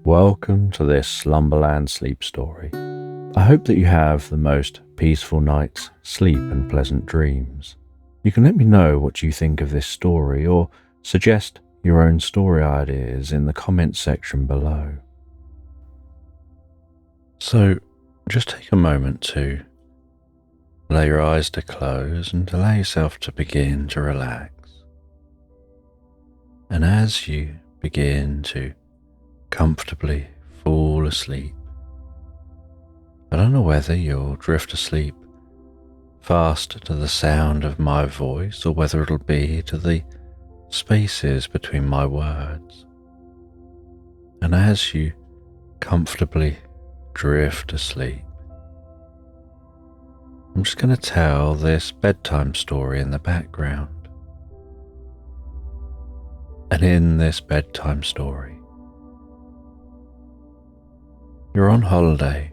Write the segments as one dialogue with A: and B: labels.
A: Welcome to this Slumberland sleep story. I hope that you have the most peaceful night's sleep and pleasant dreams. You can let me know what you think of this story or suggest your own story ideas in the comments section below. So just take a moment to allow your eyes to close and allow yourself to begin to relax. And as you begin to comfortably fall asleep, I don't know whether you'll drift asleep fast to the sound of my voice or whether it'll be to the spaces between my words. And as you comfortably drift asleep, I'm just going to tell this bedtime story in the background. And in this bedtime story, you're on holiday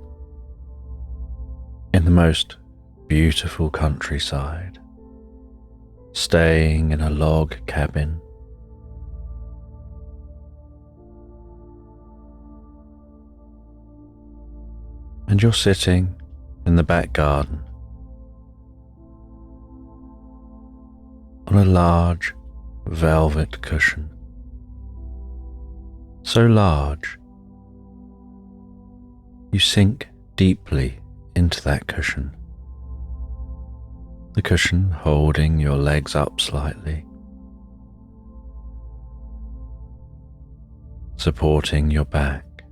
A: in the most beautiful countryside, staying in a log cabin. And you're sitting in the back garden on a large velvet cushion, so large you sink deeply into that cushion, the cushion holding your legs up slightly, supporting your back,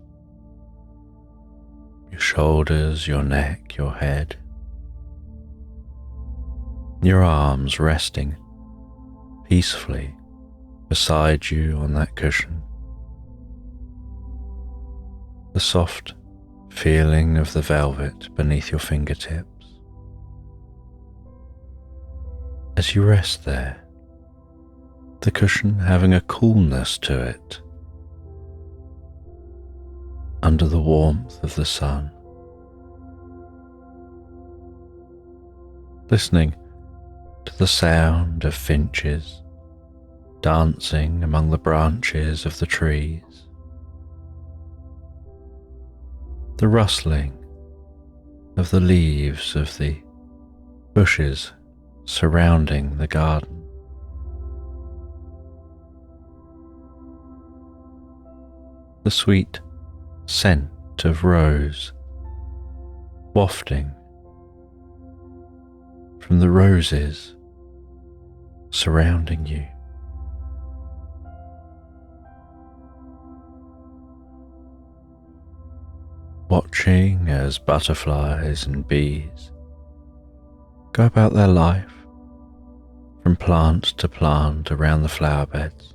A: your shoulders, your neck, your head, your arms resting peacefully beside you on that cushion. The soft feeling of the velvet beneath your fingertips. As you rest there, the cushion having a coolness to it under the warmth of the sun. Listening to the sound of finches dancing among the branches of the trees, the rustling of the leaves of the bushes surrounding the garden, the sweet scent of rose wafting from the roses surrounding you. Watching as butterflies and bees go about their life from plant to plant around the flower beds.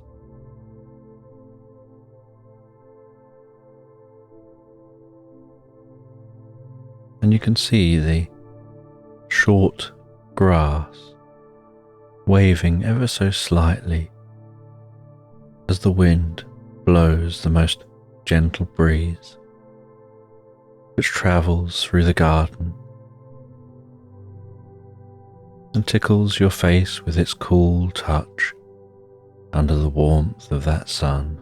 A: And you can see the short grass waving ever so slightly as the wind blows the most gentle breeze which travels through the garden and tickles your face with its cool touch under the warmth of that sun.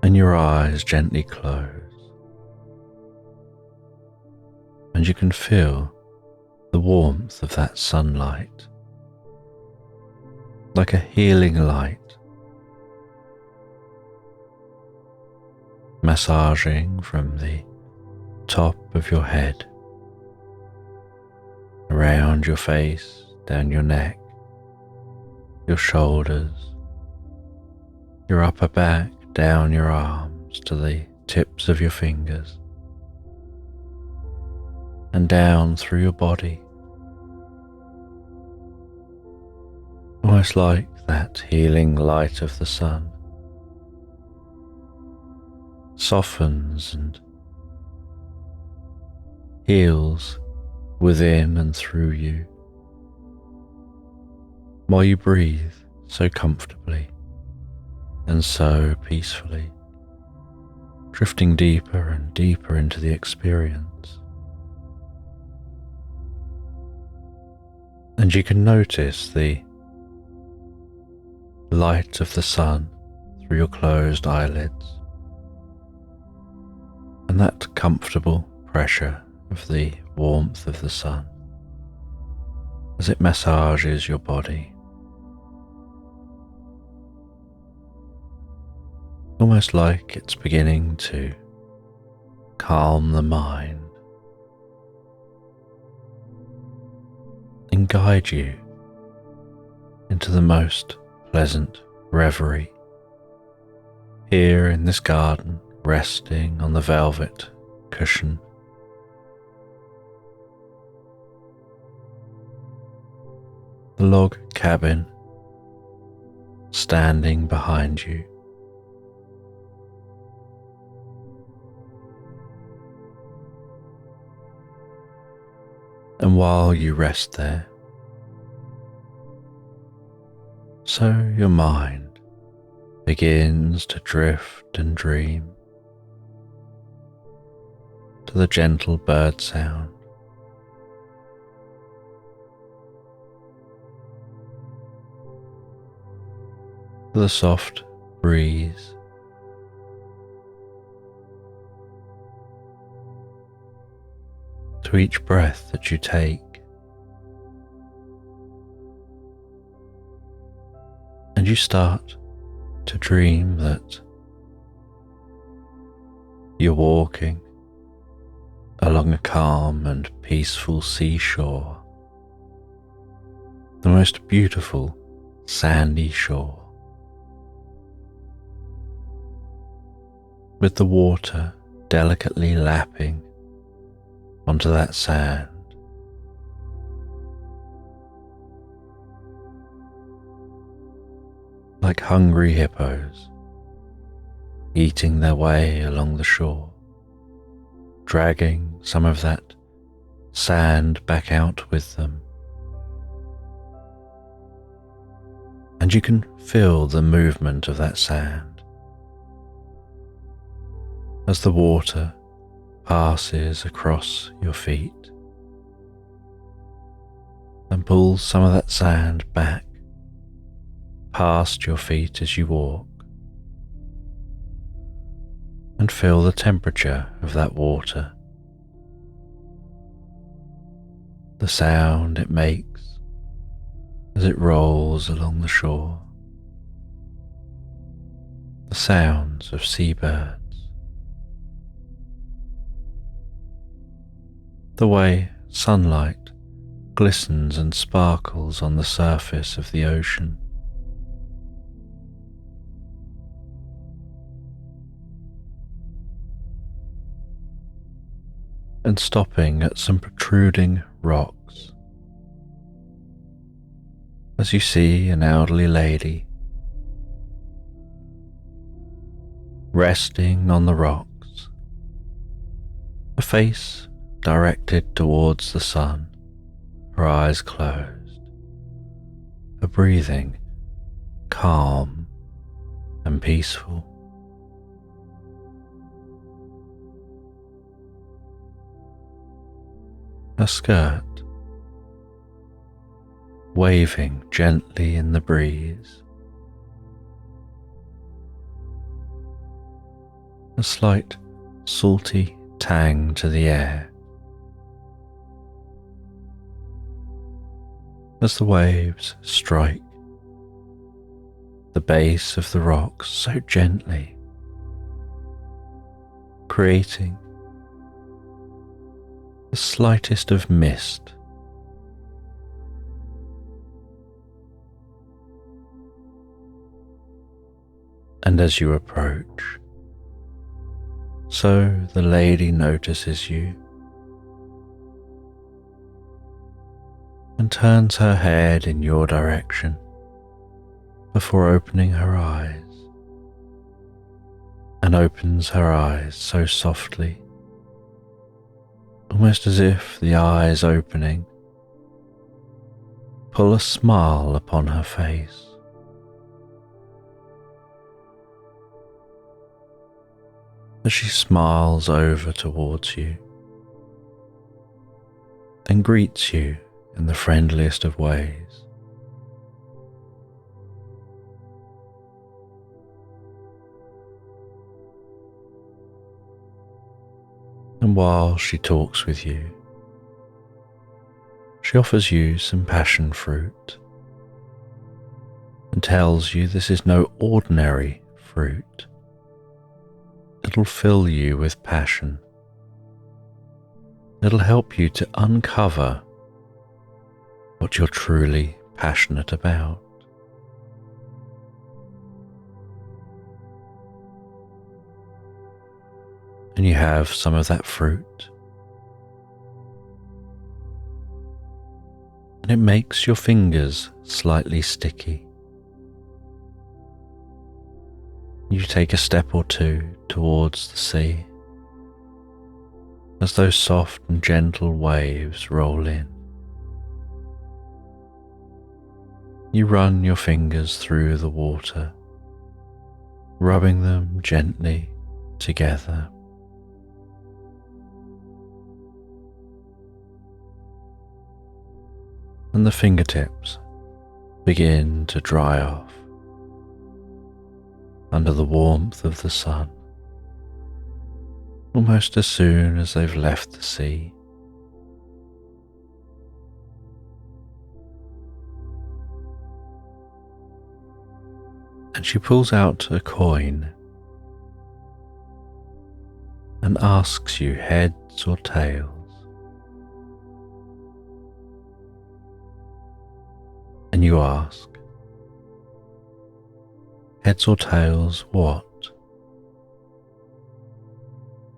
A: And your eyes gently close, and you can feel the warmth of that sunlight, like a healing light, massaging from the top of your head, around your face, down your neck, your shoulders, your upper back, down your arms to the tips of your fingers, and down through your body, almost like that healing light of the sun softens and heals within and through you, while you breathe so comfortably and so peacefully, drifting deeper and deeper into the experience. And you can notice the the light of the sun through your closed eyelids, and that comfortable pressure of the warmth of the sun as it massages your body, almost like it's beginning to calm the mind and guide you into the most pleasant reverie here in this garden, resting on the velvet cushion. The log cabin standing behind you. And while you rest there, so your mind begins to drift and dream to the gentle bird sound, to the soft breeze, to each breath that you take, and you start to dream that you're walking along a calm and peaceful seashore, the most beautiful sandy shore, with the water delicately lapping onto that sand, like hungry hippos eating their way along the shore, dragging some of that sand back out with them. And you can feel the movement of that sand as the water passes across your feet and pulls some of that sand back past your feet as you walk, and feel the temperature of that water, the sound it makes as it rolls along the shore, the sounds of seabirds, the way sunlight glistens and sparkles on the surface of the ocean, and stopping at some protruding rocks as you see an elderly lady resting on the rocks, her face directed towards the sun, her eyes closed, her breathing calm and peaceful. Her skirt waving gently in the breeze, a slight salty tang to the air as the waves strike the base of the rocks so gently, creating the slightest of mist. And as you approach, so the lady notices you and turns her head in your direction before opening her eyes, and opens her eyes so softly, almost as if the eyes opening pull a smile upon her face. As she smiles over towards you and greets you in the friendliest of ways. And while she talks with you, she offers you some passion fruit and tells you this is no ordinary fruit. It'll fill you with passion. It'll help you to uncover what you're truly passionate about. And you have some of that fruit, and it makes your fingers slightly sticky. You take a step or two towards the sea as those soft and gentle waves roll in. You run your fingers through the water, rubbing them gently together. And the fingertips begin to dry off under the warmth of the sun, almost as soon as they've left the sea. And she pulls out a coin and asks you heads or tails. And you ask, heads or tails what?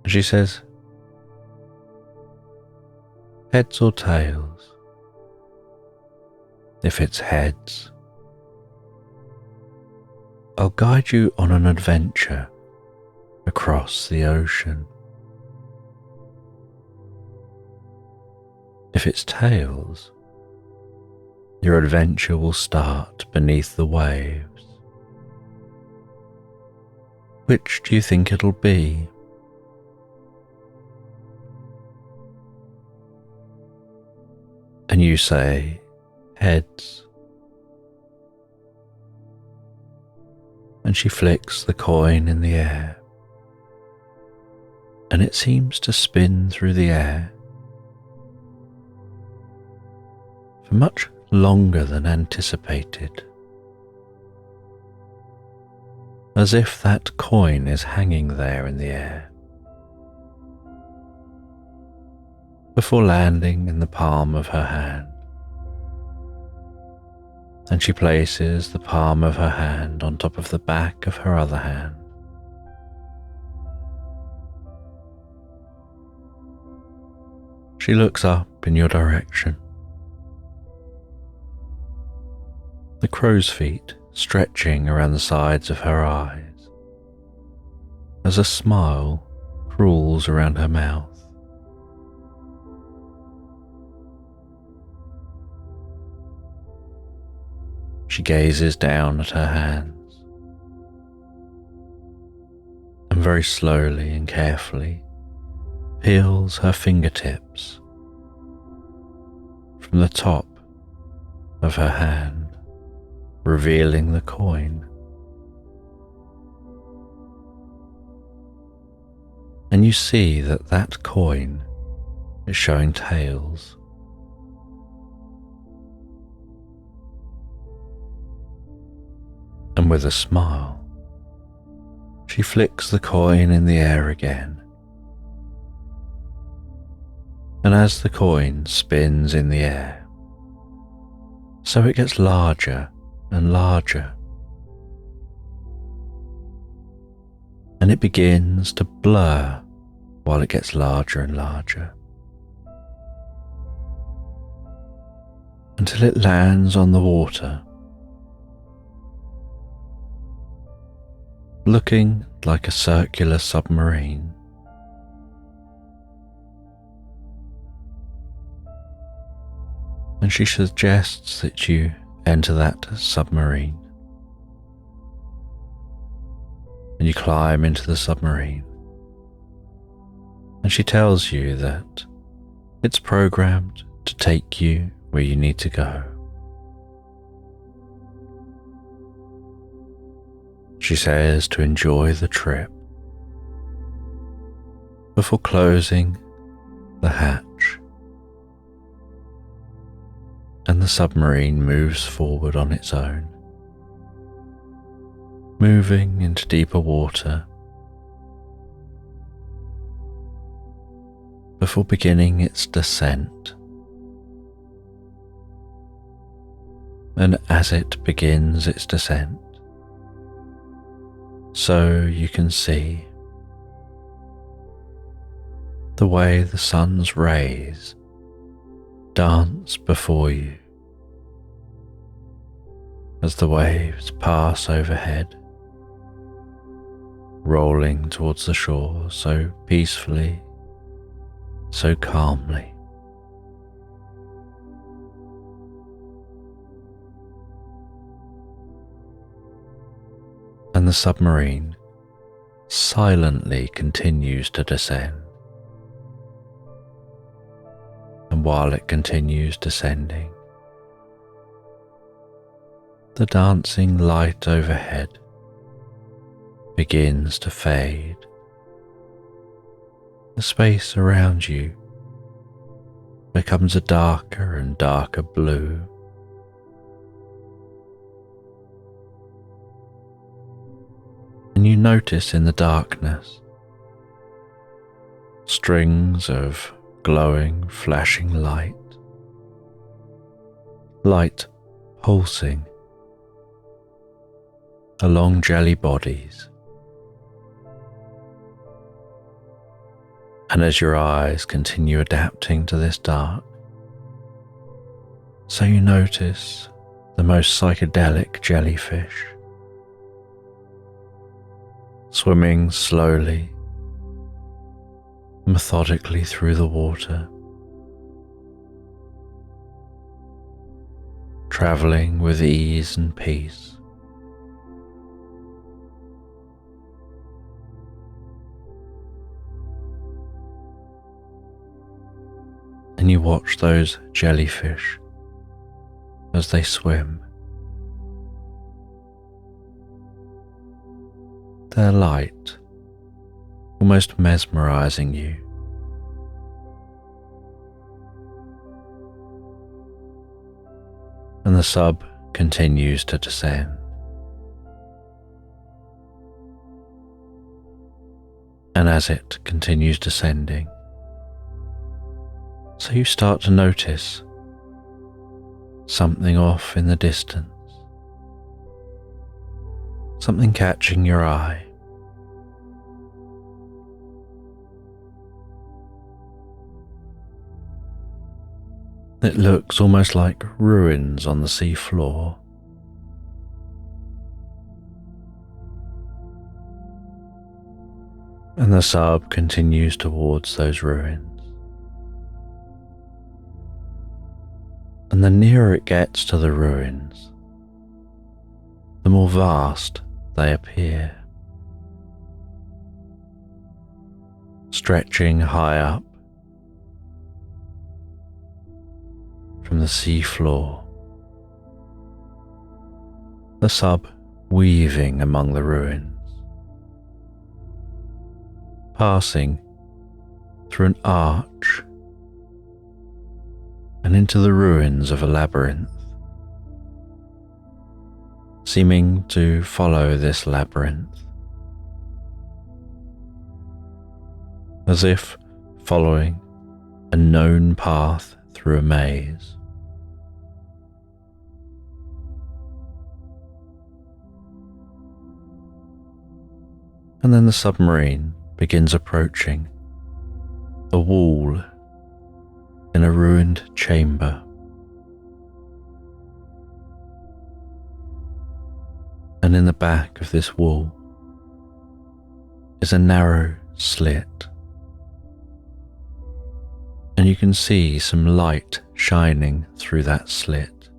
A: And she says, heads or tails. If it's heads, I'll guide you on an adventure across the ocean. If it's tails, your adventure will start beneath the waves. Which do you think it'll be? And you say, heads. And she flicks the coin in the air, and it seems to spin through the air for much longer than anticipated, as if that coin is hanging there in the air, before landing in the palm of her hand. And she places the palm of her hand on top of the back of her other hand. She looks up in your direction. The crow's feet stretching around the sides of her eyes as a smile crawls around her mouth. She gazes down at her hands and very slowly and carefully peels her fingertips from the top of her hand, revealing the coin. And you see that that coin is showing tails. And with a smile, she flicks the coin in the air again. And as the coin spins in the air, so it gets larger and larger. And it begins to blur while it gets larger and larger, until it lands on the water, looking like a circular submarine. And she suggests that you enter that submarine. And you climb into the submarine. And she tells you that it's programmed to take you where you need to go. She says to enjoy the trip. before closing the hatch, and the submarine moves forward on its own, moving into deeper water before beginning its descent. And as it begins its descent, so you can see the way the sun's rays dance before you as the waves pass overhead, rolling towards the shore so peacefully, so calmly. And the submarine silently continues to descend. And while it continues descending, the dancing light overhead begins to fade. The space around you becomes a darker and darker blue. And you notice in the darkness strings of glowing, flashing light pulsing along jelly bodies. And as your eyes continue adapting to this dark, so you notice the most psychedelic jellyfish swimming slowly, methodically through the water, travelling with ease and peace. And you watch those jellyfish as they swim. Their light almost mesmerizing you. And the sub continues to descend. And as it continues descending, so you start to notice something off in the distance, something catching your eye. It looks almost like ruins on the sea floor. And the sub continues towards those ruins. And the nearer it gets to the ruins, the more vast they appear, stretching high up from the sea floor, the sub weaving among the ruins, passing through an arch and into the ruins of a labyrinth, seeming to follow this labyrinth, as if following a known path through a maze. And then the submarine begins approaching a wall in a ruined chamber. And in the back of this wall is a narrow slit, and you can see some light shining through that slit.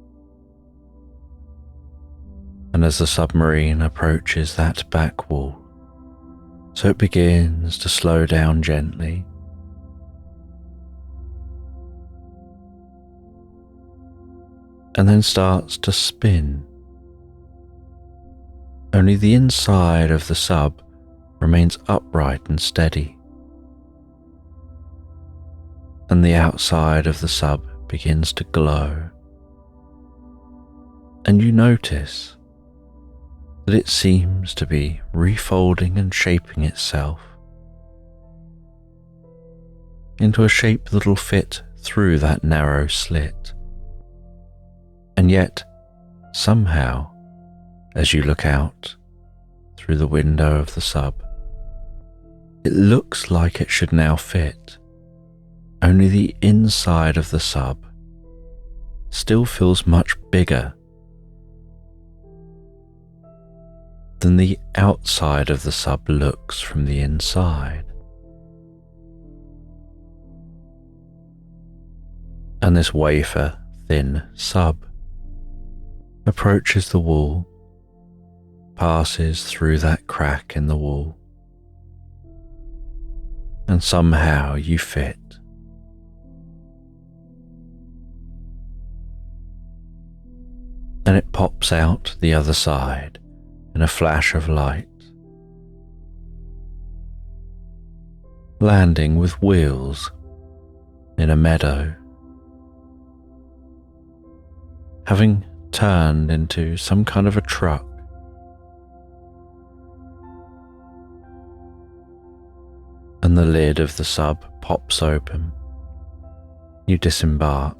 A: And as the submarine approaches that back wall, so it begins to slow down gently, and then starts to spin. Only the inside of the sub remains upright and steady, and the outside of the sub begins to glow. And you notice that it seems to be refolding and shaping itself into a shape that'll fit through that narrow slit. And yet, somehow, as you look out through the window of the sub, it looks like it should now fit, only the inside of the sub still feels much bigger than the outside of the sub looks from the inside. And this wafer-thin sub approaches the wall, passes through that crack in the wall, and somehow you fit. And it pops out the other side in a flash of light, landing with wheels in a meadow, having turned into some kind of a truck. And the lid of the sub pops open. You disembark.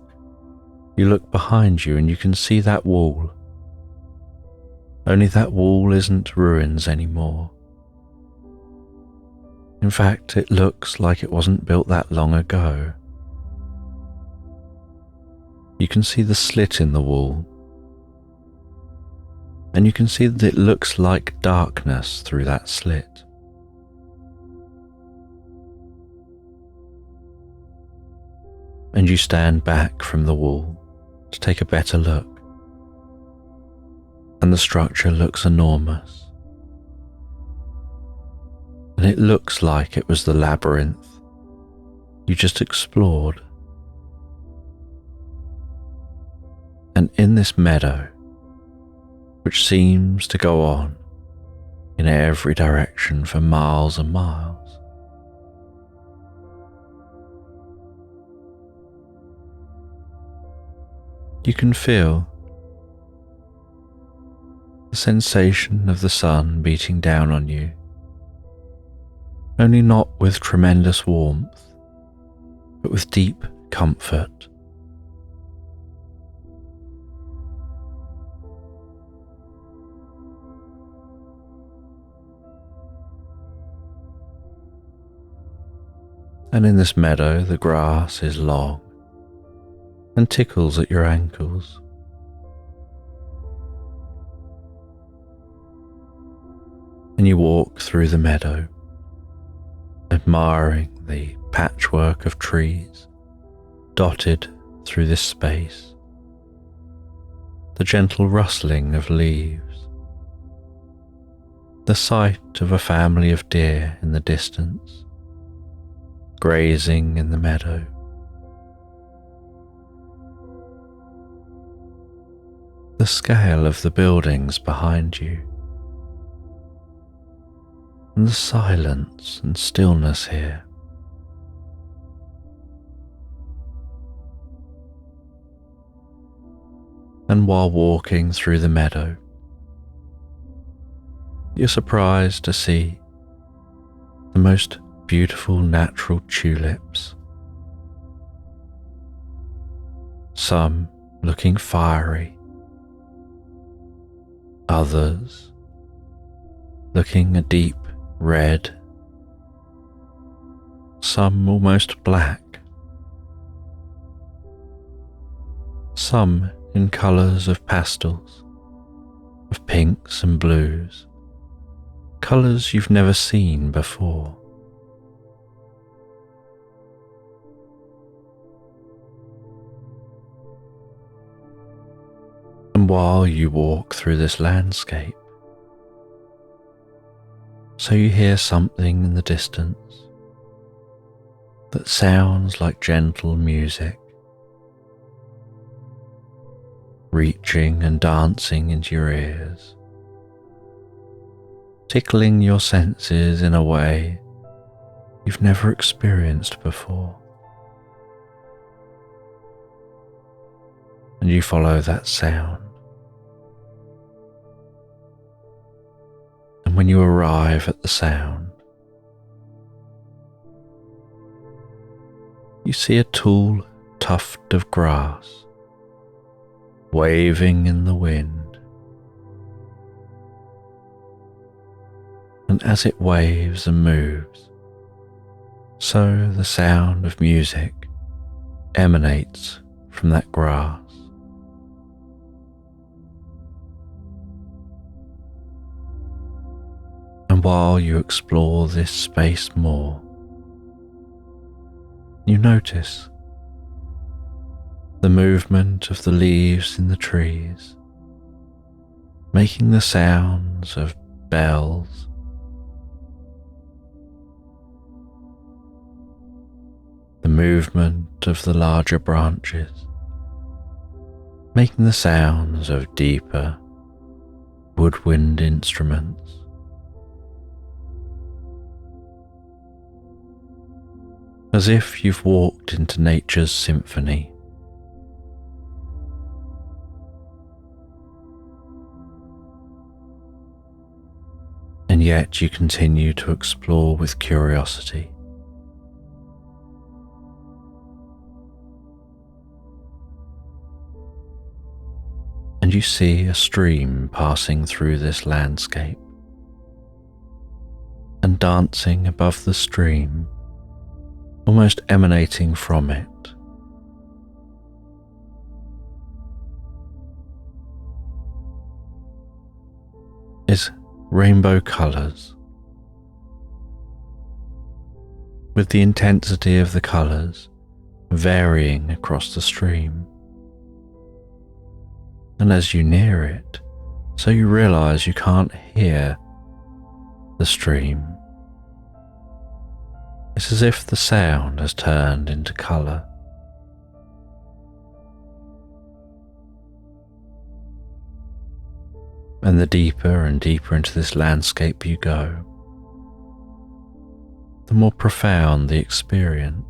A: You look behind you and you can see that wall. Only that wall isn't ruins anymore. In fact, it looks like it wasn't built that long ago. You can see the slit in the wall, and you can see that it looks like darkness through that slit. And you stand back from the wall to take a better look, and the structure looks enormous, and it looks like it was the labyrinth you just explored. And in this meadow, which seems to go on in every direction for miles and miles, you can feel the sensation of the sun beating down on you, only not with tremendous warmth, but with deep comfort. And in this meadow, the grass is long and tickles at your ankles. And you walk through the meadow, admiring the patchwork of trees dotted through this space, the gentle rustling of leaves, the sight of a family of deer in the distance, grazing in the meadow. The scale of the buildings behind you, and the silence and stillness here. And while walking through the meadow, you're surprised to see the most beautiful natural tulips, some looking fiery, others looking a deep red, some almost black, some in colours of pastels, of pinks and blues, colours you've never seen before. And while you walk through this landscape, so you hear something in the distance that sounds like gentle music, reaching and dancing into your ears, tickling your senses in a way you've never experienced before. and you follow that sound. And when you arrive at the sound, you see a tall tuft of grass waving in the wind. And as it waves and moves, so the sound of music emanates from that grass. And while you explore this space more, you notice the movement of the leaves in the trees, making the sounds of bells, the movement of the larger branches, making the sounds of deeper woodwind instruments. As if you've walked into nature's symphony. And yet you continue to explore with curiosity. And you see a stream passing through this landscape, and dancing above the stream, almost emanating from it, is rainbow colours, with the intensity of the colours varying across the stream. And as you near it, so you realise you can't hear the stream. It's as if the sound has turned into colour. And the deeper and deeper into this landscape you go, the more profound the experience.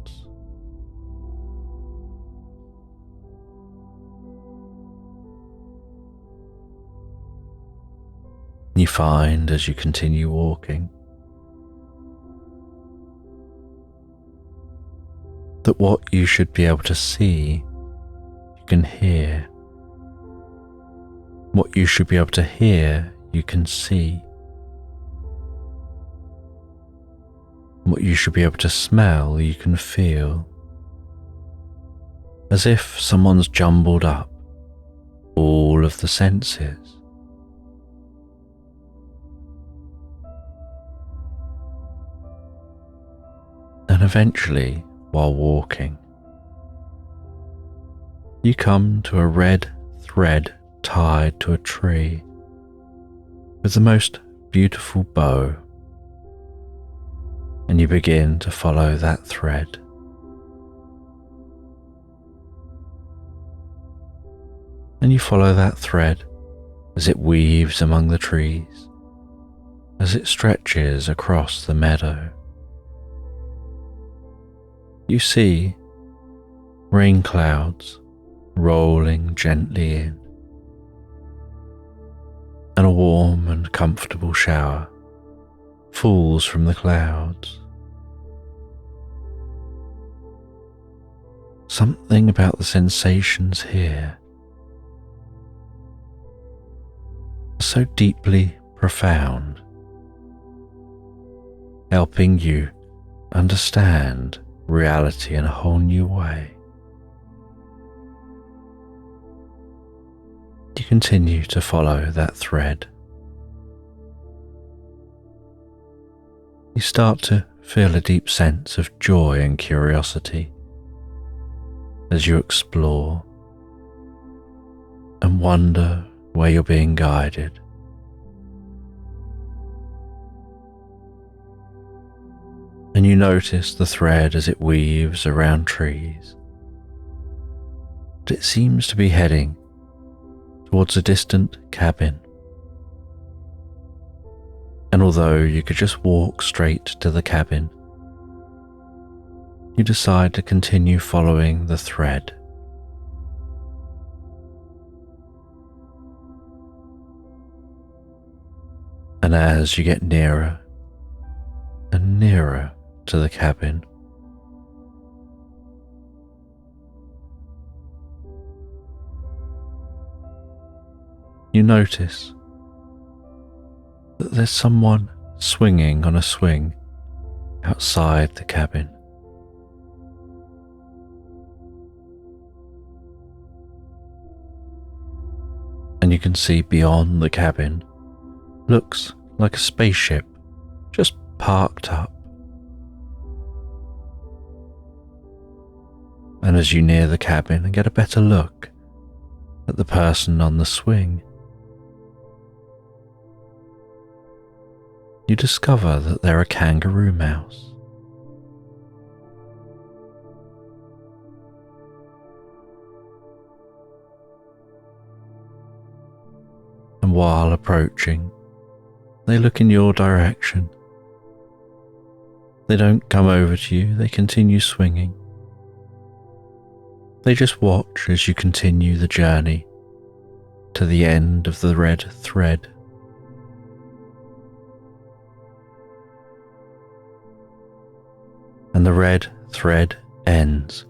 A: You find as you continue walking that what you should be able to see, you can hear. What you should be able to hear, you can see. What you should be able to smell, you can feel. As if someone's jumbled up all of the senses. And eventually, while walking, you come to a red thread tied to a tree with the most beautiful bow, and you begin to follow that thread. And you follow that thread as it weaves among the trees, as it stretches across the meadow. You see rain clouds rolling gently in, and a warm and comfortable shower falls from the clouds. Something about the sensations here are so deeply profound, helping you understand reality in a whole new way. You continue to follow that thread. You start to feel a deep sense of joy and curiosity as you explore and wonder where you're being guided. And you notice the thread as it weaves around trees. But it seems to be heading towards a distant cabin. And although you could just walk straight to the cabin, you decide to continue following the thread. And as you get nearer and nearer to the cabin, you notice that there's someone swinging on a swing outside the cabin. And you can see beyond the cabin looks like a spaceship just parked up. And as you near the cabin and get a better look at the person on the swing, you discover that they're a kangaroo mouse. And while approaching, they look in your direction. They don't come over to you, they continue swinging. They just watch as you continue the journey to the end of the red thread. And the red thread ends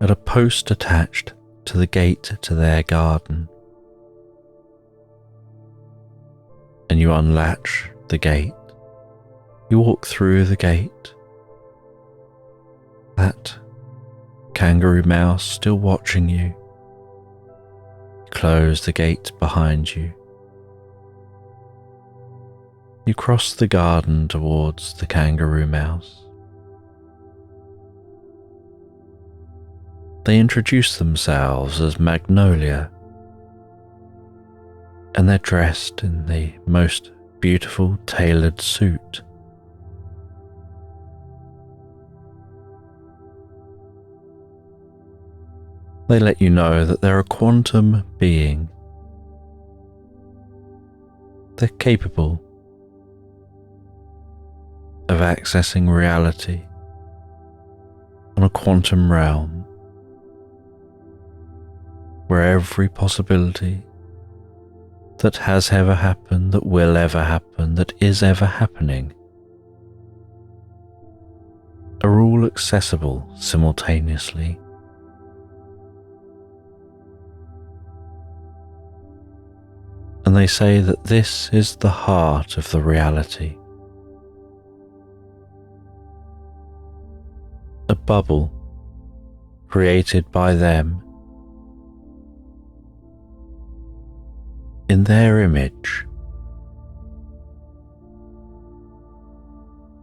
A: at a post attached to the gate to their garden. And you unlatch the gate. You walk through the gate. That kangaroo mouse still watching you. You close the gate behind you. You cross the garden towards the kangaroo mouse. They introduce themselves as Magnolia, and they're dressed in the most beautiful tailored suit. They let you know that they're a quantum being. They're capable of accessing reality on a quantum realm where every possibility that has ever happened, that will ever happen, that is ever happening, are all accessible simultaneously. And they say that this is the heart of the reality. A bubble created by them in their image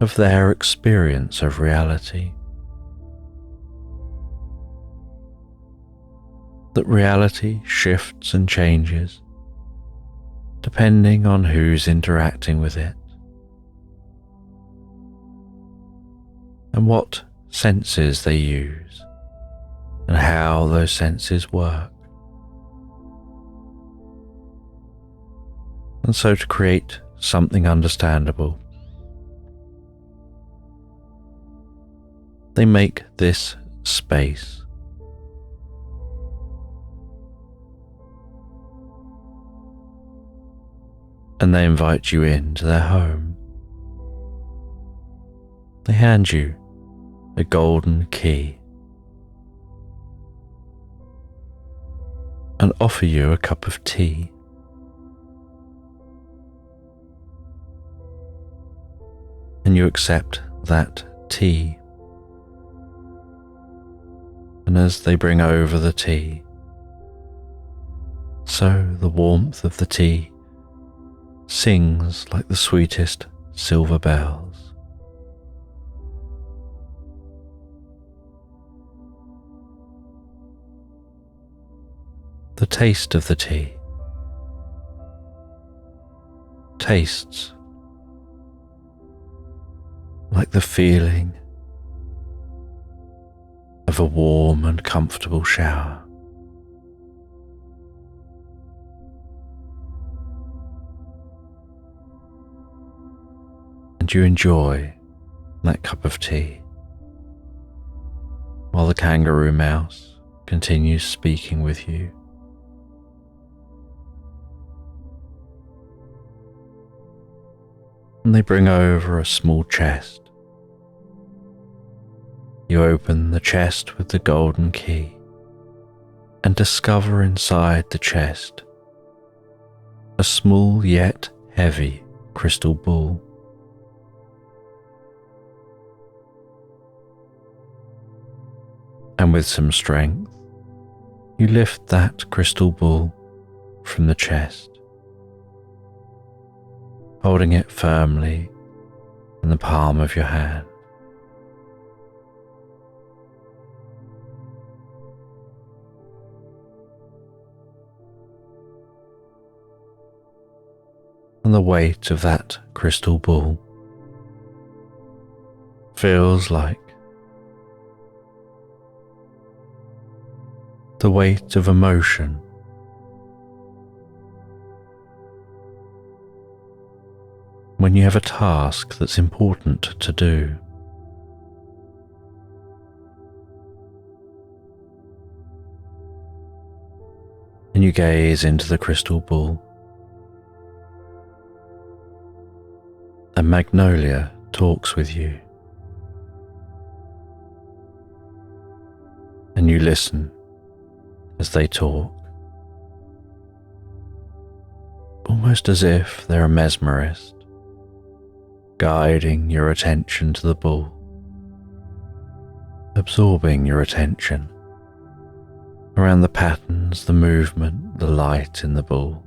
A: of their experience of reality. That reality shifts and changes depending on who's interacting with it and what senses they use and how those senses work. And so to create something understandable, they make this space. And they invite you into their home. They hand you a golden key and offer you a cup of tea. And you accept that tea. And as they bring over the tea, so the warmth of the tea sings like the sweetest silver bells. The taste of the tea tastes like the feeling of a warm and comfortable shower. And you enjoy that cup of tea while the kangaroo mouse continues speaking with you. and they bring over a small chest. You open the chest with the golden key and discover inside the chest a small yet heavy crystal ball. And with some strength, you lift that crystal ball from the chest, holding it firmly in the palm of your hand. And the weight of that crystal ball feels like the weight of emotion. When you have a task that's important to do, and you gaze into the crystal ball, and Magnolia talks with you, and you listen as they talk, almost as if they're a mesmerist, guiding your attention to the ball, absorbing your attention around the patterns, the movement, the light in the ball.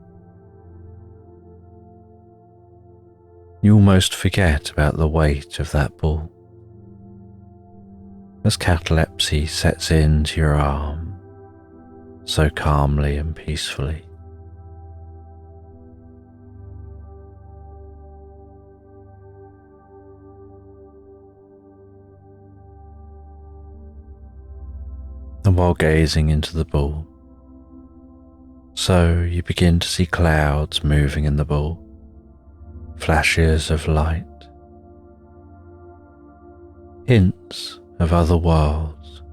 A: You almost forget about the weight of that ball as catalepsy sets into your arm so calmly and peacefully. And while gazing into the ball, so you begin to see clouds moving in the ball, flashes of light, hints of other worlds,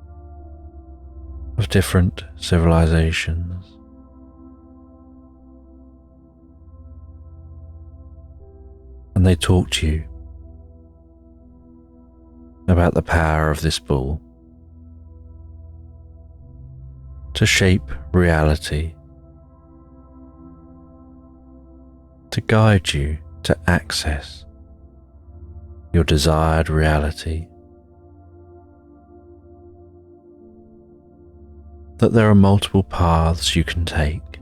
A: of different civilizations. And they talk to you about the power of this ball to shape reality, to guide you to access your desired reality, that there are multiple paths you can take,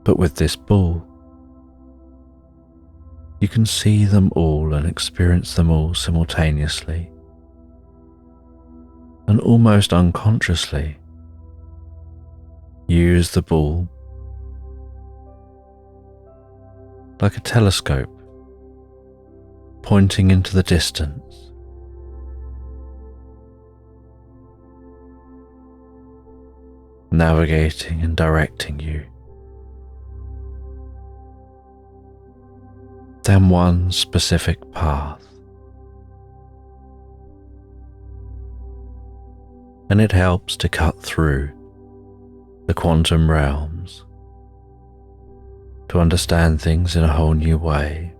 A: but with this ball, you can see them all and experience them all simultaneously, and almost unconsciously use the ball like a telescope pointing into the distance, navigating and directing you down one specific path. And it helps to cut through the quantum realms to understand things in a whole new way.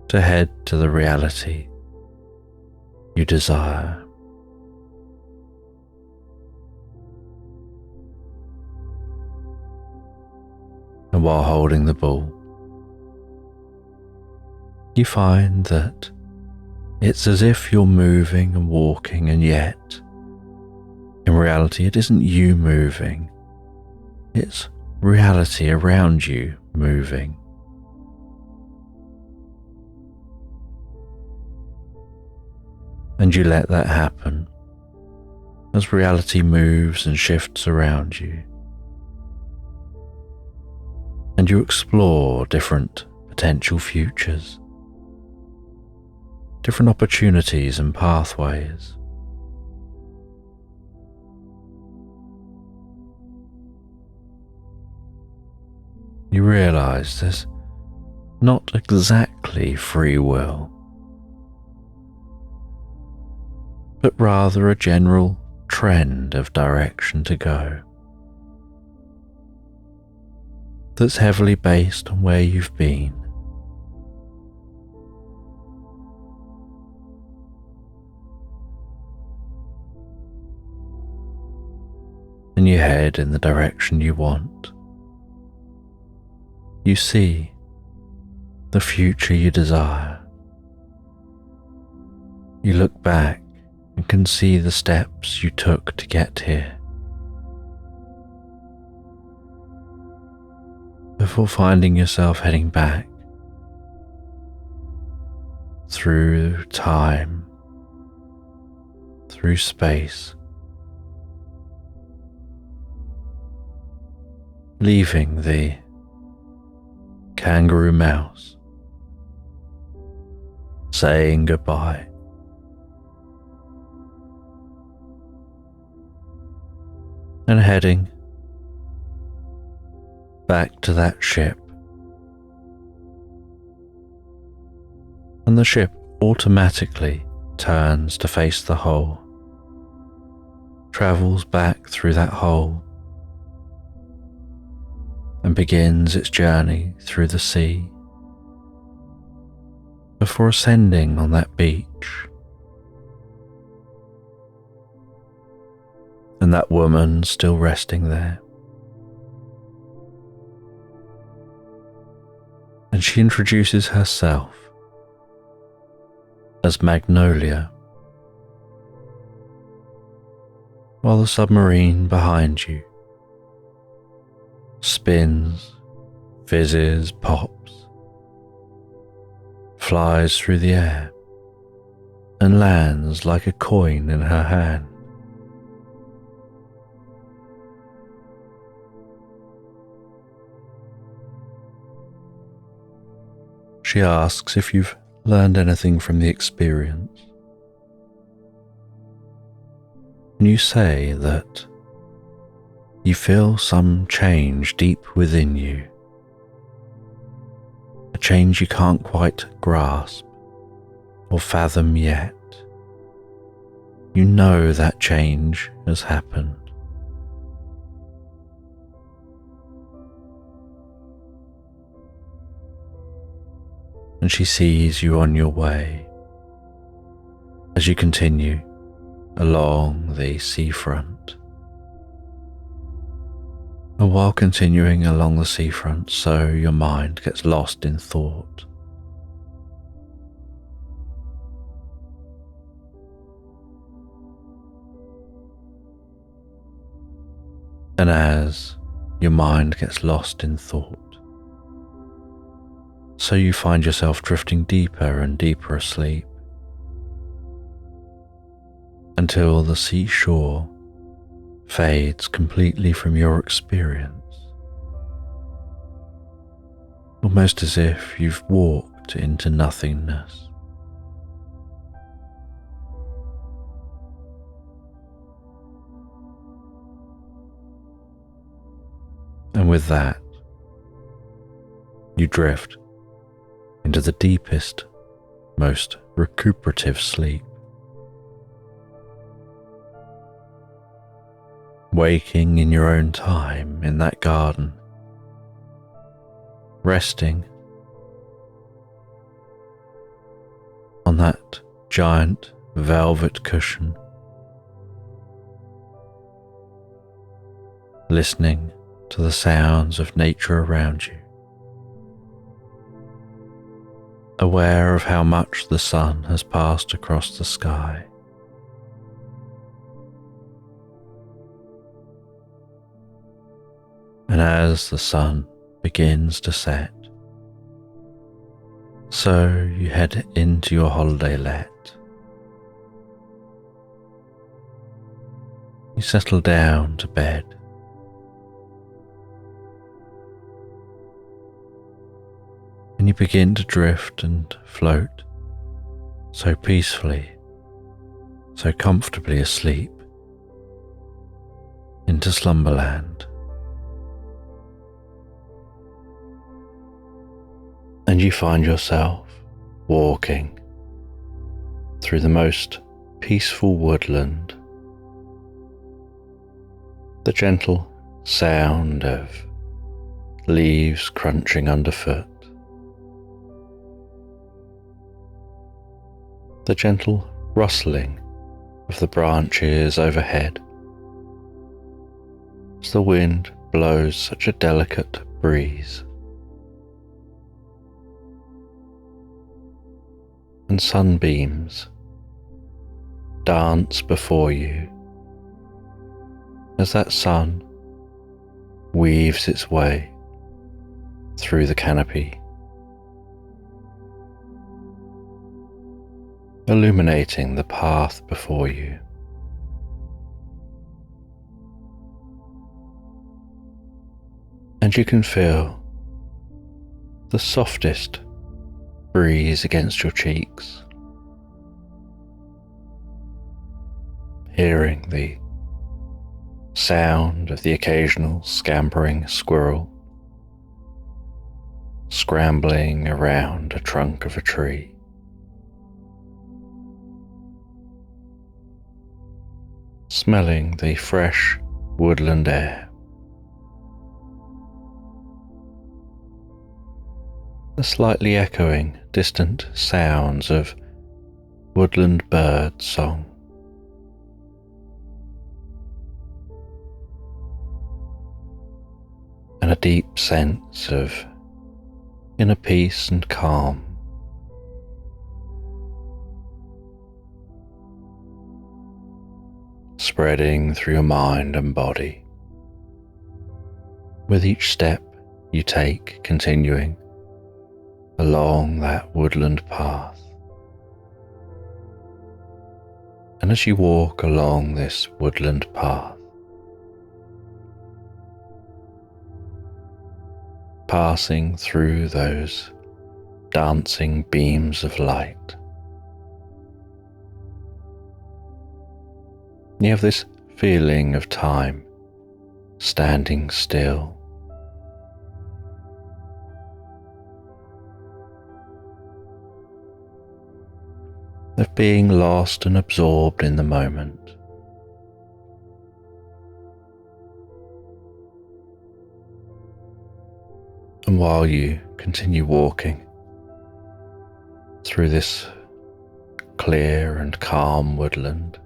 A: To head to the reality you desire. And while holding the ball, you find that it's as if you're moving and walking, and yet, in reality, it isn't you moving, it's reality around you moving. And you let that happen as reality moves and shifts around you. And you explore different potential futures, different opportunities and pathways. You realize there's not exactly free will, but rather a general trend of direction to go. that's heavily based on where you've been. And you head in the direction you want. You see the future you desire. You look back and can see the steps you took to get here. Before finding yourself heading back through time, through space, leaving the kangaroo mouse, saying goodbye. And heading back to that ship. And the ship automatically turns to face the hole, travels back through that hole, and begins its journey through the sea before ascending on that beach. And that woman still resting there. And she introduces herself as Magnolia, while the submarine behind you spins, fizzes, pops, flies through the air, and lands like a coin in her hand. She asks if you've learned anything from the experience. And you say that you feel some change deep within you, a change you can't quite grasp or fathom yet. You know that change has happened. And she sees you on your way as you continue along the seafront. And while continuing along the seafront, so your mind gets lost in thought. And as your mind gets lost in thought, so you find yourself drifting deeper and deeper asleep until the seashore fades completely from your experience, almost as if you've walked into nothingness. And with that, you drift into the deepest, most recuperative sleep, waking in your own time in that garden, resting on that giant velvet cushion, listening to the sounds of nature around you, aware of how much the sun has passed across the sky. And as the sun begins to set, so you head into your holiday let. You settle down to bed. And you begin to drift and float so peacefully, so comfortably asleep into Slumberland. And you find yourself walking through the most peaceful woodland. The gentle sound of leaves crunching underfoot, the gentle rustling of the branches overhead as the wind blows such a delicate breeze, and sunbeams dance before you as that sun weaves its way through the canopy, illuminating the path before you. And you can feel the softest breeze against your cheeks, hearing the sound of the occasional scampering squirrel scrambling around a trunk of a tree. Smelling the fresh woodland air, the slightly echoing distant sounds of woodland bird song. And a deep sense of inner peace and calm. Spreading through your mind and body, with each step you take continuing along that woodland path. And as you walk along this woodland path, passing through those dancing beams of light, you have this feeling of time standing still, of being lost and absorbed in the moment. And while you continue walking through this clear and calm woodland,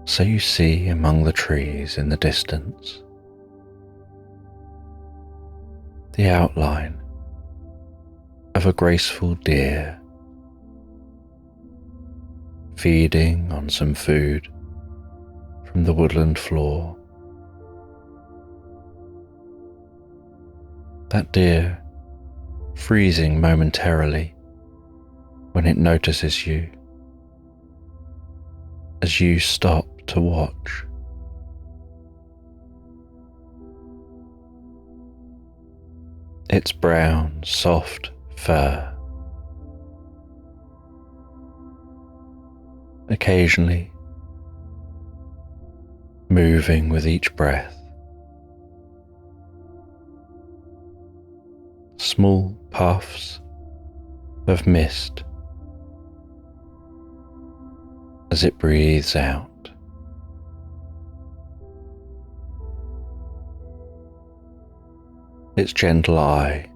A: so you see among the trees in the distance the outline of a graceful deer feeding on some food from the woodland floor. That deer freezing momentarily when it notices you as you stop to watch. Its brown, soft fur occasionally moving with each breath. Small puffs of mist as it breathes out. Its gentle eye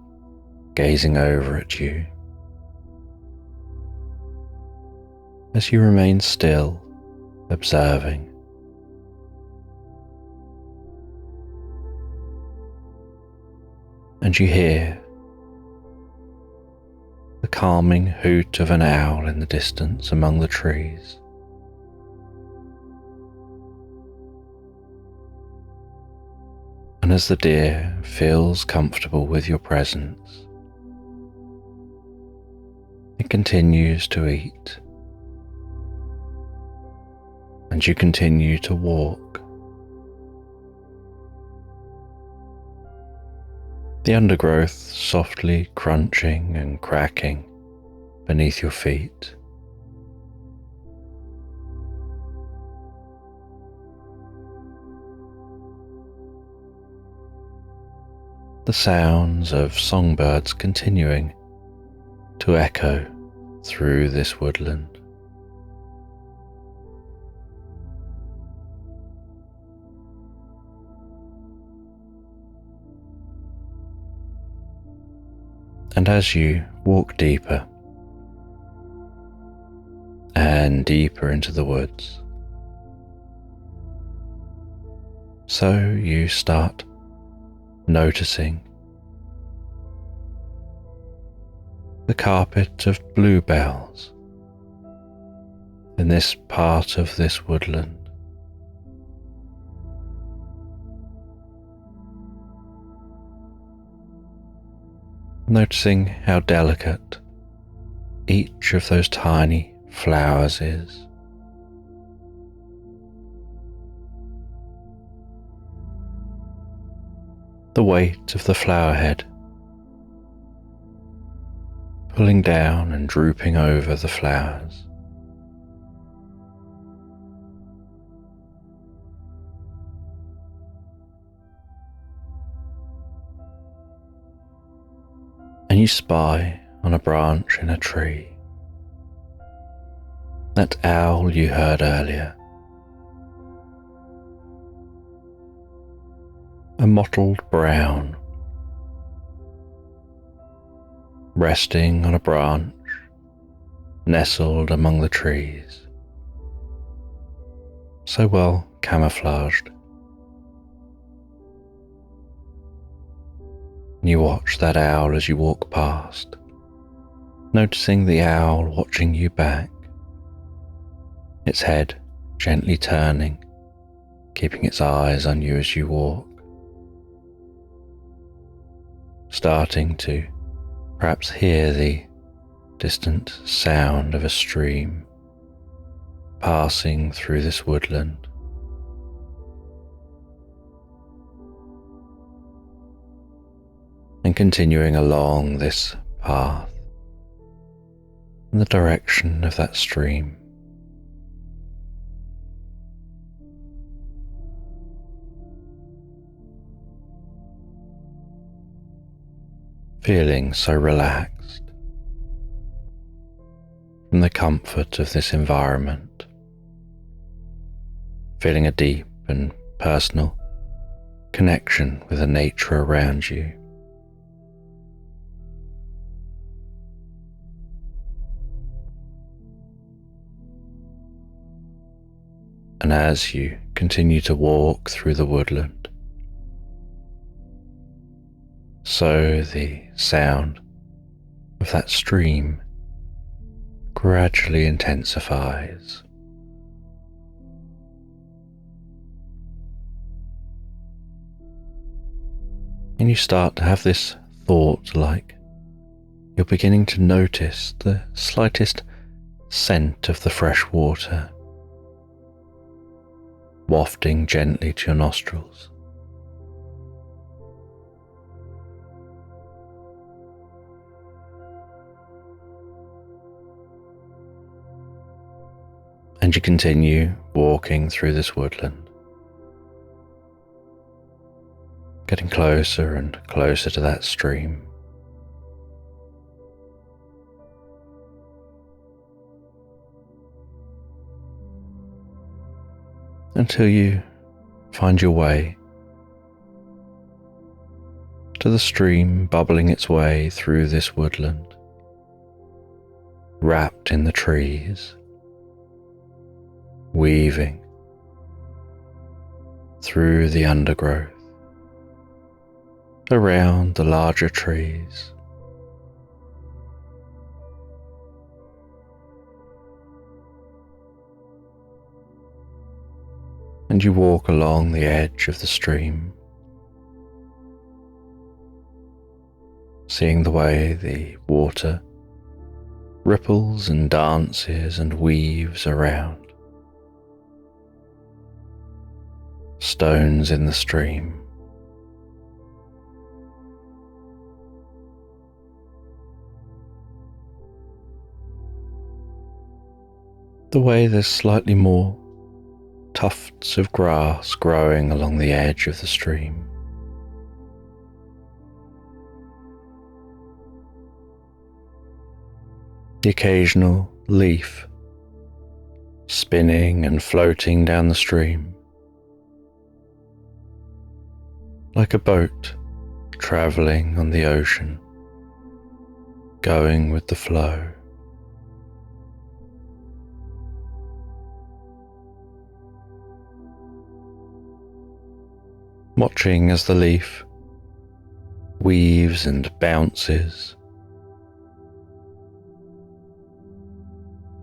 A: gazing over at you as you remain still, observing. And you hear the calming hoot of an owl in the distance among the trees. And as the deer feels comfortable with your presence, it continues to eat, and you continue to walk. The undergrowth softly crunching and cracking beneath your feet. The sounds of songbirds continuing to echo through this woodland. And as you walk deeper and deeper into the woods, so you start noticing the carpet of bluebells in this part of this woodland. Noticing how delicate each of those tiny flowers is. The weight of the flower head pulling down and drooping over the flowers. And you spy on a branch in a tree that owl you heard earlier, a mottled brown, resting on a branch nestled among the trees, so well camouflaged. You watch that owl as you walk past, noticing the owl watching you back, its head gently turning, keeping its eyes on you as you walk, starting to perhaps hear the distant sound of a stream passing through this woodland. And continuing along this path in the direction of that stream. Feeling so relaxed from the comfort of this environment, feeling a deep and personal connection with the nature around you. And as you continue to walk through the woodland, so the sound of that stream gradually intensifies. And you start to have this thought like you're beginning to notice the slightest scent of the fresh water wafting gently to your nostrils. And you continue walking through this woodland, getting closer and closer to that stream. Until you find your way to the stream bubbling its way through this woodland, wrapped in the trees, weaving through the undergrowth, around the larger trees. And you walk along the edge of the stream, seeing the way the water ripples and dances and weaves around. Stones in the stream, the way there's slightly more tufts of grass growing along the edge of the stream. The occasional leaf spinning and floating down the stream, like a boat travelling on the ocean, going with the flow. Watching as the leaf weaves and bounces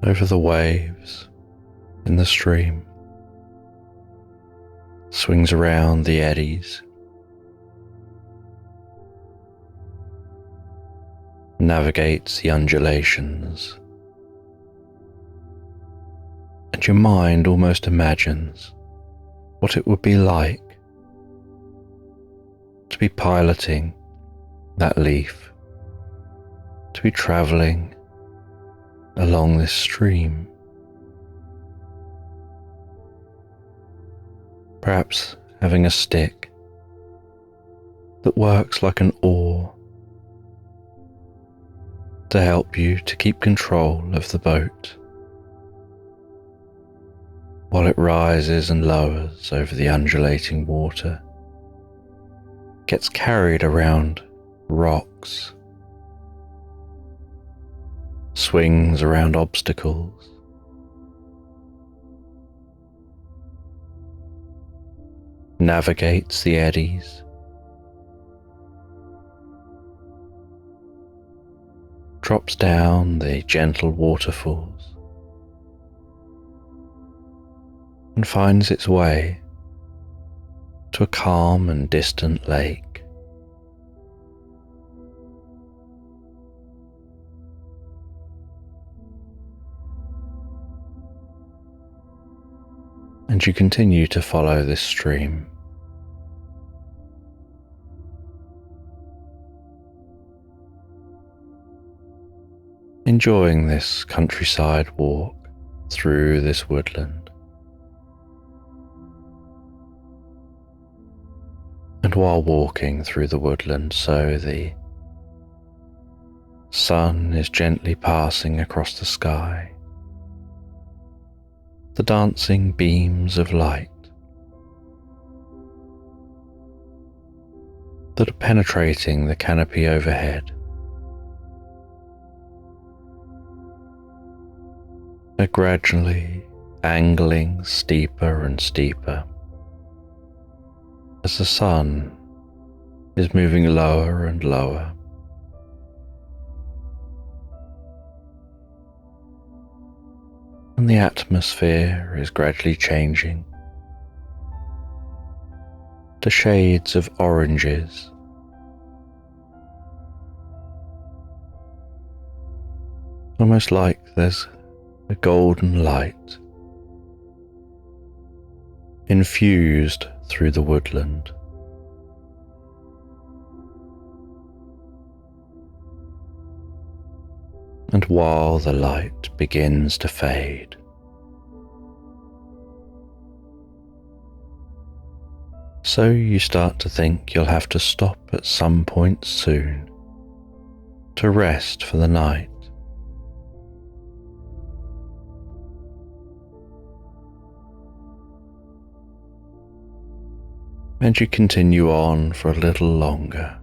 A: over the waves in the stream, swings around the eddies, navigates the undulations, and your mind almost imagines what it would be like to be piloting that leaf, to be travelling along this stream, perhaps having a stick that works like an oar to help you to keep control of the boat while it rises and lowers over the undulating water, gets carried around rocks, swings around obstacles, navigates the eddies, drops down the gentle waterfalls, and finds its way to a calm and distant lake. And you continue to follow this stream, enjoying this countryside walk through this woodland. And while walking through the woodland, so the sun is gently passing across the sky, the dancing beams of light that are penetrating the canopy overhead are gradually angling steeper and steeper as the sun is moving lower and lower. And the atmosphere is gradually changing to shades of oranges, almost like there's a golden light infused through the woodland. And while the light begins to fade, so you start to think you'll have to stop at some point soon to rest for the night. And you continue on for a little longer,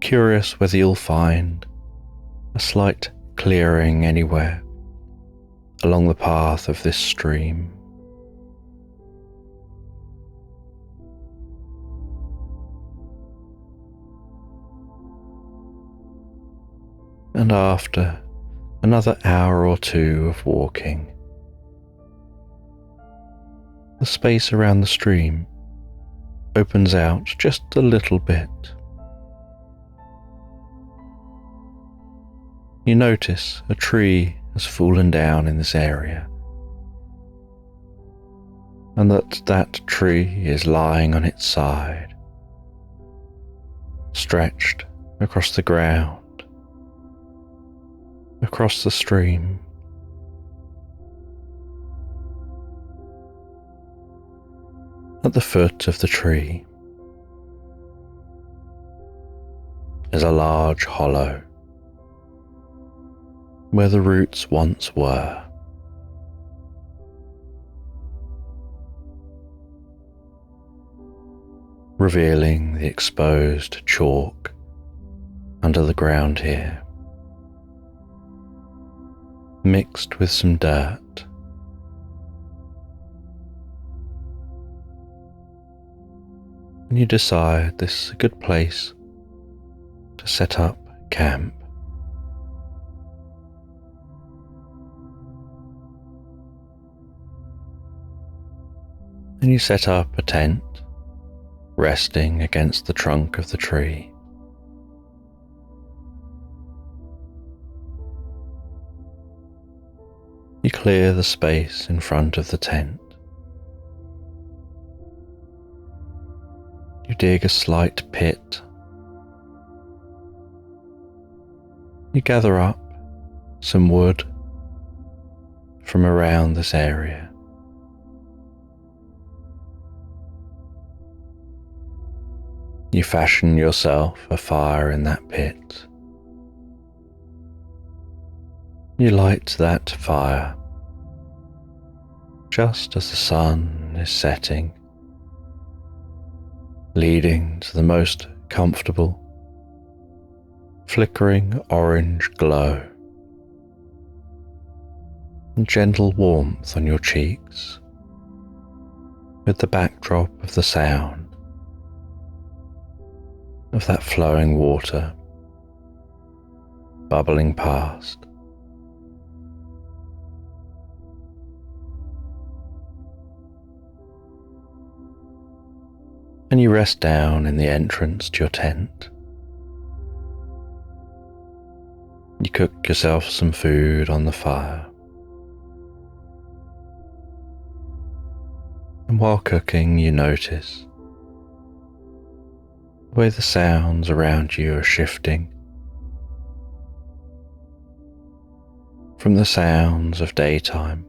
A: curious whether you'll find a slight clearing anywhere along the path of this stream. And after another hour or two of walking, the space around the stream opens out just a little bit. You notice a tree has fallen down in this area, and that tree is lying on its side, stretched across the ground, across the stream. At the foot of the tree is a large hollow where the roots once were. Revealing the exposed chalk under the ground here, mixed with some dirt. And you decide this is a good place to set up camp. And you set up a tent, resting against the trunk of the tree. You clear the space in front of the tent. You dig a slight pit. You gather up some wood from around this area. You fashion yourself a fire in that pit. You light that fire just as the sun is setting, leading to the most comfortable, flickering orange glow and gentle warmth on your cheeks, with the backdrop of the sound of that flowing water bubbling past. And you rest down in the entrance to your tent. You cook yourself some food on the fire. And while cooking, you notice the way the sounds around you are shifting from the sounds of daytime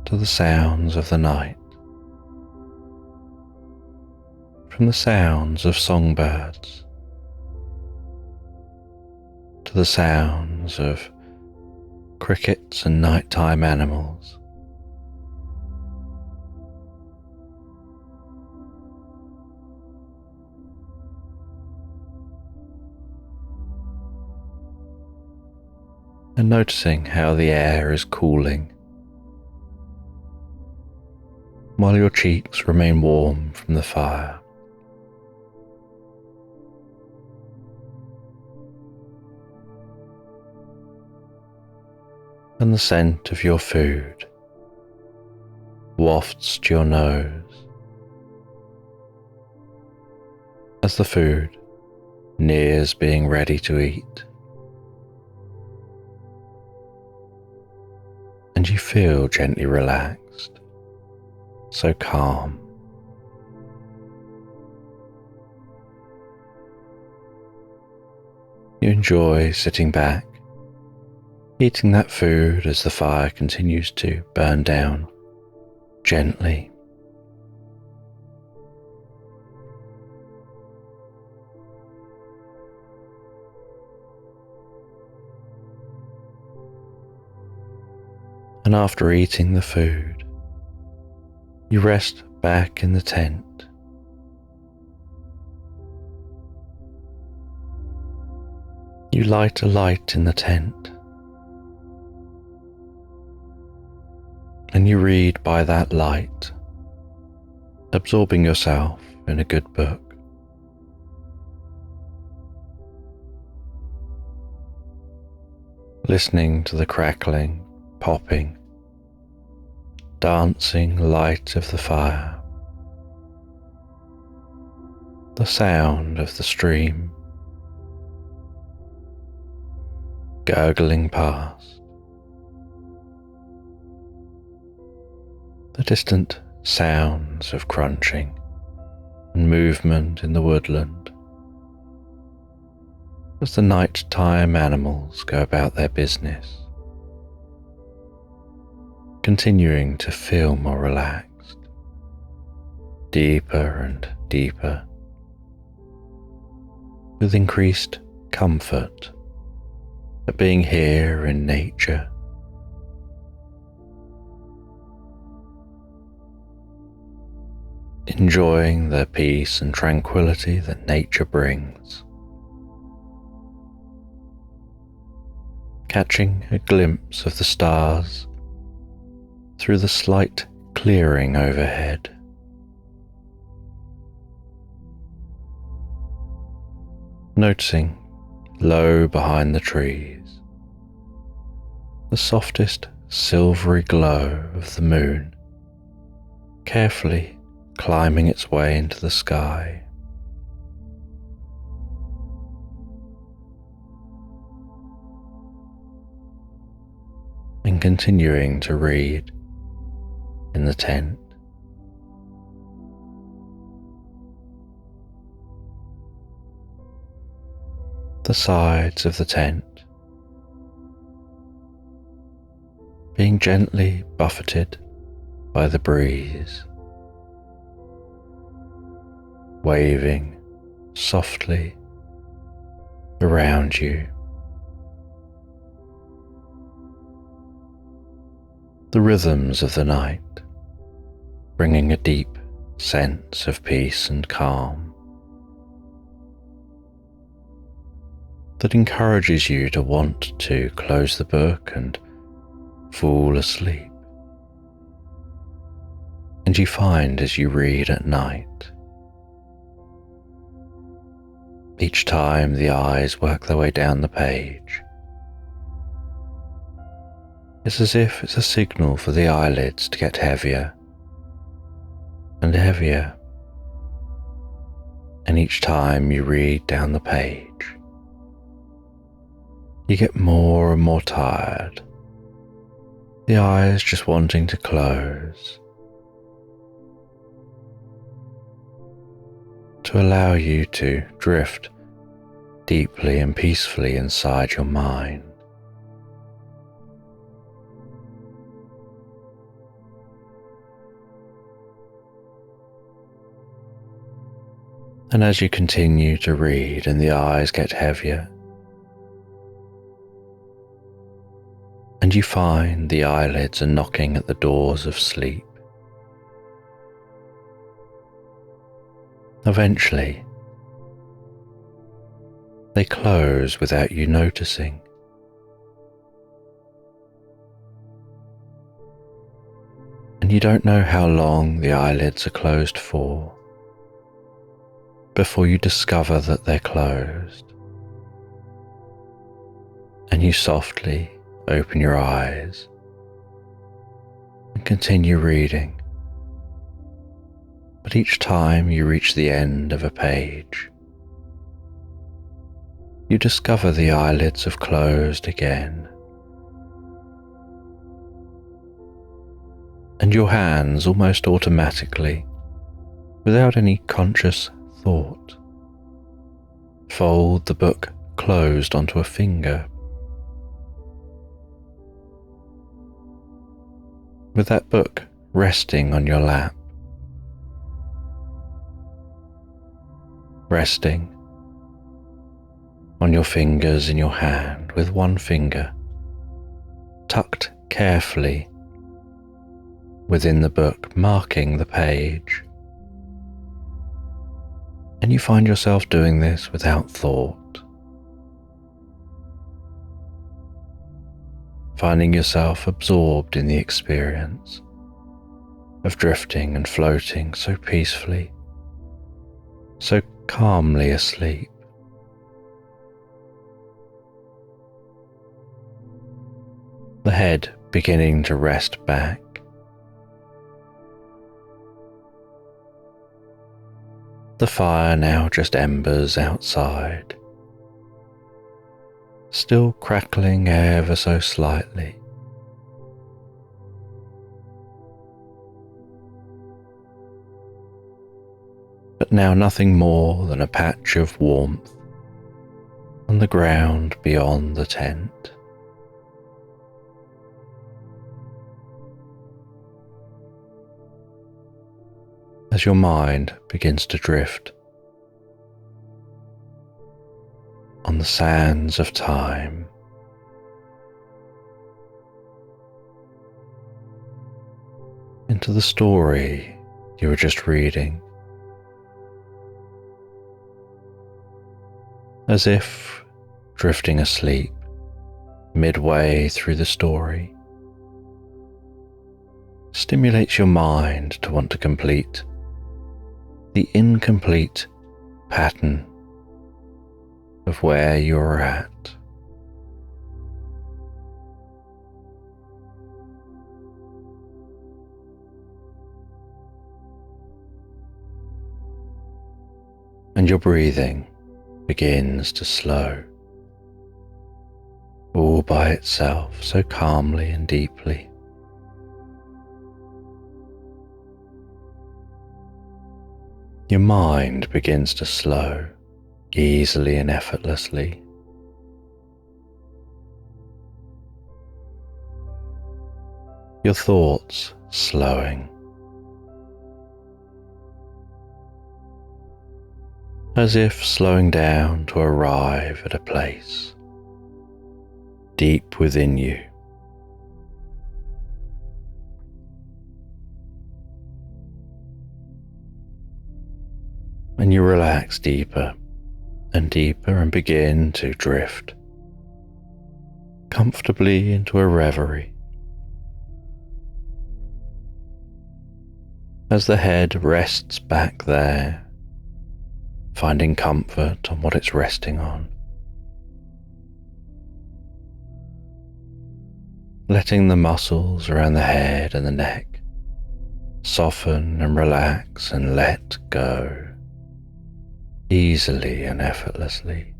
A: to the sounds of the night, from the sounds of songbirds to the sounds of crickets and nighttime animals. And noticing how the air is cooling while your cheeks remain warm from the fire. And the scent of your food wafts to your nose as the food nears being ready to eat. And you feel gently relaxed, so calm. You enjoy sitting back, eating that food as the fire continues to burn down gently. And after eating the food, you rest back in the tent. You light a light in the tent, and you read by that light, absorbing yourself in a good book. Listening to the crackling, popping, dancing light of the fire, the sound of the stream gurgling past, the distant sounds of crunching and movement in the woodland as the nighttime animals go about their business, continuing to feel more relaxed, deeper and deeper, with increased comfort at being here in nature. enjoying the peace and tranquility that nature brings, catching a glimpse of the stars through the slight clearing overhead. Noticing low behind the trees the softest silvery glow of the moon carefully climbing its way into the sky. And continuing to read in the tent. The sides of the tent being gently buffeted by the breeze, waving softly around you. The rhythms of the night bringing a deep sense of peace and calm that encourages you to want to close the book and fall asleep. And you find as you read at night, each time the eyes work their way down the page, it's as if it's a signal for the eyelids to get heavier and heavier. And each time you read down the page, you get more and more tired, the eyes just wanting to close, to allow you to drift deeply and peacefully inside your mind. And as you continue to read and the eyes get heavier, and you find the eyelids are knocking at the doors of sleep, eventually they close without you noticing. And you don't know how long the eyelids are closed for before you discover that they're closed, and you softly open your eyes and continue reading. But each time you reach the end of a page, you discover the eyelids have closed again, and your hands almost automatically, without any conscious thought, fold the book closed onto a finger. With that book resting on your lap, resting on your fingers in your hand, with one finger tucked carefully within the book, marking the page. And you find yourself doing this without thought, finding yourself absorbed in the experience of drifting and floating so peacefully, so calmly asleep. The head beginning to rest back, the fire now just embers outside, still crackling ever so slightly. But now nothing more than a patch of warmth on the ground beyond the tent. As your mind begins to drift on the sands of time, into the story you were just reading, as if drifting asleep midway through the story stimulates your mind to want to complete the incomplete pattern of where you're at. And your breathing begins to slow, all by itself, so calmly and deeply. Your mind begins to slow easily and effortlessly. Your thoughts slowing, as if slowing down to arrive at a place deep within you. And you relax deeper and deeper and begin to drift comfortably into a reverie. As the head rests back there, finding comfort on what it's resting on, letting the muscles around the head and the neck soften and relax and let go easily and effortlessly.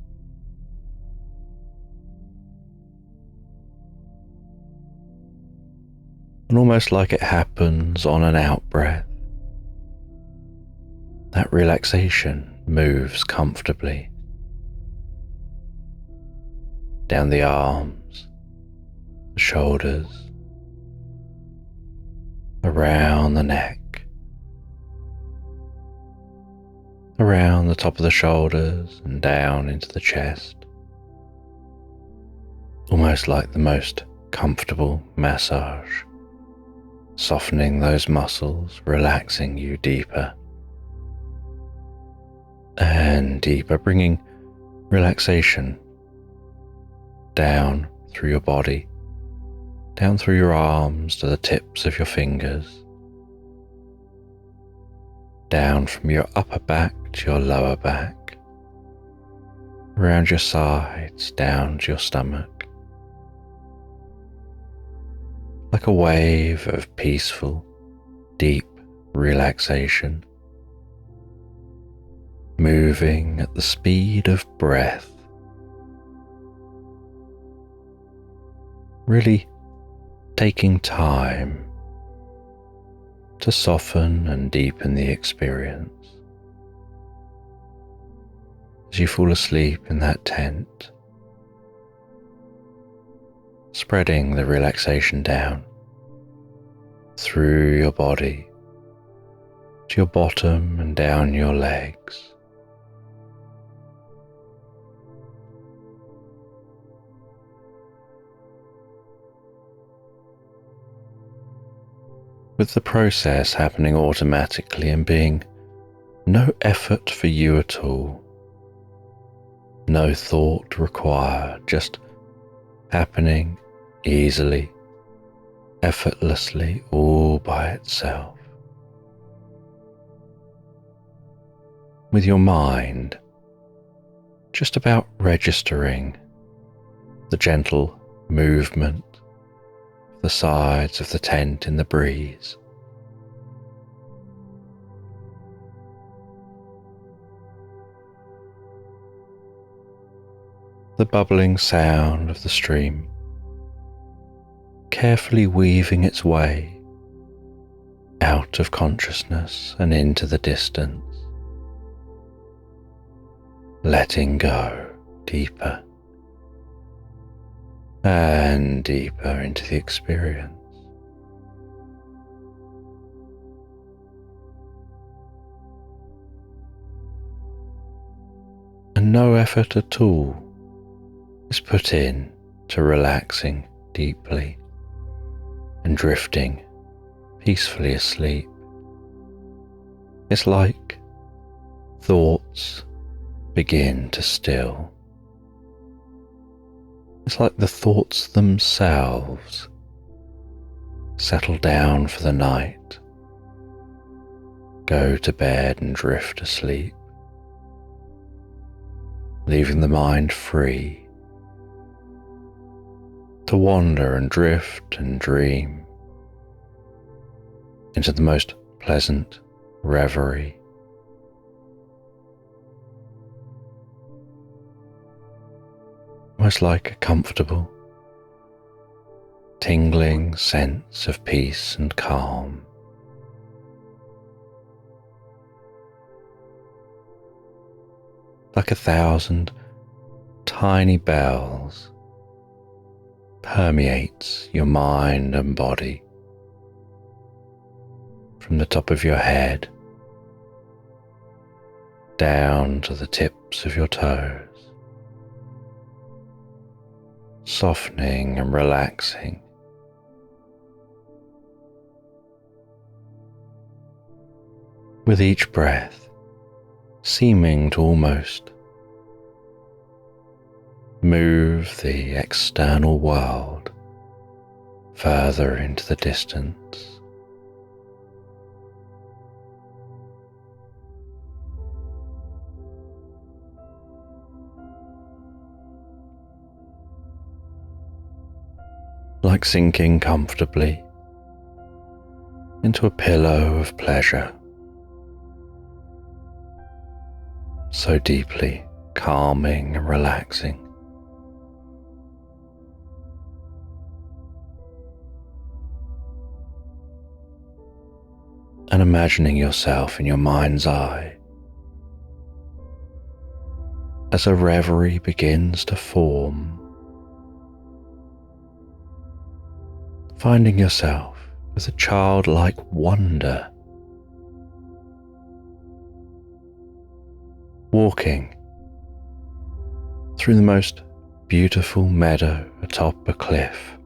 A: And almost like it happens on an out-breath, that relaxation moves comfortably down the arms, the shoulders, around the neck, around the top of the shoulders and down into the chest, almost like the most comfortable massage, softening those muscles, relaxing you deeper and deeper, bringing relaxation down through your body, down through your arms to the tips of your fingers, down from your upper back to your lower back, around your sides, down to your stomach, like a wave of peaceful, deep relaxation, moving at the speed of breath, really taking time to soften and deepen the experience. As you fall asleep in that tent, spreading the relaxation down through your body to your bottom and down your legs. With the process happening automatically and being no effort for you at all, no thought required, just happening easily, effortlessly, all by itself. With your mind just about registering the gentle movement of the sides of the tent in the breeze. The bubbling sound of the stream, carefully weaving its way out of consciousness and into the distance, letting go deeper and deeper into the experience. And no effort at all is put in to relaxing deeply and drifting peacefully asleep It's like thoughts begin to still. It's like the thoughts themselves settle down for the night, go to bed and drift asleep, leaving the mind free to wander and drift and dream into the most pleasant reverie. Almost like a comfortable, tingling sense of peace and calm. Like 1,000 tiny bells permeates your mind and body from the top of your head down to the tips of your toes, softening and relaxing. With each breath, seeming to almost move the external world further into the distance. Like sinking comfortably into a pillow of pleasure, so deeply calming and relaxing. And imagining yourself in your mind's eye as a reverie begins to form, finding yourself with a childlike wonder, walking through the most beautiful meadow atop a cliff,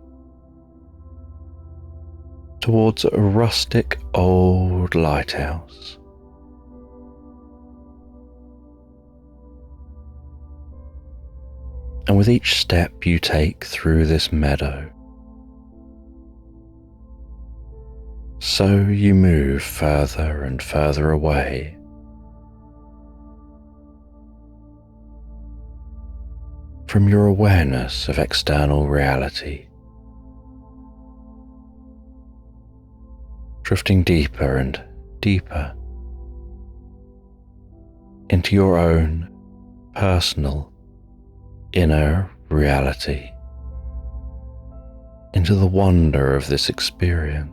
A: towards a rustic old lighthouse. And with each step you take through this meadow, so you move further and further away, from your awareness of external reality, drifting deeper and deeper into your own personal inner reality, into the wonder of this experience.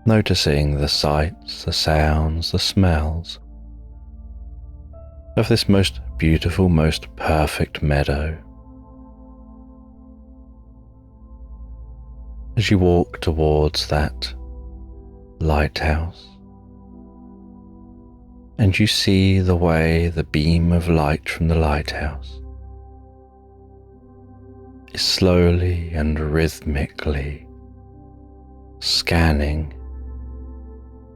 A: Noticing the sights, the sounds, the smells of this most beautiful, most perfect meadow. As you walk towards that lighthouse, and you see the way the beam of light from the lighthouse is slowly and rhythmically scanning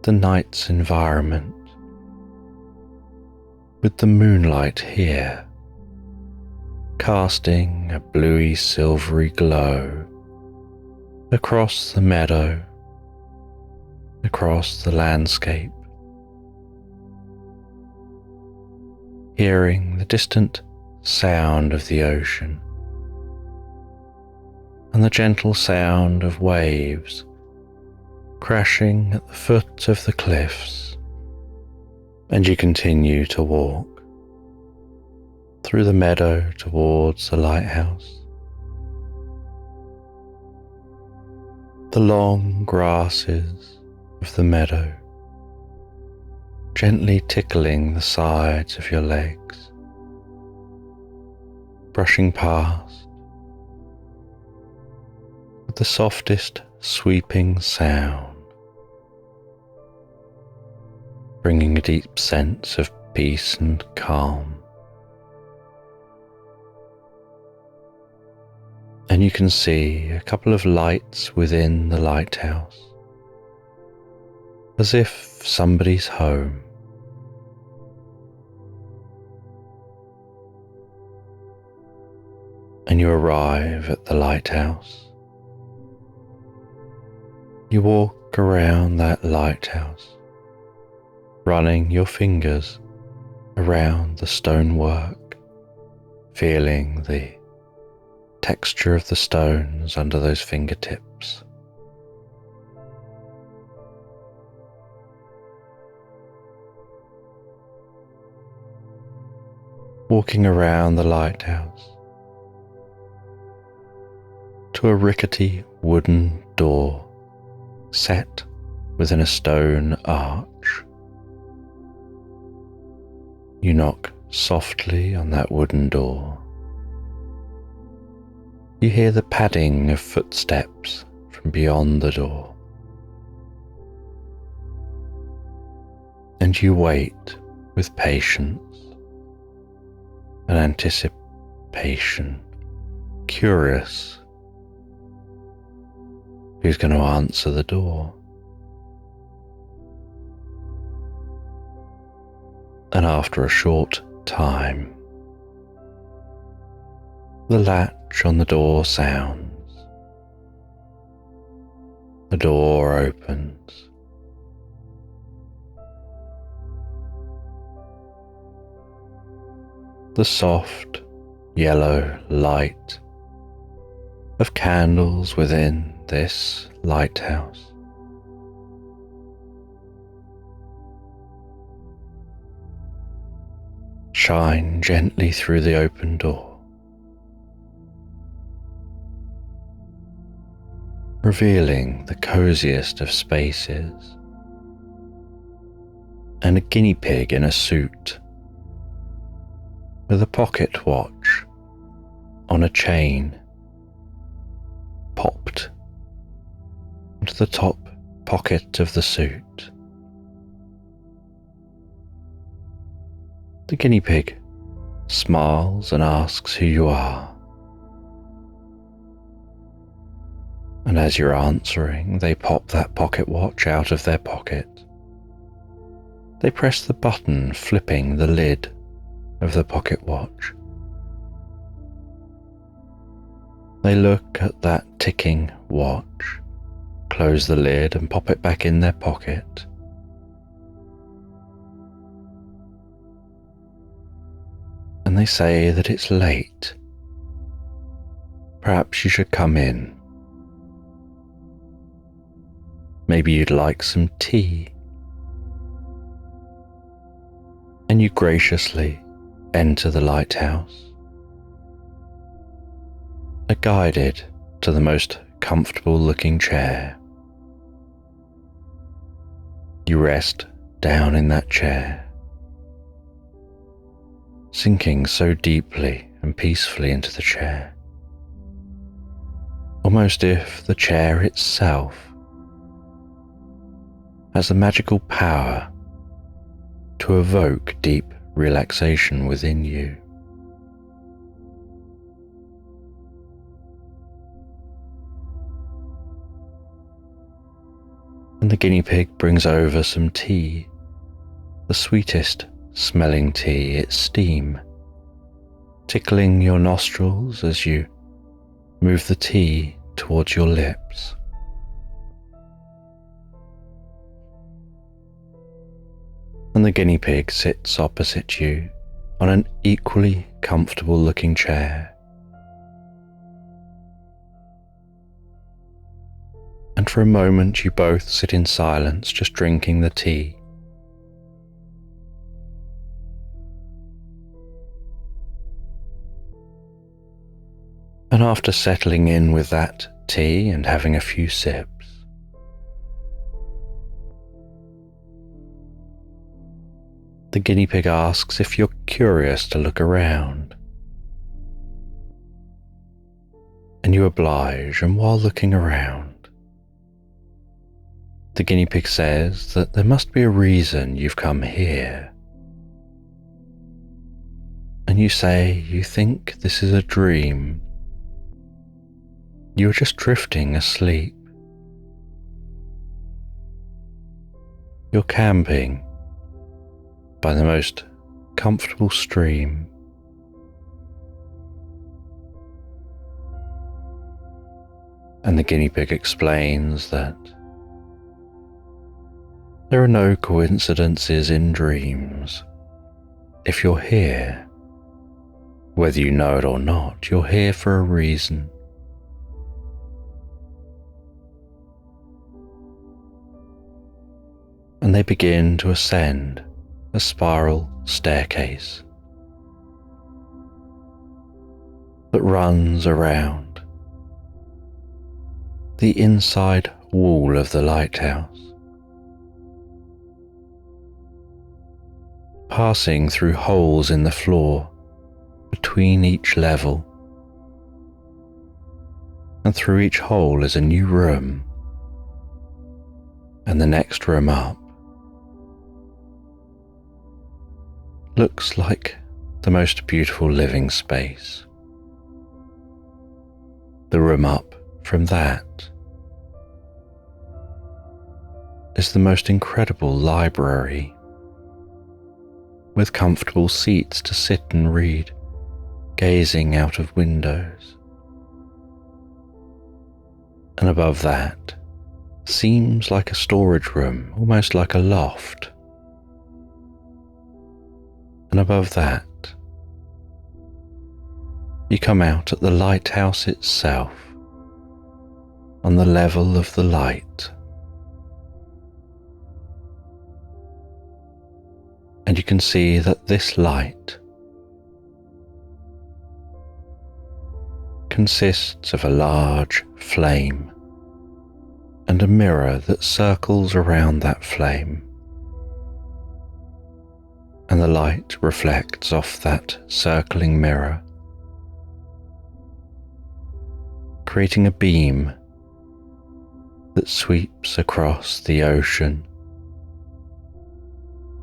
A: the night's environment, with the moonlight here casting a bluey silvery glow across the meadow, across the landscape, hearing the distant sound of the ocean and the gentle sound of waves crashing at the foot of the cliffs. And you continue to walk through the meadow towards the lighthouse. The long grasses of the meadow gently tickling the sides of your legs, brushing past with the softest sweeping sound, bringing a deep sense of peace and calm. and you can see a couple of lights within the lighthouse, as if somebody's home. And you arrive at the lighthouse. You walk around that lighthouse, running your fingers around the stonework, feeling the texture of the stones under those fingertips. Walking around the lighthouse to a rickety wooden door set within a stone arch. You knock softly on that wooden door. You hear the padding of footsteps from beyond the door. And you wait with patience and anticipation, curious who's going to answer the door. And after a short time, the latch on the door sounds. The door opens. The soft yellow light of candles within this lighthouse shine gently through the open door, revealing the coziest of spaces and a guinea pig in a suit with a pocket watch on a chain popped into the top pocket of the suit. The guinea pig smiles and asks who you are. And as you're answering, they pop that pocket watch out of their pocket. They press the button, flipping the lid of the pocket watch. They look at that ticking watch, close the lid and pop it back in their pocket. And they say that it's late. Perhaps you should come in. Maybe you'd like some tea. And you graciously enter the lighthouse, are guided to the most comfortable looking chair. You rest down in that chair, sinking so deeply and peacefully into the chair, almost if the chair itself has the magical power to evoke deep relaxation within you. And the guinea pig brings over some tea, the sweetest smelling tea, its steam tickling your nostrils as you move the tea towards your lips. And the guinea pig sits opposite you on an equally comfortable looking chair. And for a moment you both sit in silence, just drinking the tea. And after settling in with that tea and having a few sips, the guinea pig asks if you're curious to look around. And you oblige, and while looking around, the guinea pig says that there must be a reason you've come here. And you say you think this is a dream, You are just drifting asleep. You're camping by the most comfortable stream. And the guinea pig explains that there are no coincidences in dreams. If you're here, whether you know it or not, you're here for a reason. And they begin to ascend a spiral staircase that runs around the inside wall of the lighthouse, passing through holes in the floor between each level, and through each hole is a new room, and the next room up looks like the most beautiful living space. The room up from that is the most incredible library, with comfortable seats to sit and read, gazing out of windows. And above that seems like a storage room, almost like a loft. And above that, you come out at the lighthouse itself, on the level of the light. And you can see that this light consists of a large flame and a mirror that circles around that flame. And the light reflects off that circling mirror, creating a beam that sweeps across the ocean,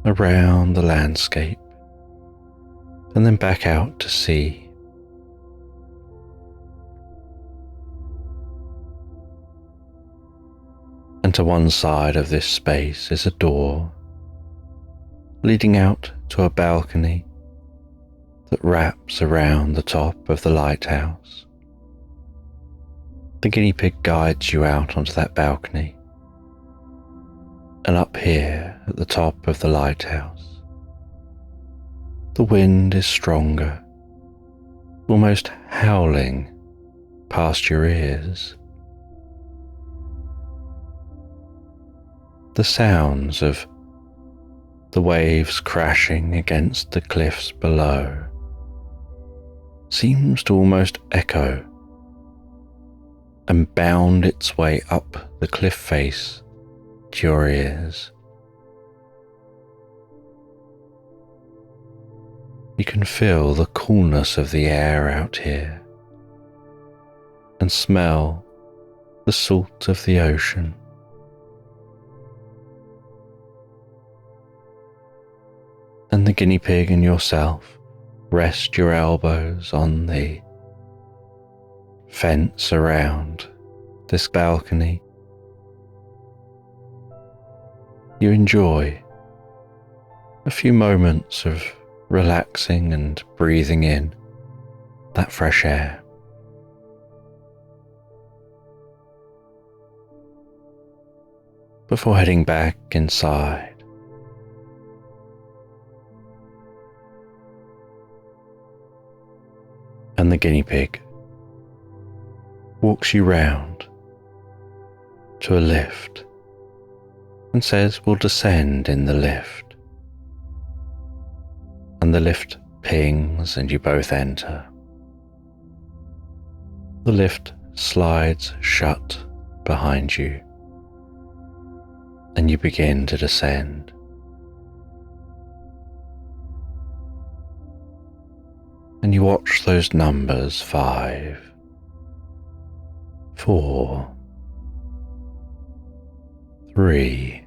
A: around the landscape, and then back out to sea. And to one side of this space is a door leading out to a balcony that wraps around the top of the lighthouse. The guinea pig guides you out onto that balcony, and up here at the top of the lighthouse, the wind is stronger, almost howling past your ears. The sounds of the waves crashing against the cliffs below seems to almost echo and bound its way up the cliff face to your ears. You can feel the coolness of the air out here and smell the salt of the ocean. And the guinea pig and yourself rest your elbows on the fence around this balcony. You enjoy a few moments of relaxing and breathing in that fresh air. Before heading back inside, and the guinea pig walks you round to a lift and says we'll descend in the lift. And the lift pings and you both enter. The lift slides shut behind you and you begin to descend. And you watch those numbers 5, 4, 3,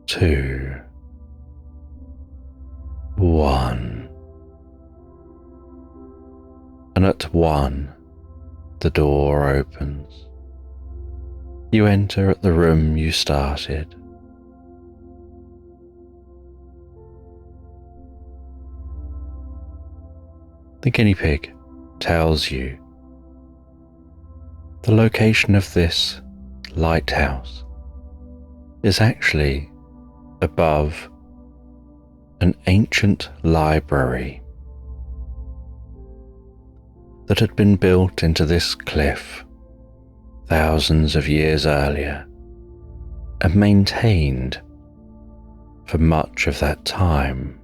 A: 2, 1. And at 1, the door opens. You enter at the room you started. The guinea pig tells you the location of this lighthouse is actually above an ancient library that had been built into this cliff thousands of years earlier and maintained for much of that time.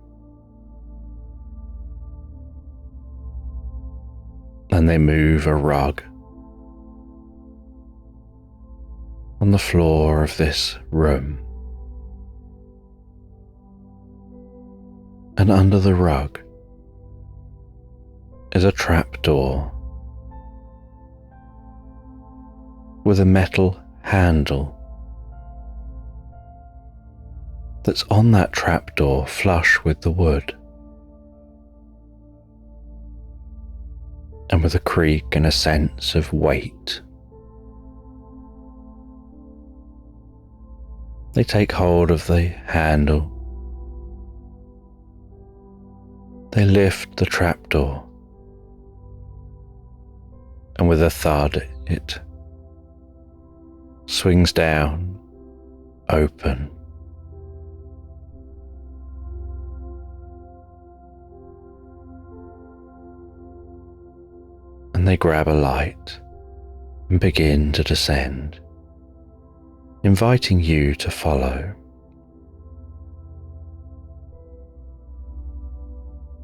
A: And they move a rug on the floor of this room, and under the rug is a trapdoor with a metal handle that's on that trapdoor flush with the wood, and with a creak and a sense of weight. They take hold of the handle. They lift the trapdoor, and with a thud it swings down, open. And they grab a light and begin to descend, inviting you to follow.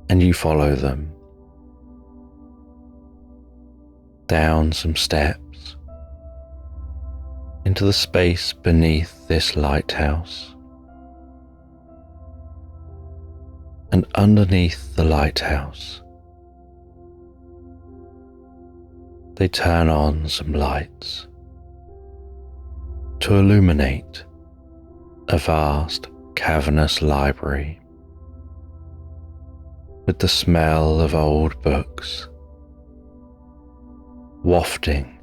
A: And you follow them down some steps into the space beneath this lighthouse. And underneath the lighthouse, they turn on some lights to illuminate a vast cavernous library with the smell of old books wafting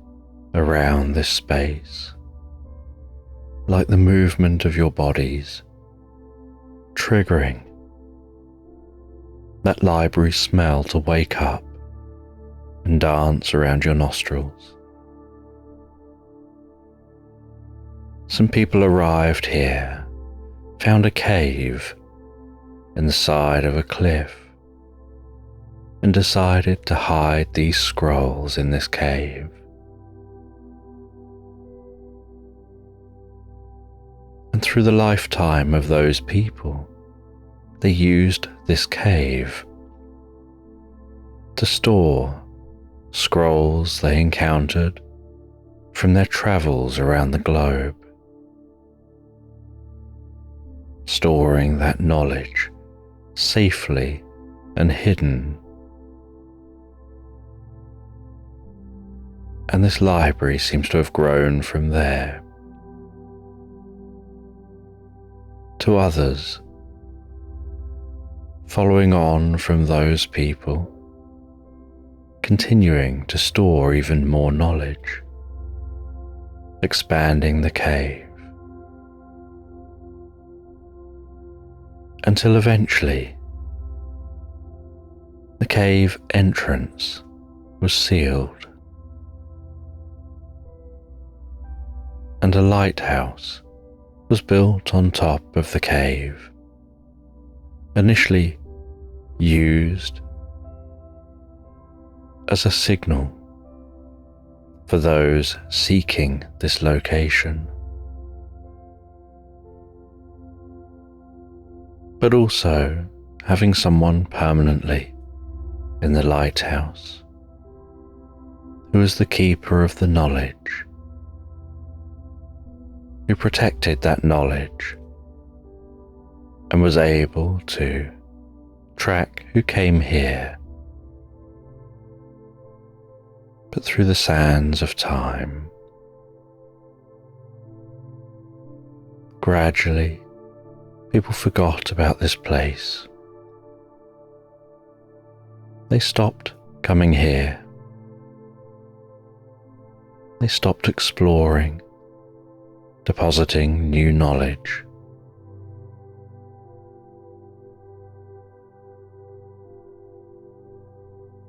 A: around this space, like the movement of your bodies, triggering that library smell to wake up and dance around your nostrils. Some people arrived here, found a cave in the side of a cliff, and decided to hide these scrolls in this cave. And through the lifetime of those people, they used this cave to store scrolls they encountered from their travels around the globe, storing that knowledge safely and hidden. And this library seems to have grown from there. To others, following on from those people, continuing to store even more knowledge, expanding the cave, until eventually the cave entrance was sealed, and a lighthouse was built on top of the cave, initially used as a signal for those seeking this location, but also having someone permanently in the lighthouse who is the keeper of the knowledge, who protected that knowledge and was able to track who came here. But through the sands of time, gradually people forgot about this place. They stopped coming here, they stopped exploring, depositing new knowledge.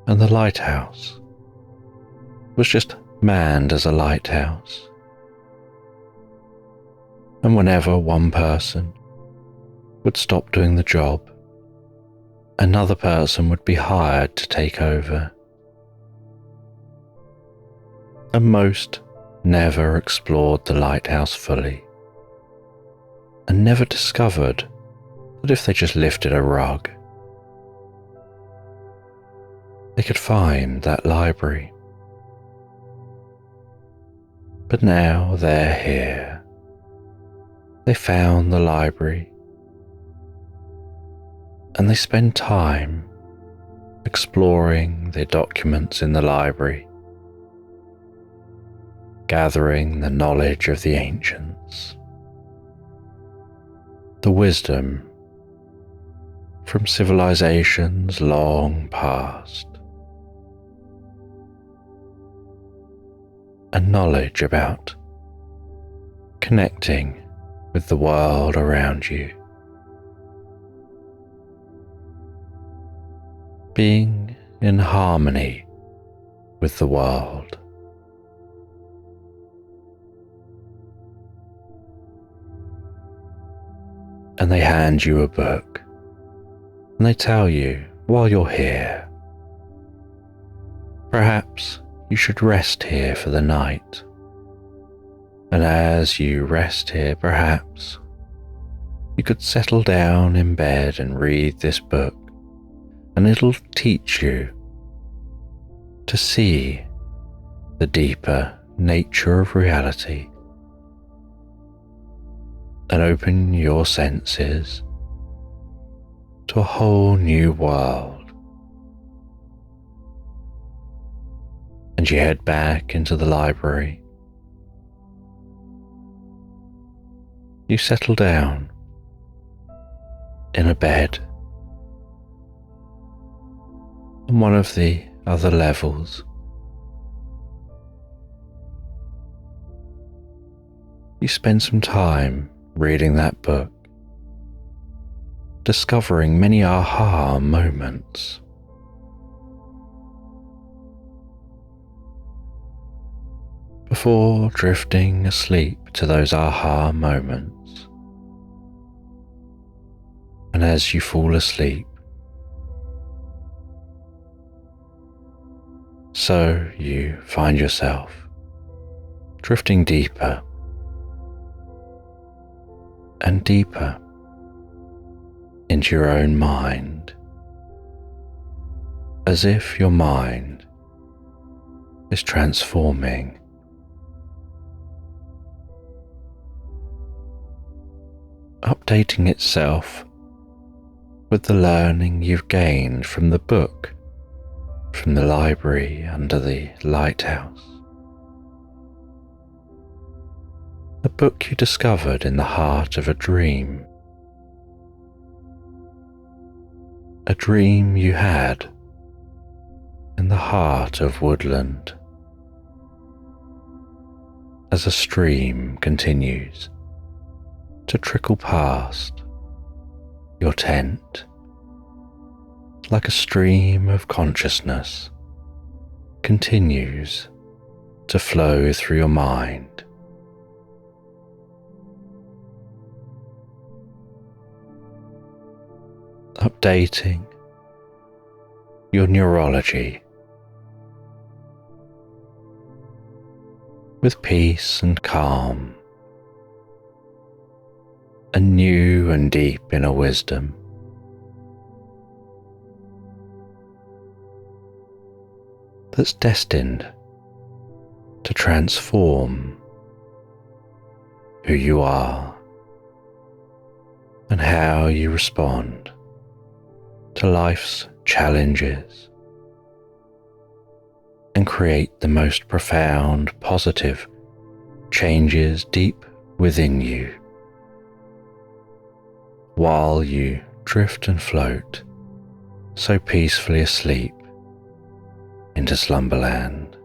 A: And the lighthouse was just manned as a lighthouse. And whenever one person would stop doing the job, another person would be hired to take over. And most never explored the lighthouse fully, and never discovered that if they just lifted a rug, they could find that library. But now they're here. They found the library, and they spend time exploring the documents in the library, gathering the knowledge of the ancients, the wisdom from civilizations long past, and knowledge about connecting with the world around you, being in harmony with the world. And they hand you a book, and they tell you while you're here, perhaps you should rest here for the night. And as you rest here, perhaps you could settle down in bed and read this book, and it'll teach you to see the deeper nature of reality and open your senses to a whole new world. And you head back into the library. You settle down in a bed on one of the other levels. You spend some time reading that book, discovering many aha moments. Before drifting asleep to those aha moments. And as you fall asleep, so you find yourself drifting deeper and deeper into your own mind, as if your mind is transforming. Updating itself with the learning you've gained from the book, from the library under the lighthouse. The book you discovered in the heart of a dream you had in the heart of woodland, as a stream continues to trickle past your tent, like a stream of consciousness continues to flow through your mind. Updating your neurology with peace and calm, a new and deep inner wisdom. That's destined to transform who you are and how you respond to life's challenges, and create the most profound positive changes deep within you, while you drift and float so peacefully asleep into Slumberland.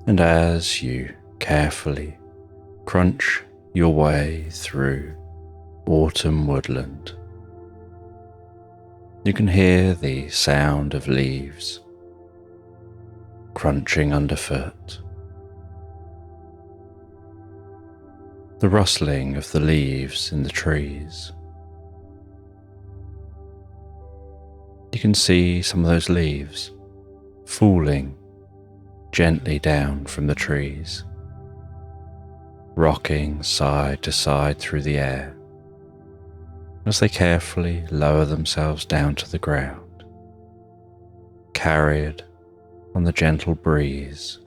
A: And as you carefully crunch your way through autumn woodland, you can hear the sound of leaves crunching underfoot, the rustling of the leaves in the trees. You can see some of those leaves falling gently down from the trees, rocking side to side through the air as they carefully lower themselves down to the ground, carried on the gentle breeze.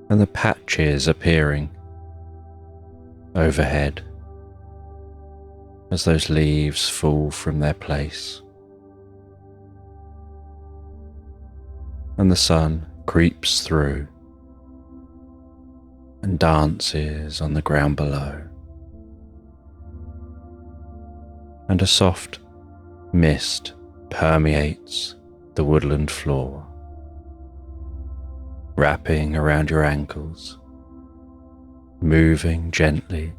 A: And the patches appearing overhead as those leaves fall from their place, and the sun creeps through and dances on the ground below, and a soft mist permeates the woodland floor, wrapping around your ankles, moving gently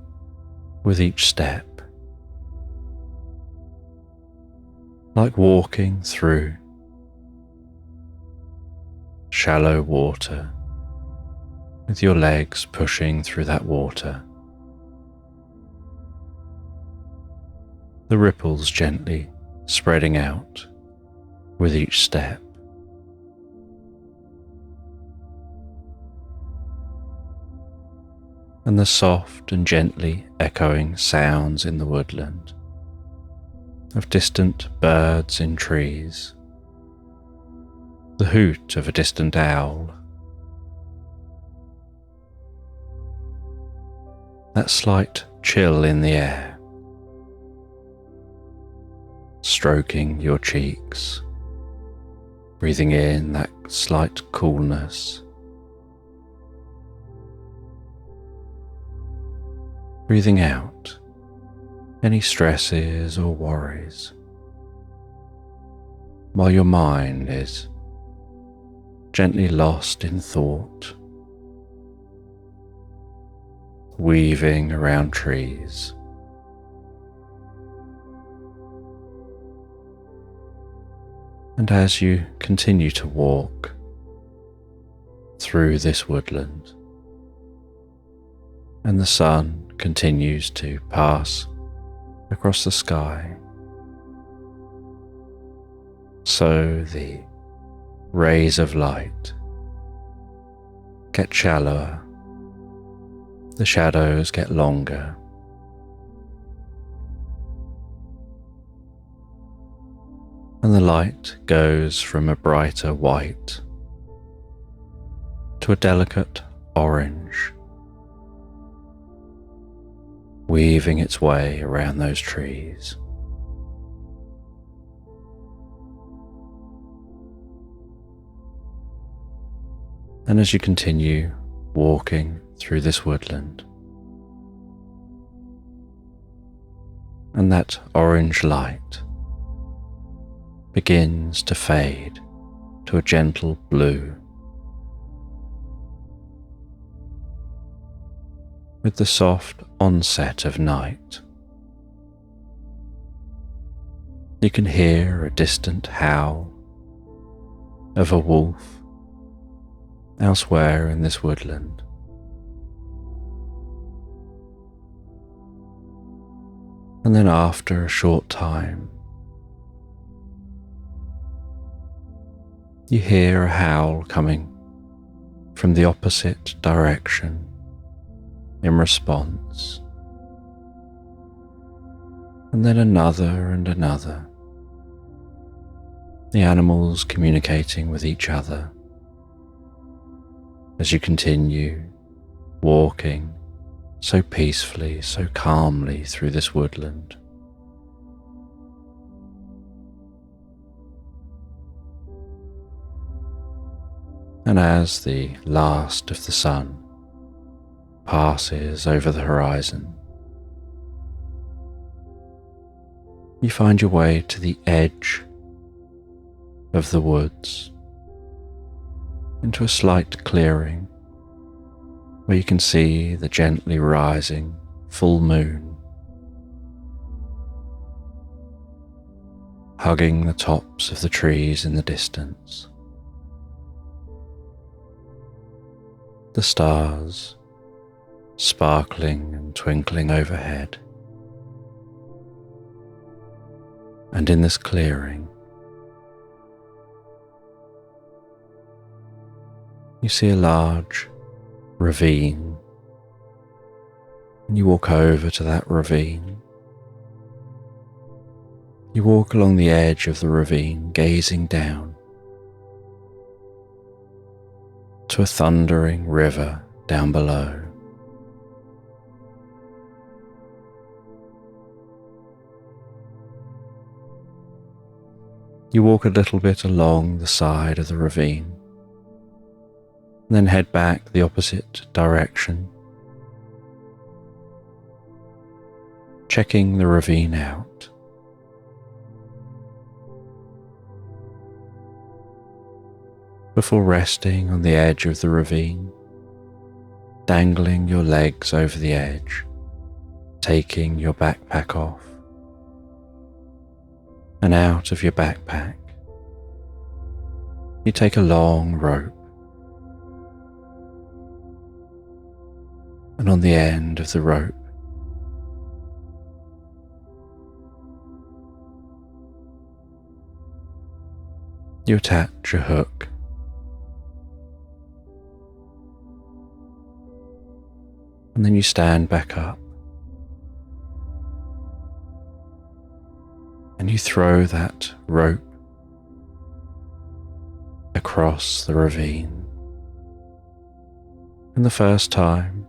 A: with each step, like walking through shallow water, with your legs pushing through that water, the ripples gently spreading out with each step. And the soft and gently echoing sounds in the woodland of distant birds in trees, the hoot of a distant owl, that slight chill in the air, stroking your cheeks, breathing in that slight coolness, breathing out any stresses or worries, while your mind is gently lost in thought, weaving around trees. And as you continue to walk through this woodland, and the sun continues to pass across the sky, so the rays of light get shallower, the shadows get longer, and the light goes from a brighter white to a delicate orange, weaving its way around those trees. And as you continue walking through this woodland, and that orange light begins to fade to a gentle blue, with the soft onset of night, you can hear a distant howl of a wolf elsewhere in this woodland. And then after a short time, you hear a howl coming from the opposite direction in response, and then another and another, the animals communicating with each other as you continue walking so peacefully, so calmly through this woodland. And as the last of the sun passes over the horizon, you find your way to the edge of the woods into a slight clearing where you can see the gently rising full moon hugging the tops of the trees in the distance. The stars sparkling and twinkling overhead. And in this clearing, you see a large ravine, and you walk over to that ravine. You walk along the edge of the ravine, gazing down to a thundering river down below. You walk a little bit along the side of the ravine, and then head back the opposite direction, checking the ravine out. Before resting on the edge of the ravine, dangling your legs over the edge, taking your backpack off. And out of your backpack, you take a long rope, and on the end of the rope, you attach a hook. And then you stand back up. And you throw that rope across the ravine. And the first time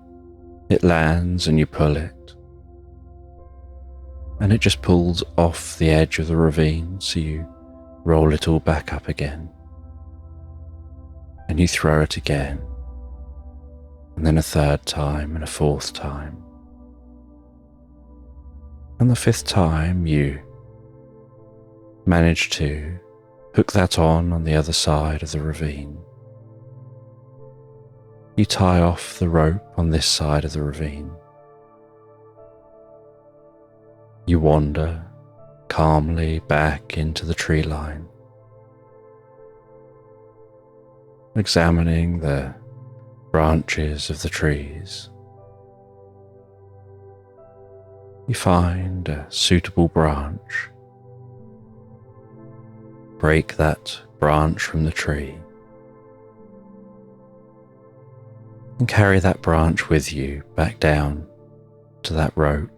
A: it lands and you pull it, and it just pulls off the edge of the ravine, so you roll it all back up again. And you throw it again, and then a third time and a fourth time. And the fifth time you manage to hook that on the other side of the ravine. You tie off the rope on this side of the ravine. You wander calmly back into the tree line, examining the branches of the trees. You find a suitable branch. Break that branch from the tree and carry that branch with you back down to that rope.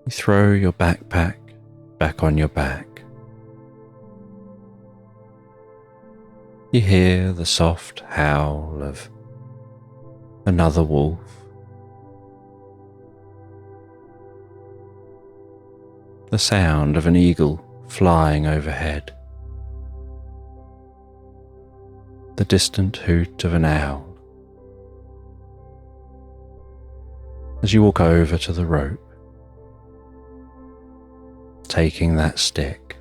A: You throw your backpack back on your back. You hear the soft howl of another wolf. The sound of an eagle flying overhead. The distant hoot of an owl. As you walk over to the rope, taking that stick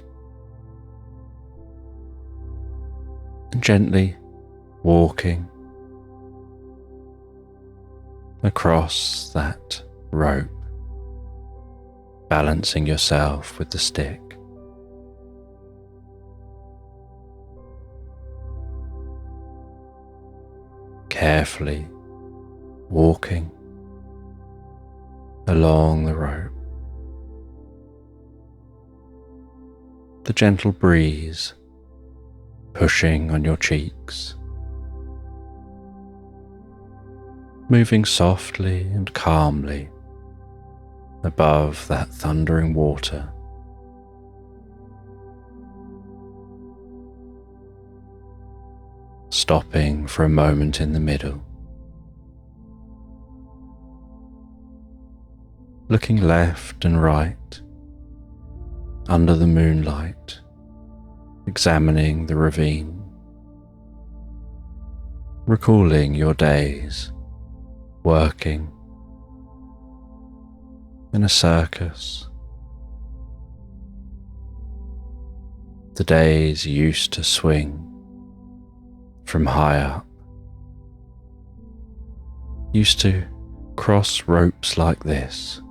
A: and gently walking across that rope, balancing yourself with the stick. Carefully walking along the rope. The gentle breeze pushing on your cheeks, moving softly and calmly above that thundering water. Stopping for a moment in the middle, looking left and right under the moonlight, examining the ravine, recalling your days working in a circus, the days you used to swing from high up, used to cross ropes like this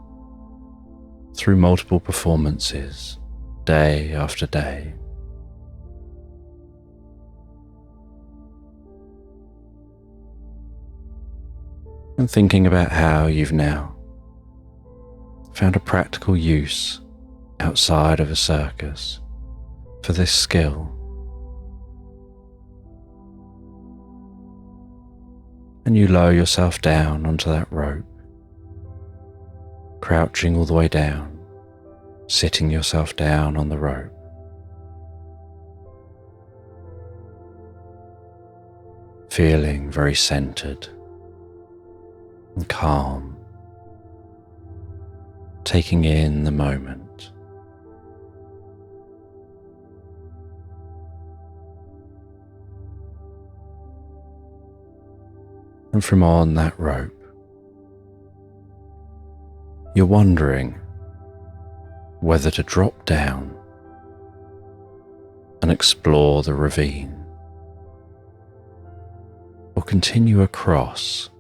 A: through multiple performances, day after day. And thinking about how you've now found a practical use outside of a circus for this skill. And you lower yourself down onto that rope, crouching all the way down, sitting yourself down on the rope. Feeling very centered and calm, taking in the moment. And from on that rope, you're wondering whether to drop down and explore the ravine or continue across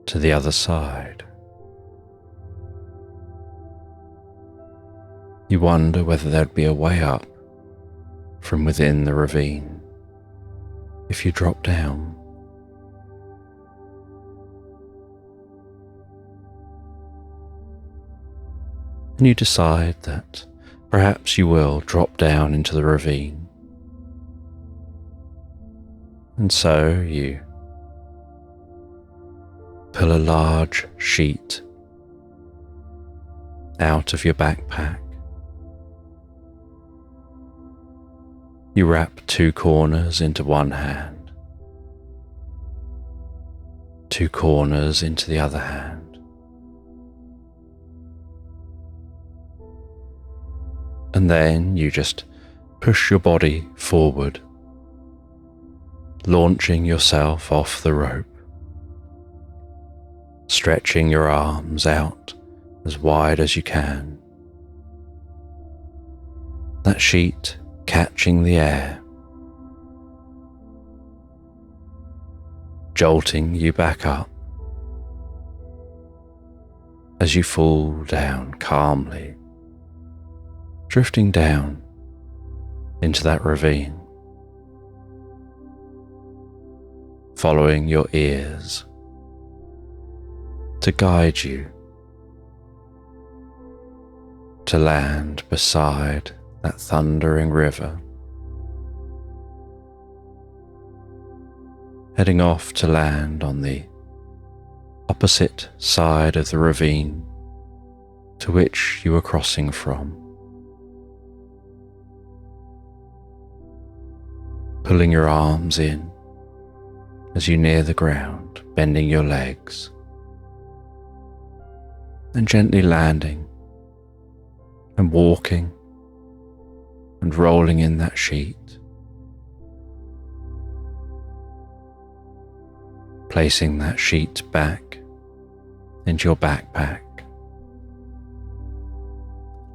A: to the other side. You wonder whether there'd be a way up from within the ravine if you drop down. And you decide that perhaps you will drop down into the ravine. And so you pull a large sheet out of your backpack. You wrap two corners into one hand, two corners into the other hand, and then you just push your body forward, launching yourself off the rope, stretching your arms out as wide as you can. That sheet catching the air, jolting you back up as you fall down calmly, drifting down into that ravine, following your ears to guide you to land beside that thundering river, heading off to land on the opposite side of the ravine to which you were crossing from. Pulling your arms in as you near the ground, bending your legs, and gently landing and walking and rolling in that sheet, placing that sheet back into your backpack,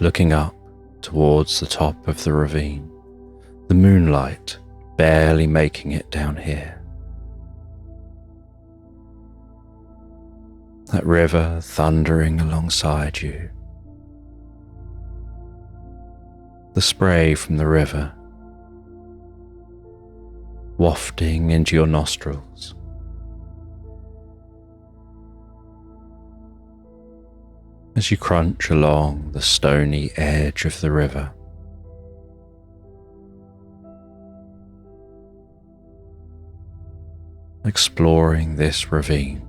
A: looking up towards the top of the ravine, the moonlight barely making it down here. That river thundering alongside you, the spray from the river wafting into your nostrils. As you crunch along the stony edge of the river, exploring this ravine.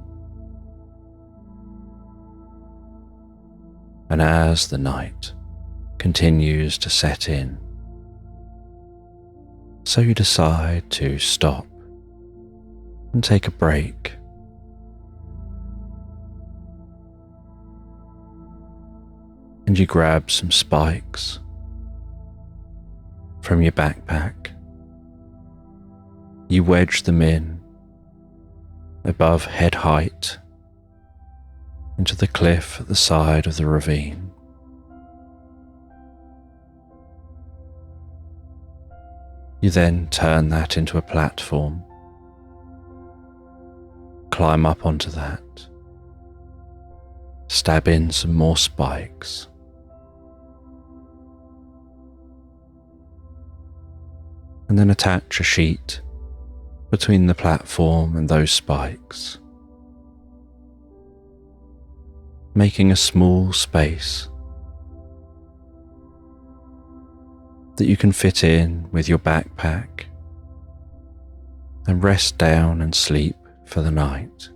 A: And as the night continues to set in, so you decide to stop and take a break. And you grab some spikes from your backpack. You wedge them in above head height into the cliff at the side of the ravine. You then turn that into a platform, climb up onto that, stab in some more spikes, and then attach a sheet between the platform and those spikes, making a small space that you can fit in with your backpack and rest down and sleep for the night.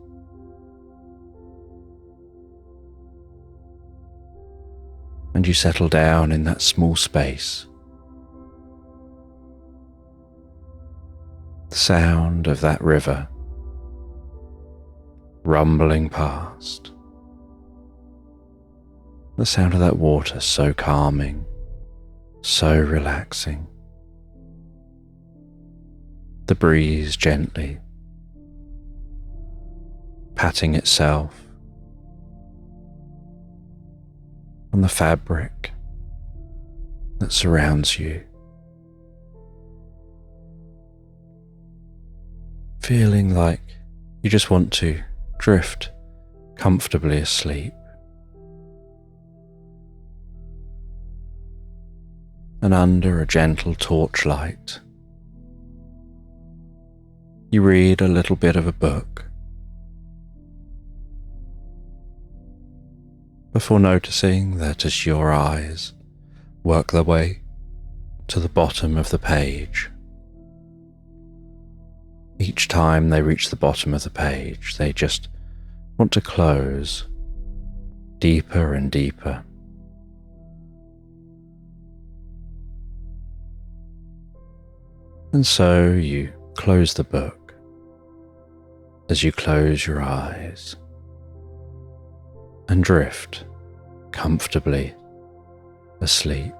A: And you settle down in that small space. The sound of that river rumbling past. The sound of that water so calming, so relaxing. The breeze gently patting itself on the fabric that surrounds you. Feeling like you just want to drift comfortably asleep. And under a gentle torchlight, you read a little bit of a book before noticing that as your eyes work their way to the bottom of the page, each time they reach the bottom of the page, they just want to close deeper and deeper. And so you close the book as you close your eyes and drift comfortably asleep.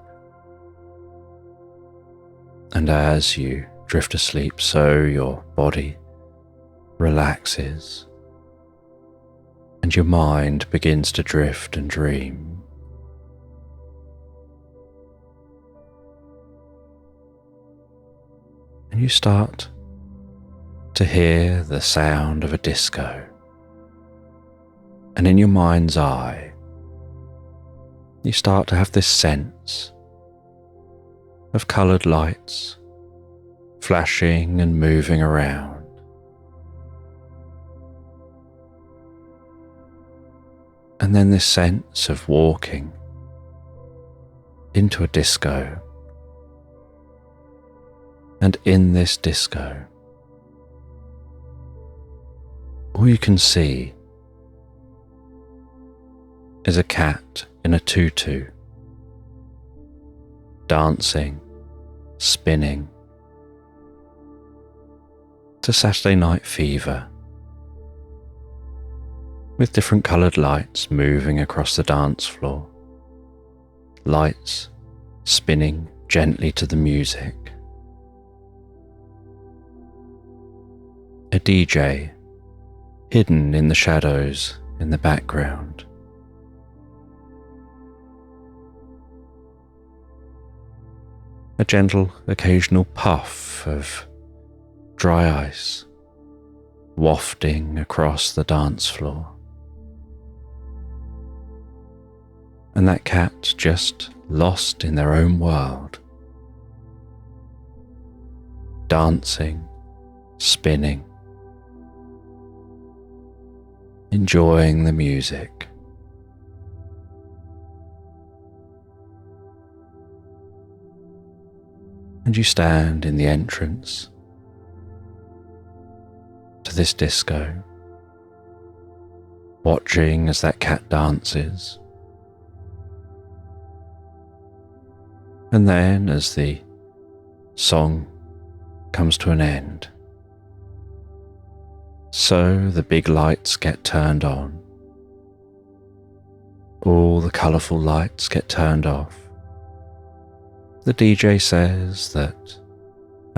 A: And as you drift asleep, so your body relaxes and your mind begins to drift and dream. And you start to hear the sound of a disco. And in your mind's eye, you start to have this sense of coloured lights flashing and moving around. And then this sense of walking into a disco. And in this disco, all you can see is a cat in a tutu, dancing, spinning. It's a Saturday Night Fever, with different coloured lights moving across the dance floor, lights spinning gently to the music. A DJ hidden in the shadows in the background. A gentle occasional puff of dry ice wafting across the dance floor. And that cat just lost in their own world, dancing, spinning, enjoying the music. And you stand in the entrance to this disco, watching as that cat dances. And then as the song comes to an end, so the big lights get turned on. All the colourful lights get turned off. The DJ says that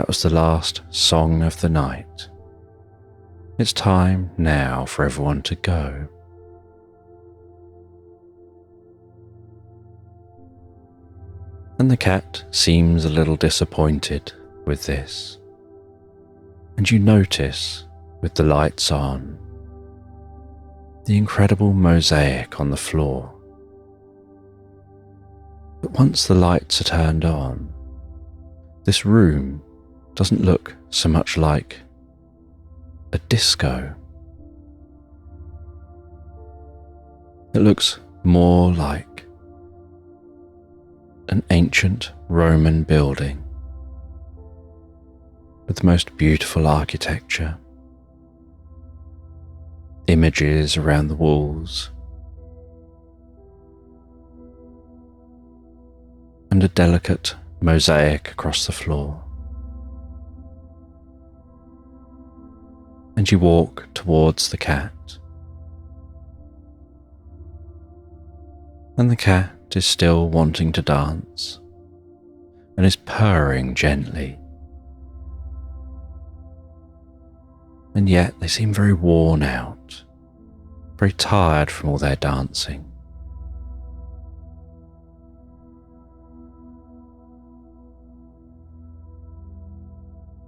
A: was the last song of the night. It's time now for everyone to go. And the cat seems a little disappointed with this, and you notice, with the lights on, the incredible mosaic on the floor. But once the lights are turned on, this room doesn't look so much like a disco. It looks more like an ancient Roman building with the most beautiful architecture, images around the walls, and a delicate mosaic across the floor. And you walk towards the cat. And the cat is still wanting to dance and is purring gently. And yet they seem very worn out, very tired from all their dancing.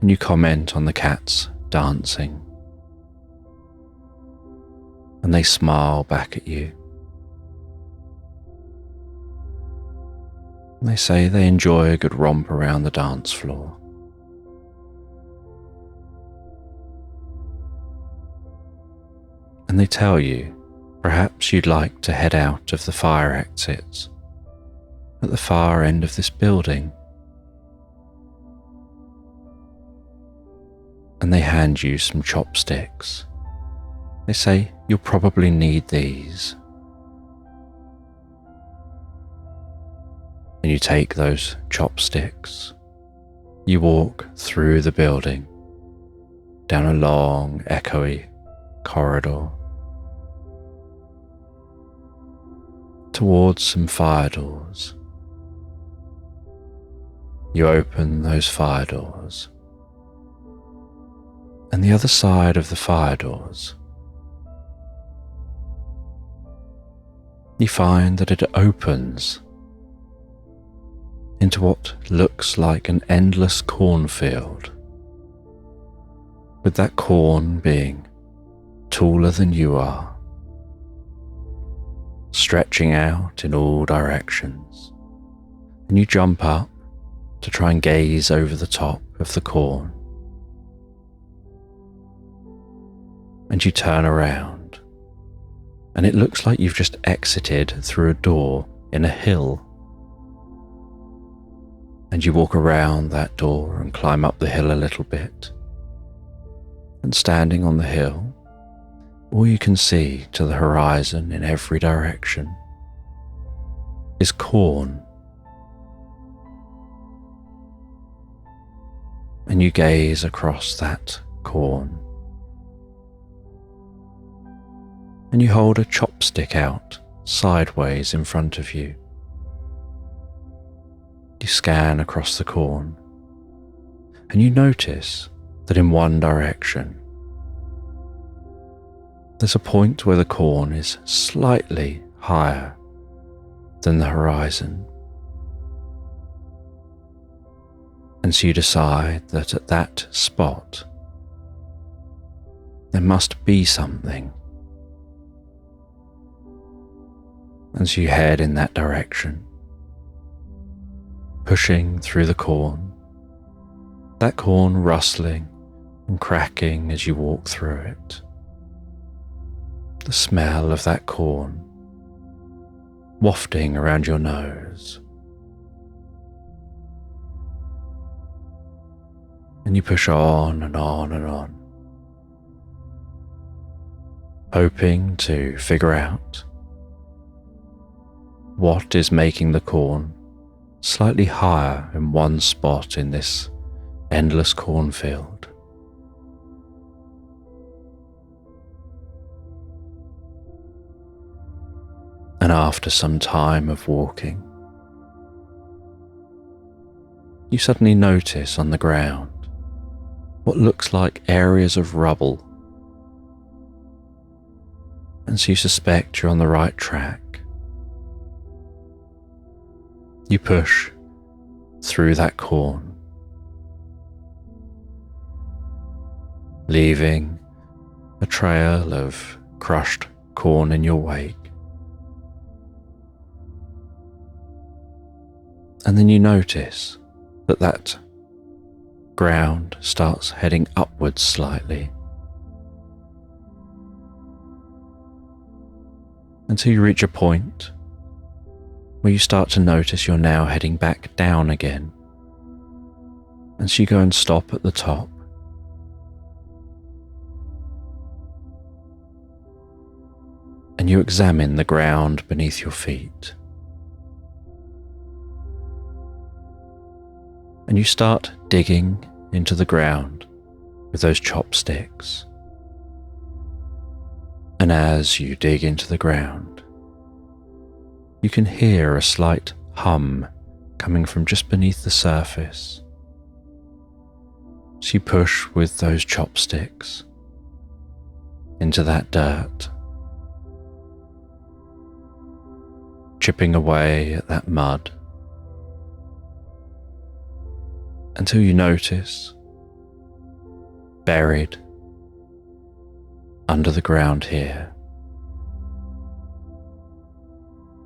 A: And you comment on the cat's dancing, and they smile back at you. And they say they enjoy a good romp around the dance floor. And they tell you perhaps you'd like to head out of the fire exits at the far end of this building. And they hand you some chopsticks. They say you'll probably need these. And you take those chopsticks. You walk through the building, down a long, echoey corridor, towards some fire doors. You open those fire doors, and the other side of the fire doors, you find that it opens into what looks like an endless cornfield, with that corn being taller than you are, stretching out in all directions. And you jump up to try and gaze over the top of the corn. And you turn around, and it looks like you've just exited through a door in a hill. And you walk around that door and climb up the hill a little bit. And standing on the hill, all you can see to the horizon in every direction is corn. And you gaze across that corn. And you hold a chopstick out sideways in front of you. You scan across the corn, and you notice that in one direction, there's a point where the corn is slightly higher than the horizon. And so you decide that at that spot, there must be something. And so you head in that direction, pushing through the corn, that corn rustling and cracking as you walk through it. The smell of that corn wafting around your nose. And you push on and on and on, hoping to figure out what is making the corn slightly higher in one spot in this endless cornfield. And after some time of walking, you suddenly notice on the ground what looks like areas of rubble. And so you suspect you're on the right track. You push through that corn, leaving a trail of crushed corn in your wake. And then you notice that ground starts heading upwards slightly until you reach a point where you start to notice you're now heading back down again. And so you go and stop at the top. And you examine the ground beneath your feet. And you start digging into the ground with those chopsticks. And as you dig into the ground, you can hear a slight hum coming from just beneath the surface. So you push with those chopsticks into that dirt, chipping away at that mud, until you notice, buried under the ground here,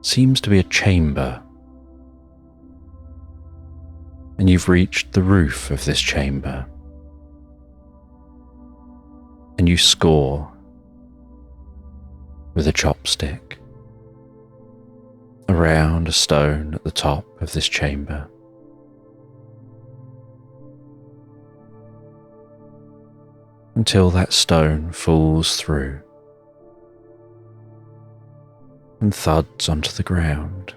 A: seems to be a chamber. And you've reached the roof of this chamber. And you score with a chopstick around a stone at the top of this chamber. Until that stone falls through and thuds onto the ground.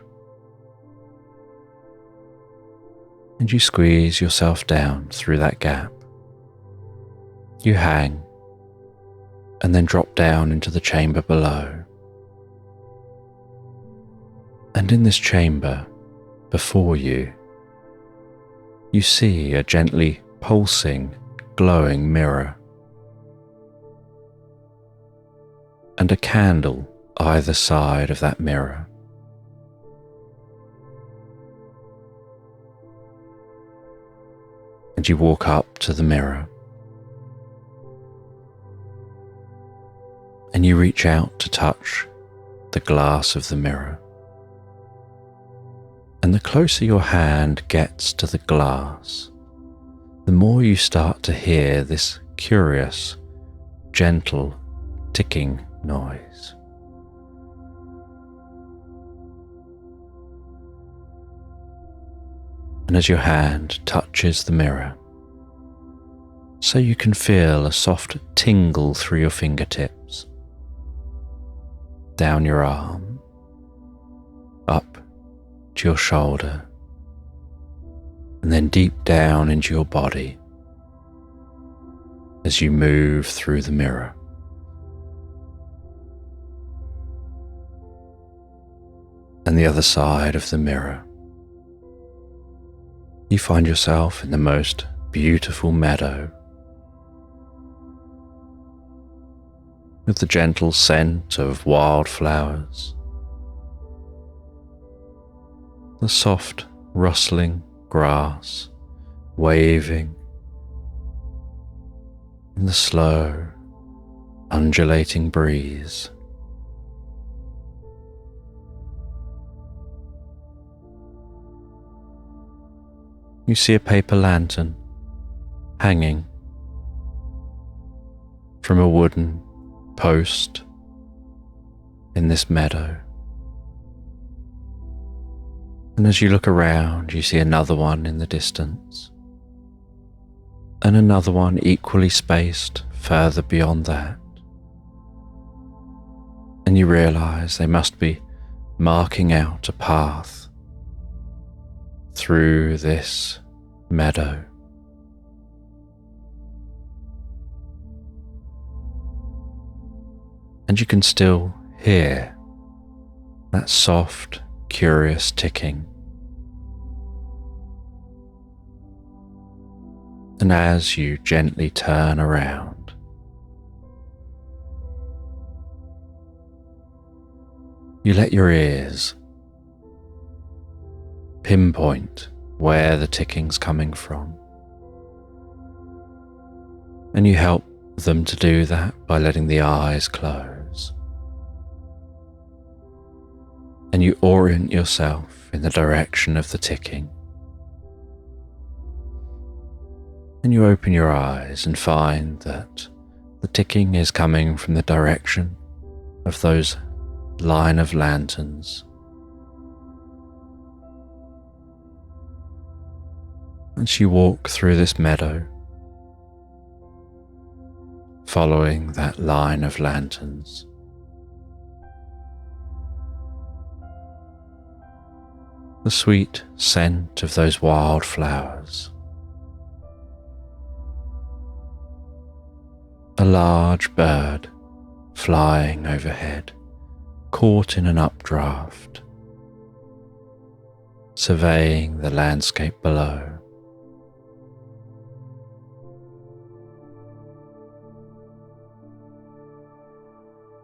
A: And you squeeze yourself down through that gap. You hang and then drop down into the chamber below. And in this chamber before you, you see a gently pulsing, glowing mirror. And a candle either side of that mirror. And you walk up to the mirror. And you reach out to touch the glass of the mirror. And the closer your hand gets to the glass, the more you start to hear this curious, gentle ticking noise. And as your hand touches the mirror, so you can feel a soft tingle through your fingertips, down your arm, up to your shoulder, and then deep down into your body as you move through the mirror. And the other side of the mirror, you find yourself in the most beautiful meadow, with the gentle scent of wildflowers, the soft rustling grass waving in the slow, undulating breeze. You see a paper lantern hanging from a wooden post in this meadow. And as you look around, you see another one in the distance, and another one equally spaced further beyond that. And you realize they must be marking out a path through this meadow. And you can still hear that soft, curious ticking. And as you gently turn around, you let your ears pinpoint where the ticking's coming from, and you help them to do that by letting the eyes close. And you orient yourself in the direction of the ticking. And you open your eyes and find that the ticking is coming from the direction of those line of lanterns. As you walk through this meadow, following that line of lanterns, the sweet scent of those wildflowers, a large bird flying overhead, caught in an updraft, surveying the landscape below.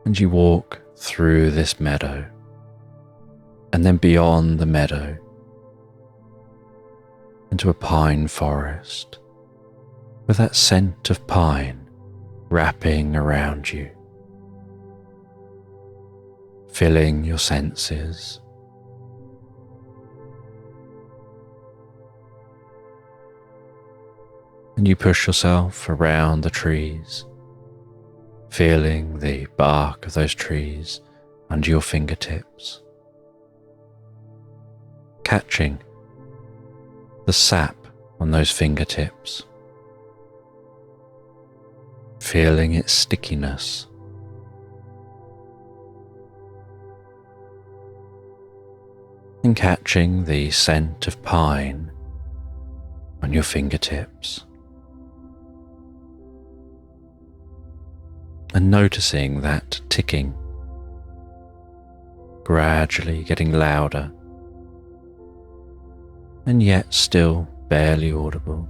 A: And you walk through this meadow, and then beyond the meadow into a pine forest with that scent of pine wrapping around you, filling your senses. And you push yourself around the trees, feeling the bark of those trees under your fingertips, catching the sap on those fingertips, feeling its stickiness, and catching the scent of pine on your fingertips, and noticing that ticking gradually getting louder and yet still barely audible.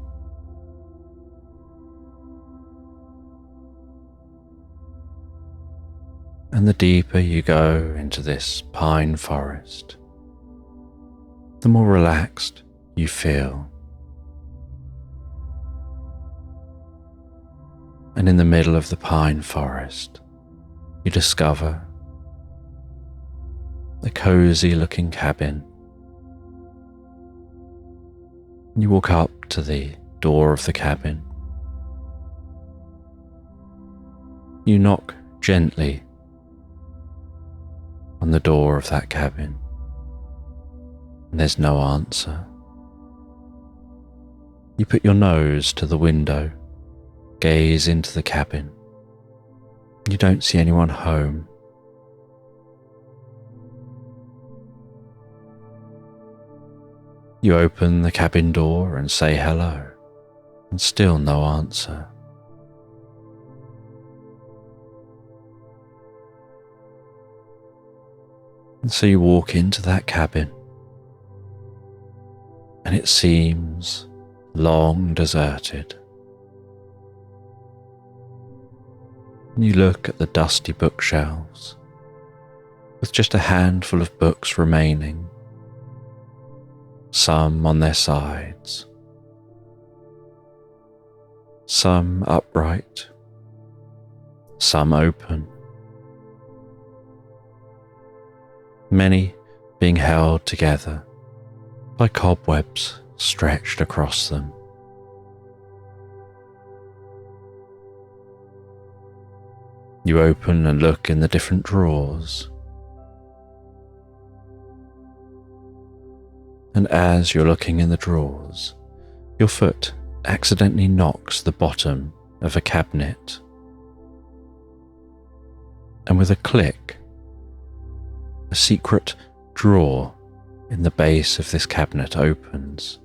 A: And the deeper you go into this pine forest, the more relaxed you feel. And in the middle of the pine forest, you discover a cozy looking cabin. You walk up to the door of the cabin. You knock gently on the door of that cabin, and there's no answer. You put your nose to the window, gaze into the cabin. You don't see anyone home. You open the cabin door and say hello, and still no answer. And so you walk into that cabin, and it seems long deserted. And you look at the dusty bookshelves, with just a handful of books remaining, some on their sides, some upright, some open, many being held together by cobwebs stretched across them. You open and look in the different drawers, and as you're looking in the drawers, your foot accidentally knocks the bottom of a cabinet, and with a click, a secret drawer in the base of this cabinet opens.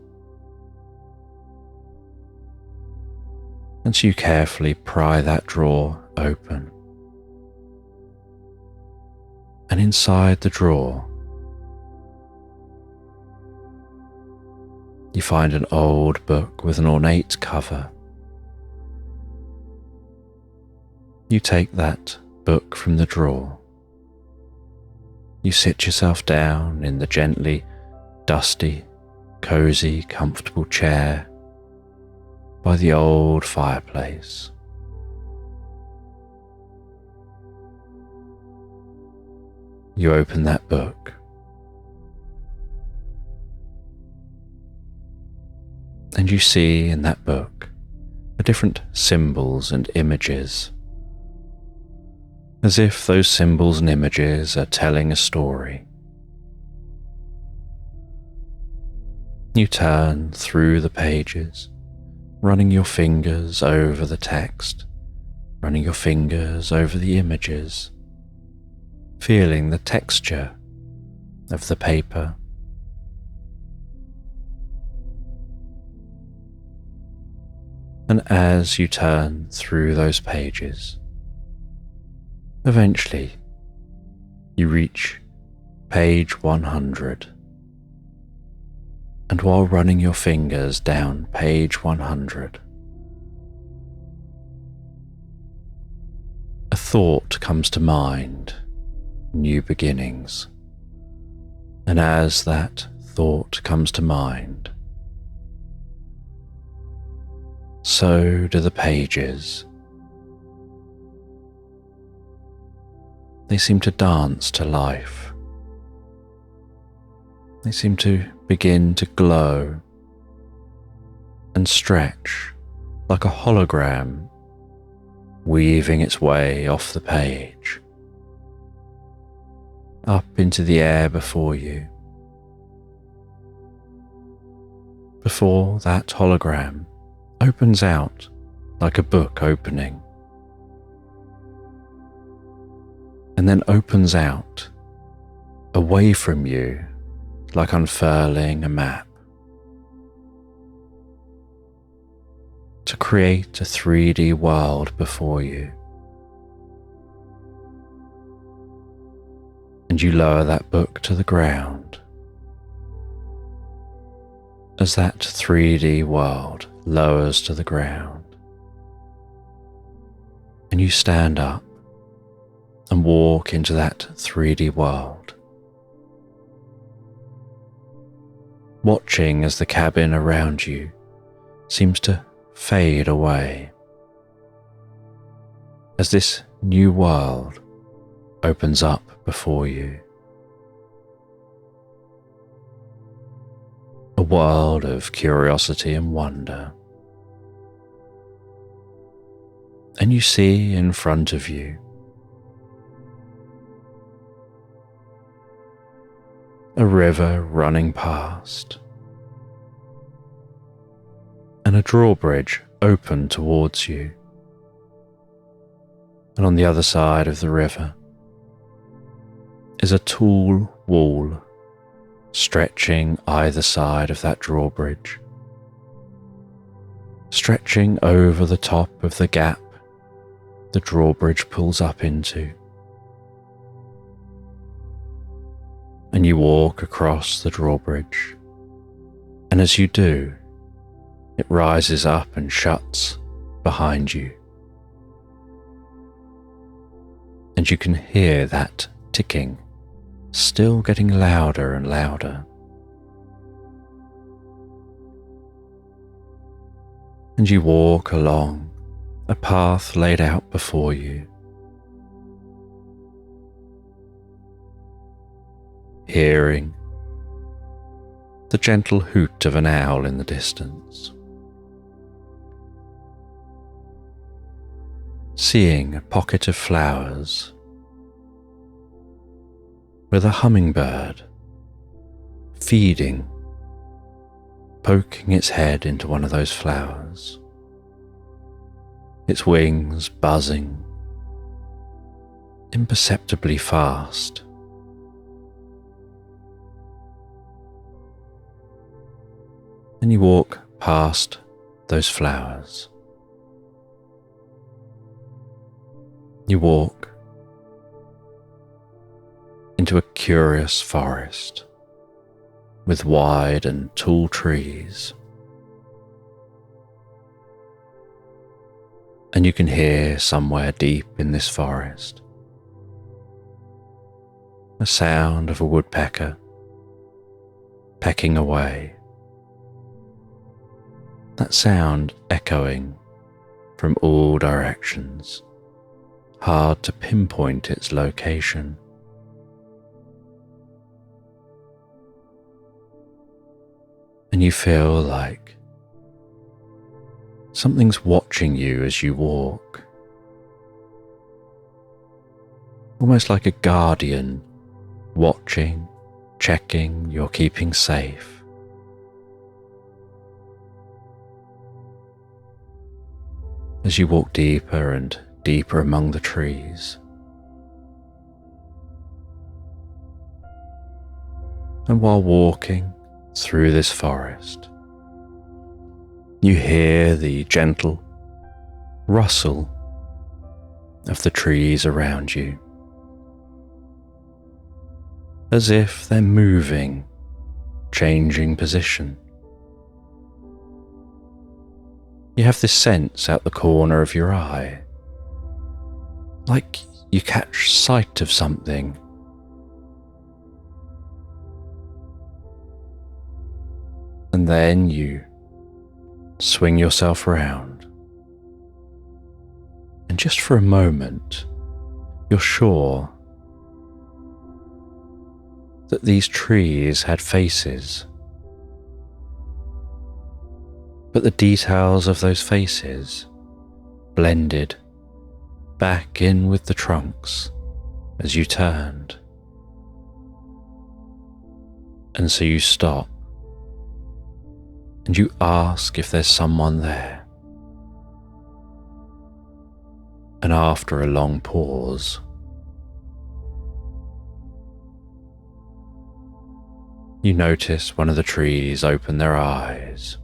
A: And so you carefully pry that drawer open. And inside the drawer, you find an old book with an ornate cover. You take that book from the drawer. You sit yourself down in the gently dusty, cozy, comfortable chair by the old fireplace. you open that book. And you see in that book the different symbols and images, as if those symbols and images are telling a story. You turn through the pages, running your fingers over the text, running your fingers over the images, feeling the texture of the paper. And as you turn through those pages, eventually you reach page 100. And while running your fingers down page 100, a thought comes to mind: new beginnings. And as that thought comes to mind, so do the pages. They seem to dance to life. They seem to begin to glow and stretch like a hologram, weaving its way off the page, up into the air before you. Before that hologram opens out like a book opening, and then opens out away from you like unfurling a map, to create a 3D world before you. And you lower that book to the ground. As that 3D world lowers to the ground, and you stand up and walk into that 3D world, watching as the cabin around you seems to fade away, as this new world opens up before you. A world of curiosity and wonder. And you see in front of you a river running past, and a drawbridge open towards you. And on the other side of the river is a tall wall stretching either side of that drawbridge, stretching over the top of the gap the drawbridge pulls up into. And you walk across the drawbridge, and as you do, it rises up and shuts behind you. And you can hear that ticking still getting louder and louder. And you walk along a path laid out before you, hearing the gentle hoot of an owl in the distance, seeing a pocket of flowers with a hummingbird feeding, poking its head into one of those flowers, its wings buzzing imperceptibly fast. And you walk past those flowers. You walk into a curious forest with wide and tall trees. And you can hear somewhere deep in this forest the sound of a woodpecker pecking away. That sound echoing from all directions, hard to pinpoint its location. and you feel like something's watching you as you walk, almost like a guardian watching, checking you're keeping safe. As you walk deeper and deeper among the trees, and while walking through this forest, you hear the gentle rustle of the trees around you, as if they're moving, changing position. You have this sense out the corner of your eye, like you catch sight of something. And then you swing yourself around, and just for a moment, you're sure that these trees had faces, but the details of those faces blended back in with the trunks as you turned. And so you stop, and you ask if there's someone there. And after a long pause, you notice one of the trees open their eyes,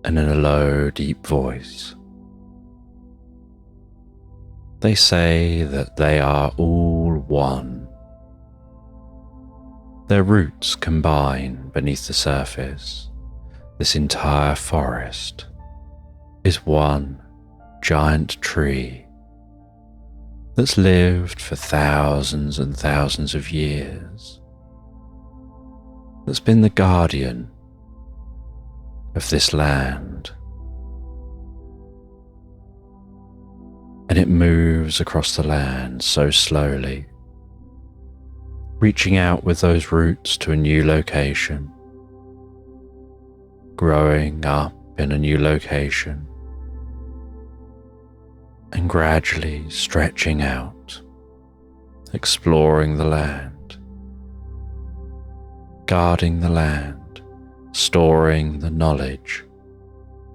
A: and in a low, deep voice, they say that they are all one. Their roots combine beneath the surface. This entire forest is one giant tree that's lived for thousands and thousands of years, that's been the guardian of this land. And it moves across the land so slowly, reaching out with those roots to a new location, growing up in a new location, and gradually stretching out, exploring the land, guarding the land, storing the knowledge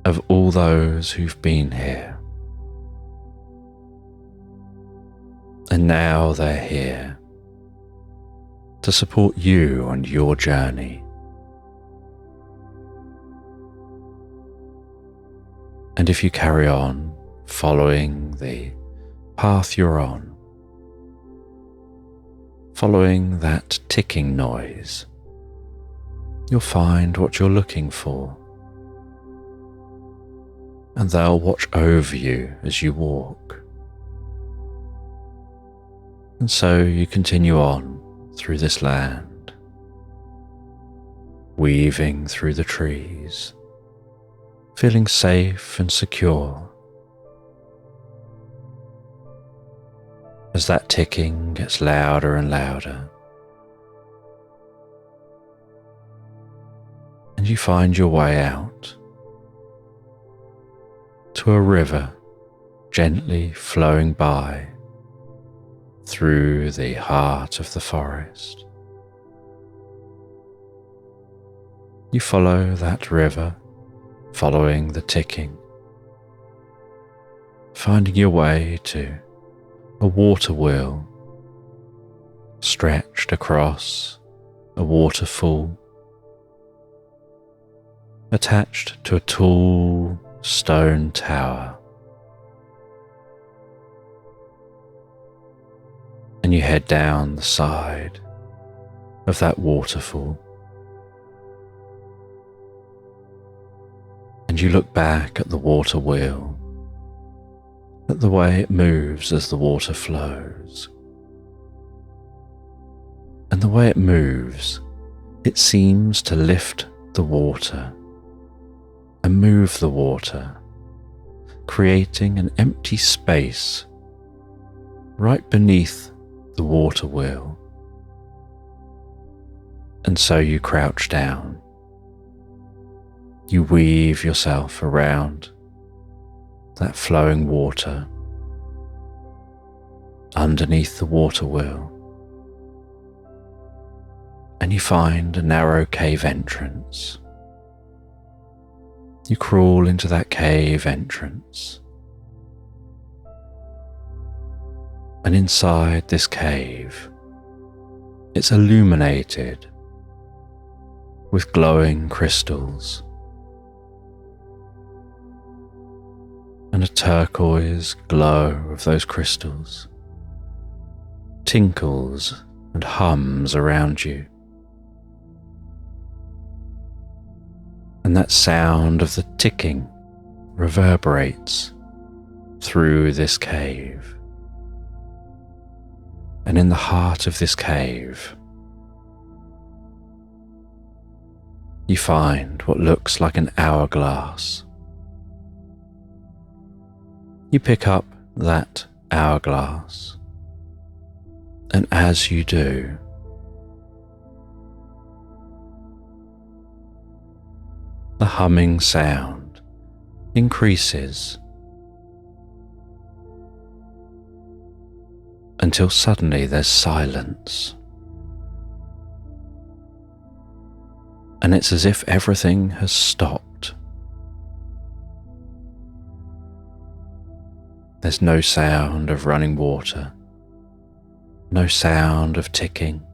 A: of all those who've been here. And now they're here to support you on your journey. And if you carry on following the path you're on, following that ticking noise, you'll find what you're looking for, and they'll watch over you as you walk. And so you continue on through this land, weaving through the trees, feeling safe and secure. As that ticking gets louder and louder, and you find your way out to a river gently flowing by through the heart of the forest. You follow that river, following the ticking, finding your way to a water wheel stretched across a waterfall, attached to a tall stone tower. And you head down the side of that waterfall, and you look back at the water wheel, at the way it moves as the water flows. And the way it moves, it seems to lift the water and move the water, creating an empty space right beneath the water wheel, And so you crouch down. You weave yourself around that flowing water underneath the water wheel, and you find a narrow cave entrance. You crawl into that cave entrance, and inside this cave, it's illuminated with glowing crystals and a turquoise glow of those crystals tinkles and hums around you. And that sound of the ticking reverberates through this cave. And in the heart of this cave, you find what looks like an hourglass. You pick up that hourglass, and as you do, the humming sound increases until suddenly there's silence. And it's as if everything has stopped. There's no sound of running water, no sound of ticking,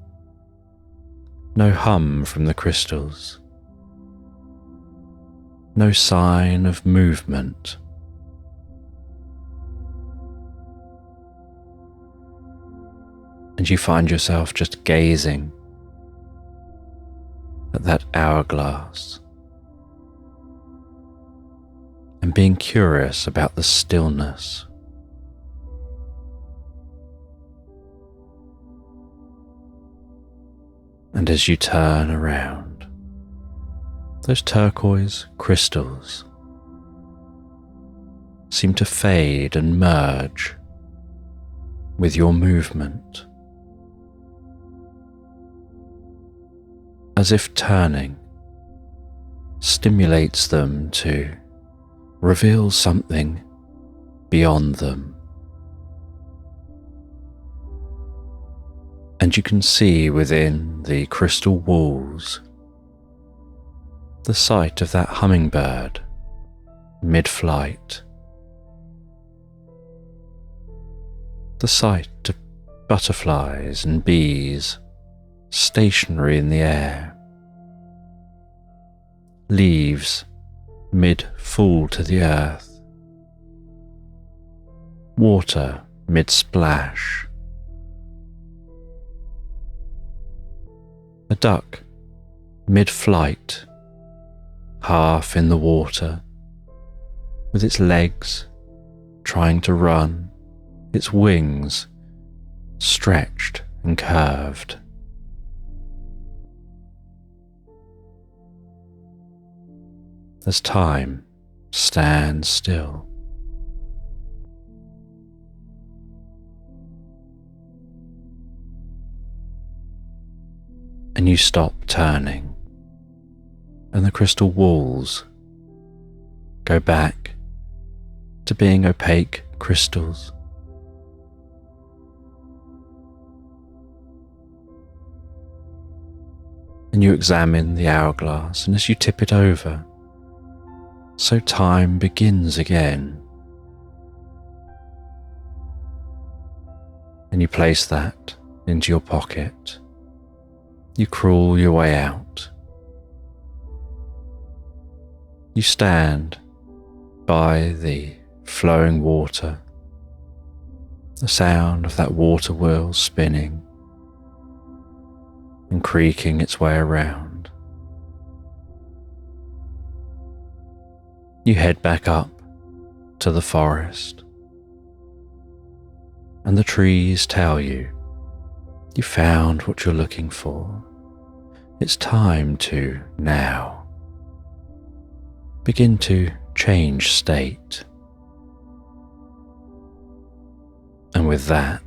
A: no hum from the crystals, no sign of movement. And you find yourself just gazing at that hourglass and being curious about the stillness. And as you turn around, those turquoise crystals seem to fade and merge with your movement, as if turning stimulates them to reveal something beyond them. And you can see within the crystal walls the sight of that hummingbird mid-flight, the sight of butterflies and bees stationary in the air, leaves mid-fall to the earth, water mid-splash, a duck mid-flight, half in the water, with its legs trying to run, its wings stretched and curved. As time stands still. And you stop turning, and the crystal walls go back to being opaque crystals. And you examine the hourglass, and as you tip it over, so time begins again. And you place that into your pocket. You crawl your way out. You stand by the flowing water, the sound of that water wheel spinning and creaking its way around. You head back up to the forest, and the trees tell you found what you're looking for. It's time to now begin to change state. And with that,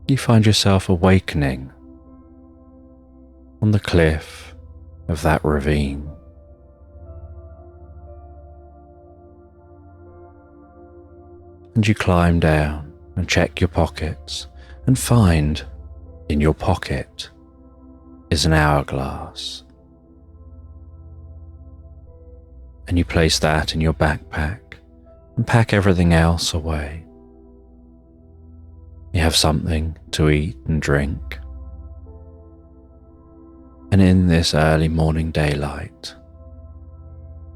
A: you find yourself awakening on the cliff of that ravine. And you climb down and check your pockets and find in your pocket is an hourglass. And you place that in your backpack and pack everything else away. You have something to eat and drink. And in this early morning daylight,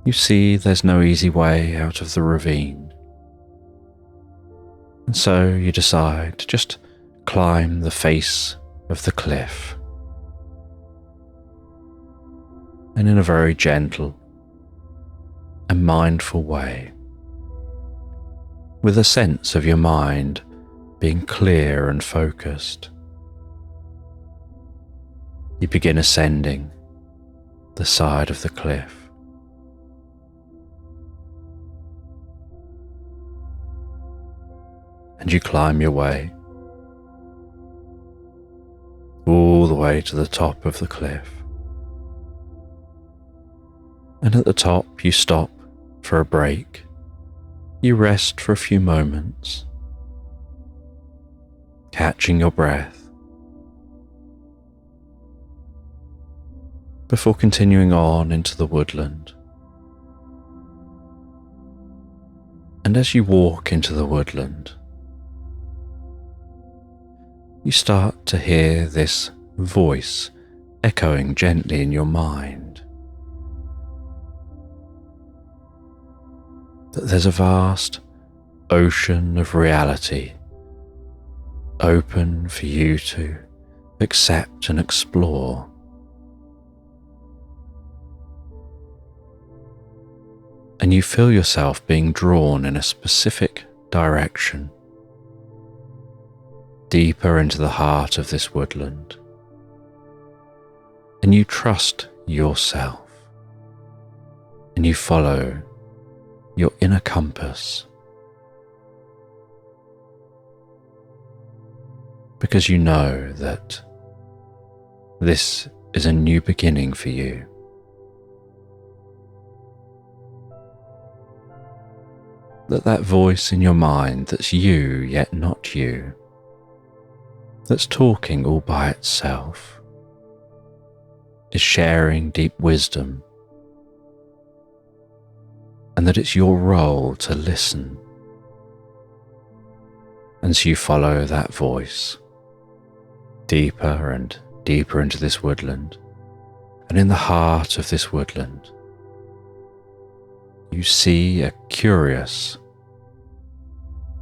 A: you see there's no easy way out of the ravine. And so you decide to just climb the face of the cliff. And in a very gentle and mindful way, with a sense of your mind being clear and focused, you begin ascending the side of the cliff. And you climb your way all the way to the top of the cliff. And at the top you stop for a break. You rest for a few moments, catching your breath, before continuing on into the woodland. And as you walk into the woodland, you start to hear this voice echoing gently in your mind that there's a vast ocean of reality open for you to accept and explore. And you feel yourself being drawn in a specific direction, deeper into the heart of this woodland. And you trust yourself, and you follow your inner compass, because you know that this is a new beginning for you. That voice in your mind that's you yet not you, that's talking all by itself, is sharing deep wisdom, and that it's your role to listen. And so you follow that voice deeper and deeper into this woodland, and in the heart of this woodland you see a curious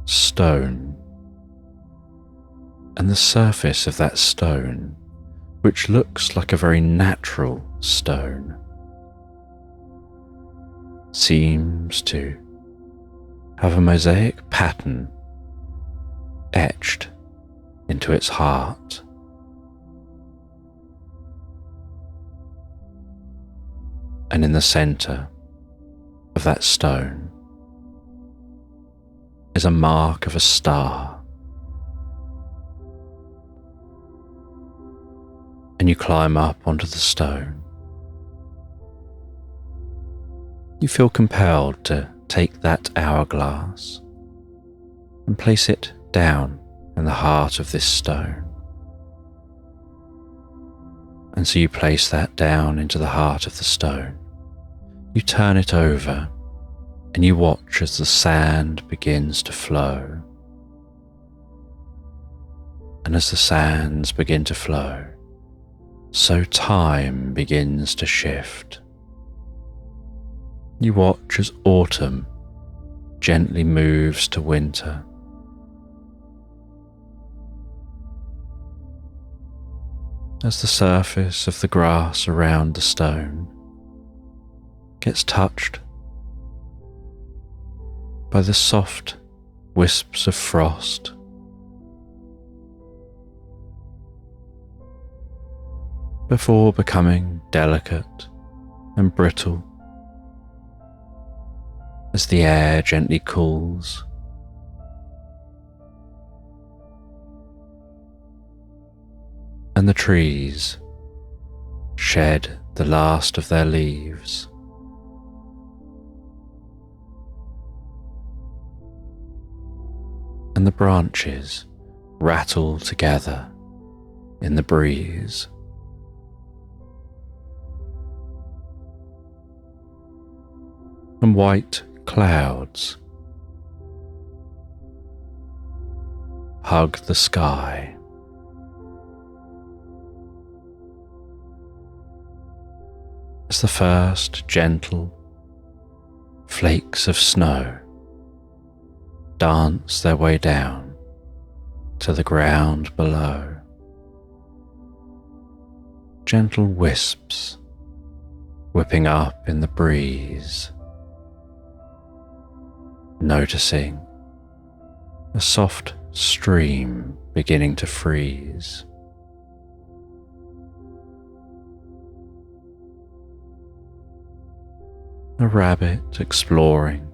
A: stone, and the surface of that stone, which looks like a very natural stone, seems to have a mosaic pattern etched into its heart. And in the center of that stone is a mark of a star. And you climb up onto the stone. You feel compelled to take that hourglass and place it down in the heart of this stone. And so you place that down into the heart of the stone. You turn it over and you watch as the sand begins to flow. And as the sands begin to flow, so time begins to shift. You watch as autumn gently moves to winter. As the surface of the grass around the stone gets touched by the soft wisps of frost, before becoming delicate and brittle as the air gently cools. And the trees shed the last of their leaves. And the branches rattle together in the breeze. And white clouds hug the sky. As the first gentle flakes of snow dance their way down to the ground below. Gentle wisps whipping up in the breeze, noticing a soft stream beginning to freeze. A rabbit exploring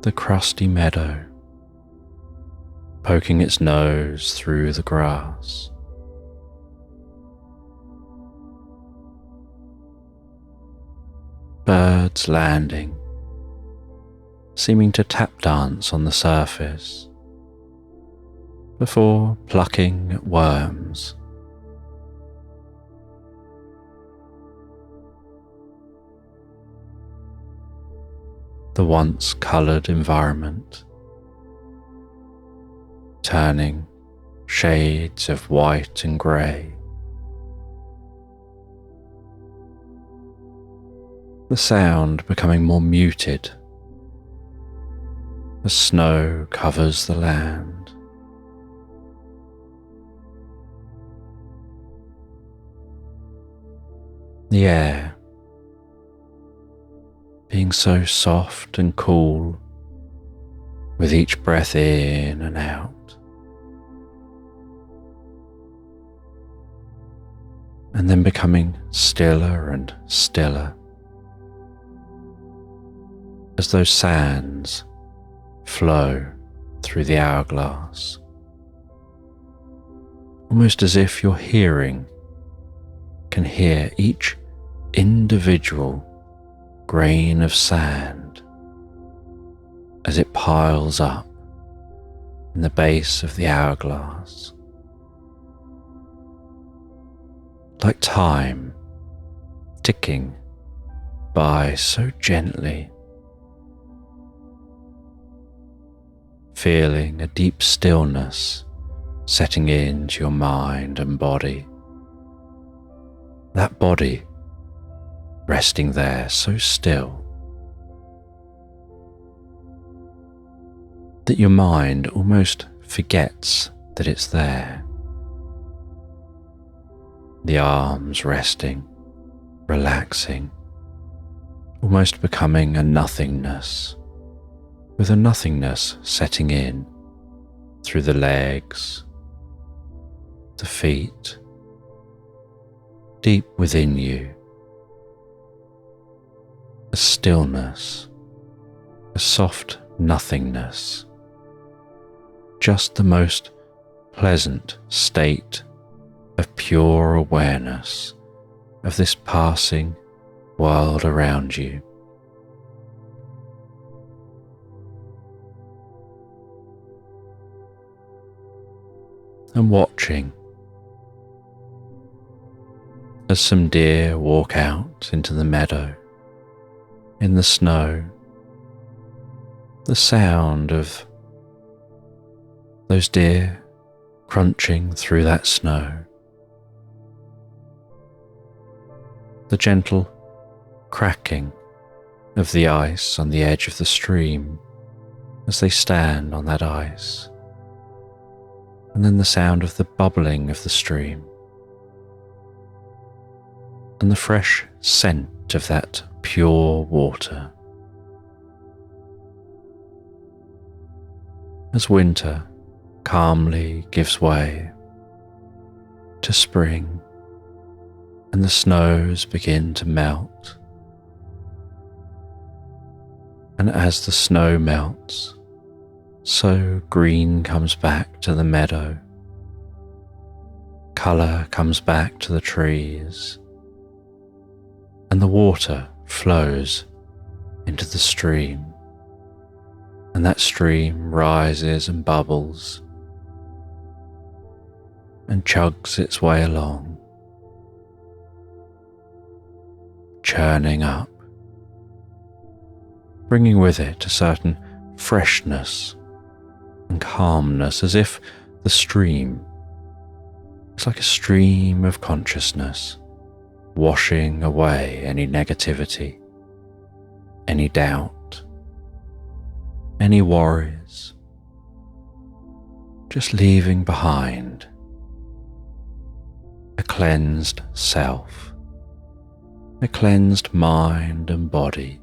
A: the crusty meadow, poking its nose through the grass. Birds landing, seeming to tap dance on the surface before plucking at worms. The once coloured environment turning shades of white and grey. The sound becoming more muted as snow covers the land. The air being so soft and cool with each breath in and out, and then becoming stiller and stiller as those sands flow through the hourglass, almost as if your hearing can hear each individual grain of sand as it piles up in the base of the hourglass, like time ticking by so gently, feeling a deep stillness setting into your mind and body. That body resting there so still that your mind almost forgets that it's there. The arms resting, relaxing, almost becoming a nothingness, with a nothingness setting in through the legs, the feet, deep within you. A stillness, a soft nothingness, just the most pleasant state of pure awareness of this passing world around you. And watching as some deer walk out into the meadow in the snow, the sound of those deer crunching through that snow, the gentle cracking of the ice on the edge of the stream as they stand on that ice, and then the sound of the bubbling of the stream, and the fresh scent of that pure water. As winter calmly gives way to spring and the snows begin to melt, and as the snow melts, so green comes back to the meadow, colour comes back to the trees, and the water flows into the stream, and that stream rises and bubbles and chugs its way along, churning up, bringing with it a certain freshness and calmness, as if the stream is like a stream of consciousness, washing away any negativity, any doubt, any worries, just leaving behind a cleansed self, a cleansed mind and body,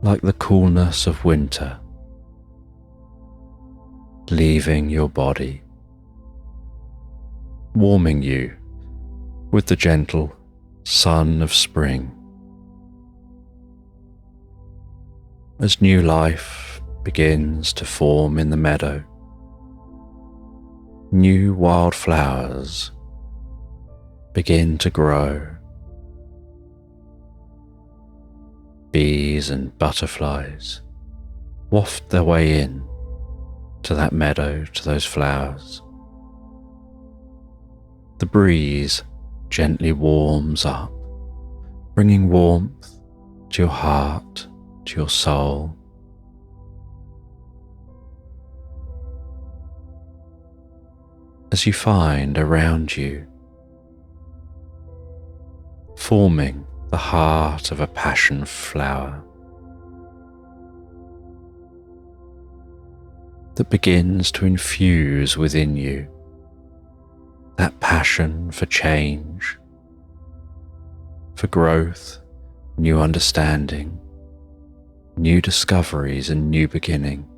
A: like the coolness of winter, leaving your body, warming you with the gentle sun of spring. As new life begins to form in the meadow, new wild flowers begin to grow. Bees and butterflies waft their way in to that meadow, to those flowers. The breeze gently warms up, bringing warmth to your heart, to your soul. As you find around you, forming the heart of a passion flower that begins to infuse within you that passion for change, for growth, new understanding, new discoveries and new beginning,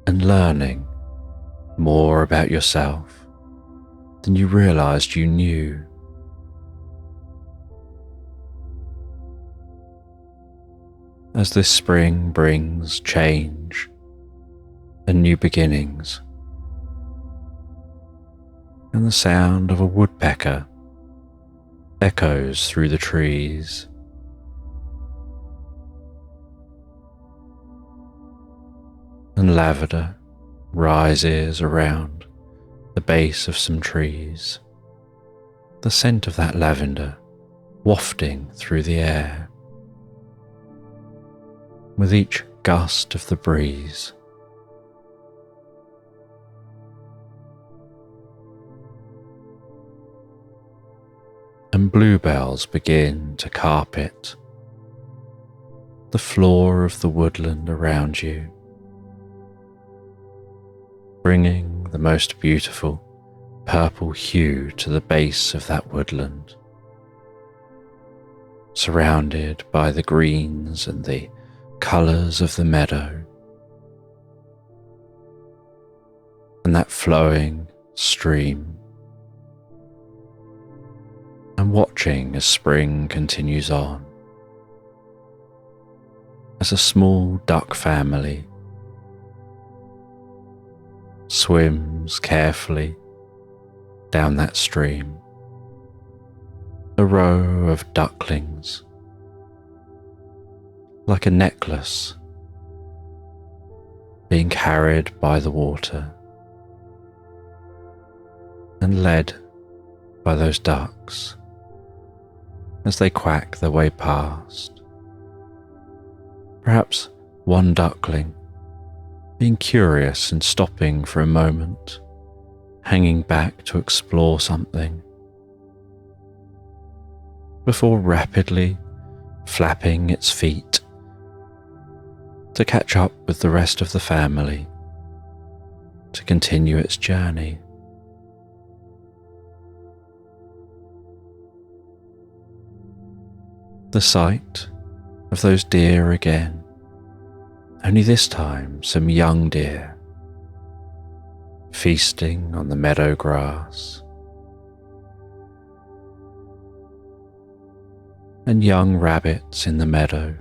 A: and learning more about yourself than you realized you knew. As this spring brings change and new beginnings, and the sound of a woodpecker echoes through the trees, and lavender rises around the base of some trees, the scent of that lavender wafting through the air. With each gust of the breeze, and bluebells begin to carpet the floor of the woodland around you, bringing the most beautiful purple hue to the base of that woodland, surrounded by the greens and the colours of the meadow, and that flowing stream, and watching as spring continues on, as a small duck family swims carefully down that stream, a row of ducklings like a necklace being carried by the water and led by those ducks as they quack their way past. Perhaps one duckling being curious and stopping for a moment, hanging back to explore something, before rapidly flapping its feet to catch up with the rest of the family, to continue its journey. The sight of those deer again, only this time some young deer, feasting on the meadow grass, and young rabbits in the meadow,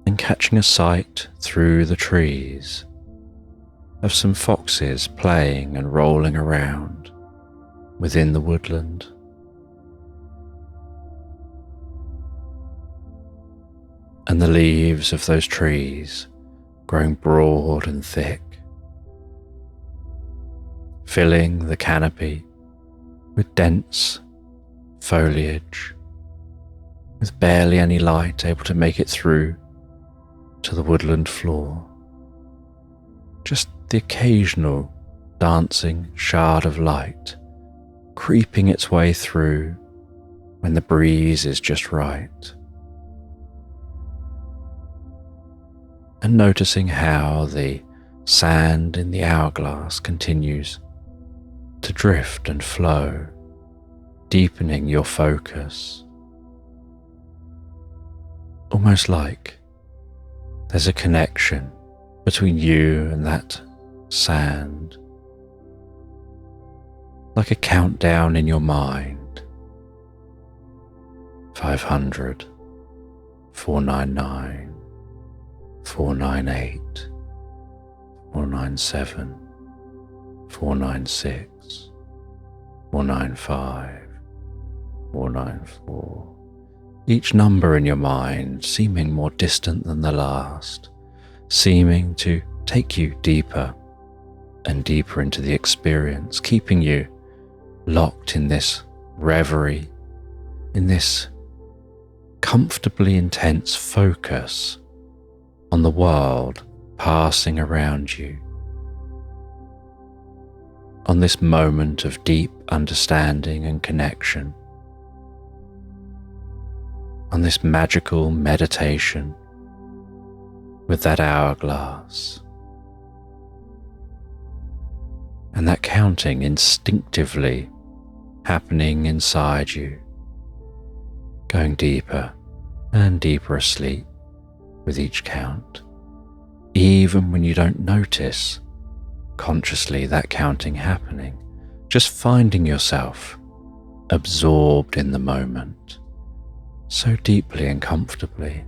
A: and and catching a sight through the trees of some foxes playing and rolling around within the woodland. And the leaves of those trees growing broad and thick, filling the canopy with dense foliage, with barely any light able to make it through to the woodland floor. Just the occasional dancing shard of light creeping its way through when the breeze is just right. And noticing how the sand in the hourglass continues to drift and flow, deepening your focus. Almost like there's a connection between you and that sand, like a countdown in your mind. 500, 499, 498, 497, 496, 495, 494. Each number in your mind seeming more distant than the last, seeming to take you deeper and deeper into the experience, keeping you locked in this reverie, in this comfortably intense focus on the world passing around you, on this moment of deep understanding and connection, on this magical meditation with that hourglass, and that counting instinctively happening inside you, going deeper and deeper asleep with each count, even when you don't notice consciously that counting happening, just finding yourself absorbed in the moment so deeply and comfortably.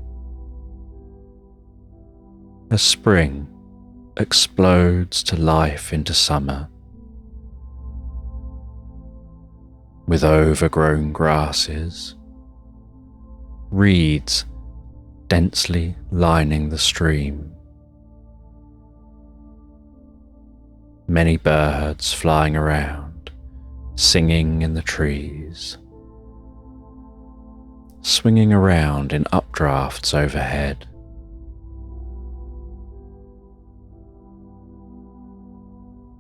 A: As spring explodes to life into summer, with overgrown grasses, reeds densely lining the stream, many birds flying around, singing in the trees, swinging around in updrafts overhead.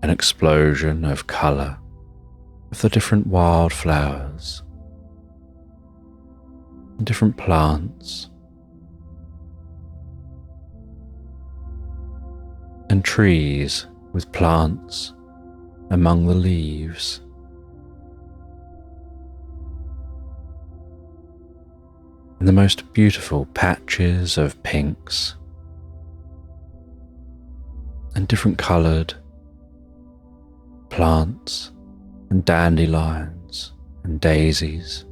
A: An explosion of colour of the different wildflowers, different plants, and trees with plants among the leaves. And the most beautiful patches of pinks and different coloured plants and dandelions and daisies.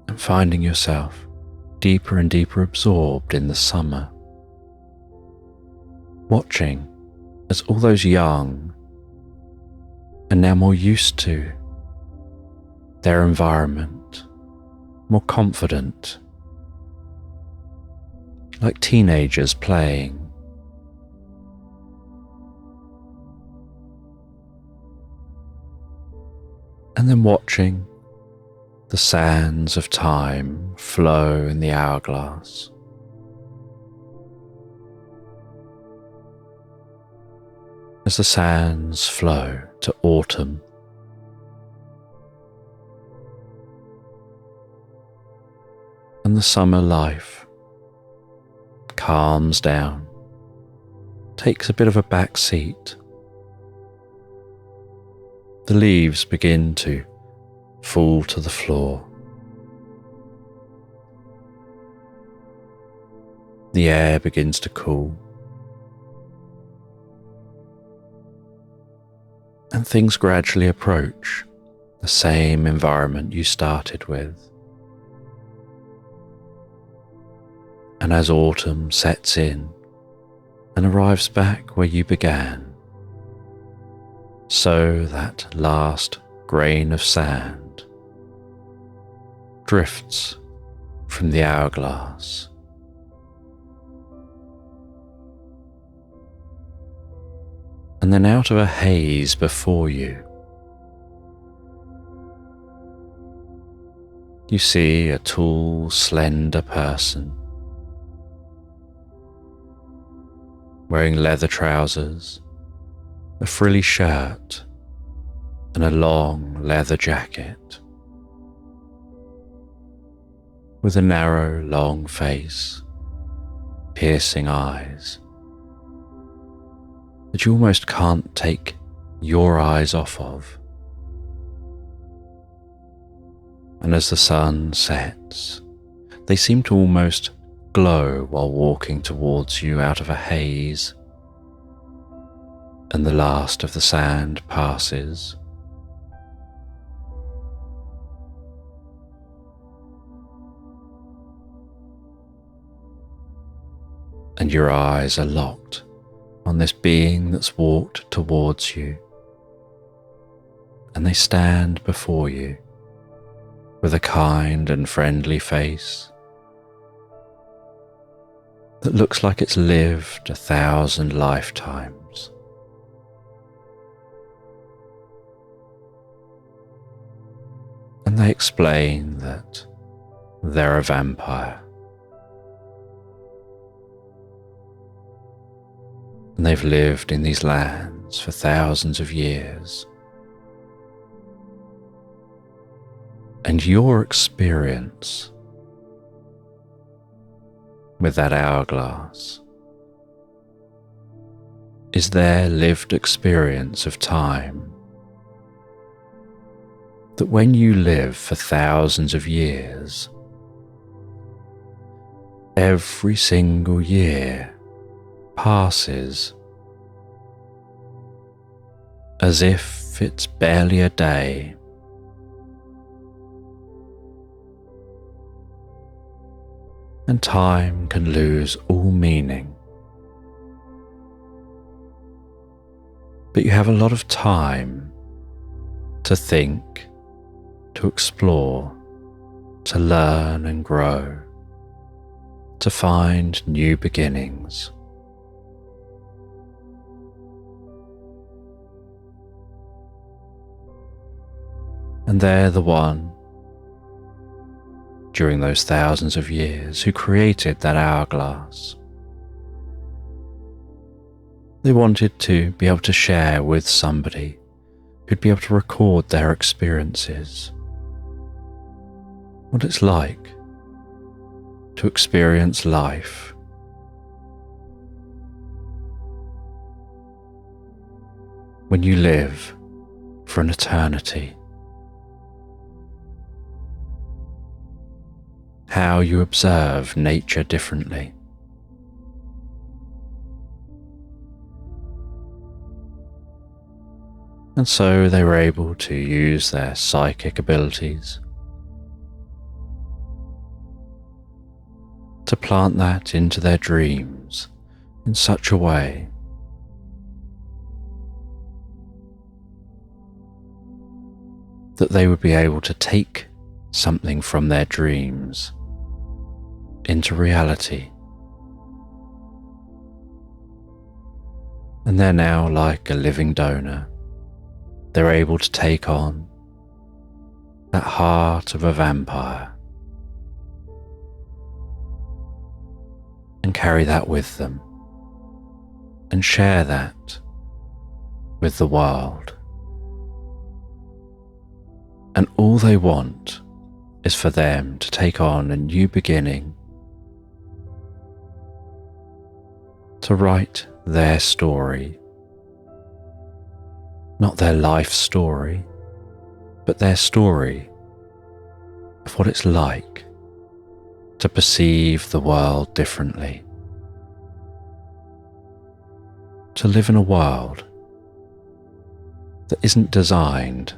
A: And finding yourself deeper and deeper absorbed in the summer, watching as all those young are now more used to their environment, more confident, like teenagers playing. And then watching the sands of time flow in the hourglass. As the sands flow to autumn, and the summer life calms down, takes a bit of a back seat. The leaves begin to fall to the floor. The air begins to cool. And things gradually approach the same environment you started with. And as autumn sets in and arrives back where you began, so that last grain of sand drifts from the hourglass. And then out of a haze before you, you see a tall, slender person wearing leather trousers, a frilly shirt, and a long leather jacket, with a narrow, long face, piercing eyes that you almost can't take your eyes off of. And as the sun sets, they seem to almost glow while walking towards you out of a haze, and the last of the sand passes. And your eyes are locked on this being that's walked towards you, and they stand before you with a kind and friendly face that looks like it's lived 1,000 lifetimes. And they explain that they're a vampire, and they've lived in these lands for thousands of years. And your experience with that hourglass is their lived experience of time. That when you live for thousands of years, every single year passes as if it's barely a day. And time can lose all meaning. But you have a lot of time to think, to explore, to learn and grow, to find new beginnings. And they're the one, during those thousands of years, who created that hourglass. They wanted to be able to share with somebody who'd be able to record their experiences, what it's like to experience life when you live for an eternity. How you observe nature differently. And so they were able to use their psychic abilities to plant that into their dreams in such a way that they would be able to take something from their dreams into reality. And they're now like a living donor. They're able to take on that heart of a vampire and carry that with them and share that with the world. And all they want is for them to take on a new beginning, to write their story, not their life story, but their story of what it's like to perceive the world differently, to live in a world that isn't designed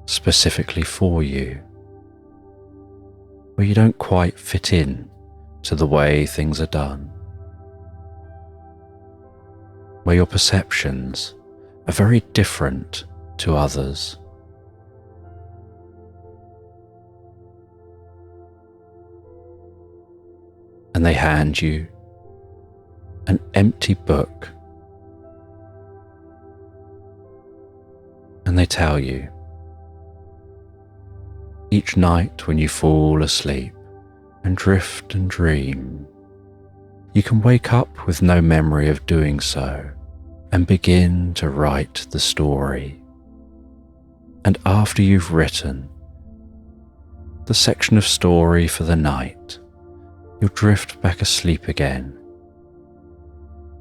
A: specifically for you, where you don't quite fit in to the way things are done, where your perceptions are very different to others. And they hand you an empty book, and they tell you, each night when you fall asleep and drift and dream, you can wake up with no memory of doing so and begin to write the story. And after you've written the section of story for the night, you'll drift back asleep again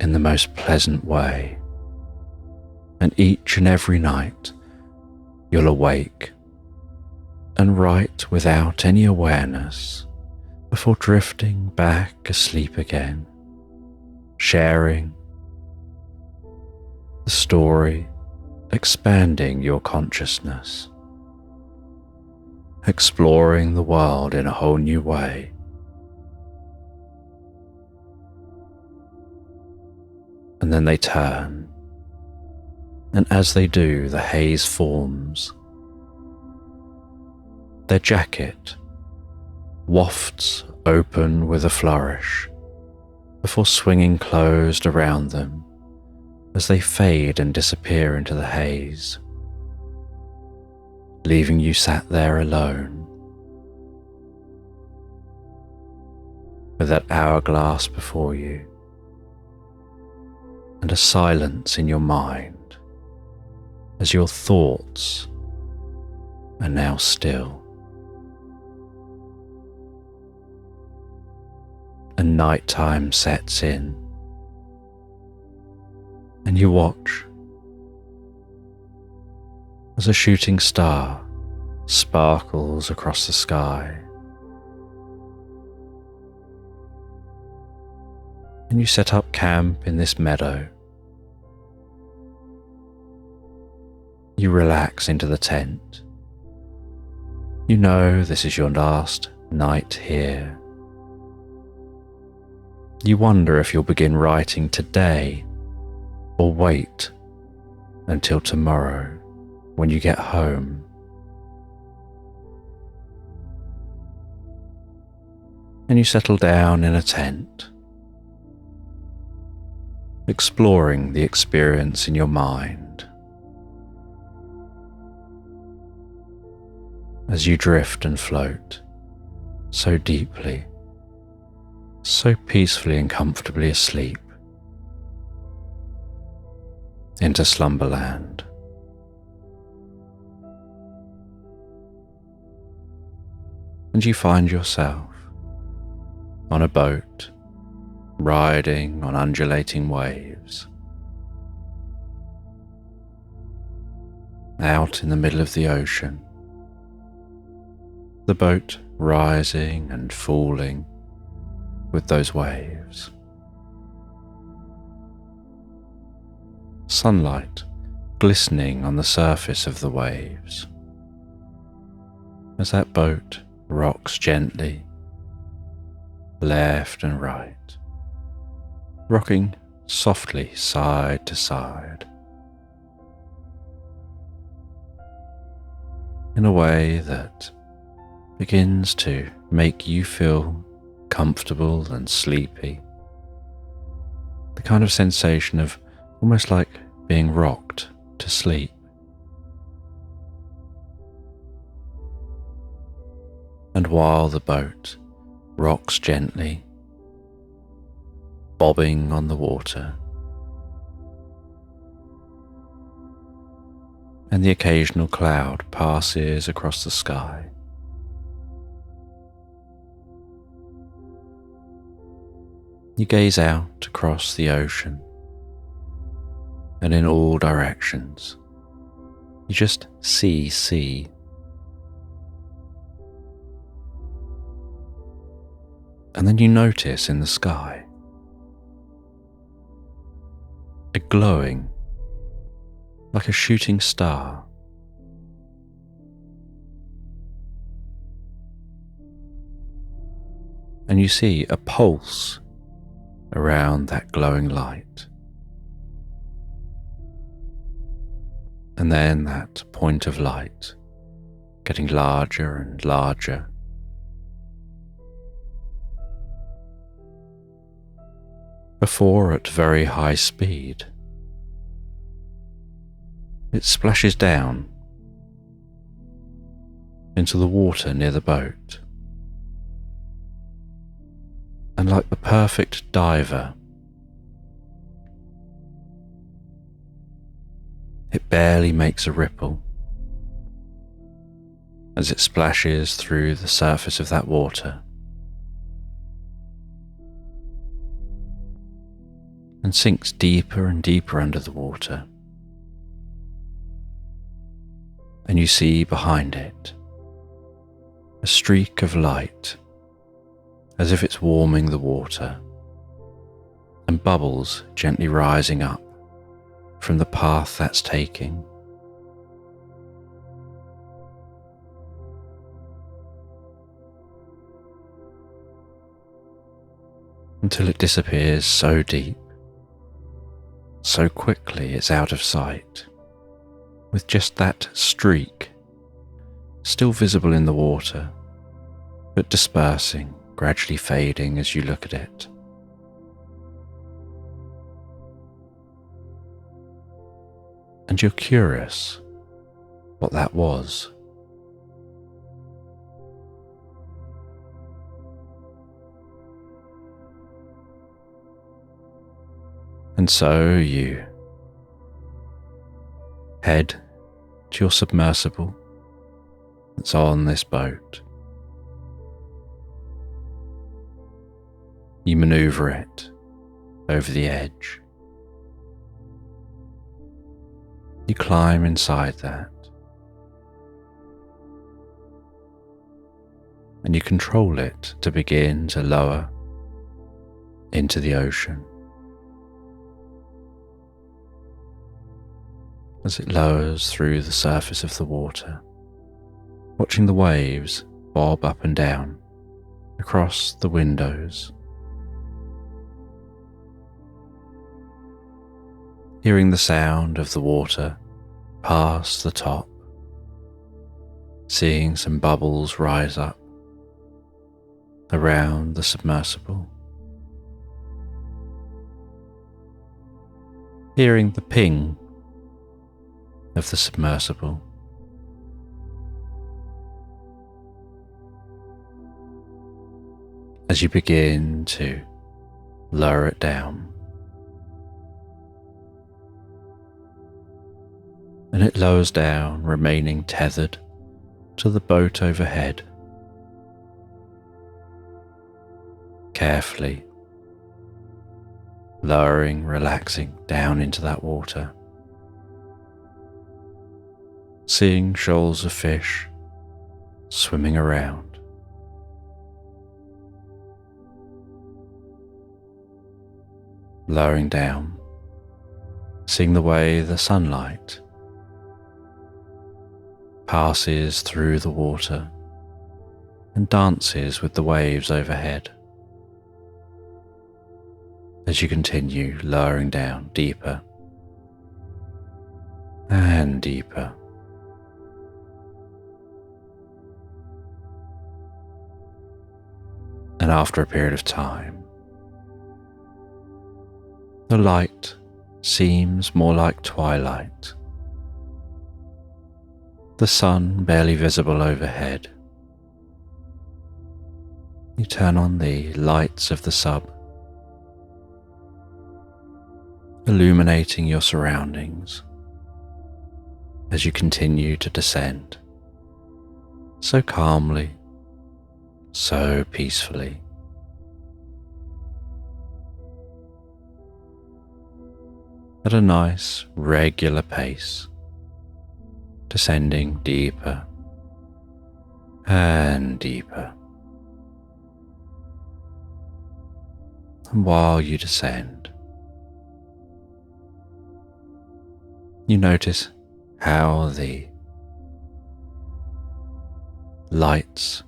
A: in the most pleasant way. And each and every night you'll awake and write without any awareness before drifting back asleep again, sharing the story, expanding your consciousness, exploring the world in a whole new way. And then they turn, and as they do, the haze forms. Their jacket wafts open with a flourish before swinging closed around them as they fade and disappear into the haze, leaving you sat there alone with that hourglass before you and a silence in your mind as your thoughts are now still. And nighttime sets in, and you watch as a shooting star sparkles across the sky. And you set up camp in this meadow. You relax into the tent. You know this is your last night here. You wonder if you'll begin writing today or wait until tomorrow when you get home. And you settle down in a tent, exploring the experience in your mind as you drift and float so deeply, so peacefully and comfortably asleep into Slumberland. And you find yourself on a boat, riding on undulating waves, out in the middle of the ocean, the boat rising and falling with those waves. Sunlight glistening on the surface of the waves as that boat rocks gently left and right, rocking softly side to side in a way that begins to make you feel comfortable and sleepy. The kind of sensation of almost like being rocked to sleep. And while the boat rocks gently, bobbing on the water, and the occasional cloud passes across the sky, you gaze out across the ocean, and in all directions, you just see sea. And then you notice in the sky a glowing, like a shooting star. and you see a pulse around that glowing light. And then that point of light getting larger and larger. Before at very high speed, it splashes down into the water near the boat. And like the perfect diver, it barely makes a ripple as it splashes through the surface of that water and sinks deeper and deeper under the water. And you see behind it a streak of light, as if it's warming the water, and bubbles gently rising up from the path that's taking. Until it disappears so deep, so quickly it's out of sight, with just that streak still visible in the water, but dispersing, gradually fading as you look at it. And you're curious what that was. And so you head to your submersible that's on this boat. You maneuver it over the edge. You climb inside that, and you control it to begin to lower into the ocean. As it lowers through the surface of the water, watching the waves bob up and down across the windows. Hearing the sound of the water pass the top, seeing some bubbles rise up around the submersible. Hearing the ping of the submersible. As you begin to lower it down, and it lowers down, remaining tethered to the boat overhead, carefully lowering, relaxing down into that water, seeing shoals of fish swimming around. Lowering down, seeing the way the sunlight passes through the water and dances with the waves overhead. As you continue lowering down deeper and deeper. And after a period of time, the light seems more like twilight. The sun barely visible overhead. You turn on the lights of the sub, illuminating your surroundings as you continue to descend, so calmly, so peacefully. At a nice, regular pace, descending deeper and deeper. And while you descend, you notice how the lights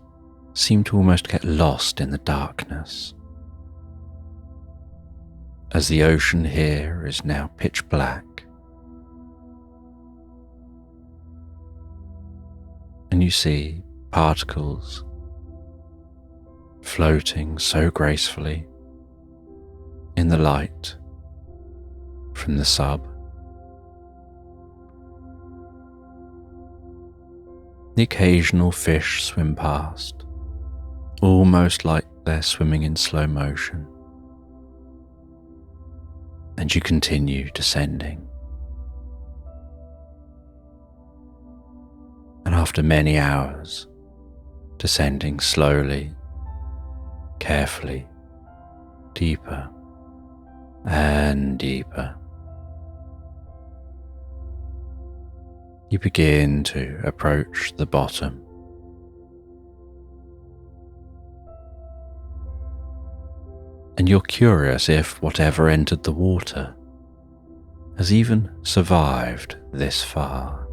A: seem to almost get lost in the darkness, as the ocean here is now pitch black, and you see particles floating so gracefully in the light from the sub. The occasional fish swim past, almost like they're swimming in slow motion, and you continue descending. And after many hours, descending slowly, carefully, deeper and deeper, you begin to approach the bottom. And you're curious if whatever entered the water has even survived this far.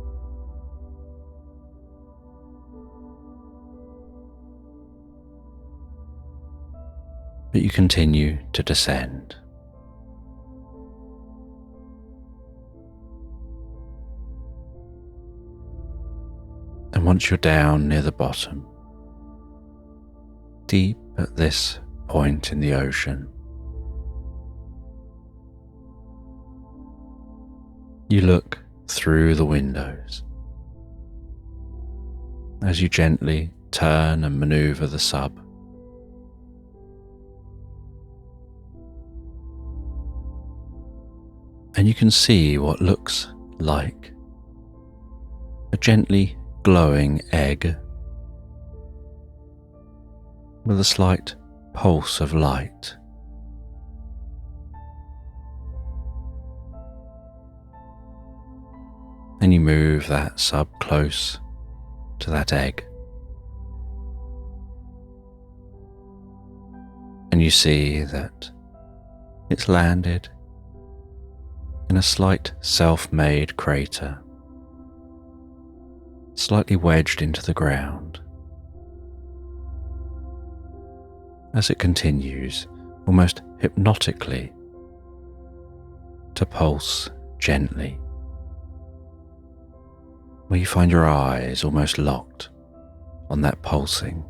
A: But you continue to descend. And once you're down near the bottom, deep at this point in the ocean, you look through the windows as you gently turn and maneuver the sub. And you can see what looks like a gently glowing egg with a slight pulse of light. And you move that sub close to that egg, and you see that it's landed in a slight self-made crater, slightly wedged into the ground. As it continues, almost hypnotically, to pulse gently, where you find your eyes almost locked on that pulsing.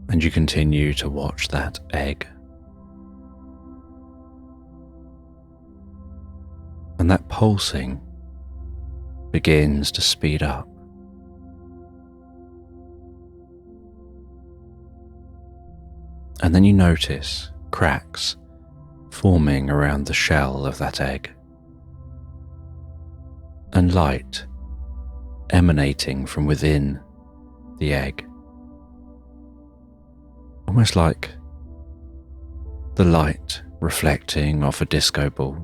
A: And you continue to watch that egg. And that pulsing begins to speed up. And then you notice cracks forming around the shell of that egg, and light emanating from within the egg, almost like the light reflecting off a disco ball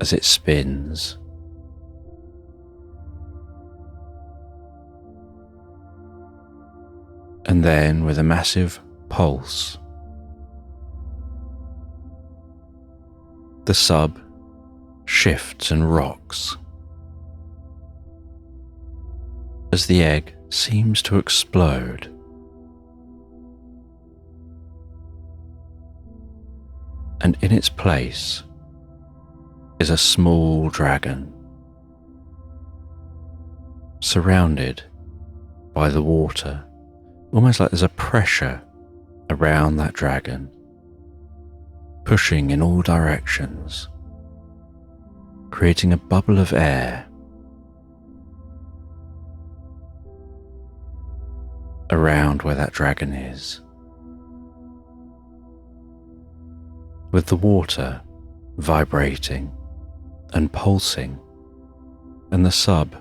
A: as it spins. And then, with a massive pulse, the sub shifts and rocks as the egg seems to explode. And in its place is a small dragon, surrounded by the water, almost like there's a pressure around that dragon, pushing in all directions, creating a bubble of air around where that dragon is, with the water vibrating and pulsing, and the sub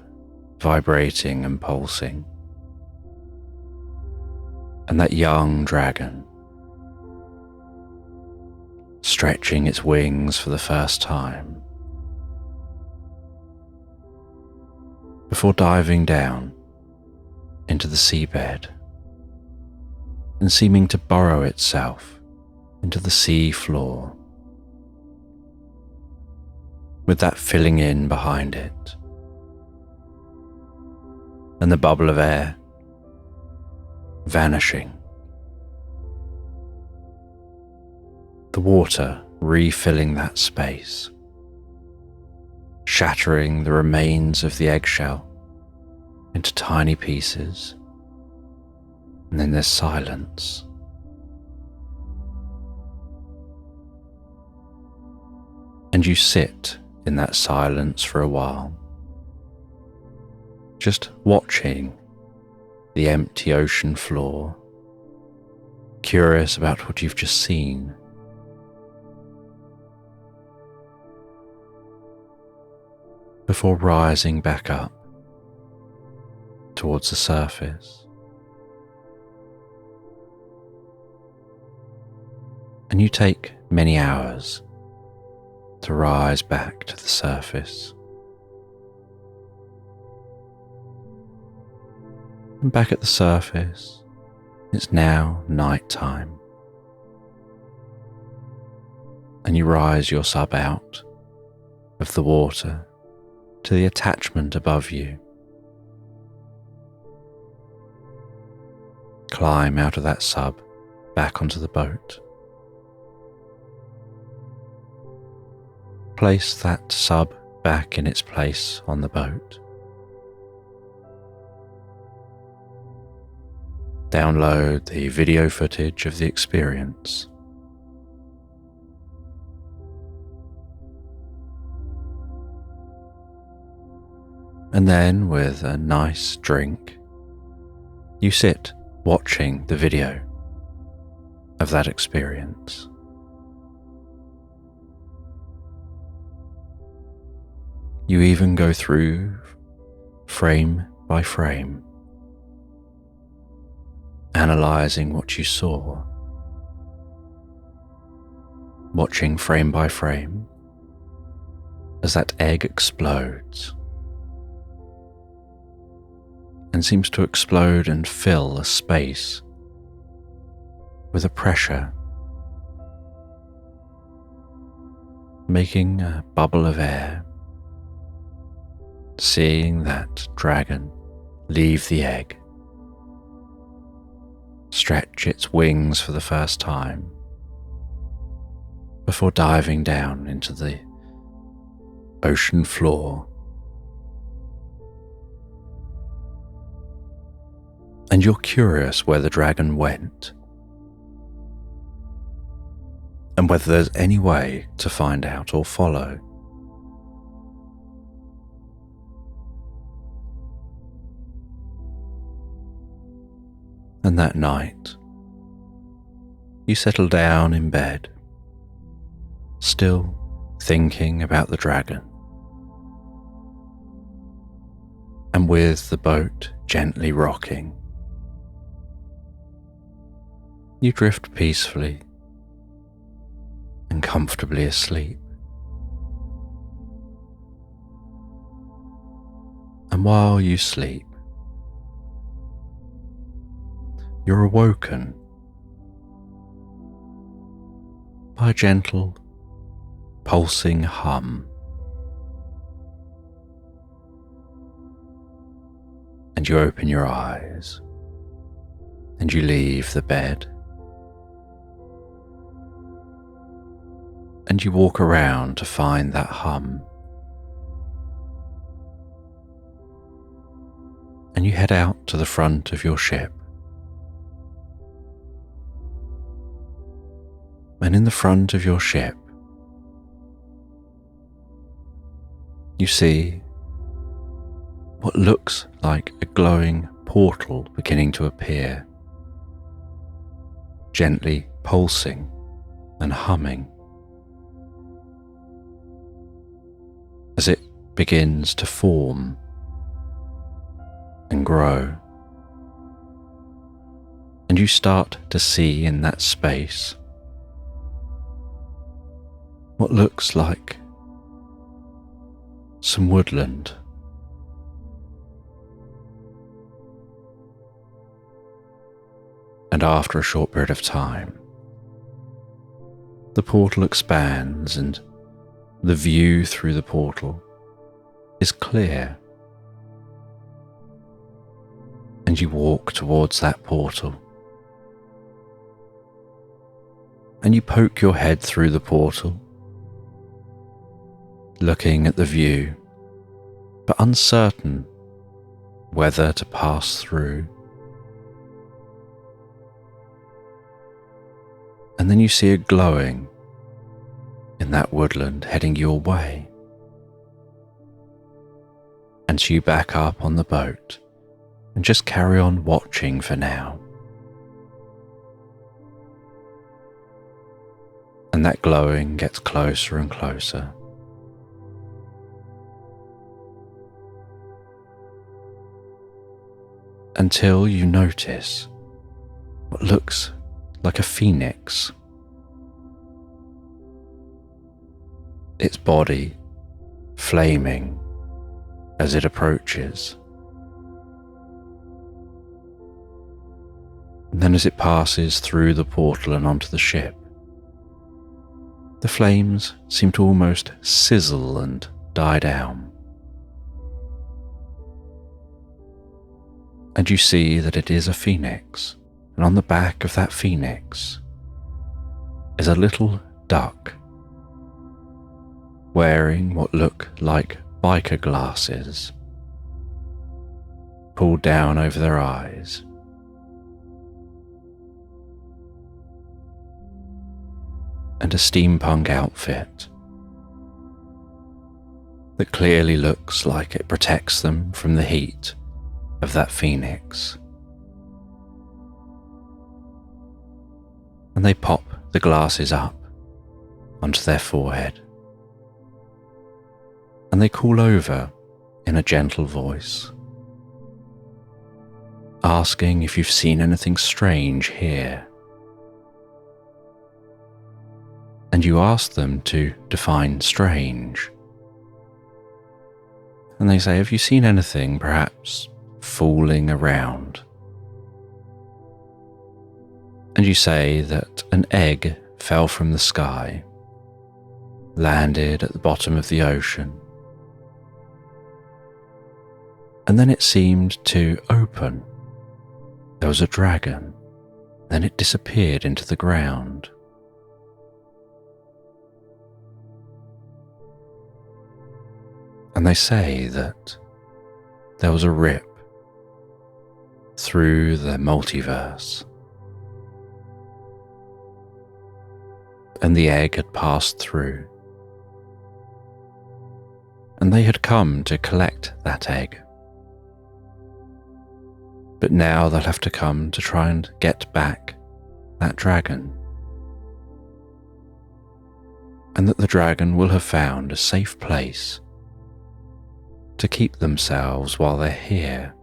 A: vibrating and pulsing, and that young dragon stretching its wings for the first time before diving down into the seabed and seeming to burrow itself into the sea floor, with that filling in behind it, and the bubble of air vanishing. The water refilling that space, shattering the remains of the eggshell into tiny pieces, and then there's silence. And you sit in that silence for a while, just watching the empty ocean floor, curious about what you've just seen. Before rising back up towards the surface. And you take many hours to rise back to the surface. And back at the surface, it's now night time. And you rise your sub out of the water to the attachment above you. Climb out of that sub back onto the boat. Place that sub back in its place on the boat. Download the video footage of the experience. And then, with a nice drink, you sit watching the video of that experience. You even go through frame by frame, analysing what you saw, watching frame by frame as that egg explodes and seems to explode and fill a space with a pressure, making a bubble of air, seeing that dragon leave the egg, stretch its wings for the first time before diving down into the ocean floor. And you're curious where the dragon went, and whether there's any way to find out or follow. And that night, you settle down in bed, still thinking about the dragon, and with the boat gently rocking, you drift peacefully and comfortably asleep. And while you sleep, you're awoken by a gentle, pulsing hum. And you open your eyes, and you leave the bed, and you walk around to find that hum. And you head out to the front of your ship. And in the front of your ship, you see what looks like a glowing portal beginning to appear, gently pulsing and humming as it begins to form and grow. And you start to see in that space what looks like some woodland. And after a short period of time, the portal expands and the view through the portal is clear, and you walk towards that portal. And you poke your head through the portal, looking at the view, but uncertain whether to pass through. And then you see a glowing in that woodland heading your way. And so you back up on the boat and just carry on watching for now. And that glowing gets closer and closer. Until you notice what looks like a phoenix. Its body flaming as it approaches. And then as it passes through the portal and onto the ship, the flames seem to almost sizzle and die down. And you see that it is a phoenix, and on the back of that phoenix is a little duck wearing what look like biker glasses pulled down over their eyes. And a steampunk outfit that clearly looks like it protects them from the heat of that phoenix. And they pop the glasses up onto their forehead, and they call over in a gentle voice, asking if you've seen anything strange here. And you ask them to define strange. And they say, have you seen anything perhaps fooling around? And you say that an egg fell from the sky, landed at the bottom of the ocean, and then it seemed to open. There was a dragon, then it disappeared into the ground. And they say that there was a rip through the multiverse, and the egg had passed through, and they had come to collect that egg. But now they'll have to come to try and get back that dragon, and that the dragon will have found a safe place to keep themselves while they're here.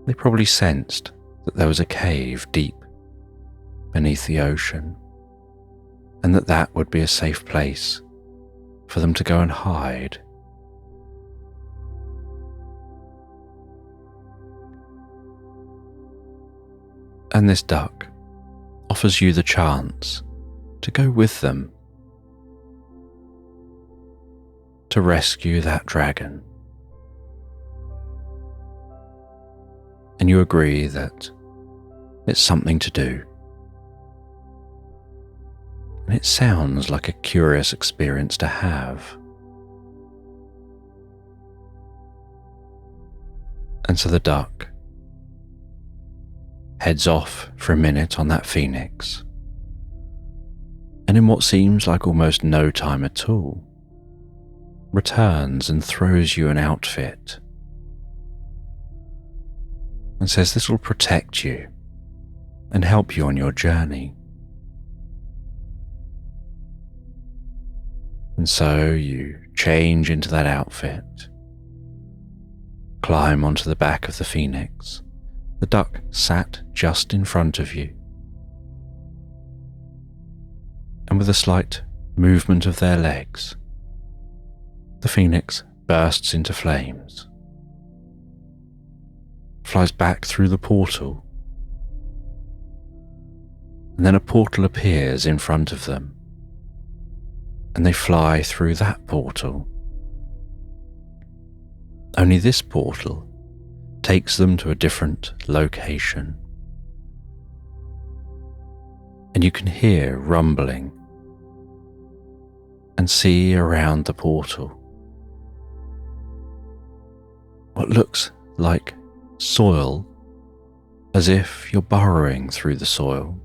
A: They probably sensed that there was a cave deep beneath the ocean, and that would be a safe place for them to go and hide. And this duck offers you the chance to go with them to rescue that dragon. And you agree that it's something to do. And it sounds like a curious experience to have. And so the duck heads off for a minute on that phoenix, and in what seems like almost no time at all, returns and throws you an outfit and says this will protect you and help you on your journey. And so you change into that outfit, climb onto the back of the phoenix. The duck sat just in front of you, and with a slight movement of their legs, the phoenix bursts into flames, flies back through the portal, and then a portal appears in front of them, and they fly through that portal. Only this portal takes them to a different location. And you can hear rumbling and see around the portal what looks like soil, as if you're burrowing through the soil.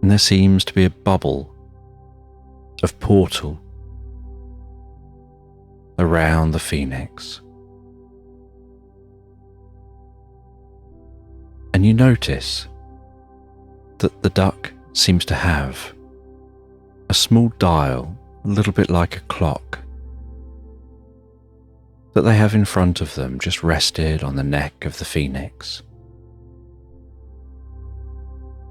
A: And there seems to be a bubble of portal around the phoenix. And you notice that the duck seems to have a small dial, a little bit like a clock, that they have in front of them, just rested on the neck of the phoenix.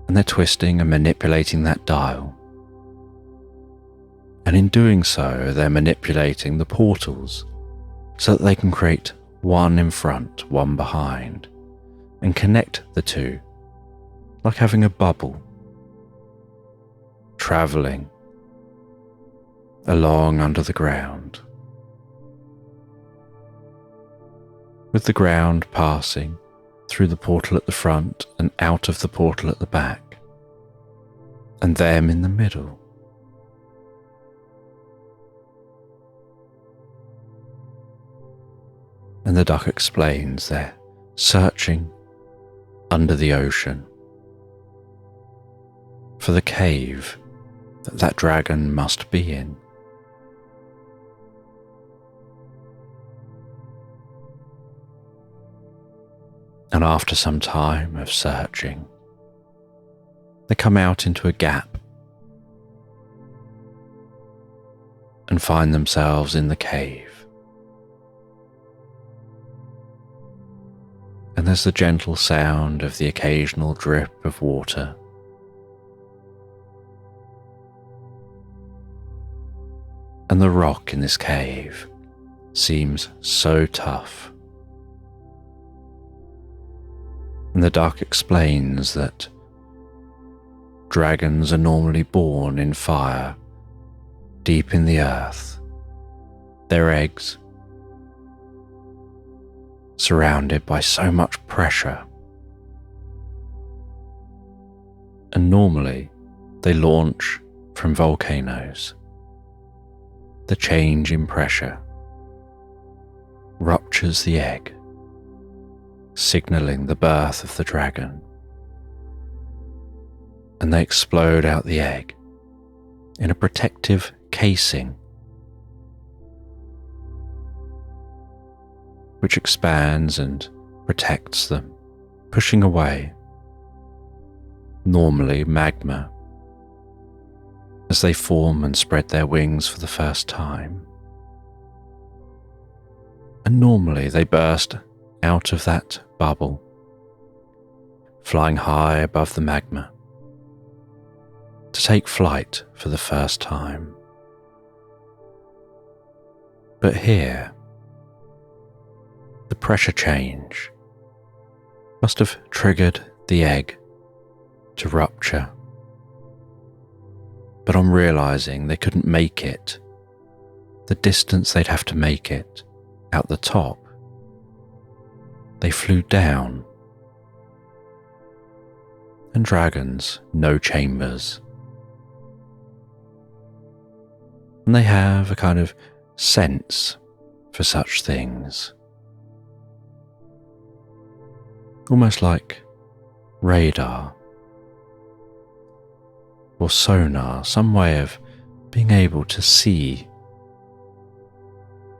A: And they're twisting and manipulating that dial. And in doing so, they're manipulating the portals so that they can create one in front, one behind, and connect the two, like having a bubble, travelling along under the ground, with the ground passing through the portal at the front and out of the portal at the back, and them in the middle. And the duck explains they're searching under the ocean for the cave that dragon must be in. And after some time of searching, they come out into a gap and find themselves in the cave. And there's the gentle sound of the occasional drip of water. And the rock in this cave seems so tough. And the duck explains that dragons are normally born in fire, deep in the earth, their eggs surrounded by so much pressure. And normally they launch from volcanoes. The change in pressure ruptures the egg, signalling the birth of the dragon. And they explode out the egg in a protective casing, which expands and protects them, pushing away, normally magma, as they form and spread their wings for the first time. And normally they burst out of that bubble, flying high above the magma, to take flight for the first time. But here, the pressure change must have triggered the egg to rupture. But on realizing they couldn't make it, the distance they'd have to make it out the top, they flew down. And dragons know chambers. And they have a kind of sense for such things. Almost like radar or sonar, some way of being able to see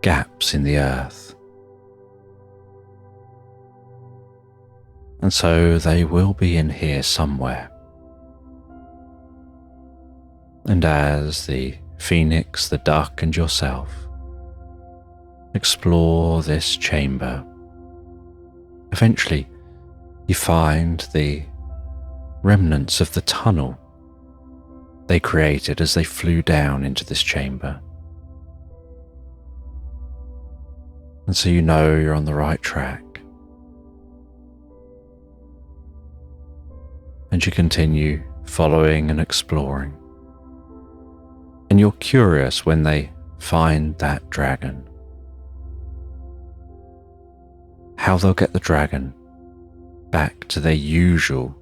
A: gaps in the earth. And so they will be in here somewhere. And as the phoenix, the duck, and yourself explore this chamber, eventually you find the remnants of the tunnel they created as they flew down into this chamber. And so you know you're on the right track. And you continue following and exploring. And you're curious when they find that dragon. How they'll get the dragon back to their usual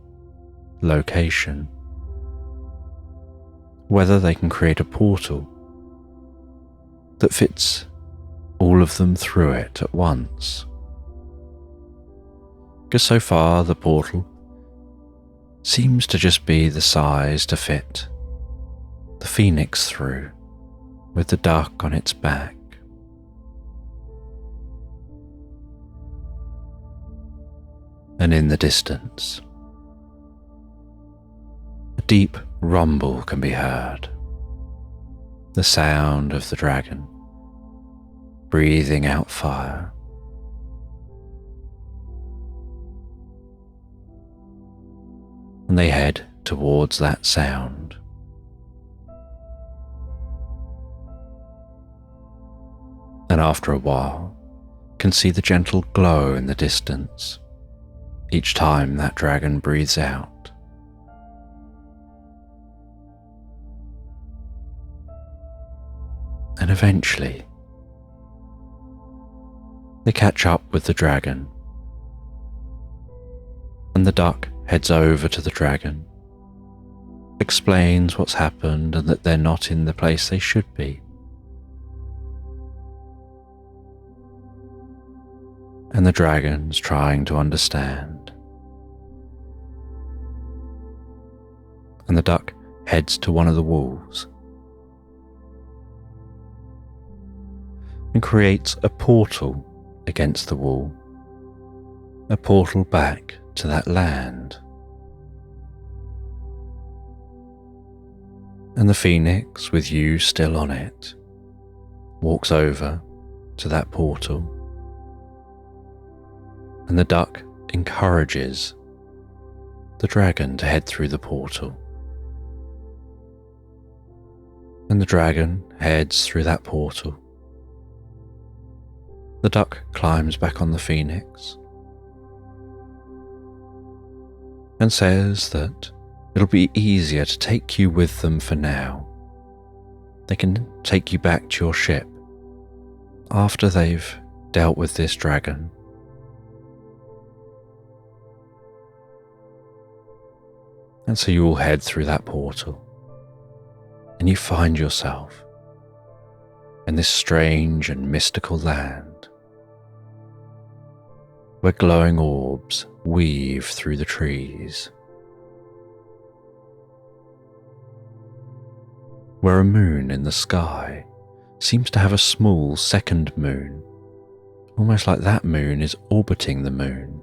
A: location. Whether they can create a portal that fits all of them through it at once. Because so far the portal seems to just be the size to fit the phoenix through, with the duck on its back. And in the distance, a deep rumble can be heard, the sound of the dragon breathing out fire. And they head towards that sound. And after a while, can see the gentle glow in the distance each time that dragon breathes out. And eventually, they catch up with the dragon, and the duck heads over to the dragon, explains what's happened and that they're not in the place they should be. And the dragon's trying to understand. And the duck heads to one of the walls and creates a portal against the wall, a portal back to that land. And the phoenix, with you still on it, walks over to that portal, and the duck encourages the dragon to head through the portal. And the dragon heads through that portal. The duck climbs back on the phoenix and says that it'll be easier to take you with them for now. They can take you back to your ship after they've dealt with this dragon. And so you all head through that portal, and you find yourself in this strange and mystical land where glowing orbs weave through the trees, where a moon in the sky seems to have a small second moon, almost like that moon is orbiting the moon.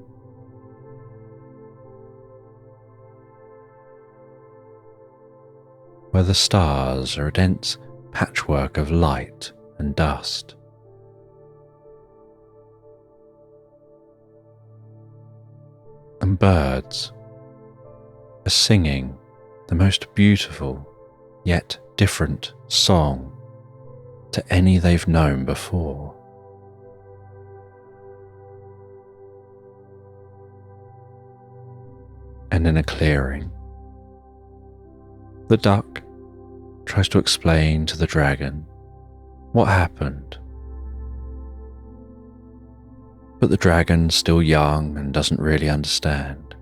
A: Where the stars are a dense patchwork of light and dust. And birds are singing the most beautiful yet different song to any they've known before. And in a clearing, the duck tries to explain to the dragon what happened. But the dragon's still young and doesn't really understand.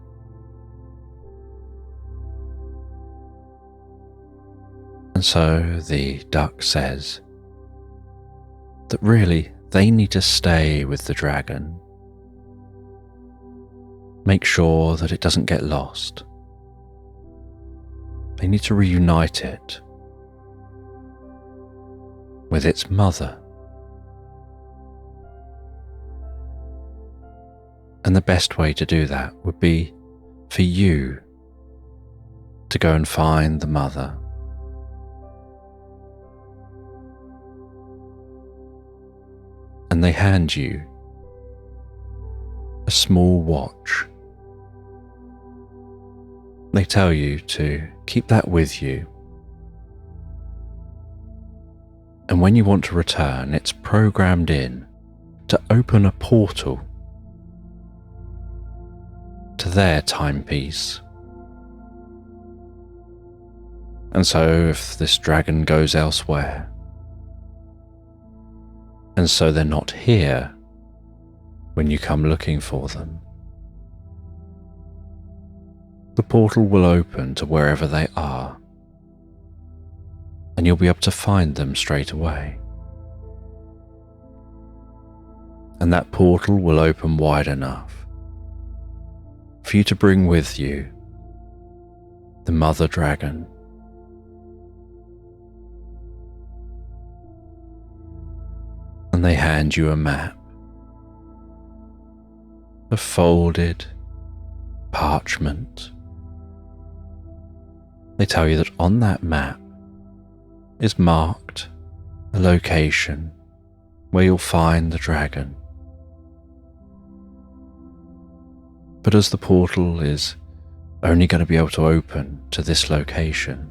A: And so the duck says that really they need to stay with the dragon, make sure that it doesn't get lost. They need to reunite it with its mother. And the best way to do that would be for you to go and find the mother. And they hand you a small watch. They tell you to keep that with you. And when you want to return, it's programmed in to open a portal to their timepiece. And so if this dragon goes elsewhere, and so they're not here when you come looking for them, the portal will open to wherever they are, and you'll be able to find them straight away. And that portal will open wide enough for you to bring with you the mother dragon. And they hand you a map, a folded parchment. They tell you that on that map is marked a location where you'll find the dragon. But as the portal is only going to be able to open to this location,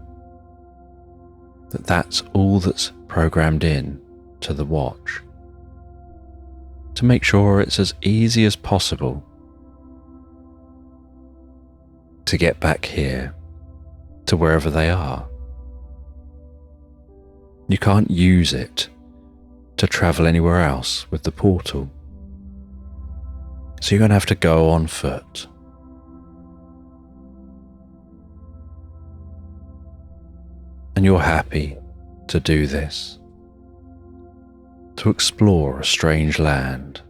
A: that's all that's programmed in to the watch, to make sure it's as easy as possible to get back here to wherever they are. You can't use it to travel anywhere else with the portal, so you're going to have to go on foot. And you're happy to do this, to explore a strange land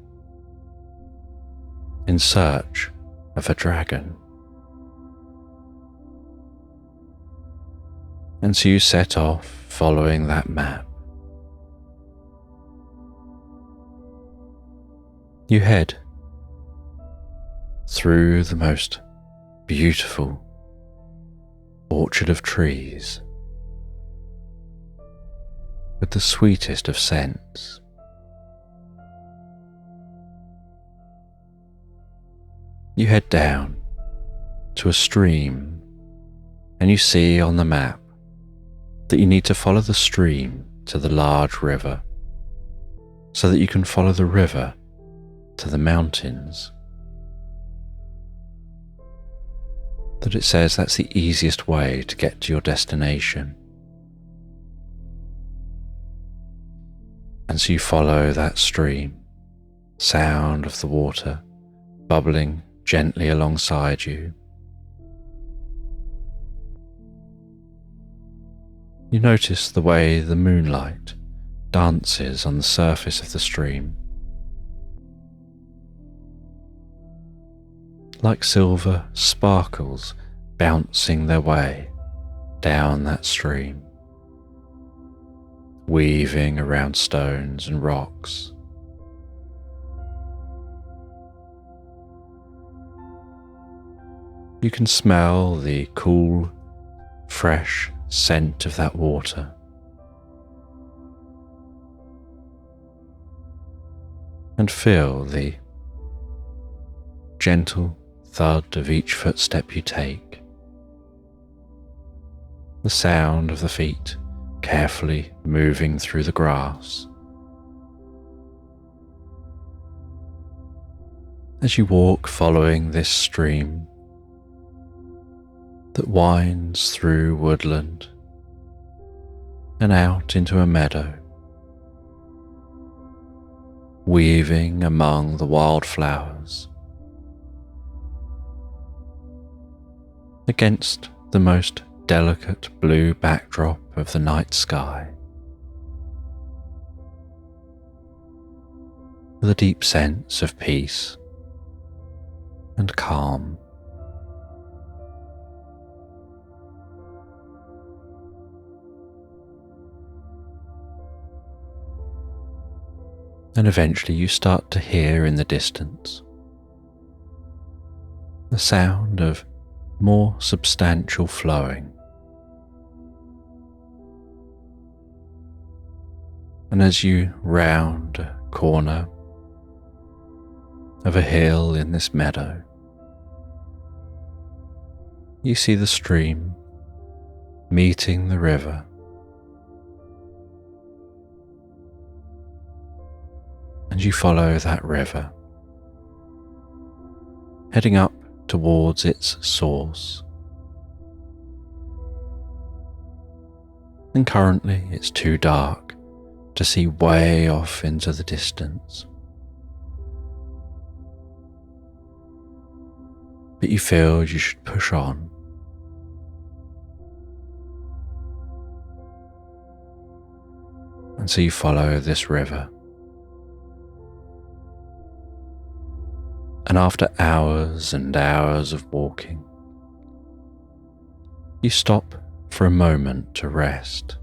A: in search of a dragon. And so you set off following that map. You head through the most beautiful orchard of trees with the sweetest of scents. You head down to a stream, and you see on the map that you need to follow the stream to the large river so that you can follow the river to the mountains. That it says that's the easiest way to get to your destination. And so you follow that stream, sound of the water bubbling gently alongside you. You notice the way the moonlight dances on the surface of the stream, like silver sparkles bouncing their way down that stream, weaving around stones and rocks. You can smell the cool, fresh scent of that water. And feel the gentle thud of each footstep you take, the sound of the feet carefully moving through the grass. As you walk following this stream that winds through woodland and out into a meadow, weaving among the wildflowers, against the most delicate blue backdrop of the night sky, with a deep sense of peace and calm. And eventually you start to hear in the distance the sound of more substantial flowing. And as you round a corner of a hill in this meadow, you see the stream meeting the river. And you follow that river, heading up towards its source. and currently it's too dark to see way off into the distance. But you feel you should push on. And so you follow this river. And after hours and hours of walking, you stop for a moment to rest.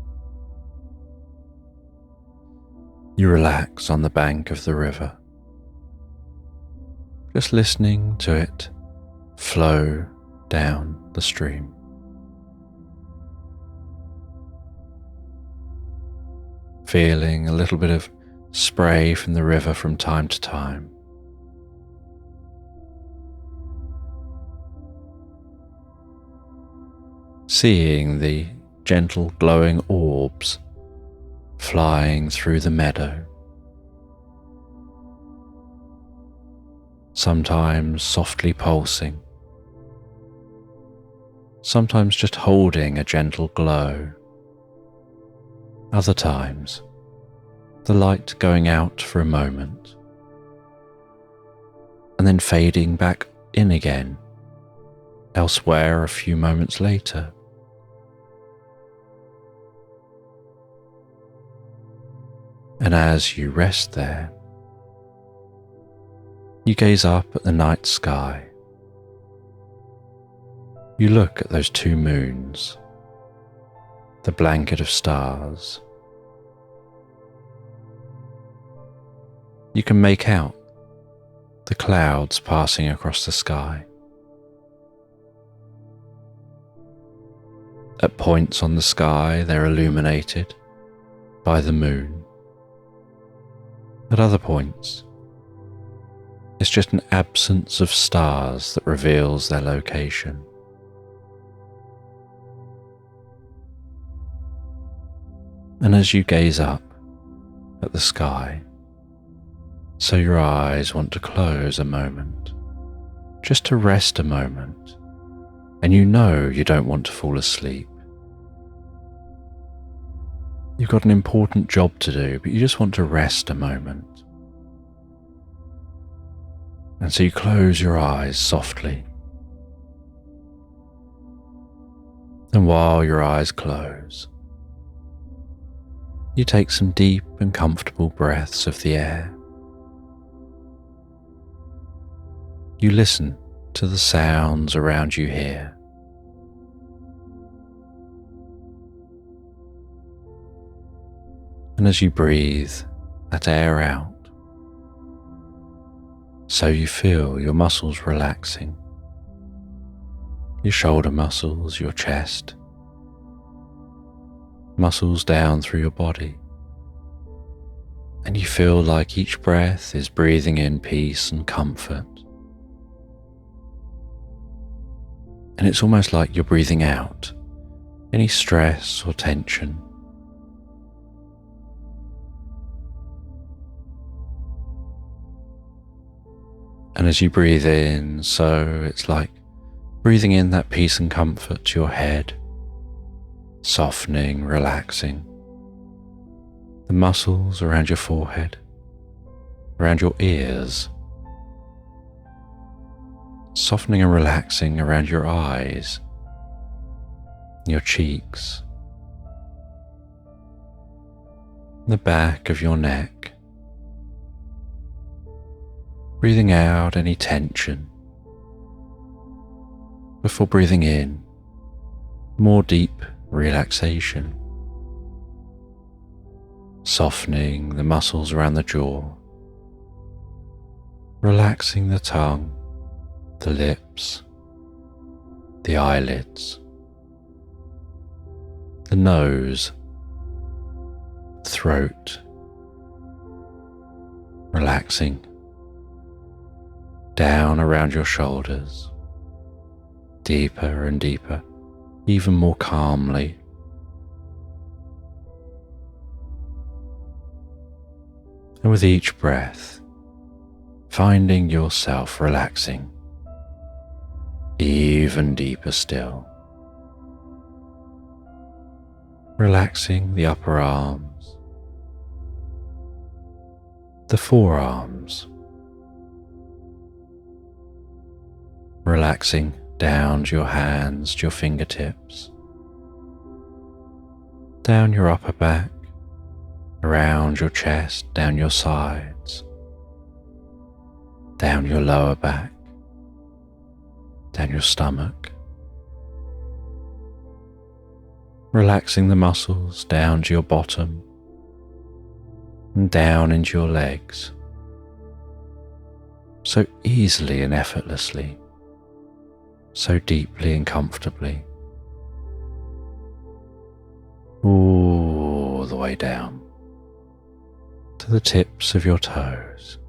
A: You relax on the bank of the river, just listening to it flow down the stream. Feeling a little bit of spray from the river from time to time. Seeing the gentle glowing orbs flying through the meadow. Sometimes softly pulsing, sometimes just holding a gentle glow. Other times, the light going out for a moment and then fading back in again, elsewhere a few moments later. And as you rest there, you gaze up at the night sky. You look at those two moons, the blanket of stars. You can make out the clouds passing across the sky. At points on the sky, they're illuminated by the moon. At other points, it's just an absence of stars that reveals their location. And as you gaze up at the sky, so your eyes want to close a moment, just to rest a moment, and you know you don't want to fall asleep. You've got an important job to do, but you just want to rest a moment. And so you close your eyes softly. And while your eyes close, you take some deep and comfortable breaths of the air. You listen to the sounds around you here. And as you breathe that air out, so you feel your muscles relaxing, your shoulder muscles, your chest, muscles down through your body, and you feel like each breath is breathing in peace and comfort. And it's almost like you're breathing out any stress or tension. And as you breathe in, so it's like breathing in that peace and comfort to your head, softening, relaxing the muscles around your forehead, around your ears, softening and relaxing around your eyes, your cheeks, the back of your neck. Breathing out any tension before breathing in more deep relaxation, softening the muscles around the jaw, relaxing the tongue, the lips, the eyelids, the nose, throat, relaxing down around your shoulders, deeper and deeper, even more calmly. And with each breath, finding yourself relaxing even deeper still. relaxing the upper arms, the forearms, relaxing down to your hands, to your fingertips, down your upper back, around your chest, down your sides, down your lower back, down your stomach, relaxing the muscles down to your bottom and down into your legs, so easily and effortlessly, so deeply and comfortably, all the way down to the tips of your toes.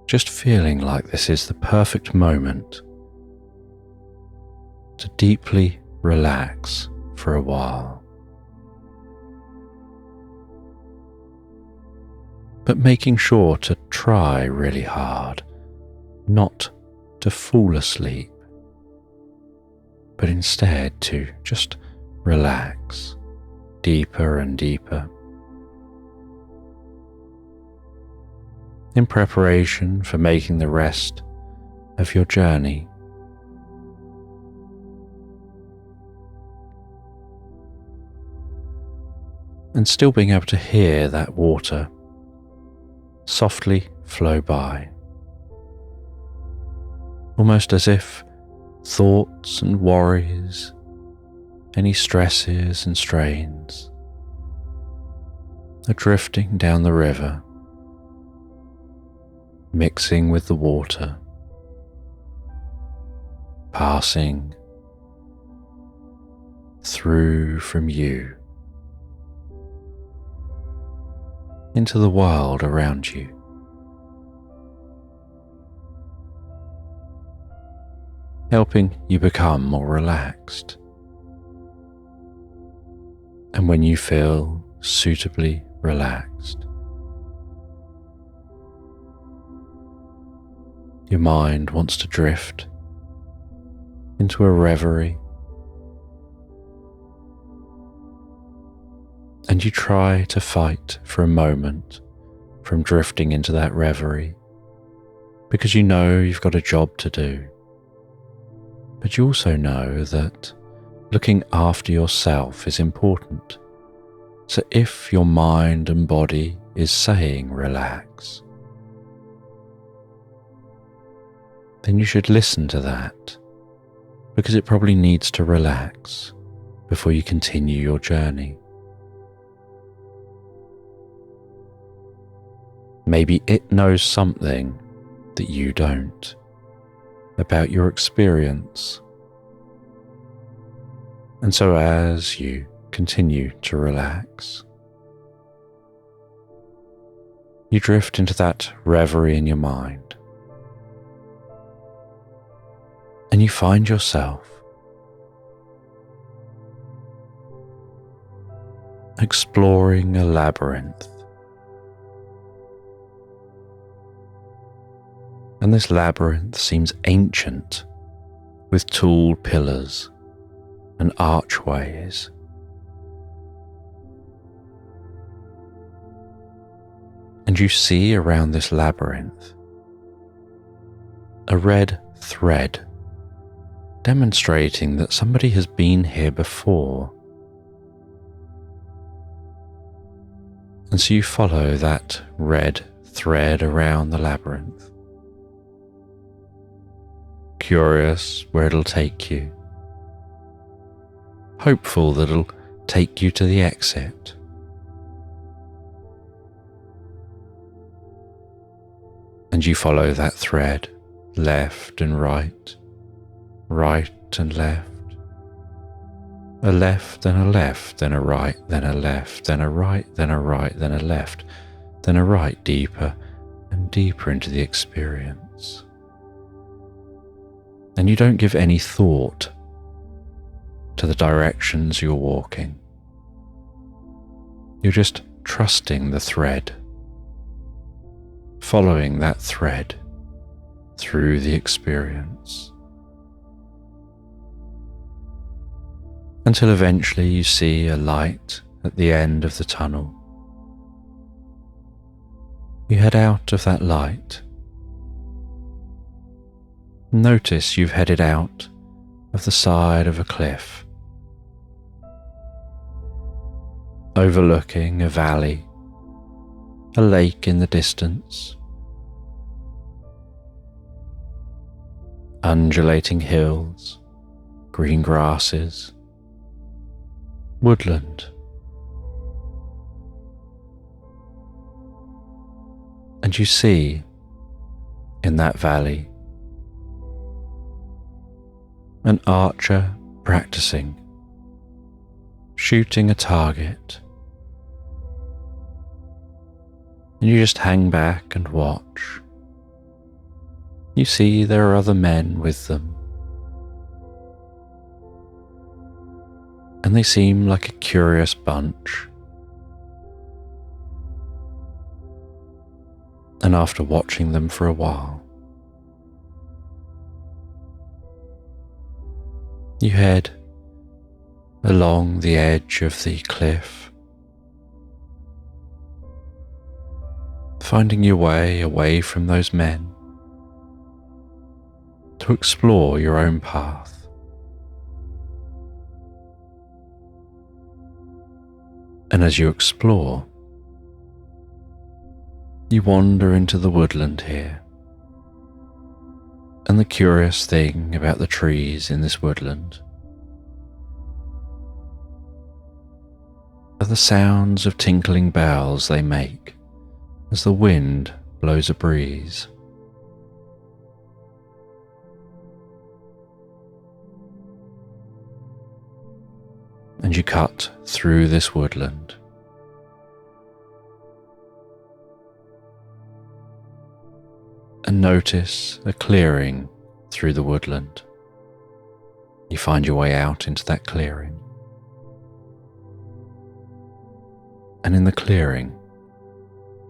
A: Just feeling like this is the perfect moment to deeply relax for a while, but making sure to try really hard not to fall asleep, but instead to just relax deeper and deeper. In preparation for making the rest of your journey, and still being able to hear that water softly flow by, almost as if thoughts and worries, any stresses and strains, are drifting down the river, mixing with the water, passing through from you into the world around you. Helping you become more relaxed. And when you feel suitably relaxed, your mind wants to drift into a reverie, and you try to fight for a moment from drifting into that reverie because you know you've got a job to do. But you also know that looking after yourself is important. So if your mind and body is saying relax, then you should listen to that, because it probably needs to relax before you continue your journey. Maybe it knows something that you don't about your experience. And so as you continue to relax, you drift into that reverie in your mind, and you find yourself exploring a labyrinth. And this labyrinth seems ancient, with tall pillars and archways. And you see around this labyrinth a red thread demonstrating that somebody has been here before. And so you follow that red thread around the labyrinth, curious where it'll take you, hopeful that it'll take you to the exit. And you follow that thread, left and right, right and left, a left, then a left, then a right, then a left, then a right, then a right, then a left, then a right, deeper and deeper into the experience. And you don't give any thought to the directions you're walking. You're just trusting the thread, following that thread through the experience. until eventually you see a light at the end of the tunnel. You head out of that light. Notice you've headed out of the side of a cliff, overlooking a valley, a lake in the distance, undulating hills, green grasses, woodland. And you see in that valley an archer practicing, shooting a target. And you just hang back and watch. You see there are other men with them, and they seem like a curious bunch. And after watching them for a while, you head along the edge of the cliff, finding your way away from those men to explore your own path. And as you explore, you wander into the woodland here. And the curious thing about the trees in this woodland are the sounds of tinkling bells they make as the wind blows a breeze. And you cut through this woodland. And notice a clearing through the woodland. You find your way out into that clearing. And in the clearing,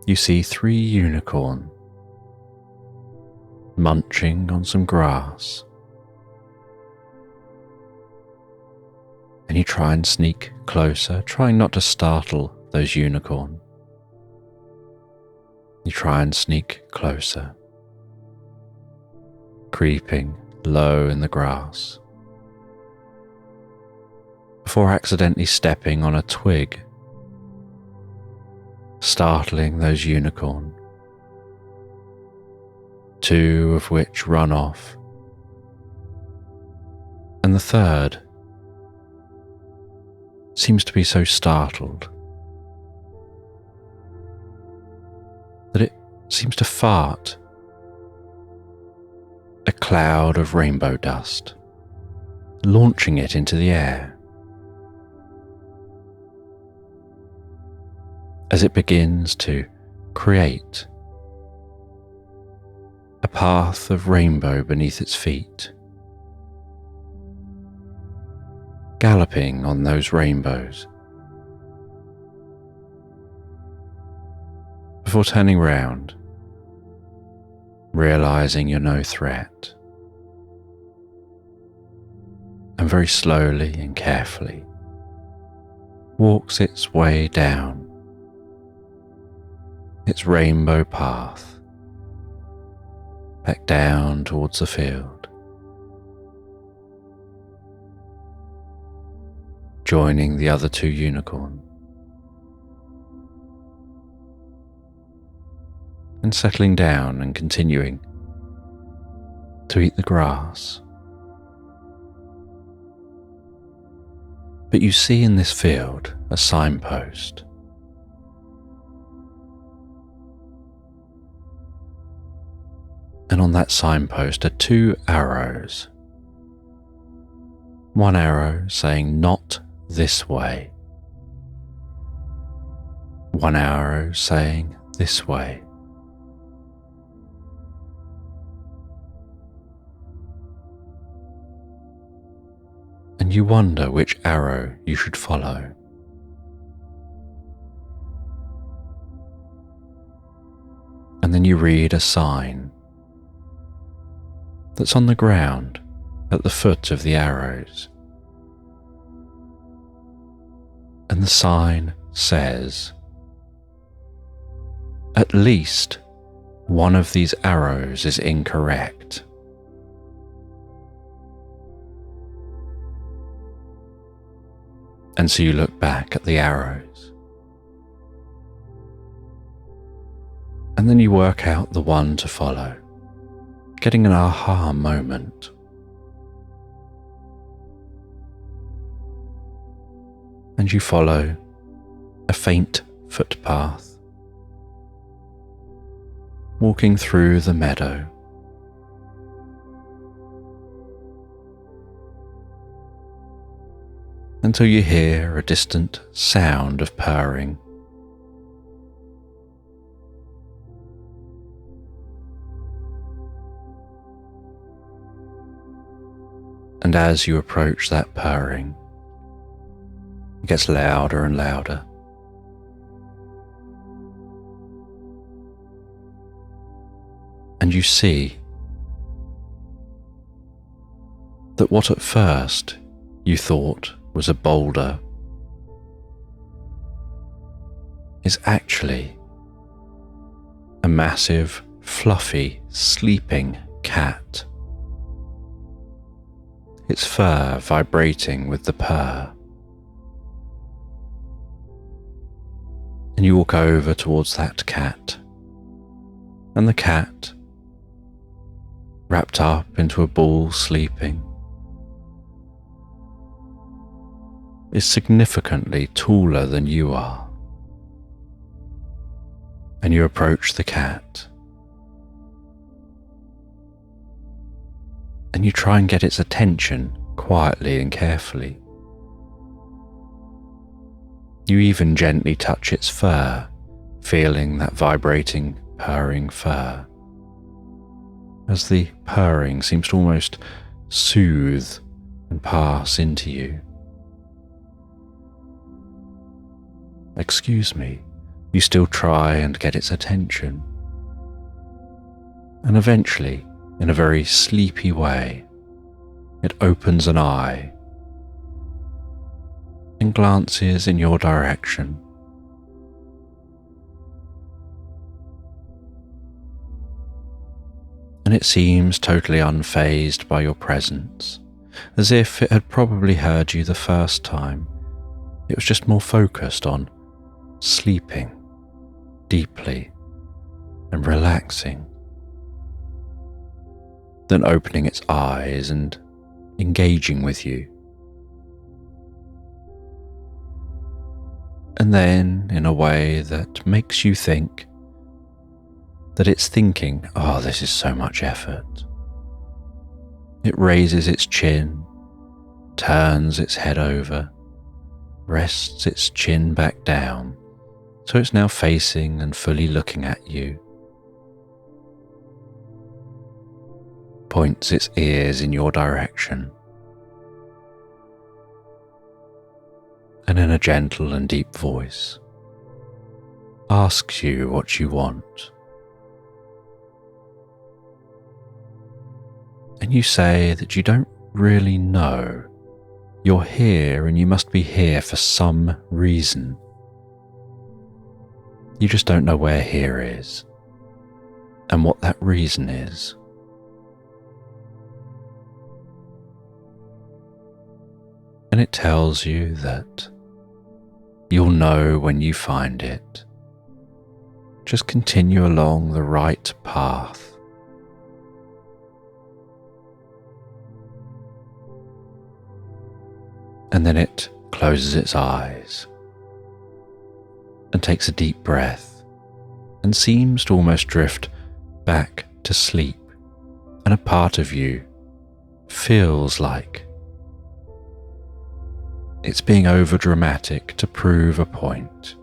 A: you see 3 unicorns munching on some grass. And you try and sneak closer, trying not to startle those unicorns. You try and sneak closer, creeping low in the grass, before accidentally stepping on a twig, startling those unicorns, 2 of which run off, and the third seems to be so startled that it seems to fart a cloud of rainbow dust, launching it into the air. As it begins to create a path of rainbow beneath its feet, galloping on those rainbows, before turning round, realizing you're no threat, and very slowly and carefully walks its way down its rainbow path back down towards the field, joining the other 2 unicorns and settling down and continuing to eat the grass. But you see in this field a signpost. And on that signpost are 2 arrows. One arrow saying "not this way." One arrow saying "this way." And you wonder which arrow you should follow. And then you read a sign that's on the ground at the foot of the arrows. And the sign says, "At least one of these arrows is incorrect." And so you look back at the arrows, and then you work out the one to follow, getting an aha moment. And you follow a faint footpath, walking through the meadow. Until you hear a distant sound of purring. And as you approach that purring, it gets louder and louder. And you see that what at first you thought was a boulder is actually a massive, fluffy, sleeping cat. Its fur vibrating with the purr. And you walk over towards that cat, and the cat, wrapped up into a ball sleeping, is significantly taller than you are. And you approach the cat, and you try and get its attention quietly and carefully. You even gently touch its fur, feeling that vibrating, purring fur, as the purring seems to almost soothe and pass into you. "Excuse me," you still try and get its attention. And eventually, in a very sleepy way, it opens an eye and glances in your direction. And it seems totally unfazed by your presence, as if it had probably heard you the first time. It was just more focused on sleeping deeply and relaxing than opening its eyes and engaging with you. And then, in a way that makes you think that it's thinking, "Oh, this is so much effort," it raises its chin, turns its head over, rests its chin back down, so it's now facing and fully looking at you, points its ears in your direction, and in a gentle and deep voice, asks you what you want. And you say that you don't really know. You're here and you must be here for some reason. You just don't know where here is and what that reason is. And it tells you that you'll know when you find it. Just continue along the right path. And then it closes its eyes and takes a deep breath and seems to almost drift back to sleep. And a part of you feels like it's being overdramatic to prove a point.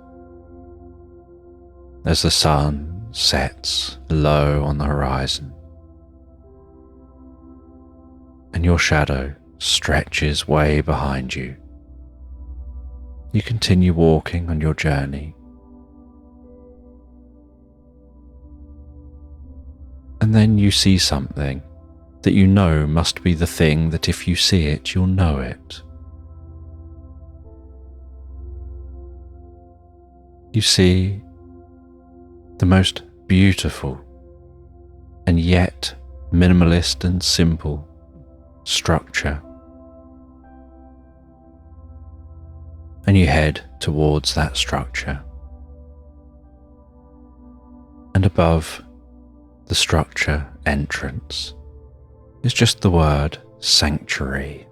A: As the sun sets low on the horizon and your shadow stretches way behind you, you continue walking on your journey. And then you see something that you know must be the thing that if you see it, you'll know it. you see the most beautiful and yet minimalist and simple structure, and you head towards that structure. And above the structure entrance is just the word sanctuary.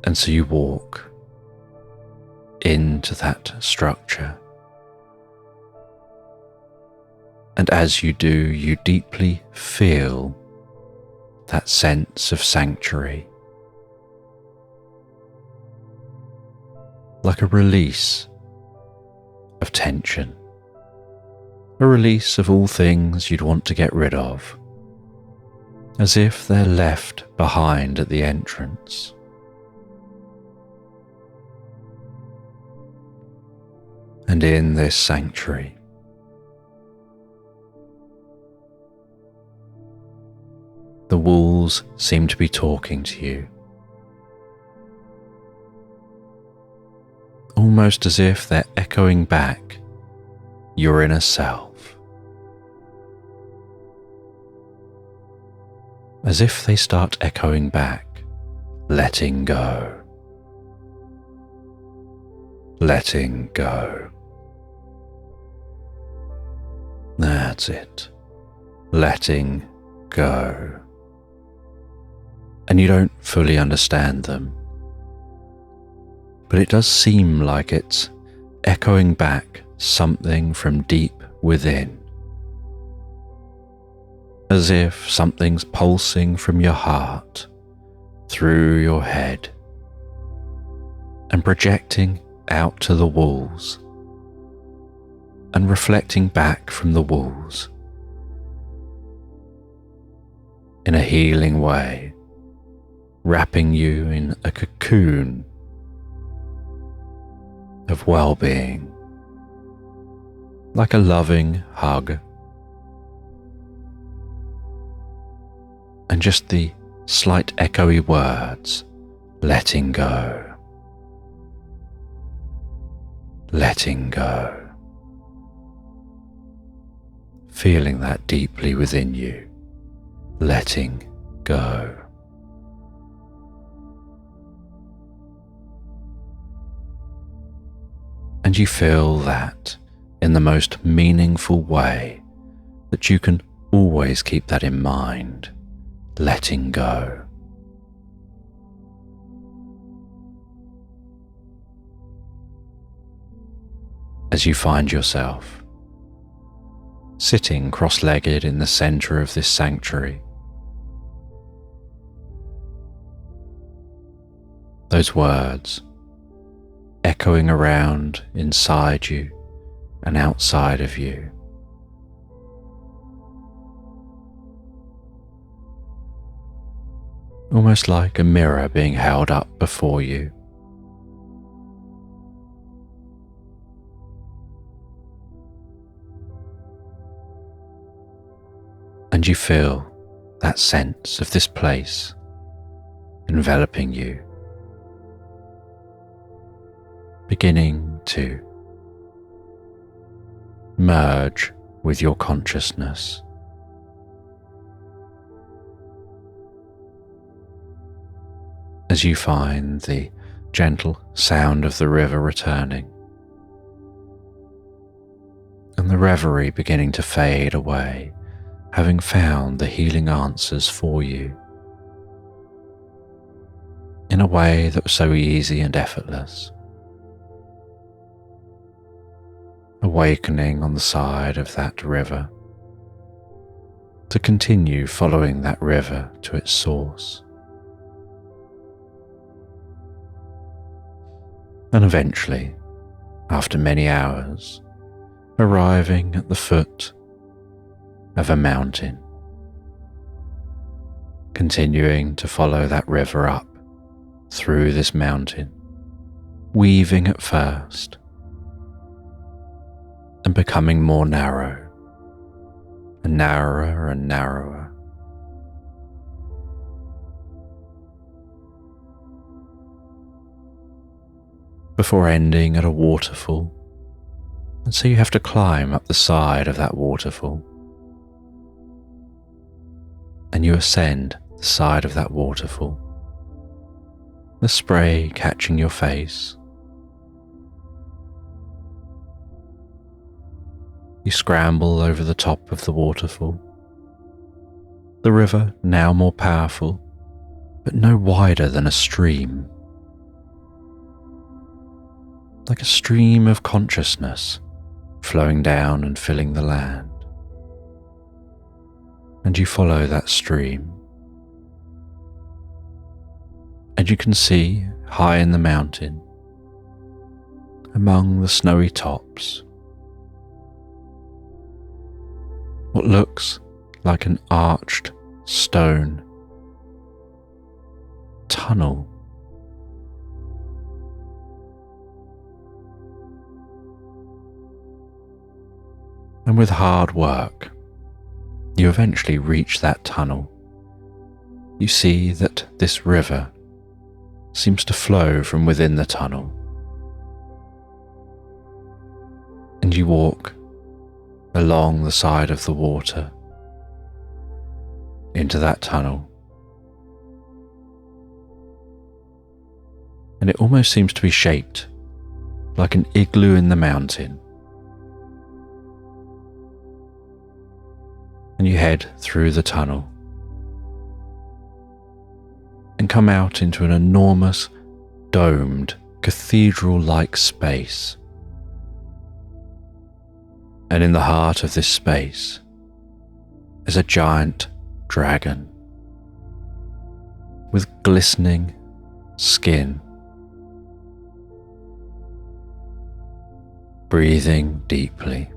A: And so you walk into that structure. And as you do, you deeply feel that sense of sanctuary, like a release of tension, a release of all things you'd want to get rid of, as if they're left behind at the entrance. And in this sanctuary, the walls seem to be talking to you, almost as if they're echoing back your inner self, as if they start echoing back, letting go, letting go. That's it, letting go. And you don't fully understand them, but it does seem like it's echoing back something from deep within, as if something's pulsing from your heart through your head and projecting out to the walls and reflecting back from the walls in a healing way, wrapping you in a cocoon of well-being, like a loving hug, and just the slight echoey words, letting go, letting go, feeling that deeply within you, letting go. And you feel that in the most meaningful way that you can always keep that in mind, letting go. As you find yourself sitting cross-legged in the center of this sanctuary, those words echoing around inside you and outside of you, almost like a mirror being held up before you. And you feel that sense of this place enveloping you, beginning to merge with your consciousness. As you find the gentle sound of the river returning, and the reverie beginning to fade away, having found the healing answers for you in a way that was so easy and effortless. Awakening on the side of that river to continue following that river to its source. And eventually, after many hours, arriving at the foot of a mountain, continuing to follow that river up through this mountain, weaving at first and becoming more narrow and narrower and narrower. before ending at a waterfall, and so you have to climb up the side of that waterfall. And you ascend the side of that waterfall, the spray catching your face. You scramble over the top of the waterfall, the river now more powerful, but no wider than a stream. Like a stream of consciousness flowing down and filling the land. And you follow that stream. And you can see, high in the mountain, among the snowy tops, what looks like an arched stone tunnel. And with hard work, you eventually reach that tunnel. You see that this river seems to flow from within the tunnel. And you walk along the side of the water into that tunnel. And it almost seems to be shaped like an igloo in the mountain. And you head through the tunnel and come out into an enormous, domed, cathedral-like space. And in the heart of this space is a giant dragon with glistening skin, breathing deeply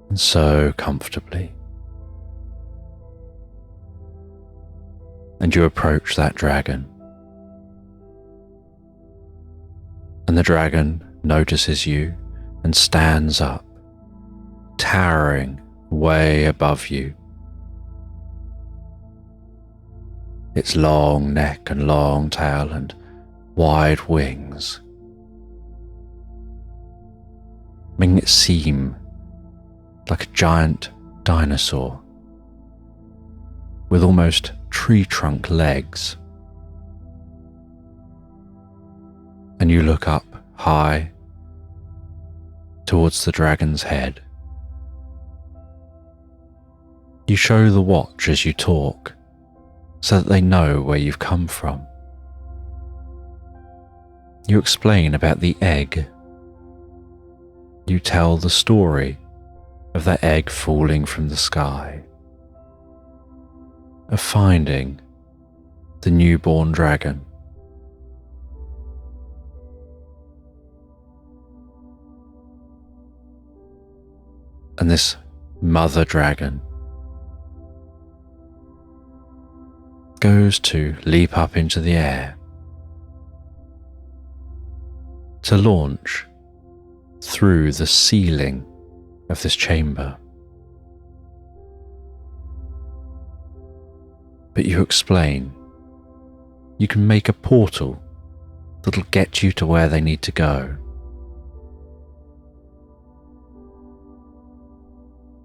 A: and so comfortably. And you approach that dragon, and the dragon notices you and stands up, towering way above you. Its long neck and long tail and wide wings, making it seem like a giant dinosaur with almost tree trunk legs. And you look up high towards the dragon's head. You show the watch as you talk so that they know where you've come from. You explain about the egg. You tell the story of that egg falling from the sky, of finding the newborn dragon. And this mother dragon goes to leap up into the air, to launch through the ceiling of this chamber. But you explain, you can make a portal that'll get you to where they need to go.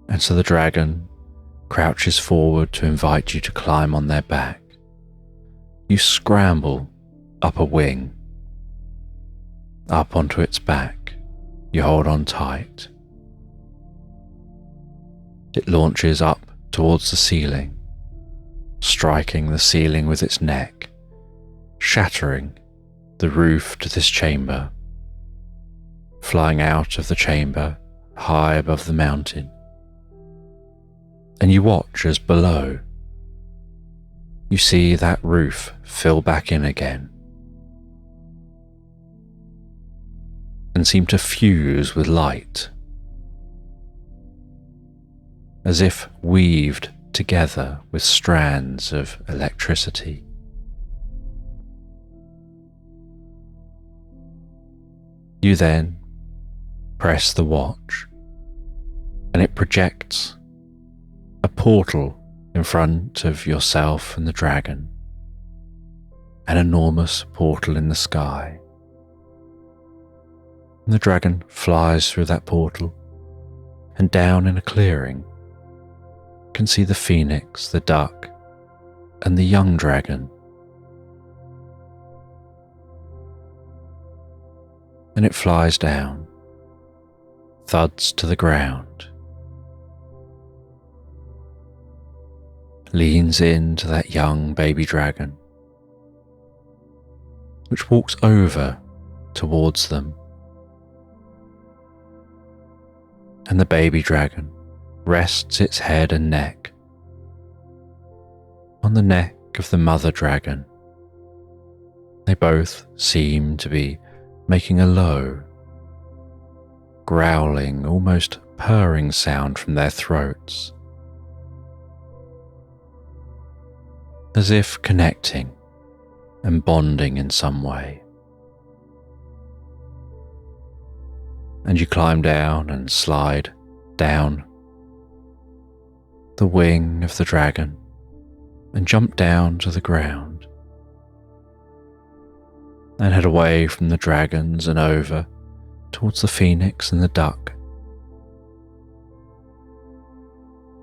A: And so the dragon crouches forward to invite you to climb on their back. You scramble up a wing, up onto its back. You hold on tight. It launches up towards the ceiling, striking the ceiling with its neck, shattering the roof to this chamber, flying out of the chamber high above the mountain. And you watch as below you see that roof fill back in again and seem to fuse with light, as if weaved together with strands of electricity. You then press the watch and it projects a portal in front of yourself and the dragon. an enormous portal in the sky. And the dragon flies through that portal, and down in a clearing, you can see the phoenix, the duck, and the young dragon. And it flies down, thuds to the ground, leans into that young baby dragon, which walks over towards them. And the baby dragon rests its head and neck on the neck of the mother dragon. They both seem to be making a low, growling, almost purring sound from their throats, as if connecting and bonding in some way. And you climb down and slide down the wing of the dragon and jump down to the ground and head away from the dragons and over towards the phoenix and the duck.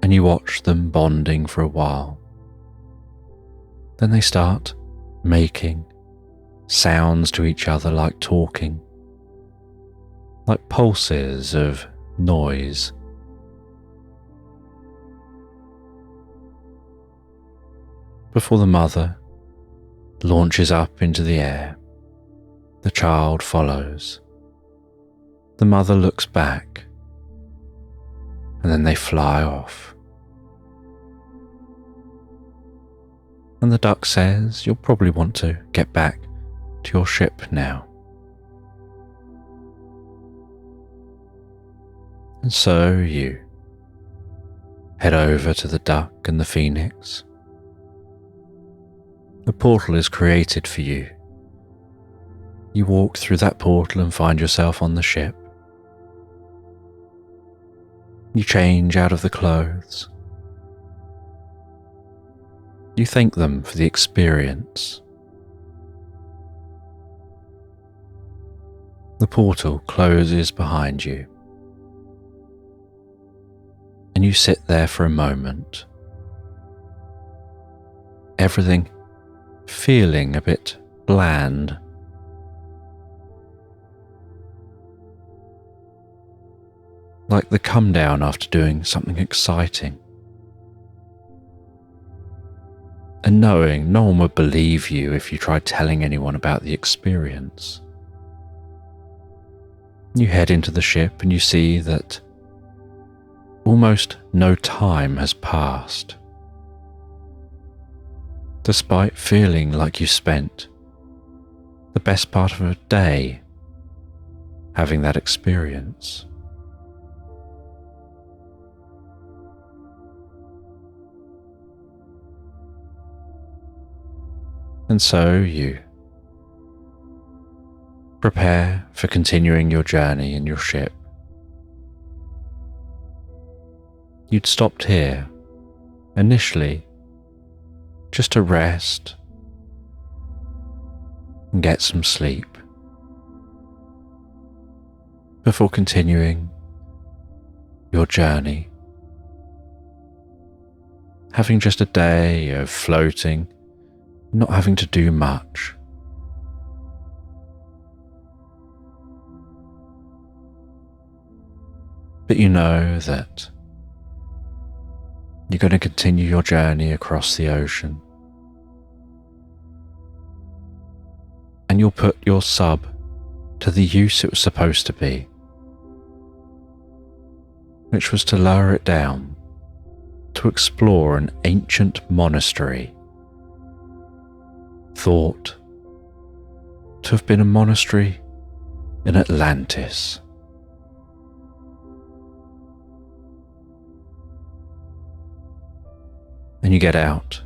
A: And you watch them bonding for a while. Then they start making sounds to each other like talking, like pulses of noise. Before the mother launches up into the air, the child follows. The mother looks back, and then they fly off. And the duck says, "You'll probably want to get back to your ship now." And so you head over to the duck and the phoenix. The portal is created for you. You walk through that portal and find yourself on the ship. You change out of the clothes. You thank them for the experience. The portal closes behind you, and you sit there for a moment, everything feeling a bit bland. Like the come down after doing something exciting. And knowing no one would believe you if you tried telling anyone about the experience. You head into the ship and you see that almost no time has passed, despite feeling like you spent the best part of a day having that experience. And so you prepare for continuing your journey in your ship. You'd stopped here initially just to rest and get some sleep before continuing your journey, having just a day of floating, not having to do much. But you know that you're going to continue your journey across the ocean. And you'll put your sub to the use it was supposed to be, which was to lower it down to explore an ancient monastery thought to have been a monastery in Atlantis. And you get out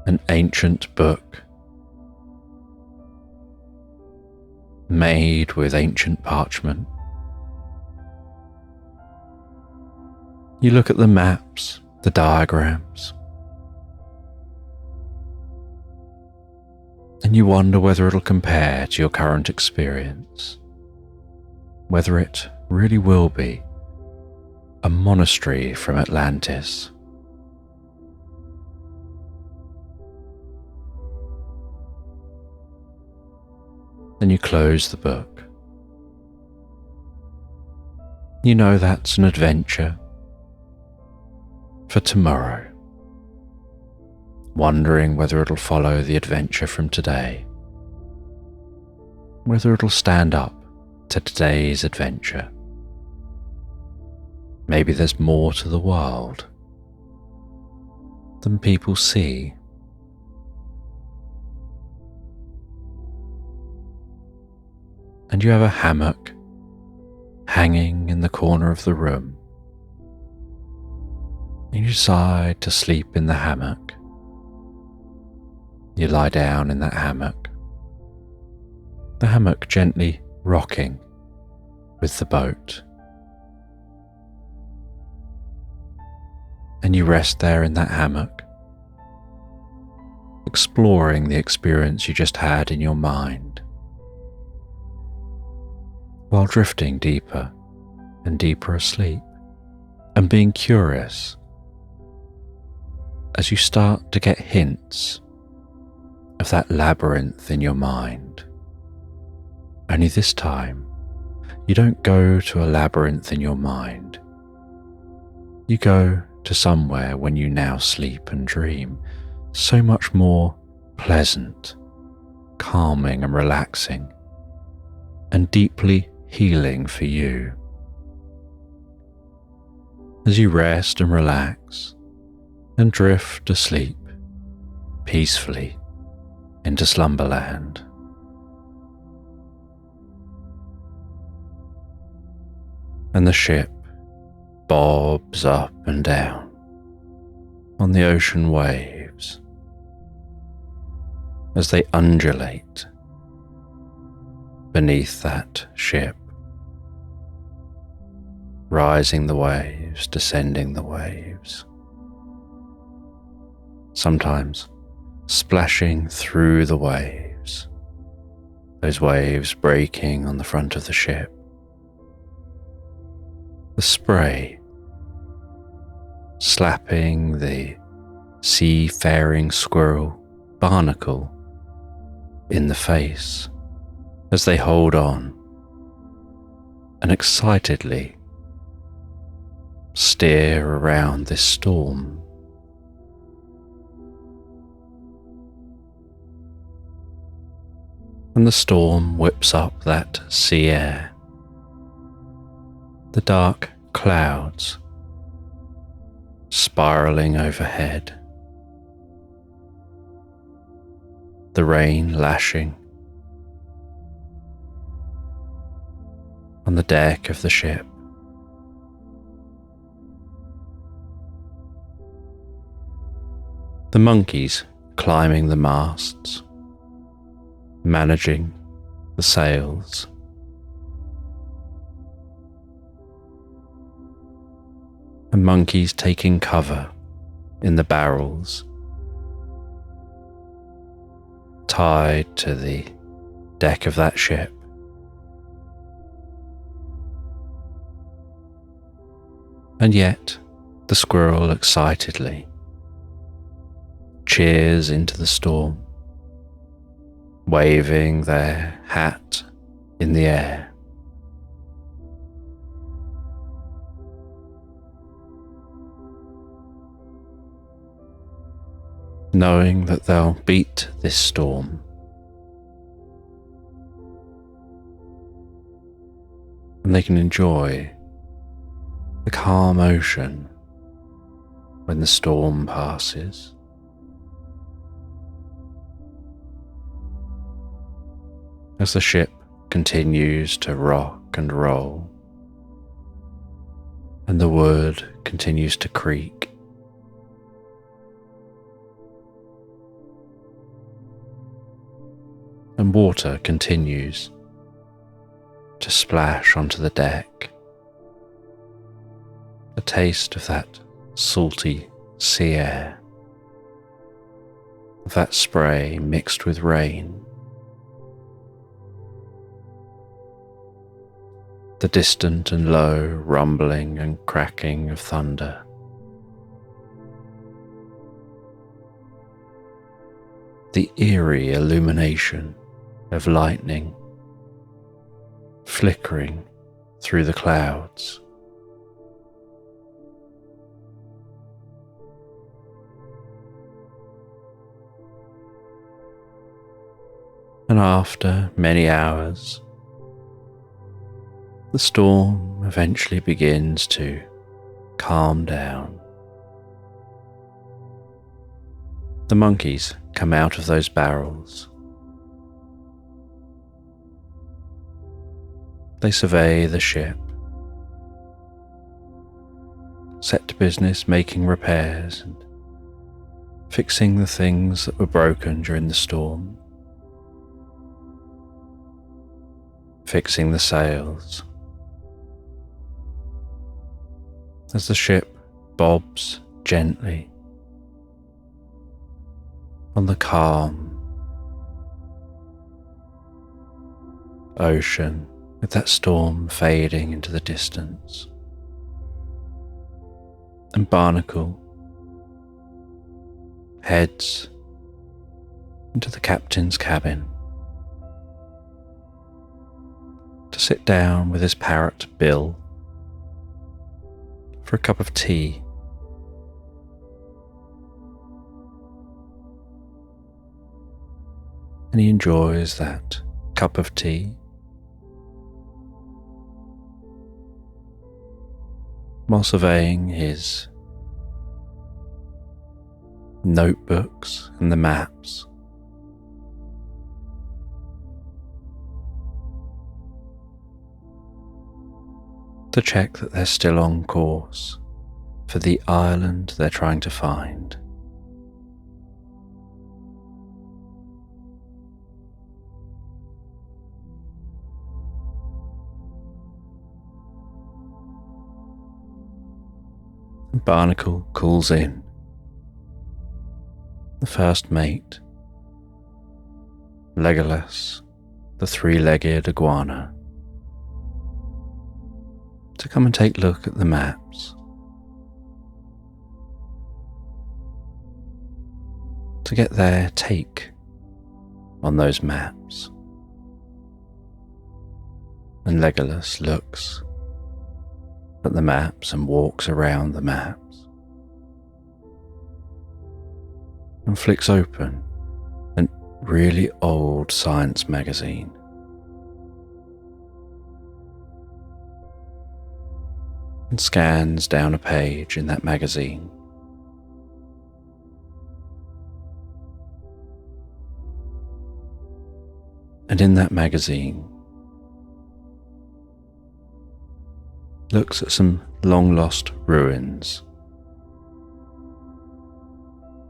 A: an ancient book made with ancient parchment. You look at the maps, the diagrams, and you wonder whether it'll compare to your current experience, whether it really will be a monastery from Atlantis. Then you close the book. You know that's an adventure for tomorrow, wondering whether it'll follow the adventure from today, whether it'll stand up to today's adventure. Maybe there's more to the world than people see. And you have a hammock hanging in the corner of the room. And you decide to sleep in the hammock. You lie down in that hammock, the hammock gently rocking with the boat. And you rest there in that hammock, exploring the experience you just had in your mind, while drifting deeper and deeper asleep, and being curious as you start to get hints of that labyrinth in your mind. Only this time, you don't go to a labyrinth in your mind. You go to somewhere when you now sleep and dream, so much more pleasant, calming and relaxing, and deeply healing for you. As you rest and relax and drift asleep peacefully into Slumberland. And the ship bobs up and down on the ocean waves as they undulate beneath that ship, rising the waves, descending the waves, sometimes splashing through the waves, those waves breaking on the front of the ship, the spray slapping the seafaring squirrel barnacle in the face as they hold on and excitedly steer around this storm. And the storm whips up that sea air, the dark clouds spiraling overhead, the rain lashing on the deck of the ship. The monkeys climbing the masts, managing the sails. And monkeys taking cover in the barrels, tied to the deck of that ship. And yet, the squirrel excitedly cheers into the storm, waving their hat in the air. Knowing that they'll beat this storm. And they can enjoy the calm ocean when the storm passes. As the ship continues to rock and roll, and the wood continues to creak, and water continues to splash onto the deck, a taste of that salty sea air, of that spray mixed with rain. The distant and low rumbling and cracking of thunder. The eerie illumination of lightning flickering through the clouds. And after many hours, the storm eventually begins to calm down. The monkeys come out of those barrels. They survey the ship, set to business making repairs and fixing the things that were broken during the storm, fixing the sails. As the ship bobs gently on the calm ocean, with that storm fading into the distance. And Barnacle heads into the captain's cabin to sit down with his parrot Bill for a cup of tea. And he enjoys that cup of tea while surveying his notebooks and the maps. To check that they're still on course for the island they're trying to find. And Barnacle calls in the first mate, Legolas, the three-legged iguana, to come and take a look at the maps, to get their take on those maps. And Legolas looks at the maps and walks around the maps and flicks open a really old science magazine. And scans down a page in that magazine. And in that magazine looks at some long-lost ruins,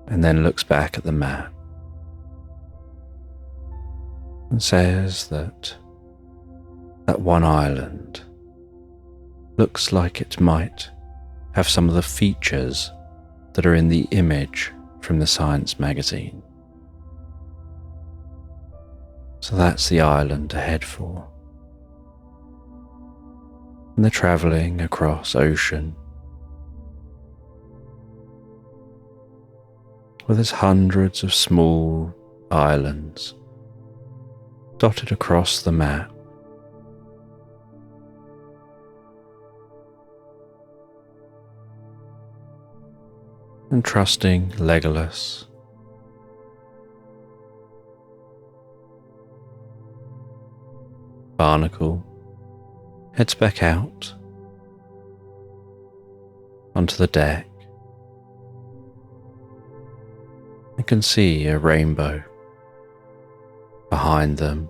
A: and then looks back at the map and says that that one island looks like it might have some of the features that are in the image from the science magazine. So that's the island to head for. And they're travelling across ocean where there's hundreds of small islands dotted across the map. And trusting Legolas, Barnacle heads back out onto the deck. You can see a rainbow behind them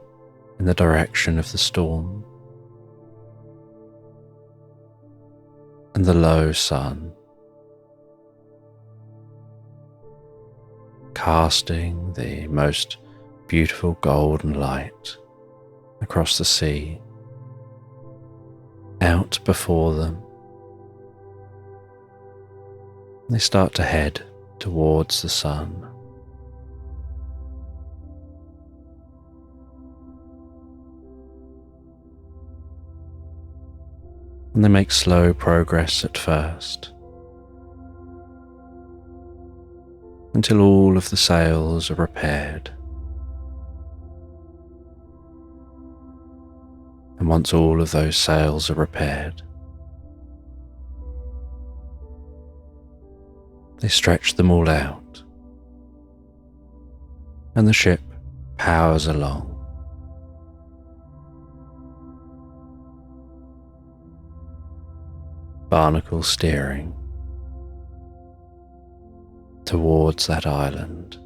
A: in the direction of the storm, and the low sun casting the most beautiful golden light across the sea out before them. They start to head towards the sun. and they make slow progress at first, until all of the sails are repaired. And once all of those sails are repaired, they stretch them all out, and the ship powers along. Barnacle steering towards that island.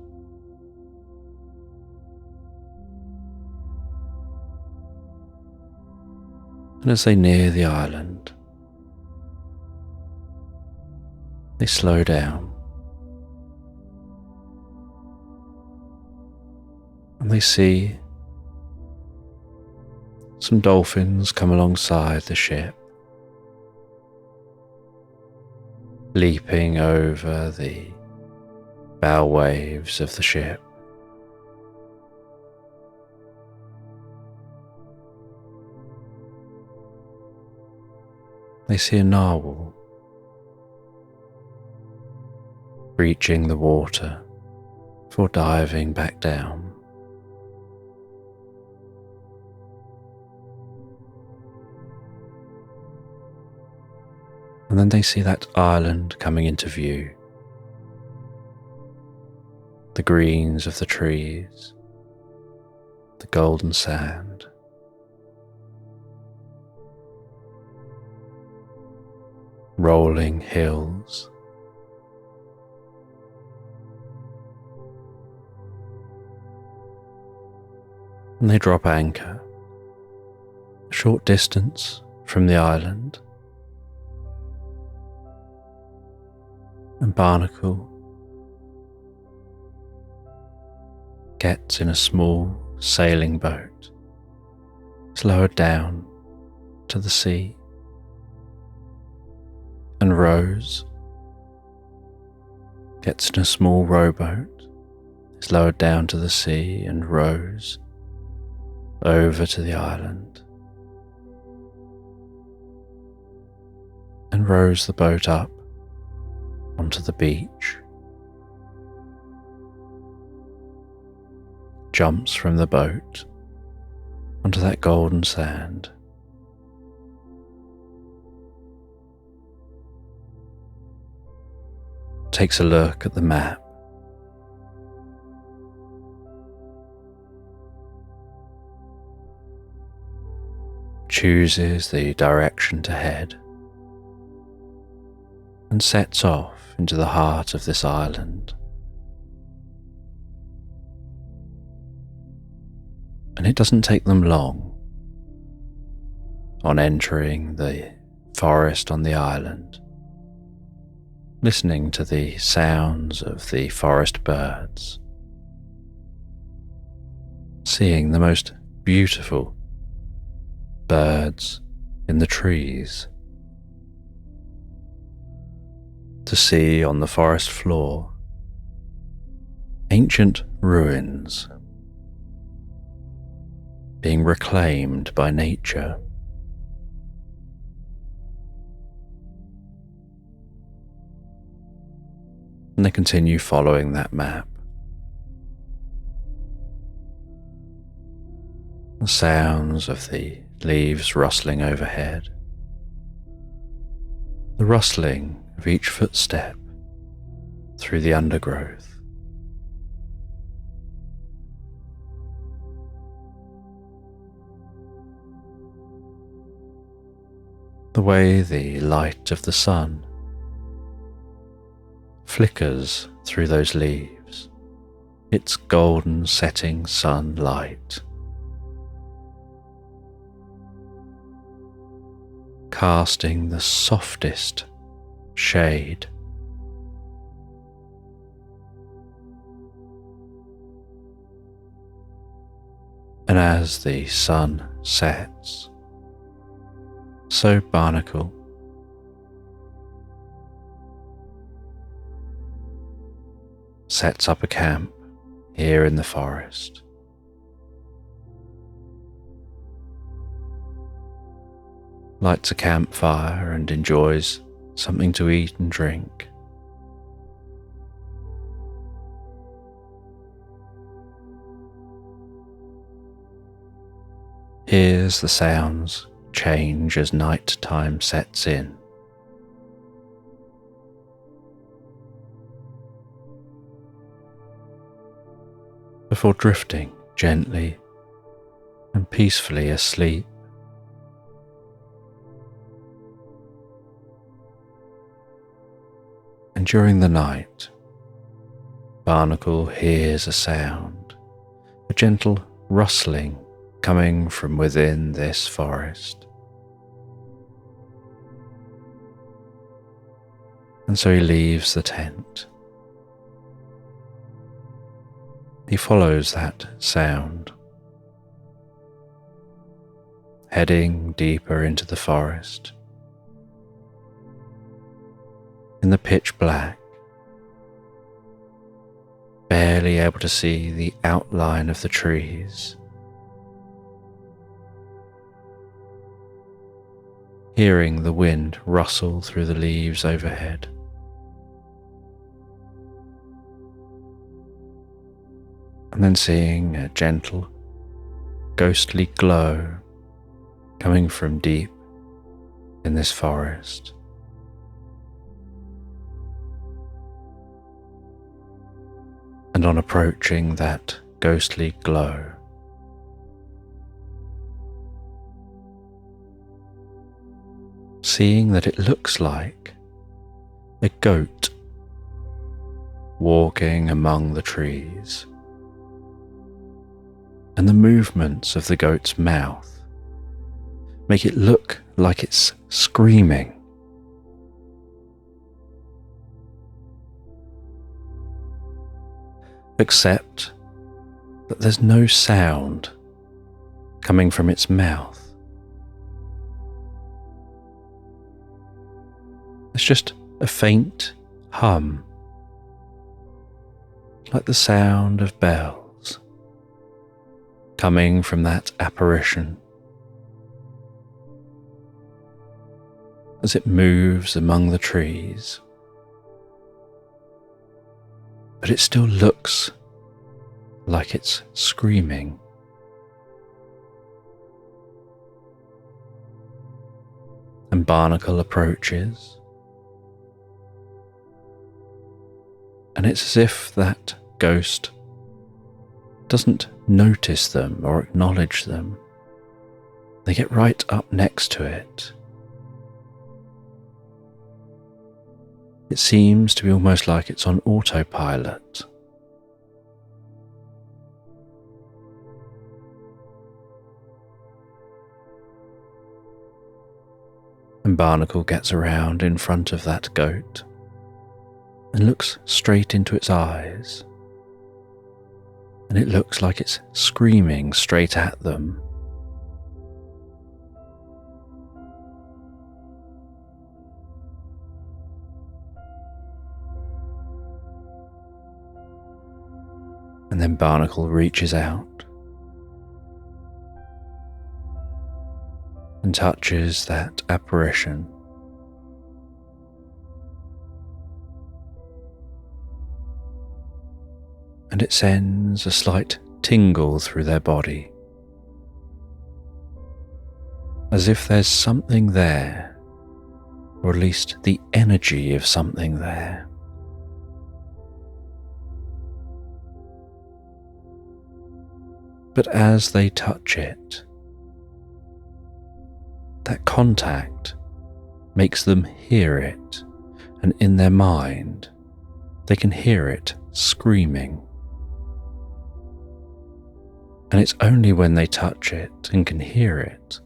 A: And as they near the island, they slow down and they see some dolphins come alongside the ship, leaping over the bow waves of the ship. They see a narwhal reaching the water before diving back down. And then they see that island coming into view. The greens of the trees, the golden sand. Rolling hills. And they drop anchor a short distance from the island. And Barnacle gets in a small sailing boat. It's lowered down to the sea. And Rose gets in a small rowboat. It's lowered down to the sea and rows over to the island. And rows the boat up onto the beach, jumps from the boat onto that golden sand, takes a look at the map, chooses the direction to head, and sets off into the heart of this island. And it doesn't take them long on entering the forest on the island, listening to the sounds of the forest birds, seeing the most beautiful birds in the trees, to see on the forest floor ancient ruins being reclaimed by nature. And they continue following that map. The sounds of the leaves rustling overhead, the rustling of each footstep through the undergrowth. The way the light of the sun flickers through those leaves, its golden setting sunlight, casting the softest shade. And as the sun sets, so Barnacle sets up a camp here in the forest. lights a campfire and enjoys something to eat and drink. Hears the sounds change as night time sets in. Before drifting gently and peacefully asleep. And during the night, Barnacle hears a sound, a gentle rustling coming from within this forest. And so he leaves the tent. He follows that sound, heading deeper into the forest. In the pitch black, barely able to see the outline of the trees. Hearing the wind rustle through the leaves overhead. And then seeing a gentle, ghostly glow coming from deep in this forest. And on approaching that ghostly glow, seeing that it looks like a goat walking among the trees, and the movements of the goat's mouth make it look like it's screaming. Except that there's no sound coming from its mouth. It's just a faint hum, like the sound of bells, coming from that apparition as it moves among the trees. But it still looks like it's screaming. And Barnacle approaches, and it's as if that ghost doesn't notice them or acknowledge them. They get right up next to it. It seems to be almost like it's on autopilot. And Barnacle gets around in front of that goat and looks straight into its eyes. And it looks like it's screaming straight at them. And then Barnacle reaches out and touches that apparition. And it sends a slight tingle through their body, as if there's something there, or at least the energy of something there. But as they touch it, that contact makes them hear it, and in their mind, they can hear it screaming. And it's only when they touch it and can hear it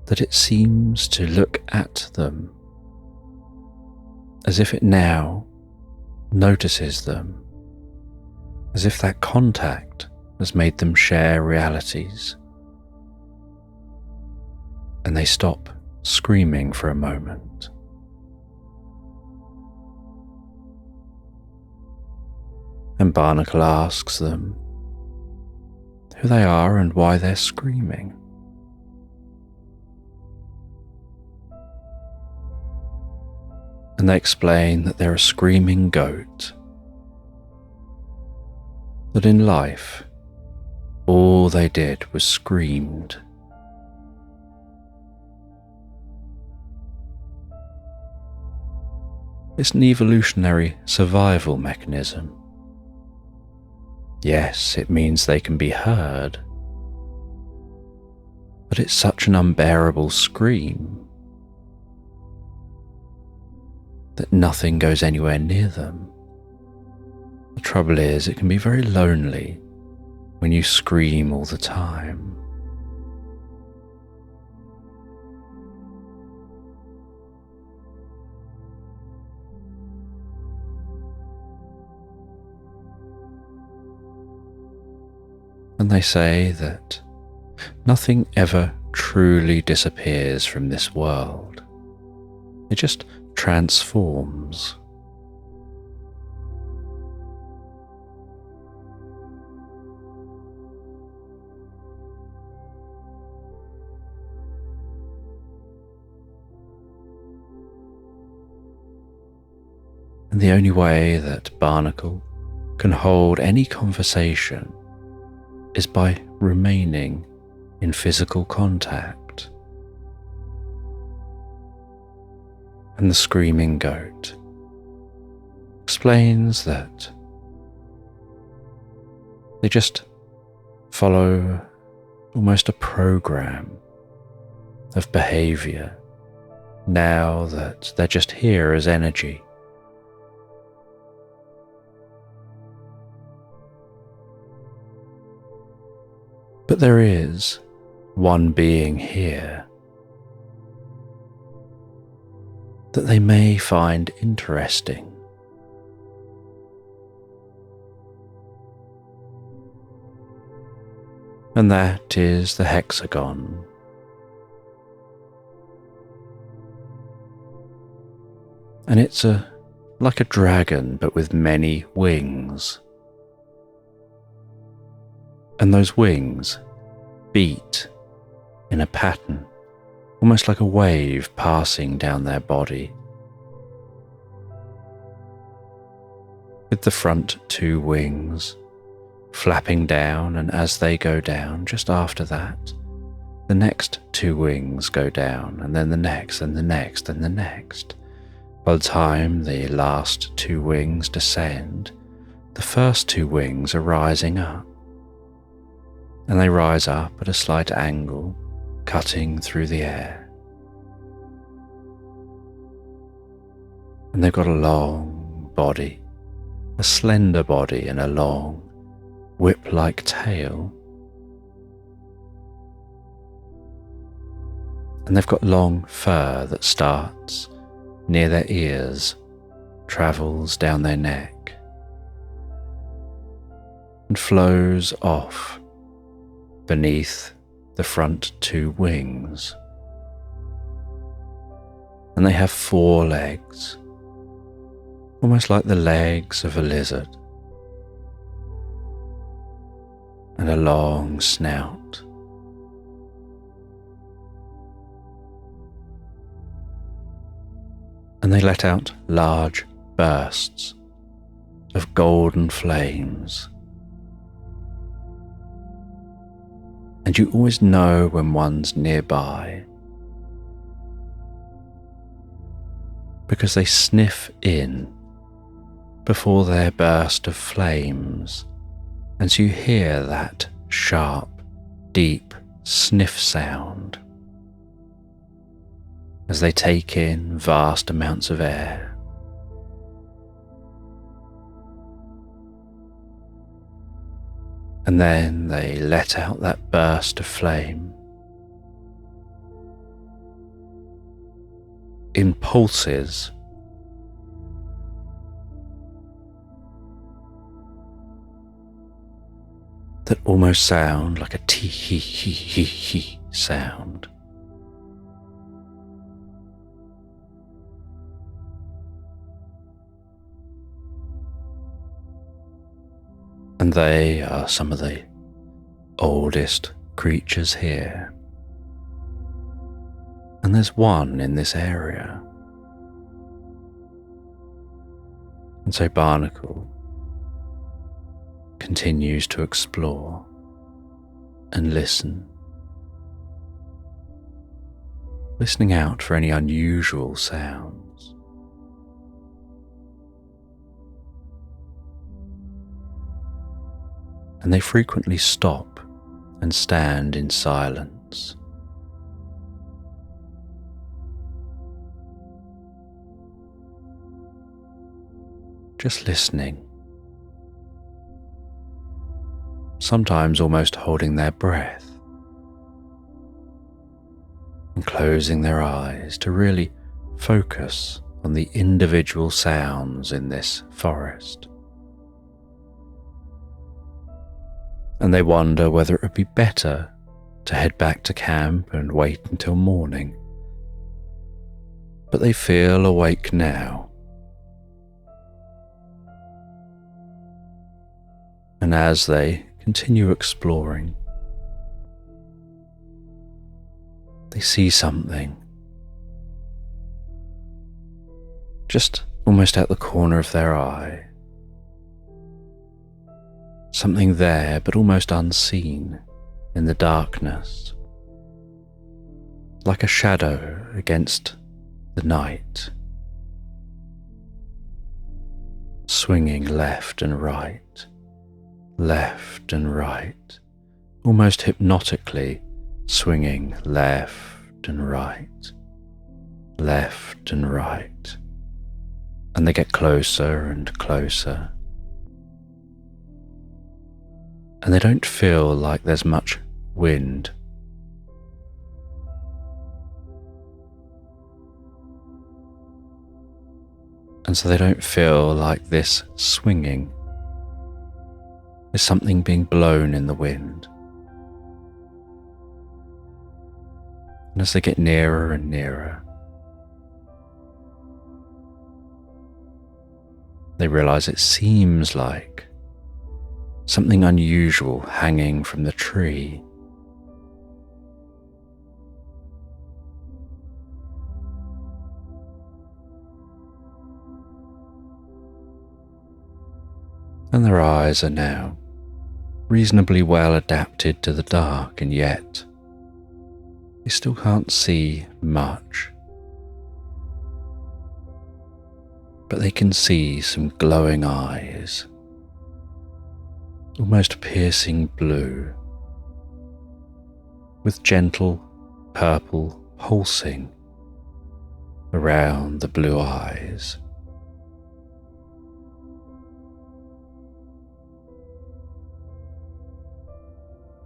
A: that it seems to look at them, as if it now notices them, as if that contact has made them share realities. And they stop screaming for a moment. And Barnacle asks them who they are and why they're screaming. And they explain that they're a screaming goat, that in life all they did was screamed. It's an evolutionary survival mechanism. Yes, it means they can be heard, but it's such an unbearable scream that nothing goes anywhere near them. The trouble is, it can be very lonely when you scream all the time. And they say that nothing ever truly disappears from this world. It just transforms. And the only way that Barnacle can hold any conversation is by remaining in physical contact. And the screaming goat explains that they just follow almost a program of behavior now that they're just here as energy. But there is one being here that they may find interesting. And that is the hexagon. And it's like a dragon but with many wings. And those wings beat in a pattern, almost like a wave passing down their body. With the front two wings flapping down, and as they go down, just after that, the next two wings go down, and then the next, and the next, and the next. By the time the last two wings descend, the first two wings are rising up. And they rise up at a slight angle, cutting through the air. And they've got a long body, a slender body and a long, whip-like tail. And they've got long fur that starts near their ears, travels down their neck, and flows off beneath the front two wings. And they have 4 legs, almost like the legs of a lizard, and a long snout. And they let out large bursts of golden flames. And you always know when one's nearby, because they sniff in before their burst of flames, and so you hear that sharp, deep sniff sound as they take in vast amounts of air. And then they let out that burst of flame in pulses, that almost sound like a tee-hee-hee-hee-hee sound. And they are some of the oldest creatures here. And there's one in this area And so Barnacle continues to explore and listen, listening out for any unusual sounds. And they frequently stop and stand in silence. Just listening, sometimes almost holding their breath and closing their eyes to really focus on the individual sounds in this forest. And they wonder whether it would be better to head back to camp and wait until morning. But they feel awake now. And as they continue exploring, they see something just almost at the corner of their eye. Something there, but almost unseen in the darkness, like a shadow against the night, swinging left and right, almost hypnotically swinging left and right. And they get closer and closer. And they don't feel like there's much wind. And so they don't feel like this swinging is something being blown in the wind. And as they get nearer and nearer, they realize it seems like something unusual hanging from the tree. And their eyes are now reasonably well adapted to the dark, and yet they still can't see much. But they can see some glowing eyes, almost piercing blue, with gentle purple pulsing around the blue eyes.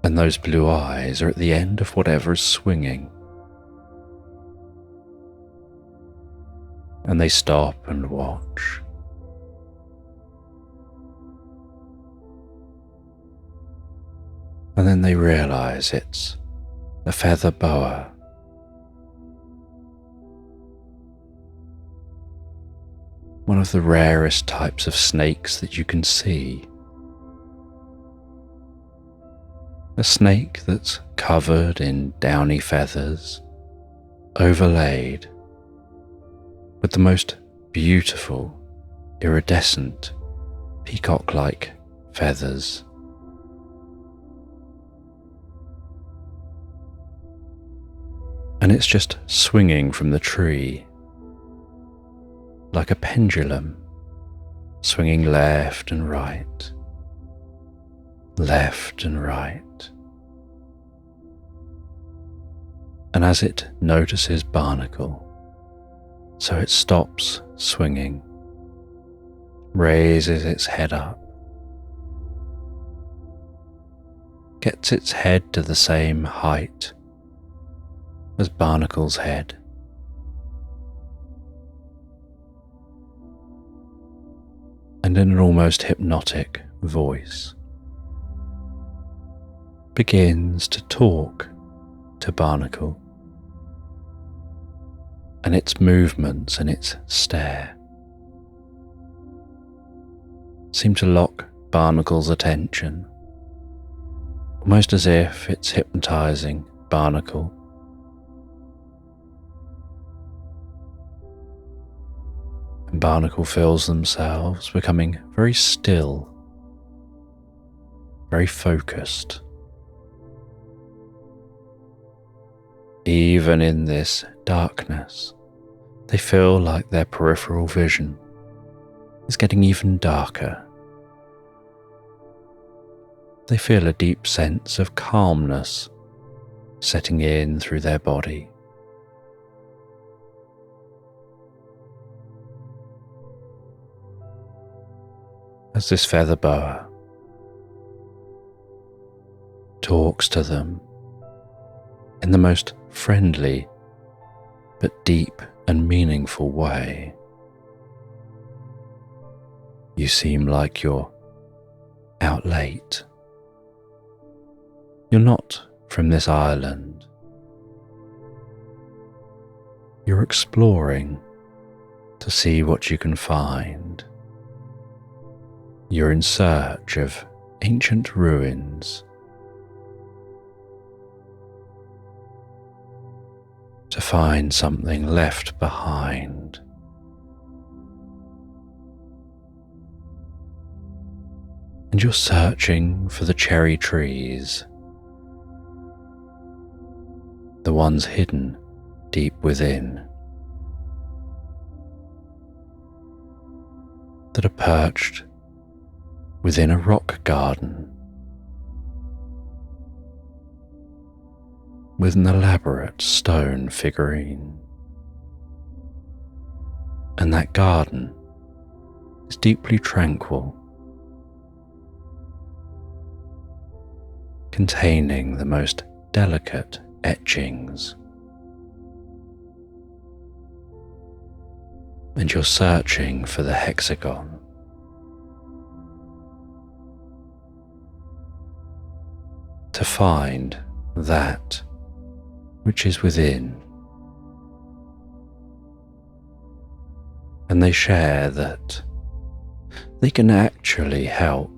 A: And those blue eyes are at the end of whatever is swinging. And they stop and watch. And then they realize it's a feather boa. One of the rarest types of snakes that you can see. A snake that's covered in downy feathers, overlaid with the most beautiful, iridescent, peacock-like feathers. And it's just swinging from the tree like a pendulum, swinging left and right, left and right. And as it notices Barnacle, so it stops swinging, raises its head up, gets its head to the same height as Barnacle's head, and in an almost hypnotic voice begins to talk to Barnacle, and its movements and its stare seem to lock Barnacle's attention, almost as if it's hypnotizing Barnacle. and Barnacle feels themselves becoming very still, very focused. Even in this darkness, they feel like their peripheral vision is getting even darker. They feel a deep sense of calmness setting in through their body. As this feather boa talks to them in the most friendly but deep and meaningful way. You seem like you're out late. You're not from this island. You're exploring to see what you can find. You're in search of ancient ruins, to find something left behind. And you're searching for the cherry trees, the ones hidden deep within, that are perched within a rock garden with an elaborate stone figurine. And that garden is deeply tranquil, containing the most delicate etchings. And you're searching for the hexagon. To find that which is within. And they share that they can actually help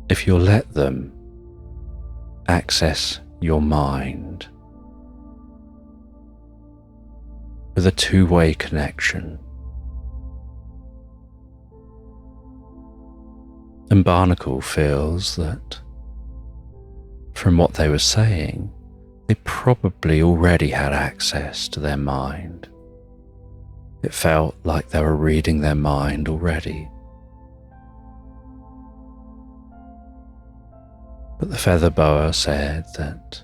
A: if you'll let them access your mind with a two-way connection. And Barnacle feels that, from what they were saying, they probably already had access to their mind. It felt like they were reading their mind already. But the feather boa said that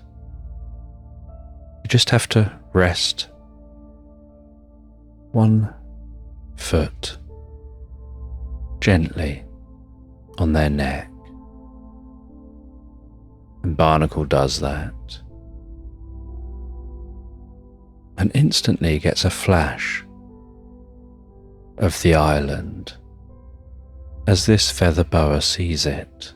A: you just have to rest 1 foot gently on their neck. And Barnacle does that, and instantly gets a flash of the island as this feather boa sees it.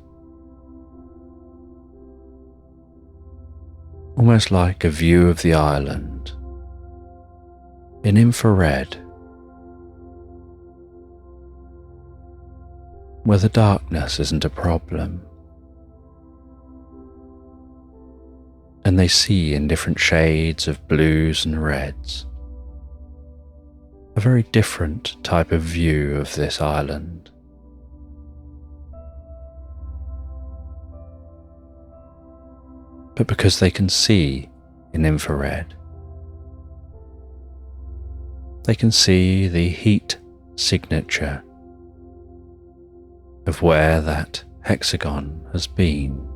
A: Almost like a view of the island in infrared, where the darkness isn't a problem. And they see in different shades of blues and reds a very different type of view of this island. But because they can see in infrared, they can see the heat signature of where that hexagon has been.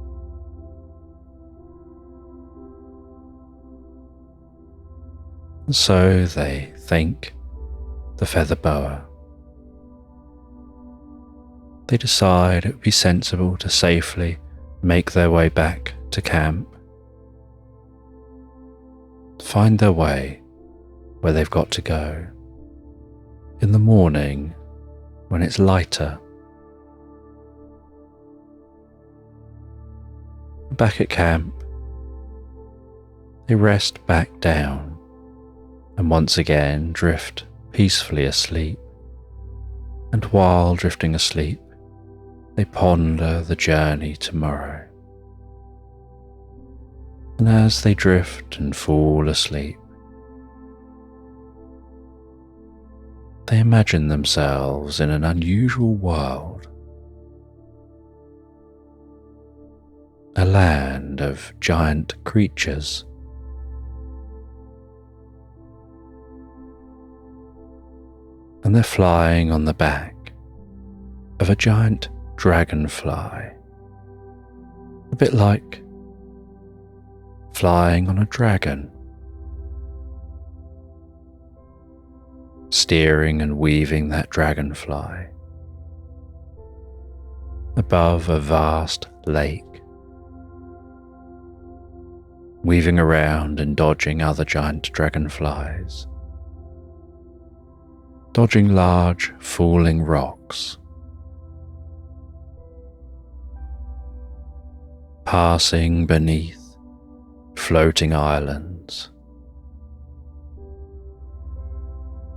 A: And so they thank the feather boa. They decide it would be sensible to safely make their way back to camp, find their way where they've got to go in the morning when it's lighter. Back at camp, they rest back down and once again drift peacefully asleep. And while drifting asleep, they ponder the journey tomorrow. And as they drift and fall asleep, they imagine themselves in an unusual world, a land of giant creatures. And they're flying on the back of a giant dragonfly, a bit like flying on a dragon, steering and weaving that dragonfly above a vast lake, weaving around and dodging other giant dragonflies, dodging large falling rocks, passing beneath floating islands,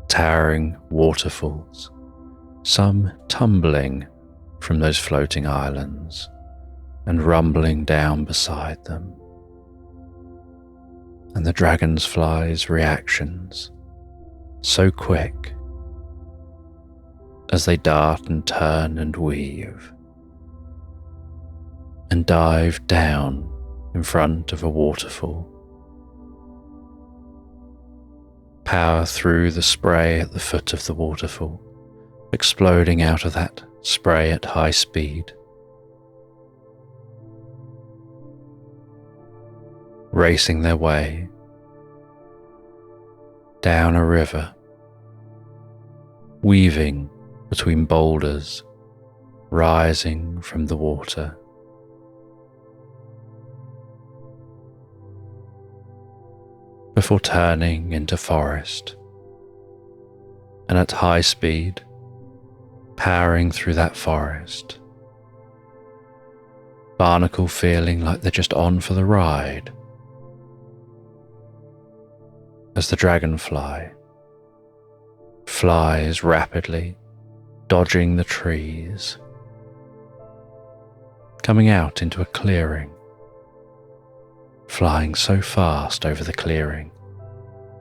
A: towering waterfalls, some tumbling from those floating islands and rumbling down beside them, and the dragonfly's reactions so quick as they dart and turn and weave and dive down in front of a waterfall, power through the spray at the foot of the waterfall, exploding out of that spray at high speed, racing their way down a river, weaving between boulders rising from the water, before turning into forest and at high speed powering through that forest, barnacle feeling like they're just on for the ride as the dragonfly flies rapidly, dodging the trees, coming out into a clearing, flying so fast over the clearing,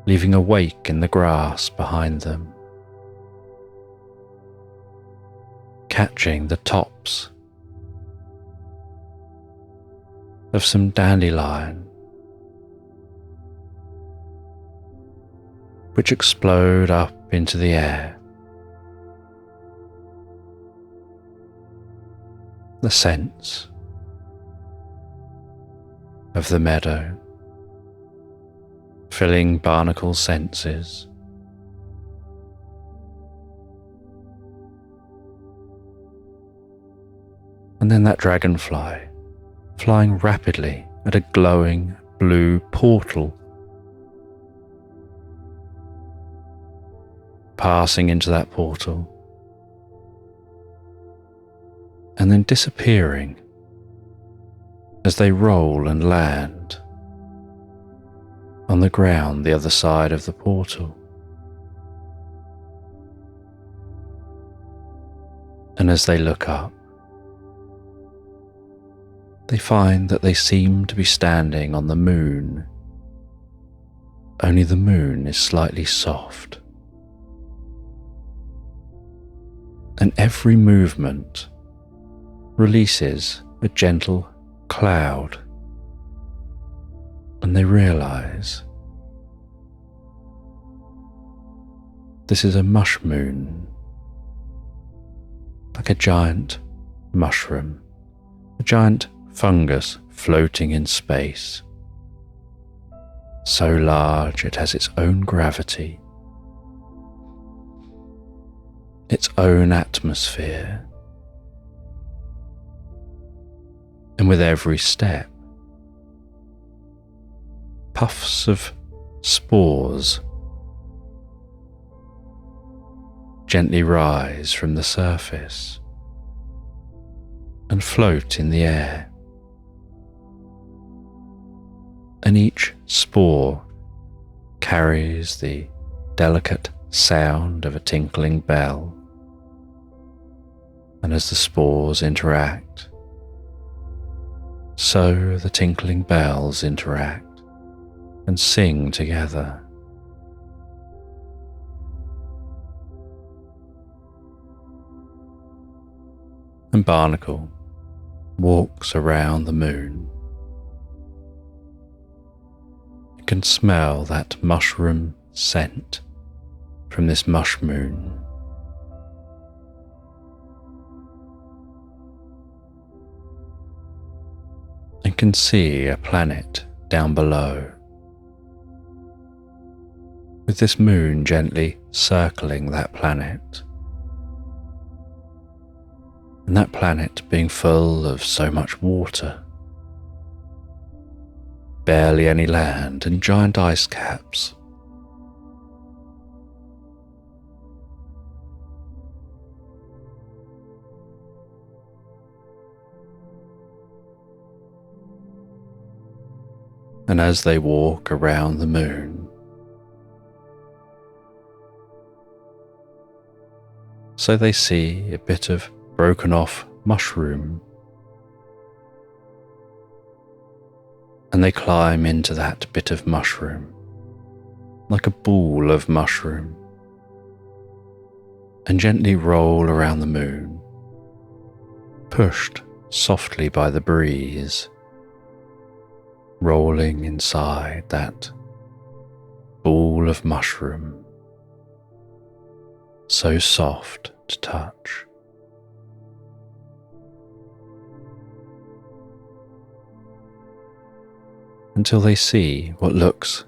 A: leaving a wake in the grass behind them, catching the tops of some dandelion which explode up into the air. The scents of the meadow filling Barnacle's senses. And then that dragonfly flying rapidly at a glowing blue portal, passing into that portal and then disappearing as they roll and land on the ground the other side of the portal. And as they look up, they find that they seem to be standing on the moon, only the moon is slightly soft. And every movement releases a gentle cloud, and they realize this is a mush moon, like a giant mushroom, a giant fungus floating in space, so large it has its own gravity, its own atmosphere, and with every step, puffs of spores gently rise from the surface and float in the air, and each spore carries the delicate sound of a tinkling bell. And as the spores interact, so the tinkling bells interact and sing together. And Barnacle walks around the moon. You can smell that mushroom scent from this mush moon. And can see a planet down below, with this moon gently circling that planet. And that planet being full of so much water, barely any land and giant ice caps. And as they walk around the moon, so they see a bit of broken off mushroom, and they climb into that bit of mushroom like a ball of mushroom and gently roll around the moon, pushed softly by the breeze, rolling inside that ball of mushroom, so soft to touch. Until they see what looks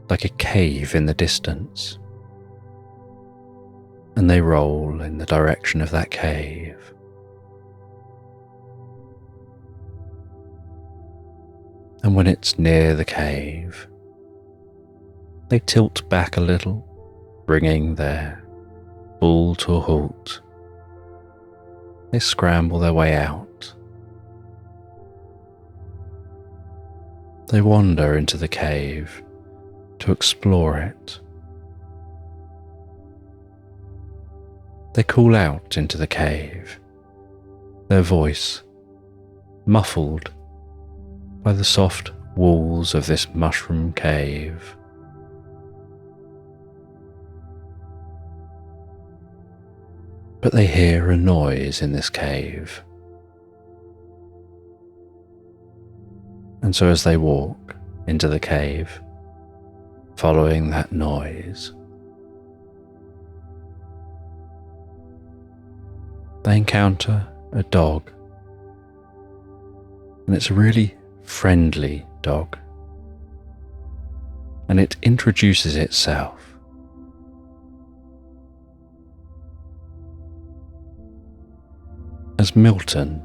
A: like a cave in the distance, and they roll in the direction of that cave. And when it's near the cave, they tilt back a little, bringing their bull to a halt. They scramble their way out. They wander into the cave to explore it. They call out into the cave, their voice muffled by the soft walls of this mushroom cave. But they hear a noise in this cave. And so as they walk into the cave, following that noise, they encounter a dog. And it's a really friendly dog. And it introduces itself. As Milton.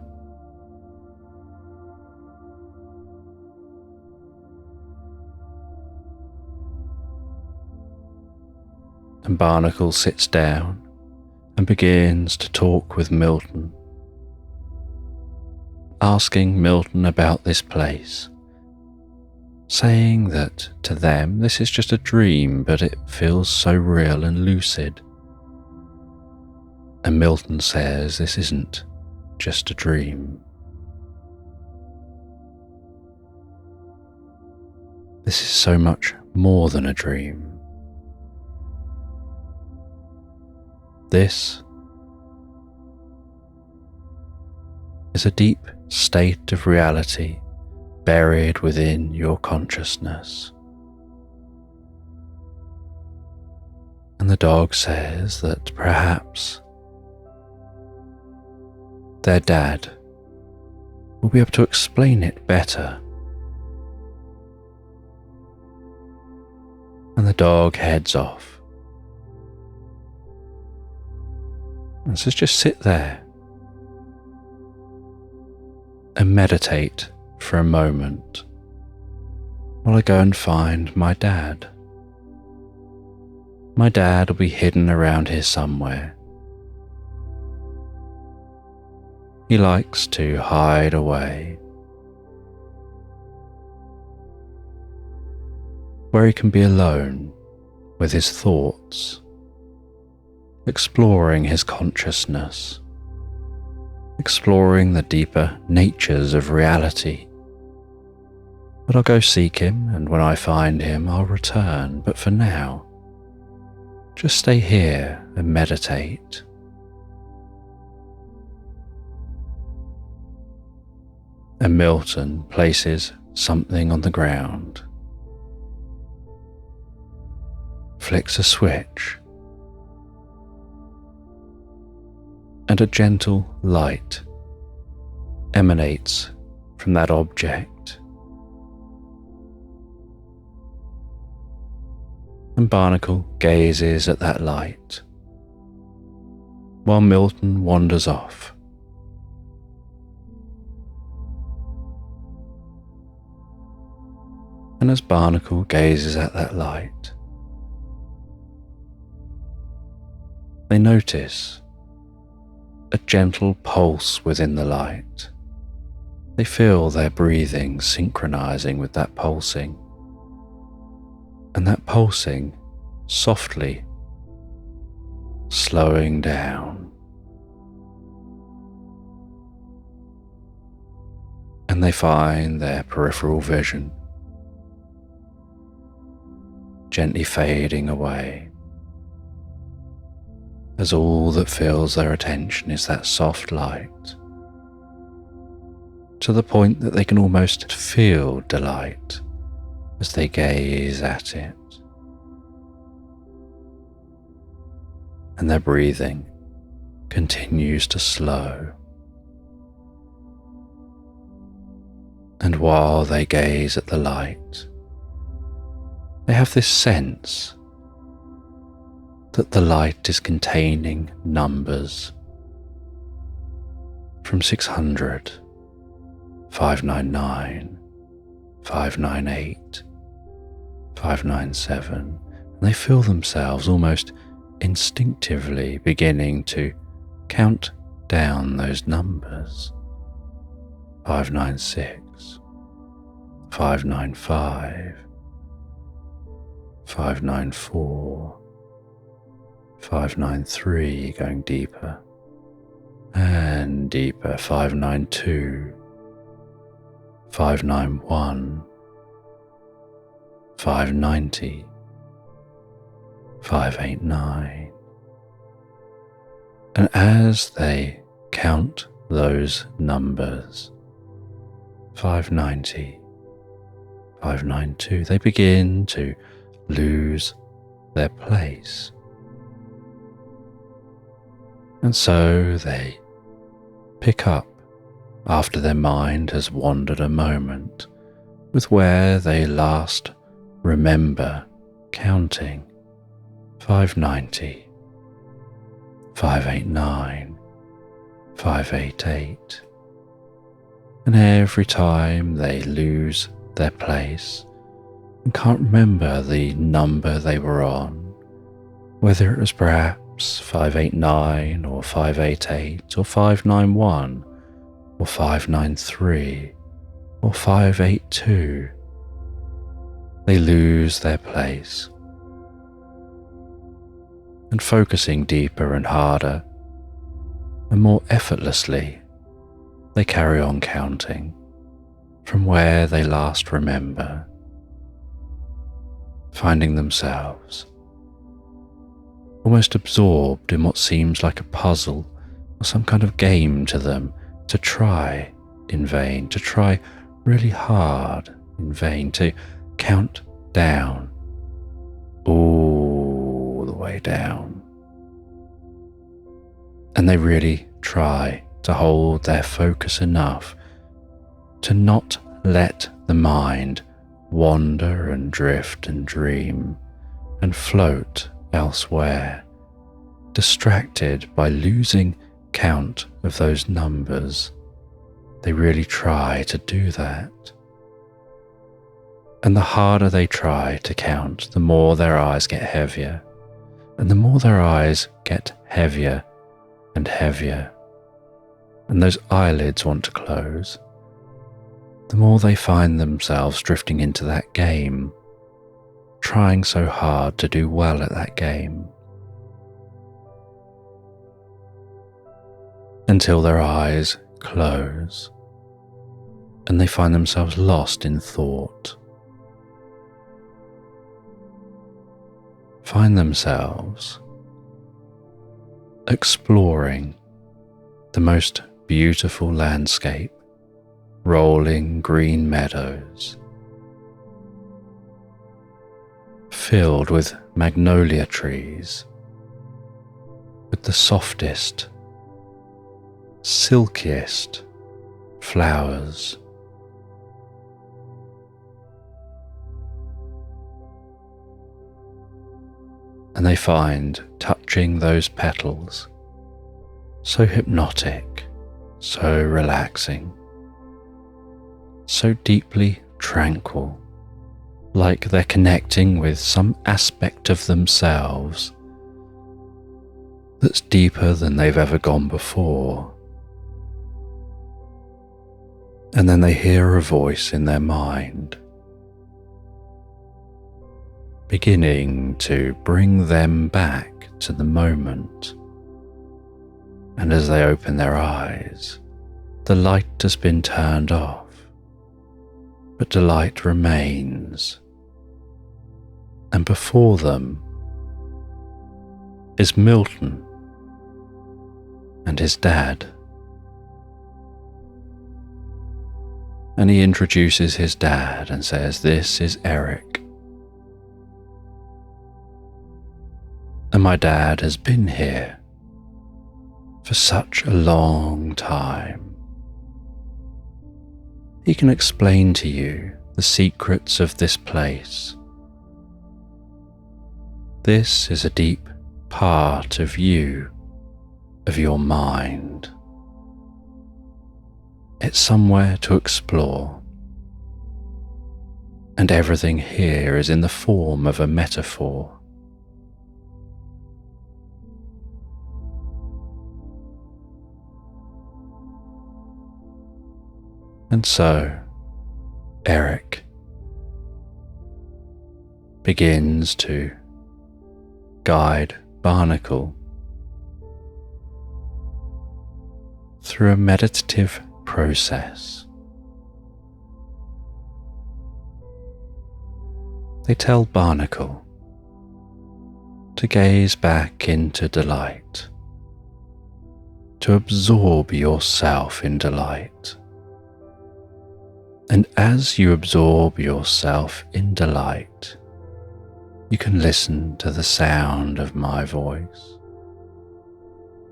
A: And Barnacle sits down and begins to talk with Milton, asking Milton about this place, saying that to them this is just a dream, but it feels so real and lucid. And Milton says this isn't just a dream. This is so much more than a dream. This is a deep state of reality buried within your consciousness. And the dog says that perhaps their dad will be able to explain it better. And the dog heads off and says, just sit there and meditate for a moment while I go and find my dad. My dad will be hidden around here somewhere. He likes to hide away, where he can be alone with his thoughts, exploring his consciousness, exploring the deeper natures of reality. But I'll go seek him, and when I find him, I'll return. But for now, just stay here and meditate. and Milton places something on the ground, flicks a switch, and a gentle light emanates from that object. And Barnacle gazes at that light, while Milton wanders off. And as Barnacle gazes at that light, they notice a gentle pulse within the light. They feel their breathing synchronizing with that pulsing, and that pulsing softly slowing down. And they find their peripheral vision gently fading away, as all that fills their attention is that soft light, to the point that they can almost feel delight as they gaze at it. And their breathing continues to slow. And while they gaze at the light, they have this sense that the light is containing numbers from 600, 599, 598, 597, and they feel themselves almost instinctively beginning to count down those numbers. 596, 595, 594, 593, going deeper and deeper, 592, 591, 590, 589. And as they count those numbers, 590, 592, they begin to lose their place. And so they pick up after their mind has wandered a moment with where they last remember counting 590, 589, 588. And every time they lose their place and can't remember the number they were on, whether it was perhaps 589 or 588 or 591 or 593 or 582, they lose their place. And focusing deeper and harder and more effortlessly, they carry on counting from where they last remember, finding themselves almost absorbed in what seems like a puzzle or some kind of game to them, to try in vain, to try really hard in vain, to count down, all the way down. And they really try to hold their focus enough to not let the mind wander and drift and dream and float elsewhere, distracted by losing count of those numbers. They really try to do that. And the harder they try to count, the more their eyes get heavier, and the more their eyes get heavier and heavier, and those eyelids want to close, the more they find themselves drifting into that game, trying so hard to do well at that game, until their eyes close and they find themselves lost in thought, find themselves exploring the most beautiful landscape rolling green meadows filled with magnolia trees, with the softest, silkiest flowers. And they find touching those petals so hypnotic, so relaxing, so deeply tranquil, like they're connecting with some aspect of themselves that's deeper than they've ever gone before. And then they hear a voice in their mind, beginning to bring them back to the moment. And as they open their eyes, the light has been turned off, but the light remains. And before them is Milton and his dad. And he introduces his dad and says, "This is Eric. And my dad has been here for such a long time. He can explain to you the secrets of this place. This is a deep part of you, of your mind. It's somewhere to explore. And everything here is in the form of a metaphor. And so, Eric begins to guide Barnacle through a meditative process. They tell Barnacle to gaze back into delight, to absorb yourself in delight. And as you absorb yourself in delight, you can listen to the sound of my voice.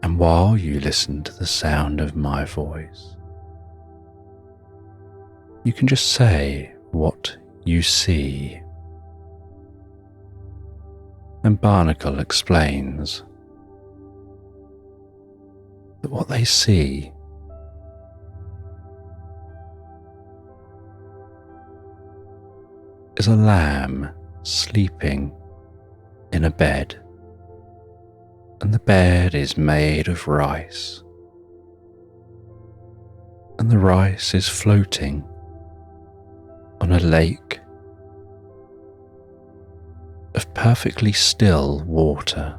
A: And while you listen to the sound of my voice, you can just say what you see. And Barnacle explains that what they see is a lamb sleeping in a bed, and the bed is made of rice, and the rice is floating on a lake of perfectly still water.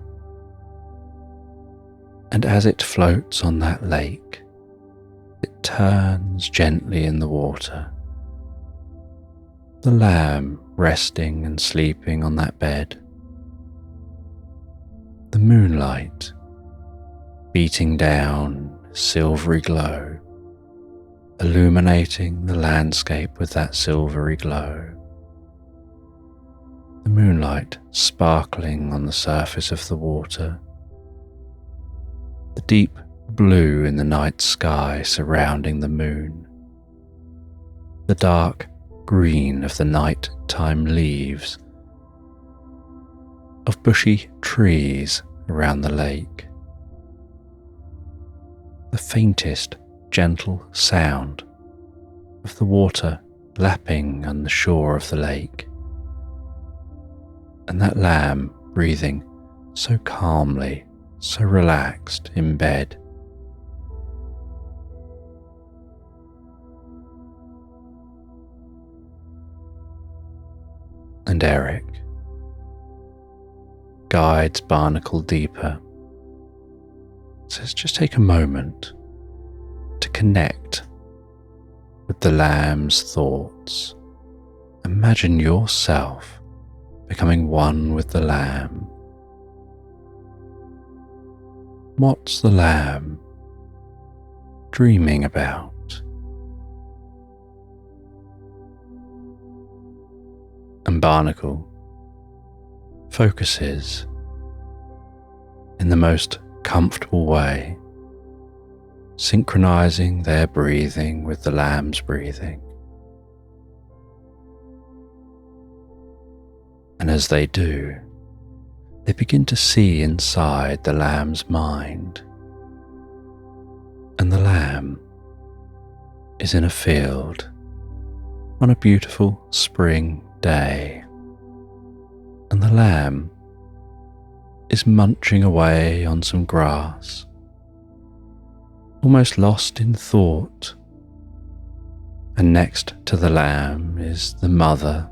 A: And as it floats on that lake, it turns gently in the water. The lamb resting and sleeping on that bed. The moonlight beating down a silvery glow, illuminating the landscape with that silvery glow. The moonlight sparkling on the surface of the water. The deep blue in the night sky surrounding the moon. The dark green of the night-time leaves of bushy trees around the lake. The faintest gentle sound of the water lapping on the shore of the lake. And that lamb breathing so calmly, so relaxed in bed. And Eric guides Barnacle deeper. Says just take a moment to connect with the lamb's thoughts. Imagine yourself becoming one with the lamb. What's the lamb dreaming about? Barnacle focuses in the most comfortable way, synchronizing their breathing with the lamb's breathing. And as they do, they begin to see inside the lamb's mind. And the lamb is in a field on a beautiful spring day. And the lamb is munching away on some grass, almost lost in thought. And next to the lamb is the mother.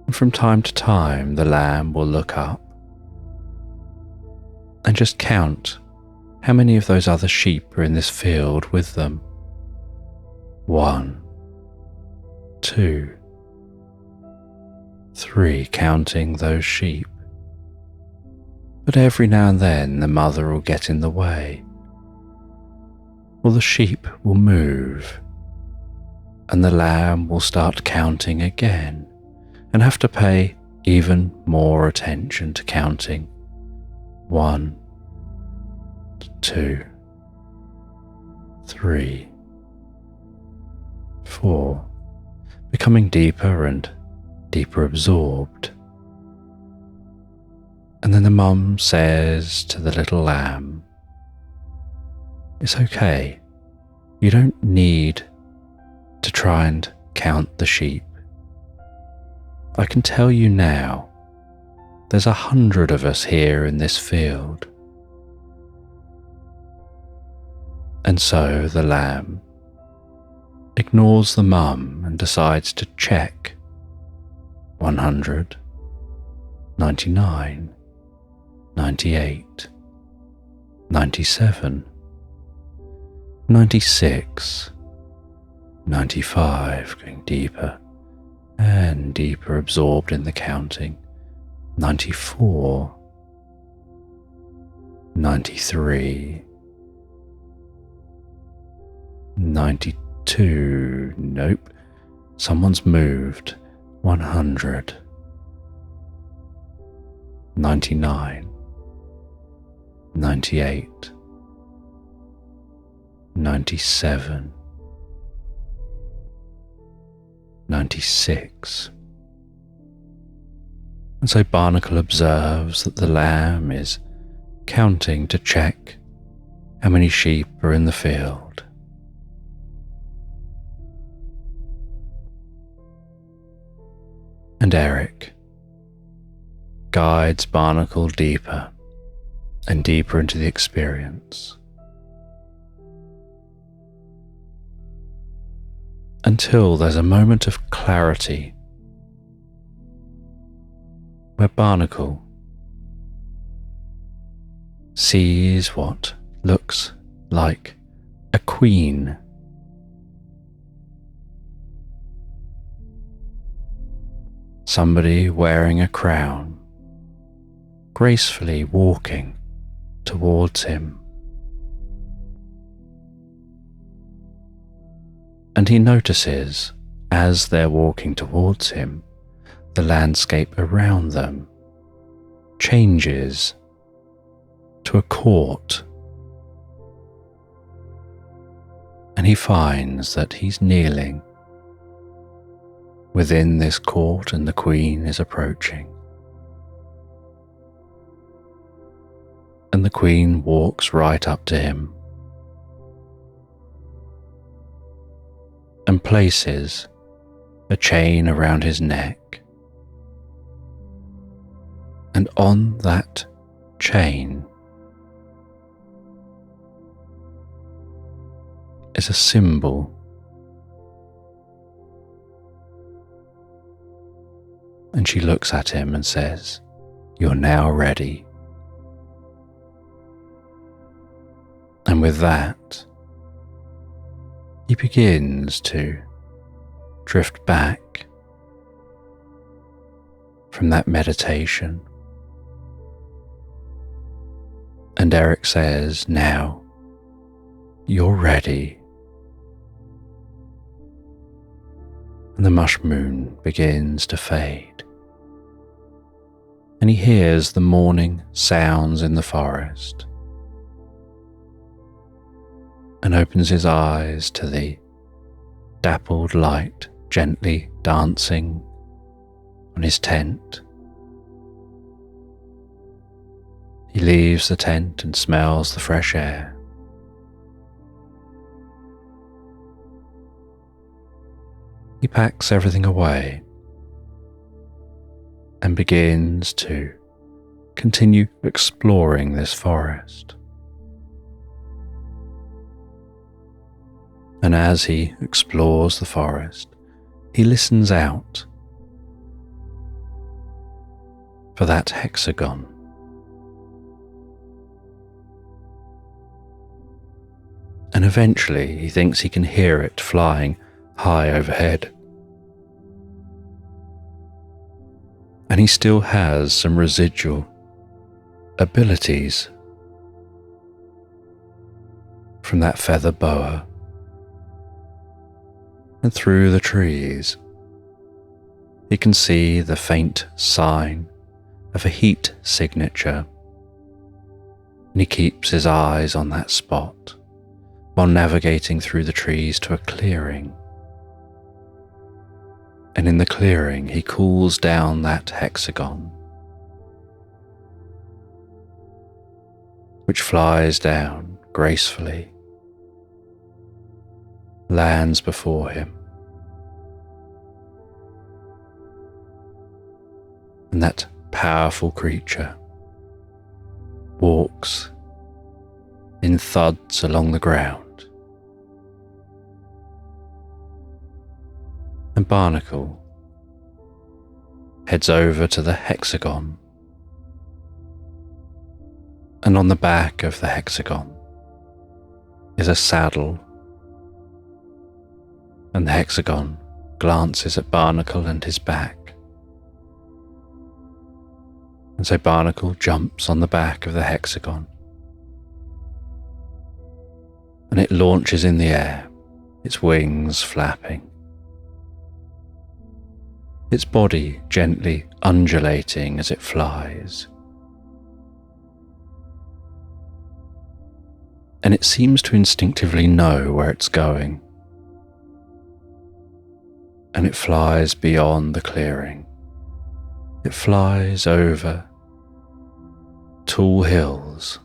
A: And from time to time, the lamb will look up and just count how many of those other sheep are in this field with them. 1, 2, 3, counting those sheep. But every now and then the mother will get in the way, or the sheep will move, and the lamb will start counting again and have to pay even more attention to counting. 1, 2, 3, 4, becoming deeper and deeper absorbed. And then the mum says to the little lamb, "It's okay, you don't need to try and count the sheep. I can tell you now, there's 100 of us here in this field." And so the lamb ignores the mum and decides to check 100, 99, 98, 97, 96, 95, going deeper and deeper absorbed in the counting. 94, 93, 92, nope, someone's moved. 100, 99, 98, 97, 96. And so Barnacle observes that the lamb is counting to check how many sheep are in the field. And Eric guides Barnacle deeper and deeper into the experience, until there's a moment of clarity where Barnacle sees what looks like a queen. Somebody wearing a crown, gracefully walking towards him. And he notices, as they're walking towards him, the landscape around them changes to a court. And he finds that he's kneeling within this court and the queen is approaching. And the queen walks right up to him and places a chain around his neck. And on that chain is a symbol. And she looks at him and says, "You're now ready." And with that, he begins to drift back from that meditation. And Eric says, "Now, you're ready." and the mush moon begins to fade, and he hears the morning sounds in the forest, and opens his eyes to the dappled light gently dancing on his tent. He leaves the tent and smells the fresh air. He packs everything away and begins to continue exploring this forest. And as he explores the forest, he listens out for that hexagon. And eventually he thinks he can hear it flying high overhead. And he still has some residual abilities from that feather boa. And through the trees, he can see the faint sign of a heat signature, and he keeps his eyes on that spot while navigating through the trees to a clearing. And in the clearing, he calls down that hexagon, which flies down gracefully, lands before him, and that powerful creature walks in thuds along the ground. And Barnacle heads over to the hexagon, and on the back of the hexagon is a saddle, and the hexagon glances at Barnacle and his back. And so Barnacle jumps on the back of the hexagon, and it launches in the air, its wings flapping, its body gently undulating as it flies. And it seems to instinctively know where it's going, and it flies beyond the clearing. It flies over tall hills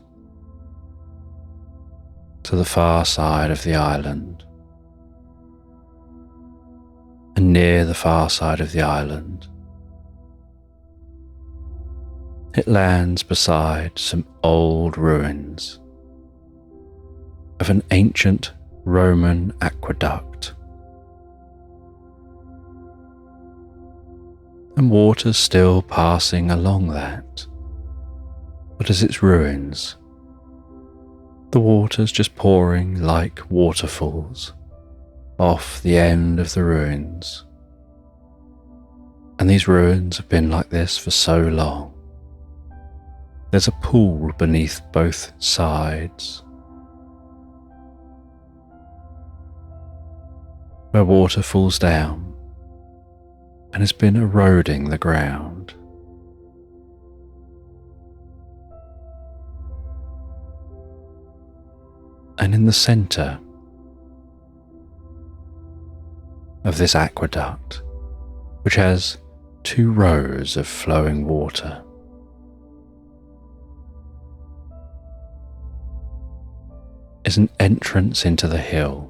A: to the far side of the island. And near the far side of the island, it lands beside some old ruins of an ancient Roman aqueduct. And water's still passing along that, but as its ruins, the water's just pouring like waterfalls off the end of the ruins. And these ruins have been like this for so long. There's a pool beneath both sides, where water falls down and has been eroding the ground. And in the centre of this aqueduct, which has 2 rows of flowing water, is an entrance into the hill.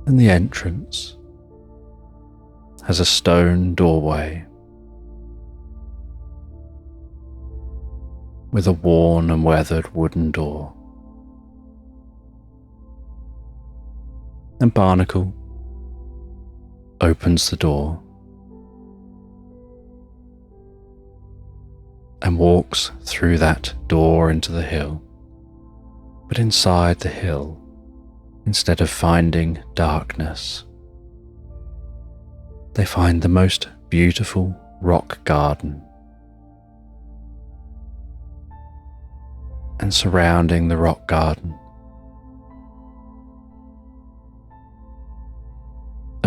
A: And the entrance has a stone doorway with a worn and weathered wooden door. And Barnacle opens the door and walks through that door into the hill. But inside the hill, instead of finding darkness, they find the most beautiful rock garden. And surrounding the rock garden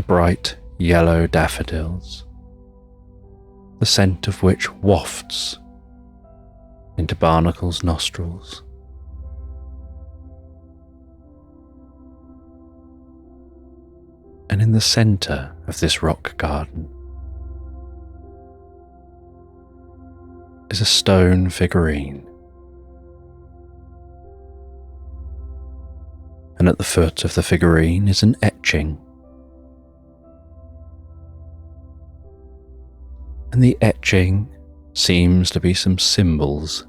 A: bright yellow daffodils, the scent of which wafts into Barnacle's nostrils. And in the centre of this rock garden is a stone figurine, and at the foot of the figurine is an etching, and the etching seems to be some symbols.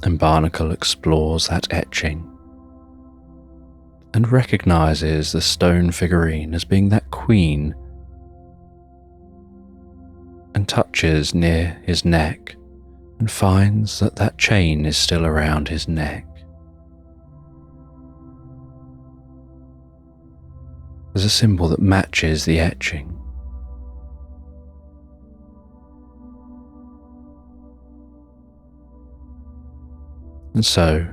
A: And Barnacle explores that etching and recognises the stone figurine as being that queen, and touches near his neck and finds that that chain is still around his neck. There's a symbol that matches the etching. And so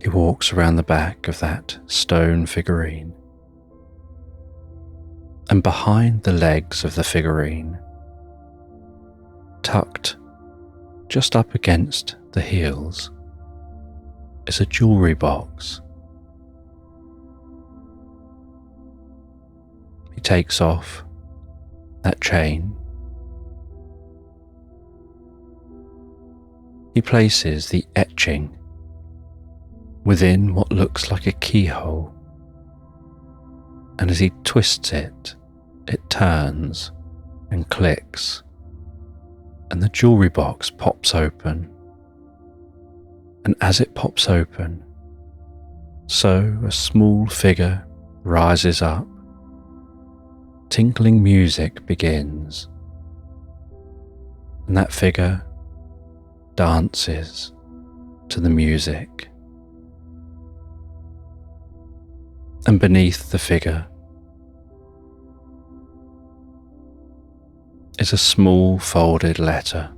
A: he walks around the back of that stone figurine, and behind the legs of the figurine, tucked just up against the heels, is a jewellery box. He takes off that chain. He places the etching within what looks like a keyhole, and as he twists it, it turns and clicks, and the jewellery box pops open. And as it pops open, so a small figure rises up. Tinkling music begins, and that figure dances to the music. And beneath the figure is a small folded letter.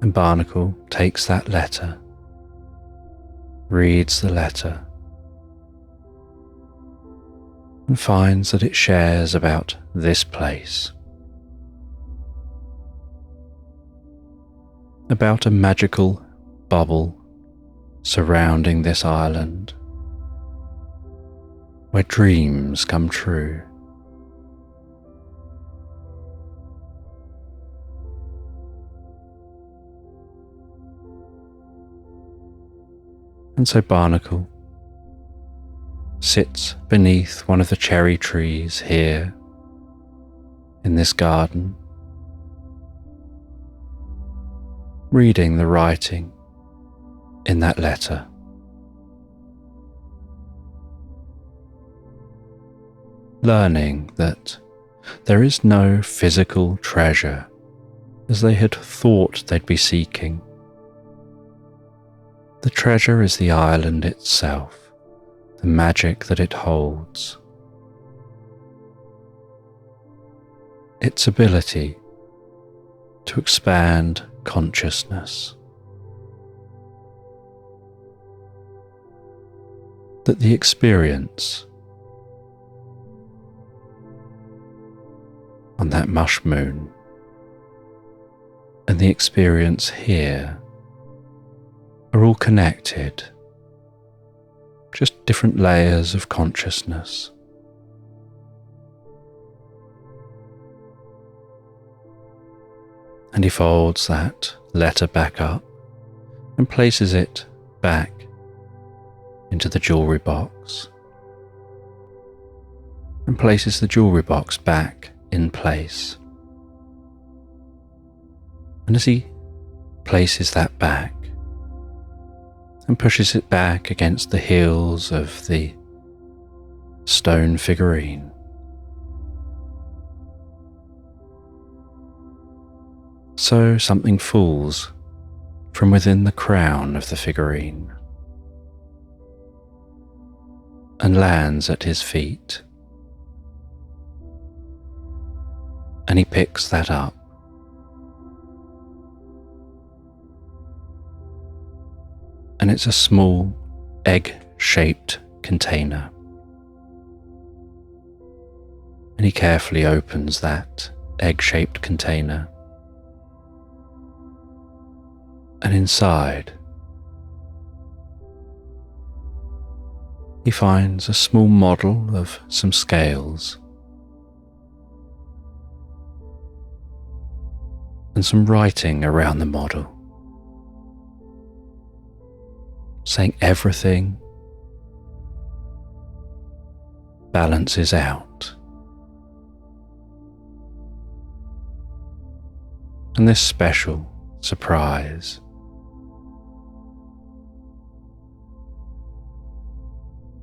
A: And Barnacle takes that letter, reads the letter, and finds that it shares about this place, about a magical bubble surrounding this island, where dreams come true. And so Barnacle sits beneath one of the cherry trees here in this garden, reading the writing in that letter. Learning that there is no physical treasure as they had thought they'd be seeking. The treasure is the island itself, the magic that it holds, its ability to expand consciousness, that the experience on that mush moon and the experience here are all connected, just different layers of consciousness. And he folds that letter back up and places it back into the jewellery box, and places the jewellery box back in place. And as he places that back and pushes it back against the heels of the stone figurine, so something falls from within the crown of the figurine and lands at his feet. And he picks that up and it's a small egg-shaped container. And he carefully opens that egg-shaped container. And inside, he finds a small model of some scales and some writing around the model, saying everything balances out. And this special surprise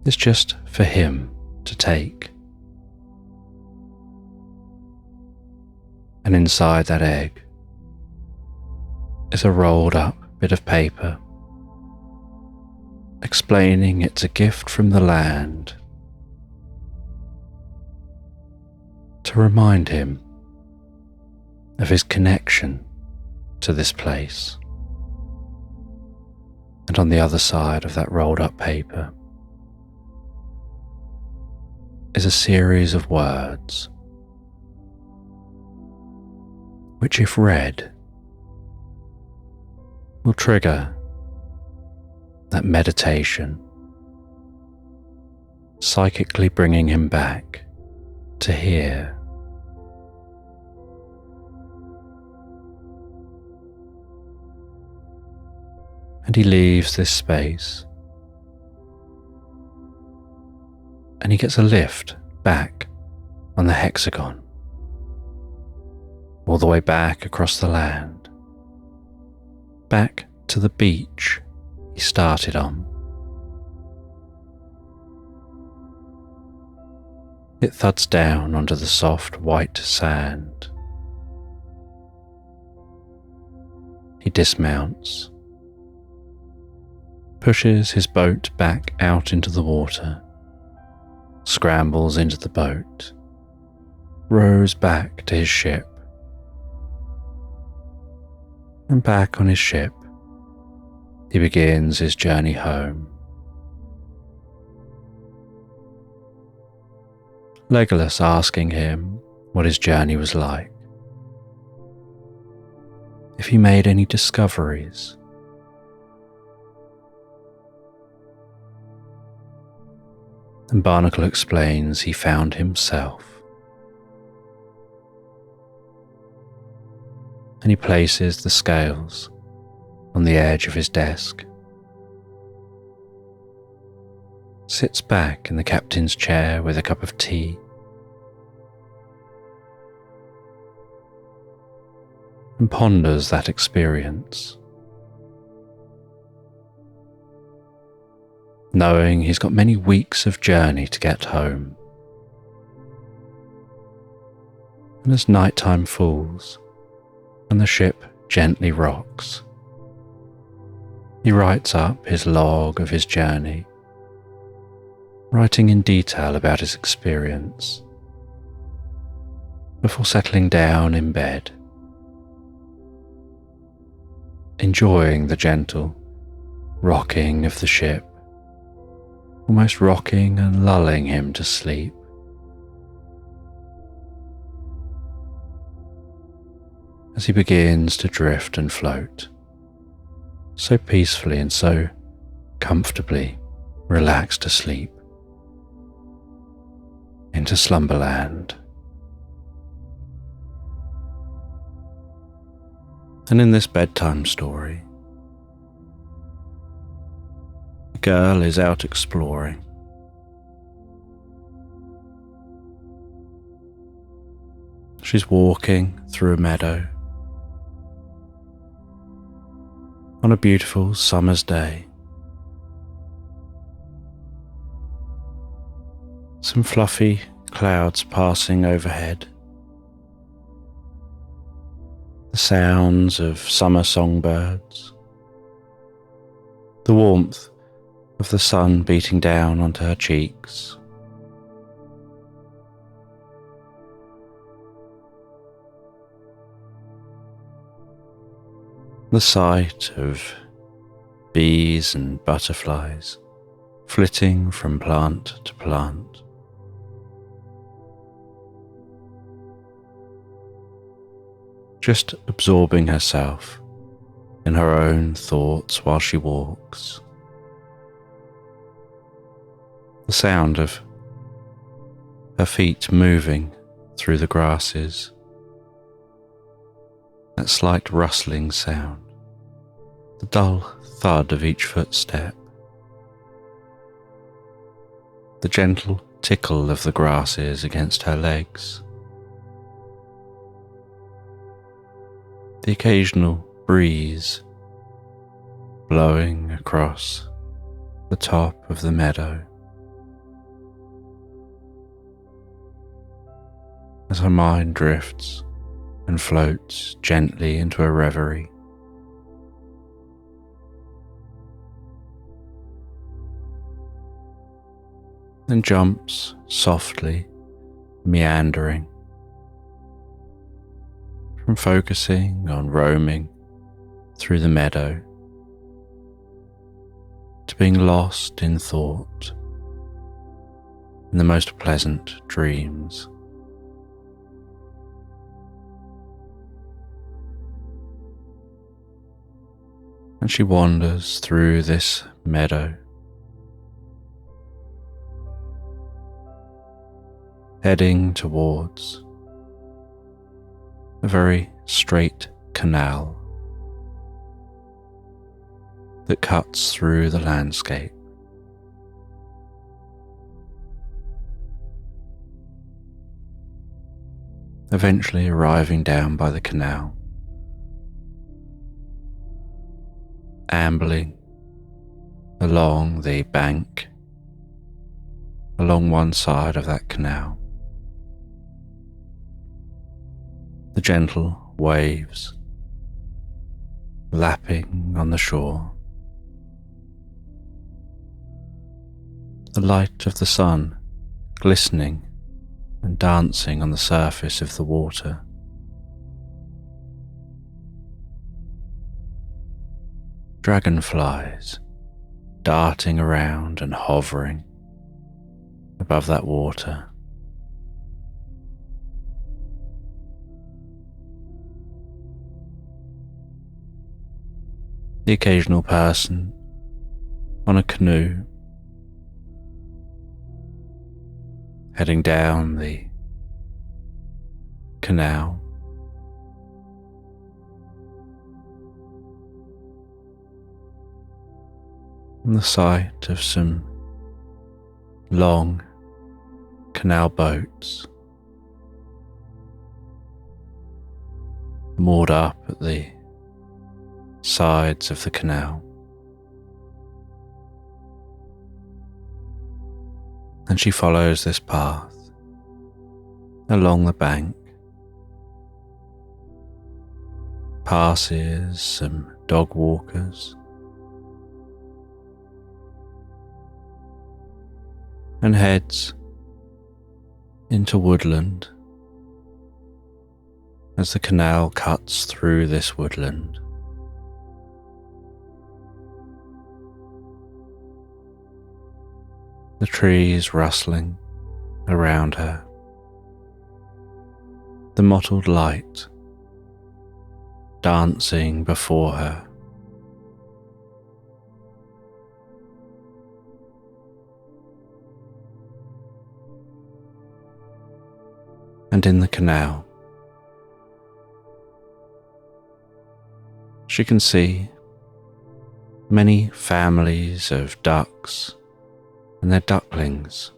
A: is just for him to take. And inside that egg is a rolled up bit of paper explaining it's a gift from the land to remind him of his connection to this place. And on the other side of that rolled up paper is a series of words which, if read, will trigger that meditation, psychically bringing him back to here. And he leaves this space, and he gets a lift back on the hexagon, all the way back across the land, back to the beach he started on. It thuds down onto the soft white sand. He dismounts, pushes his boat back out into the water, scrambles into the boat, rows back to his ship. And back on his ship, he begins his journey home. Legolas asking him what his journey was like, if he made any discoveries. And Barnacle explains he found himself. And he places the scales on the edge of his desk, sits back in the captain's chair with a cup of tea, and ponders that experience, knowing he's got many weeks of journey to get home. And as nighttime falls and the ship gently rocks, he writes up his log of his journey, writing in detail about his experience, before settling down in bed, enjoying the gentle rocking of the ship, almost rocking and lulling him to sleep. As he begins to drift and float, so peacefully and so comfortably relaxed asleep, into Slumberland. And in this bedtime story, the girl is out exploring. She's walking through a meadow on a beautiful summer's day. Some fluffy clouds passing overhead. The sounds of summer songbirds. The warmth of the sun beating down onto her cheeks. The sight of bees and butterflies flitting from plant to plant. Just absorbing herself in her own thoughts while she walks. The sound of her feet moving through the grasses, that slight rustling sound, the dull thud of each footstep, the gentle tickle of the grasses against her legs, the occasional breeze blowing across the top of the meadow. As her mind drifts and floats gently into a reverie. Then jumps softly, meandering, from focusing on roaming through the meadow to being lost in thought in the most pleasant dreams. And she wanders through this meadow, heading towards a very straight canal that cuts through the landscape. Eventually arriving down by the canal, ambling along the bank, along one side of that canal. The gentle waves lapping on the shore. The light of the sun glistening and dancing on the surface of the water. Dragonflies darting around and hovering above that water. The occasional person on a canoe heading down the canal. And the sight of some long canal boats moored up at the sides of the canal. And she follows this path along the bank, passes some dog walkers, and heads into woodland as the canal cuts through this woodland. The trees rustling around her, the mottled light dancing before her. And in the canal, she can see many families of ducks and their ducklings,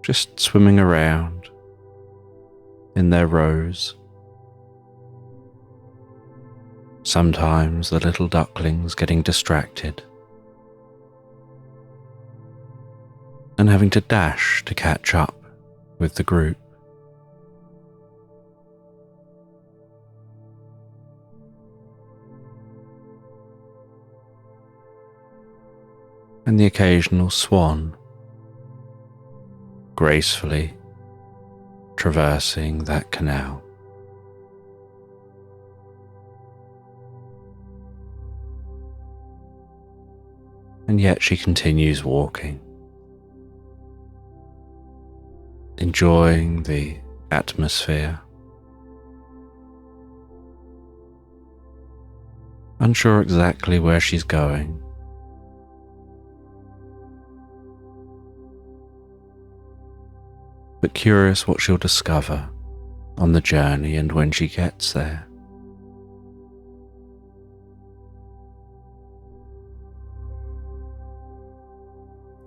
A: just swimming around in their rows. Sometimes the little ducklings getting distracted and having to dash to catch up with the group. And the occasional swan gracefully traversing that canal. and yet she continues walking, enjoying the atmosphere, unsure exactly where she's going, but curious what she'll discover on the journey and when she gets there.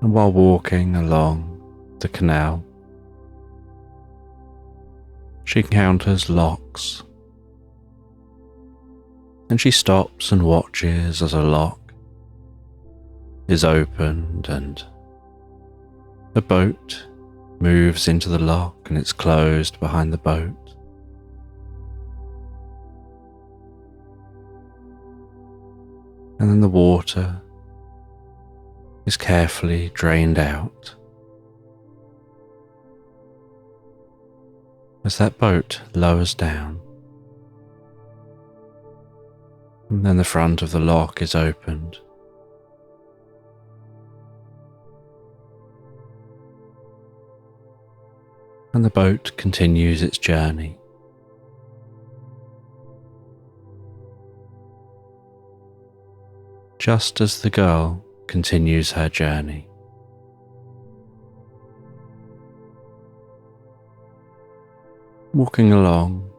A: And while walking along the canal, she encounters locks, and she stops and watches as a lock is opened and a boat moves into the lock and it's closed behind the boat. And then the water is carefully drained out as that boat lowers down, and then the front of the lock is opened. And the boat continues its journey. Just as the girl continues her journey, walking along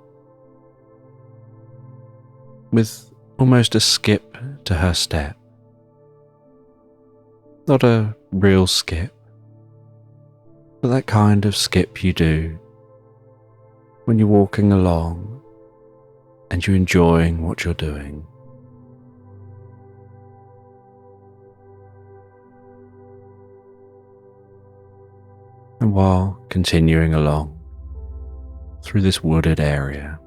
A: with almost a skip to her step. Not a real skip, but that kind of skip you do when you're walking along and you're enjoying what you're doing. And while continuing along through this wooded area,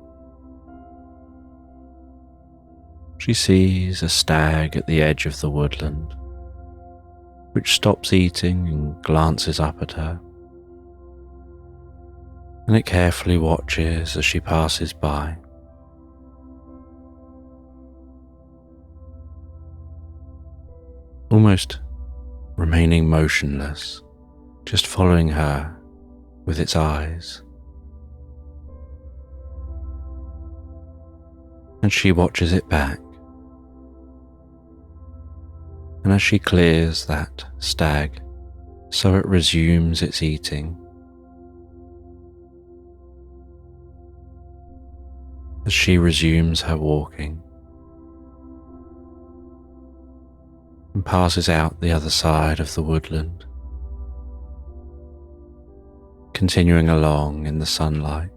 A: she sees a stag at the edge of the woodland, which stops eating and glances up at her. And it carefully watches as she passes by. Almost remaining motionless, just following her with its eyes. And she watches it back. And as she clears that stag, so it resumes its eating. As she resumes her walking and passes out the other side of the woodland, continuing along in the sunlight.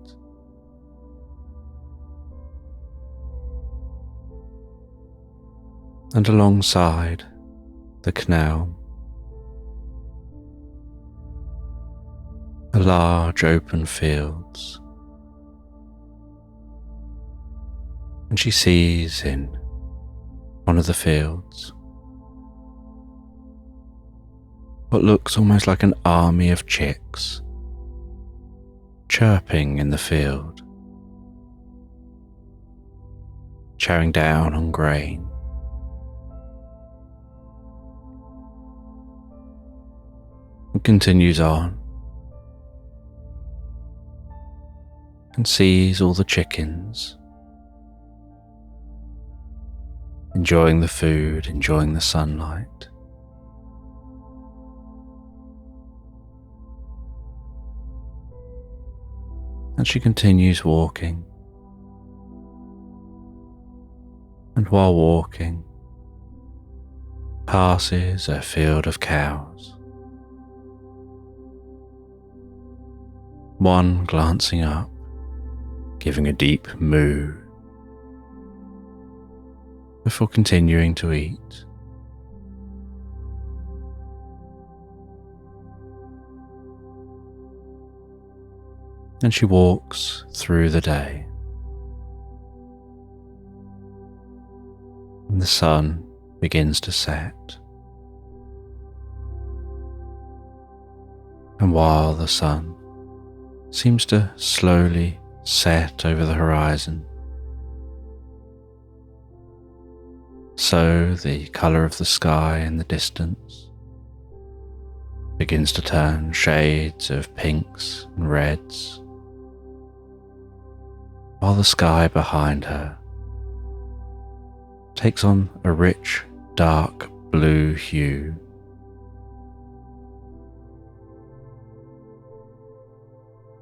A: And alongside the canal, are large open fields, and she sees in one of the fields what looks almost like an army of chicks chirping in the field, chowing down on grain. And continues on and sees all the chickens enjoying the food, enjoying the sunlight. And she continues walking, and while walking, passes a field of cows. One glancing up, giving a deep moo, before continuing to eat. And she walks through the day. And the sun begins to set. And while the sun seems to slowly set over the horizon, So the colour of the sky in the distance begins to turn shades of pinks and reds, while the sky behind her takes on a rich, dark blue hue.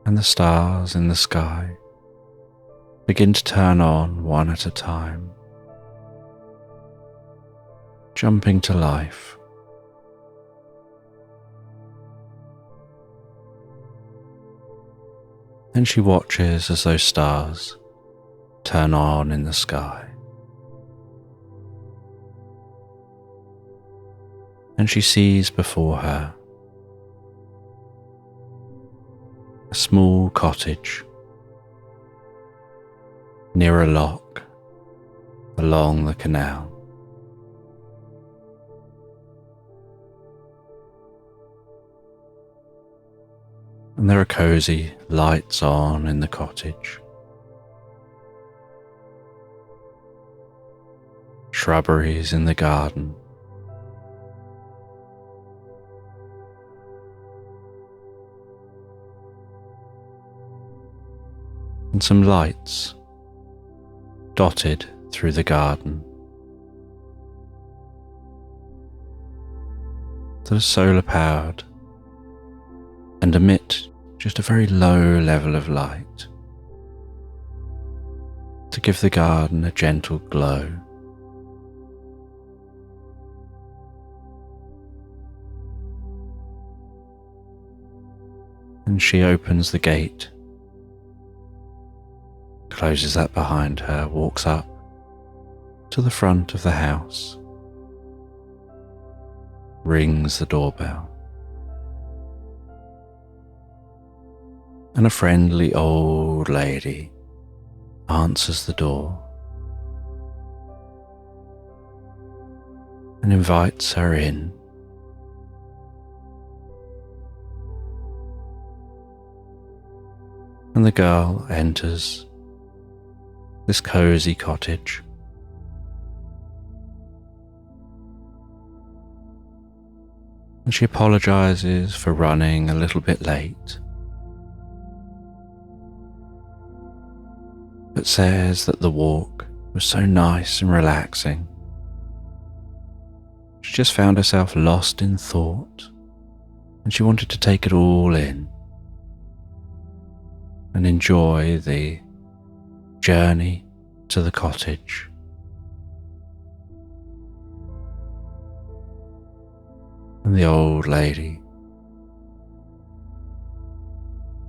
A: And the stars in the sky begin to turn on one at a time, jumping to life. Then she watches as those stars turn on in the sky. And she sees before her a small cottage near a lock along the canal. And there are cosy lights on in the cottage, shrubberies in the garden, and some lights dotted through the garden that are solar powered and emit just a very low level of light to give the garden a gentle glow. And she opens the gate, closes that behind her, walks up to the front of the house, rings the doorbell. And a friendly old lady answers the door and invites her in. And the girl enters this cozy cottage. And she apologizes for running a little bit late, but says that the walk was so nice and relaxing. She just found herself lost in thought, and she wanted to take it all in and enjoy the journey to the cottage. And the old lady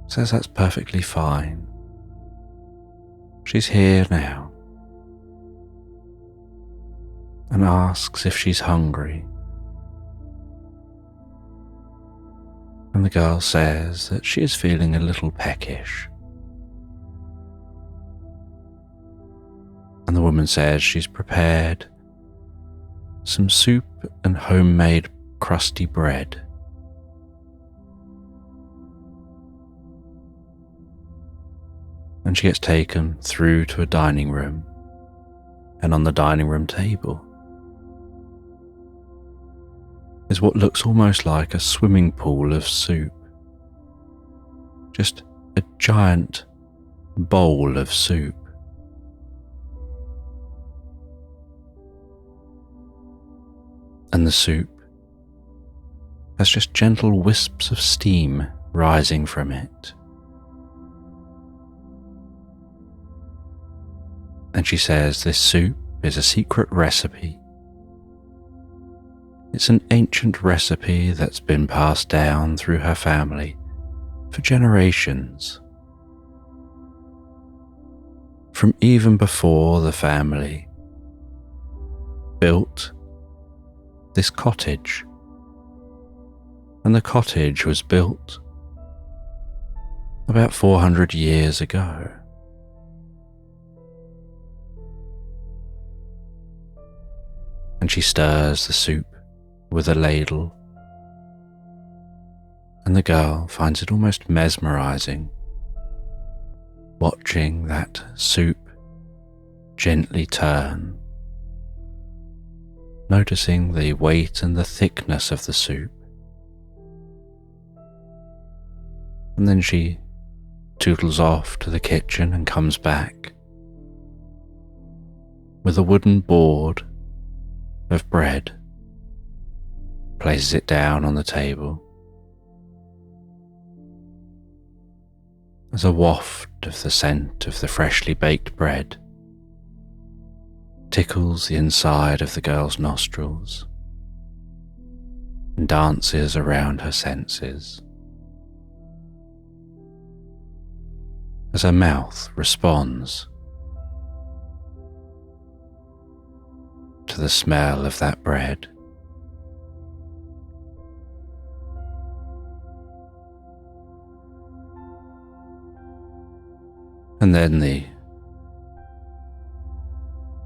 A: says that's perfectly fine. She's here now, and asks if she's hungry. And the girl says that she is feeling a little peckish. And the woman says she's prepared some soup and homemade crusty bread. And she gets taken through to a dining room, and on the dining room table is what looks almost like a swimming pool of soup. Just a giant bowl of soup. And the soup has just gentle wisps of steam rising from it. And she says this soup is a secret recipe. It's an ancient recipe that's been passed down through her family for generations. From even before the family built this cottage. And the cottage was built about 400 years ago. And she stirs the soup with a ladle, and the girl finds it almost mesmerizing, watching that soup gently turn noticing the weight and the thickness of the soup. And then she toodles off to the kitchen and comes back with a wooden board of bread, places it down on the table. As a waft of the scent of the freshly baked bread tickles the inside of the girl's nostrils and dances around her senses, as her mouth responds to the smell of that bread. And then the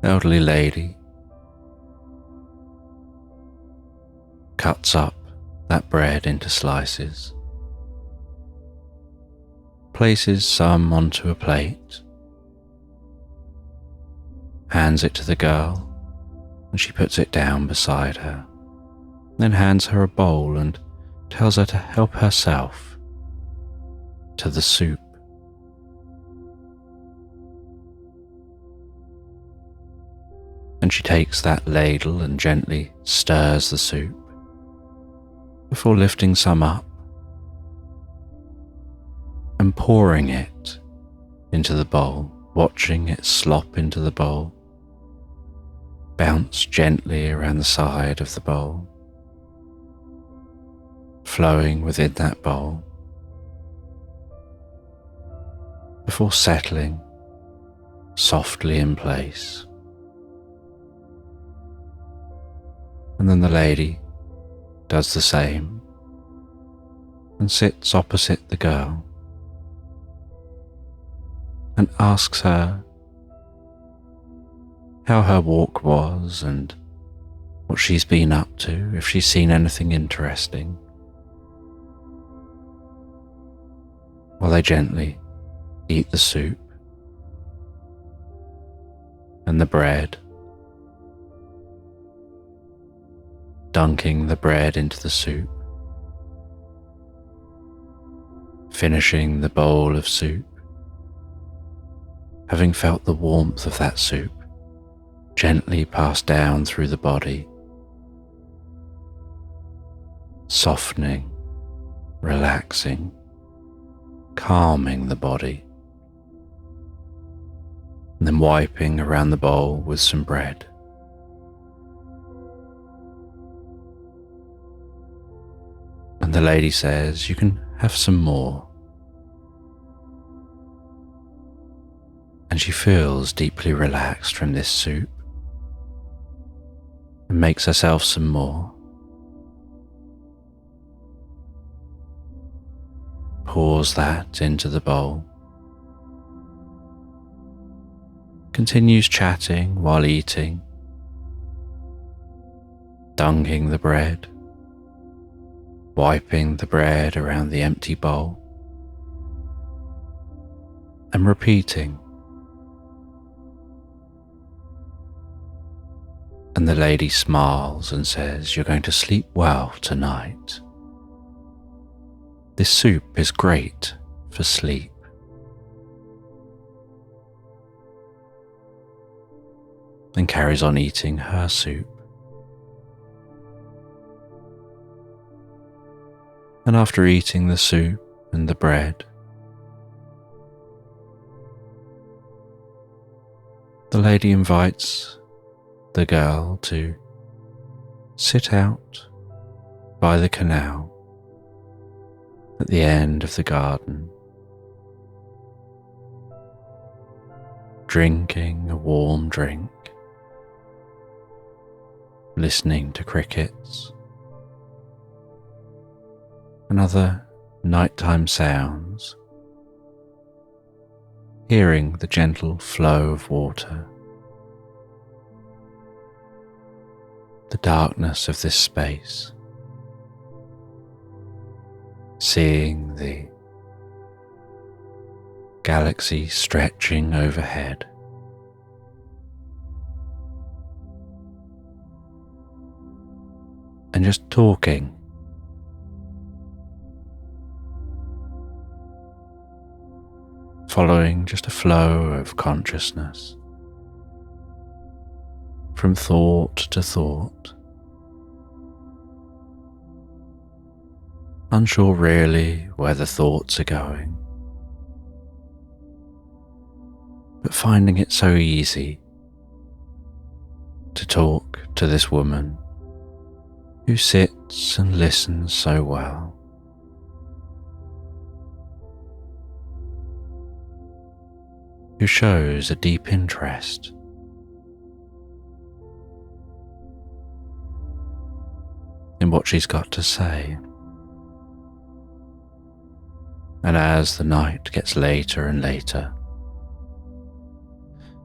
A: elderly lady cuts up that bread into slices, places some onto a plate, hands it to the girl, and she puts it down beside her, then hands her a bowl and tells her to help herself to the soup. And she takes that ladle and gently stirs the soup before lifting some up and pouring it into the bowl, watching it slop into the bowl, bounce gently around the side of the bowl, flowing within that bowl, before settling softly in place. And then the lady does the same and sits opposite the girl and asks her how her walk was and what she's been up to, if she's seen anything interesting, while they gently eat the soup and the bread, dunking the bread into the soup, finishing the bowl of soup, having felt the warmth of that soup gently pass down through the body, softening, relaxing, calming the body, and then wiping around the bowl with some bread. And the lady says, "You can have some more." And she feels deeply relaxed from this soup and makes herself some more. Pours that into the bowl. Continues chatting while eating, dunking the bread, wiping the bread around the empty bowl, and repeating. And the lady smiles and says, "You're going to sleep well tonight. This soup is great for sleep." And carries on eating her soup. And after eating the soup and the bread, the lady invites the girl to sit out by the canal at the end of the garden, drinking a warm drink, listening to crickets and other nighttime sounds, hearing the gentle flow of water, the darkness of this space, seeing the galaxy stretching overhead. and just talking. Following just a flow of consciousness from thought to thought, unsure really where the thoughts are going, but finding it so easy to talk to this woman who sits and listens so well. Who shows a deep interest in what she's got to say. And as the night gets later and later,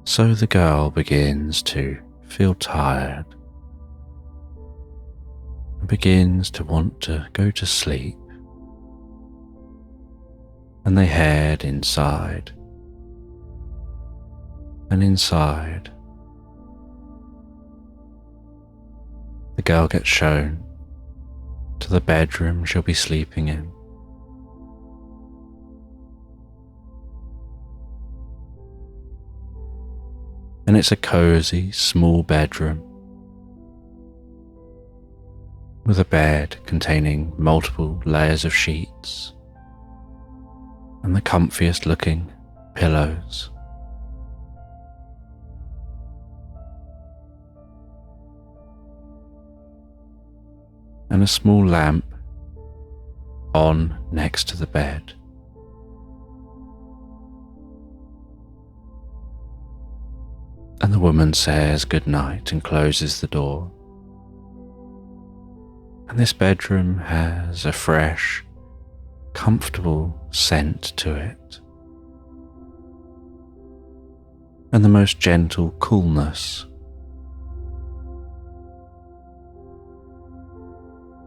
A: so the girl begins to feel tired and begins to want to go to sleep, and they head inside. And inside, the girl gets shown to the bedroom she'll be sleeping in. And it's a cozy, small bedroom with a bed containing multiple layers of sheets and the comfiest looking pillows. And a small lamp on next to the bed. And the woman says goodnight and closes the door. And this bedroom has a fresh, comfortable scent to it. And the most gentle coolness.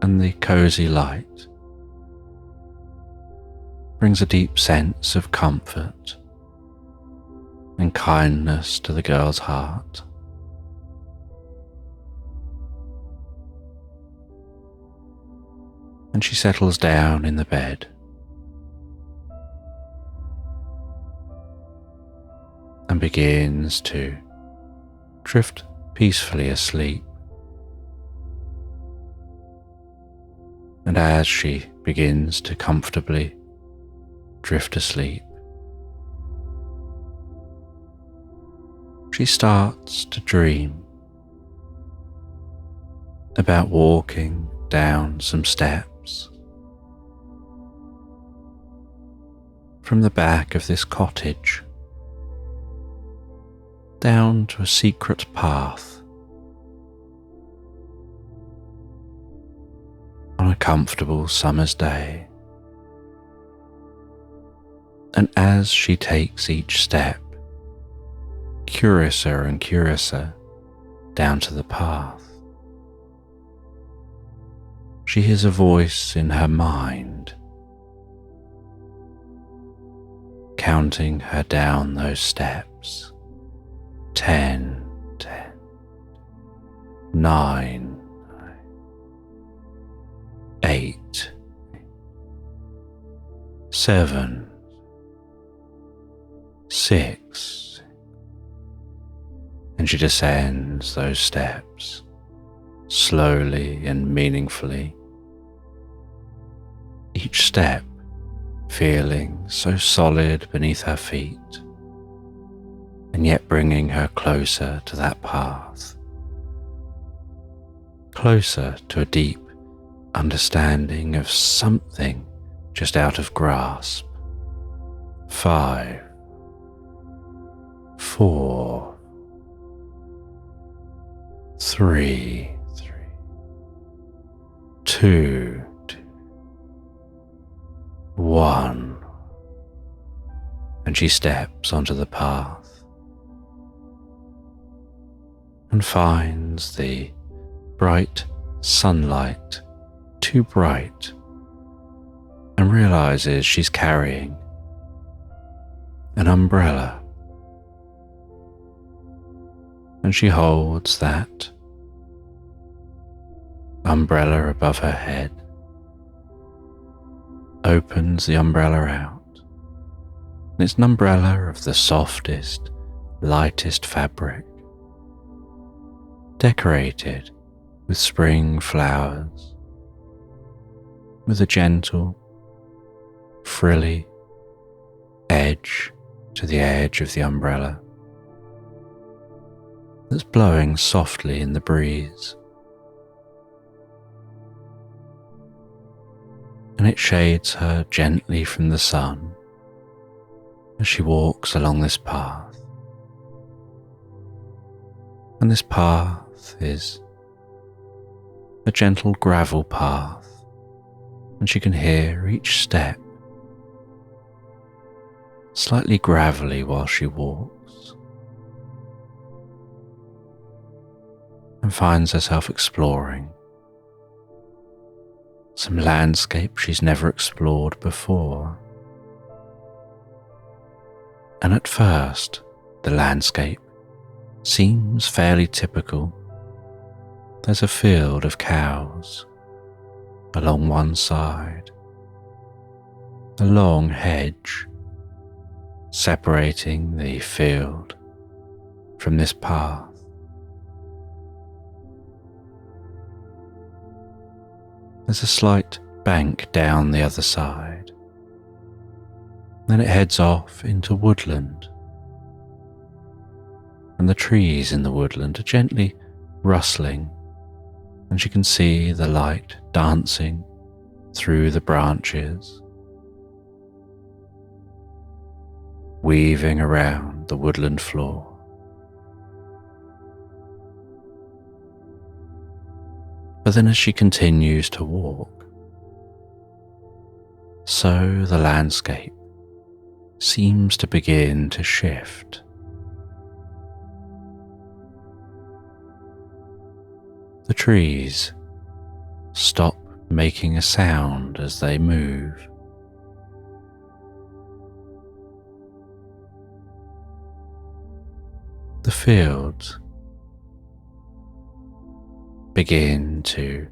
A: And the cozy light brings a deep sense of comfort and kindness to the girl's heart. And she settles down in the bed and begins to drift peacefully asleep. And as she begins to comfortably drift asleep, she starts to dream about walking down some steps from the back of this cottage down to a secret path on a comfortable summer's day. And as she takes each step, curiouser and curiouser, down to the path, she hears a voice in her mind, counting her down those steps. 10, 9, 8, 7, 6, and she descends those steps slowly and meaningfully, each step feeling so solid beneath her feet, and yet bringing her closer to that path, closer to a deep understanding of something just out of grasp. 5, 4, 3, 2, 1, and she steps onto the path and finds the bright sunlight too bright, and realizes she's carrying an umbrella, and she holds that umbrella above her head, opens the umbrella out. And it's an umbrella of the softest, lightest fabric, decorated with spring flowers, with a gentle, frilly edge to the edge of the umbrella that's blowing softly in the breeze. And it shades her gently from the sun as she walks along this path. And this path is a gentle gravel path, and she can hear each step slightly gravelly while she walks, and finds herself exploring some landscape she's never explored before. And at first, the landscape seems fairly typical. There's a field of cows along one side, a long hedge separating the field from this path. There's a slight bank down the other side. Then it heads off into woodland, and the trees in the woodland are gently rustling, and you can see the light dancing through the branches, weaving around the woodland floor. But then as she continues to walk, so the landscape seems to begin to shift. The trees stop making a sound as they move. The fields begin to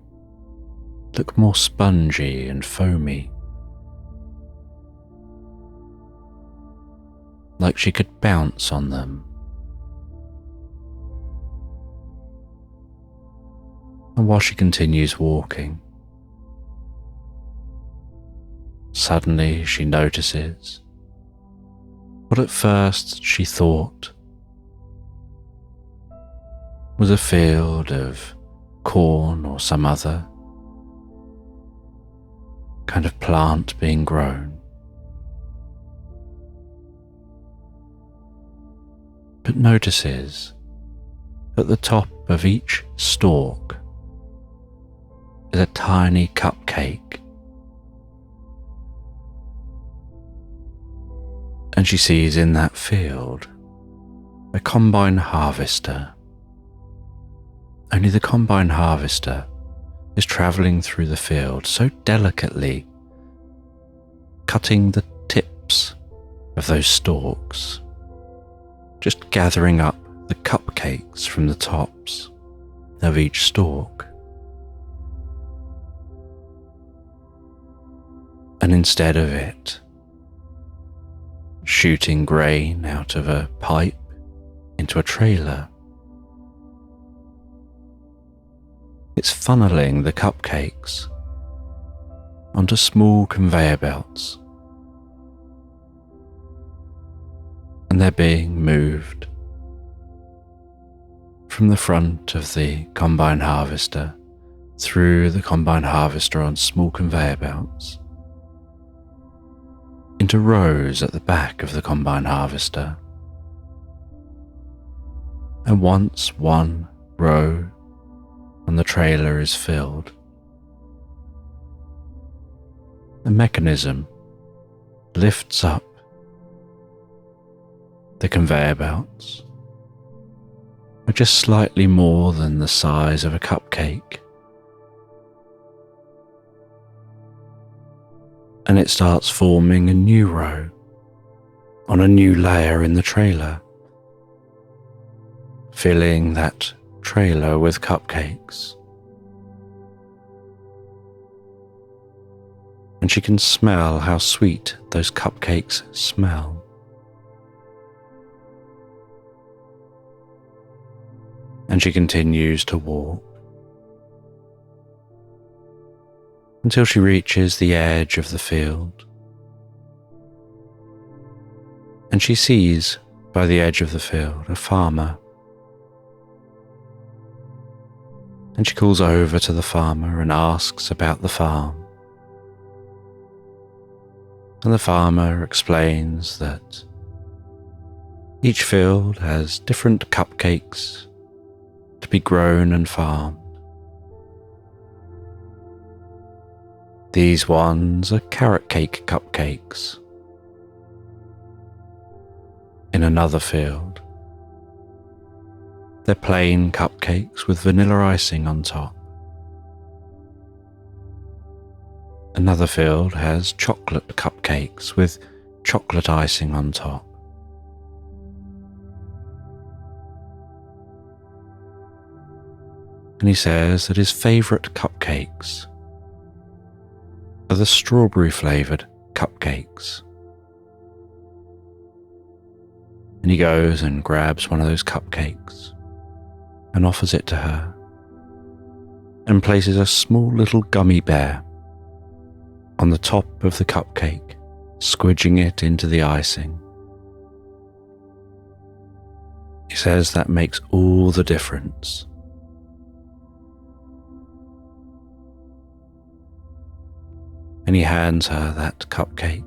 A: look more spongy and foamy, like she could bounce on them. And while she continues walking, suddenly she notices what at first she thought was a field of corn or some other kind of plant being grown. But notices at the top of each stalk is a tiny cupcake, and she sees in that field a combine harvester. Only the combine harvester is travelling through the field so delicately, cutting the tips of those stalks, just gathering up the cupcakes from the tops of each stalk. And instead of it shooting grain out of a pipe into a trailer, it's funneling the cupcakes onto small conveyor belts, and they're being moved from the front of the combine harvester through the combine harvester on small conveyor belts into rows at the back of the combine harvester. And once one row on the trailer is filled, the mechanism lifts up the conveyor belts are just slightly more than the size of a cupcake, and it starts forming a new row on a new layer in the trailer, filling that trailer with cupcakes and she can smell how sweet those cupcakes smell. And she continues to walk until she reaches the edge of the field. And she sees by the edge of the field a farmer. And she calls over to the farmer and asks about the farm. And the farmer explains that each field has different cupcakes to be grown and farmed. These ones are carrot cake cupcakes. In another field, they're plain cupcakes with vanilla icing on top. Another field has chocolate cupcakes with chocolate icing on top. And he says that his favourite cupcakes are the strawberry flavoured cupcakes. And he goes and grabs one of those cupcakes and offers it to her and places a small little gummy bear on the top of the cupcake, squidging it into the icing. He says that makes all the difference. And he hands her that cupcake.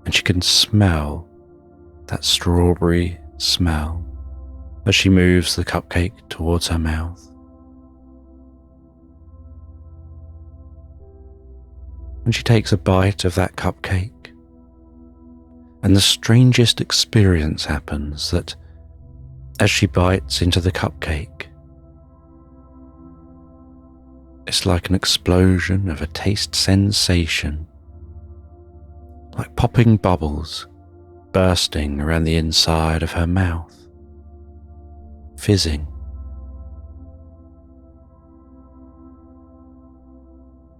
A: And she can smell that strawberry smell as she moves the cupcake towards her mouth. And she takes a bite of that cupcake, and the strangest experience happens that as she bites into the cupcake, it's like an explosion of a taste sensation, like popping bubbles bursting around the inside of her mouth, fizzing.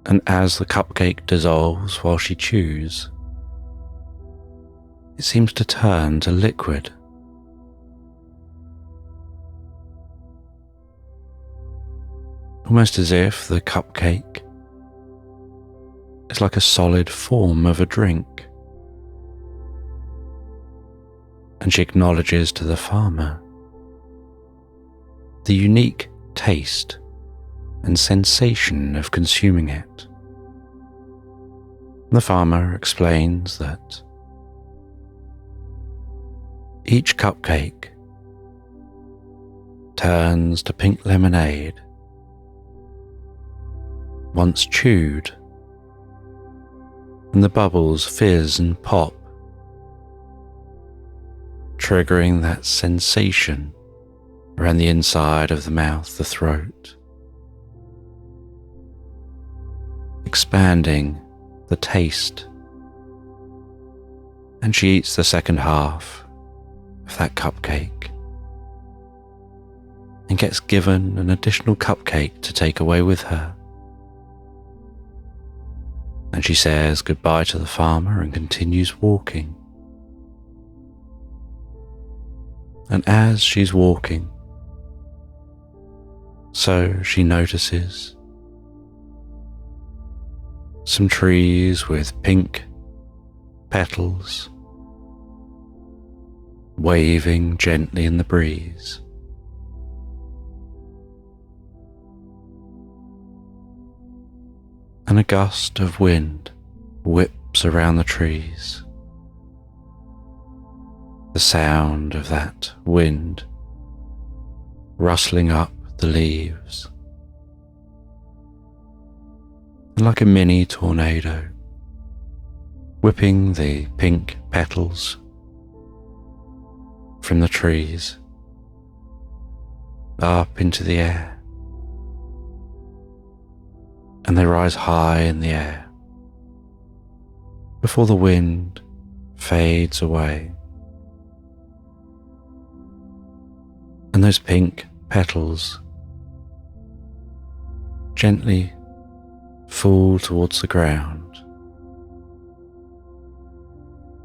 A: And as the cupcake dissolves while she chews, it seems to turn to liquid. Almost as if the cupcake is like a solid form of a drink. And she acknowledges to the farmer the unique taste and sensation of consuming it. The farmer explains that each cupcake turns to pink lemonade once chewed, and the bubbles fizz and pop, triggering that sensation around the inside of the mouth, the throat, expanding the taste. And she eats the second half of that cupcake and gets given an additional cupcake to take away with her. And she says goodbye to the farmer and continues walking. And as she's walking, so she notices some trees with pink petals waving gently in the breeze. And a gust of wind whips around the trees. The sound of that wind rustling up the leaves, and like a mini tornado, whipping the pink petals from the trees up into the air, and they rise high in the air before the wind fades away. And those pink petals gently fall towards the ground,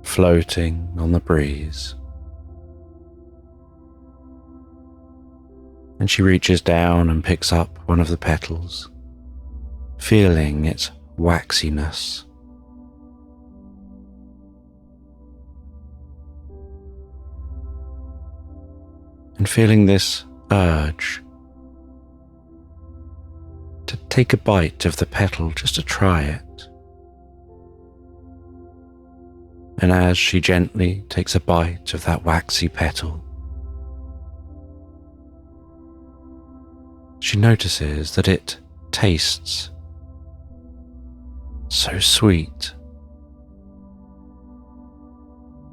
A: floating on the breeze. And she reaches down and picks up one of the petals, feeling its waxiness. And feeling this urge to take a bite of the petal just to try it. And as she gently takes a bite of that waxy petal, she notices that it tastes so sweet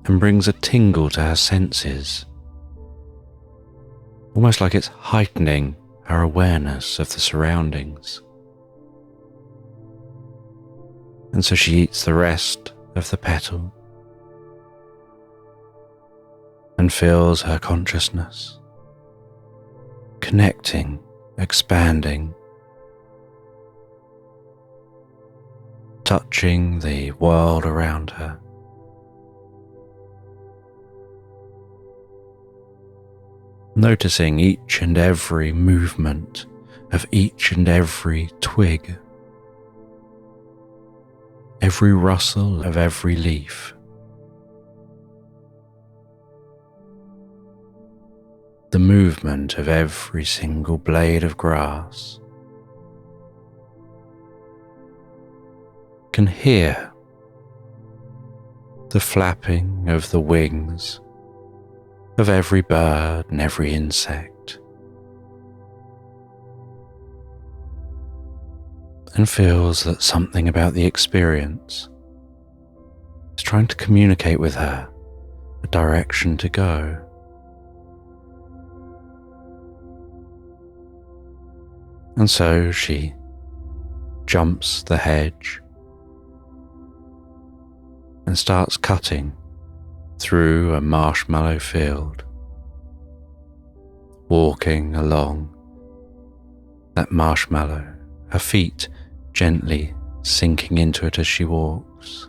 A: and brings a tingle to her senses, almost like it's heightening her awareness of the surroundings. And so she eats the rest of the petal and feels her consciousness connecting, expanding, touching the world around her. Noticing each and every movement of each and every twig, every rustle of every leaf, the movement of every single blade of grass. Can hear the flapping of the wings of every bird and every insect, and feels that something about the experience is trying to communicate with her a direction to go. And so she jumps the hedge and starts cutting through a marshmallow field, walking along that marshmallow, her feet gently sinking into it as she walks.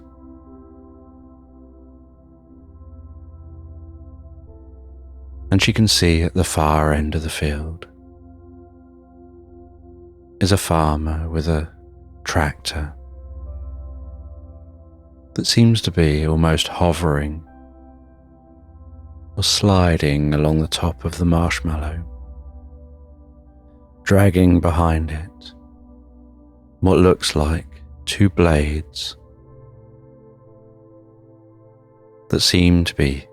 A: And she can see at the far end of the field is a farmer with a tractor that seems to be almost hovering or sliding along the top of the marshmallow, dragging behind it what looks like two blades that seem to be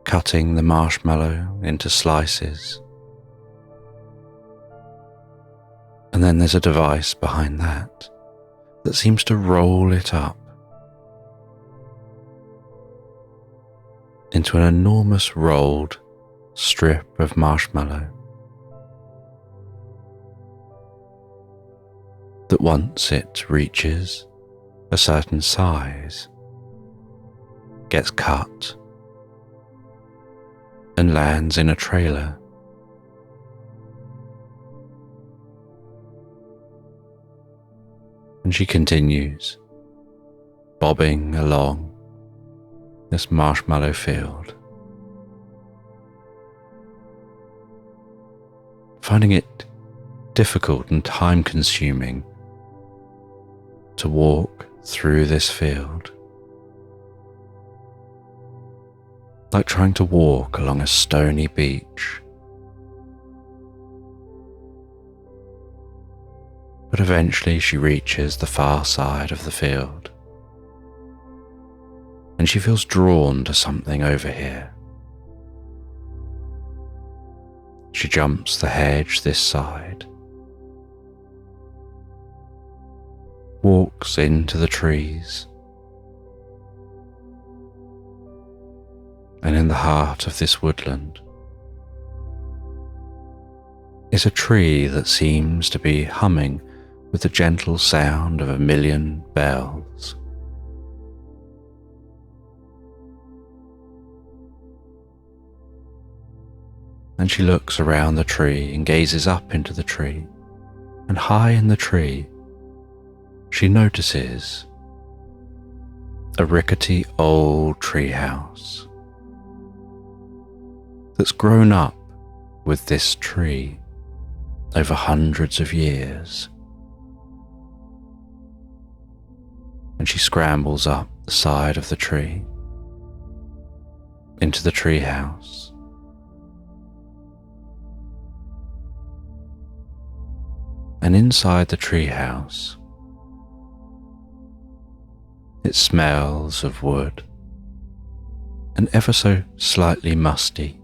A: cutting the marshmallow into slices. And then there's a device behind that seems to roll it up into an enormous rolled strip of marshmallow that, once it reaches a certain size, gets cut and lands in a trailer. And she continues bobbing along this marshmallow field, finding it difficult and time-consuming to walk through this field, like trying to walk along a stony beach. But eventually she reaches the far side of the field, and she feels drawn to something over here. She jumps the hedge this side, walks into the trees, and in the heart of this woodland is a tree that seems to be humming with the gentle sound of a million bells. And she looks around the tree and gazes up into the tree, and high in the tree she notices a rickety old treehouse that's grown up with this tree over hundreds of years. And she scrambles up the side of the tree into the treehouse. And inside the treehouse, it smells of wood and ever so slightly musty.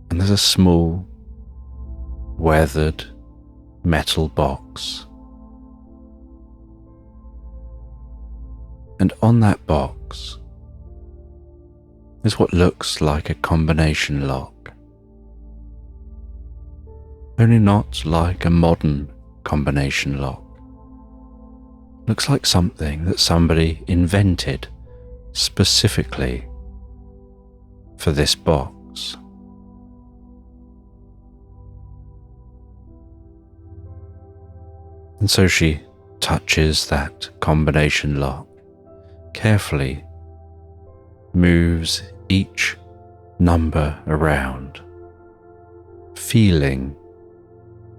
A: And there's a small, weathered metal box. And on that box is what looks like a combination lock. Only not like a modern combination lock. Looks like something that somebody invented specifically for this box. And so she touches that combination lock, carefully moves each number around, feeling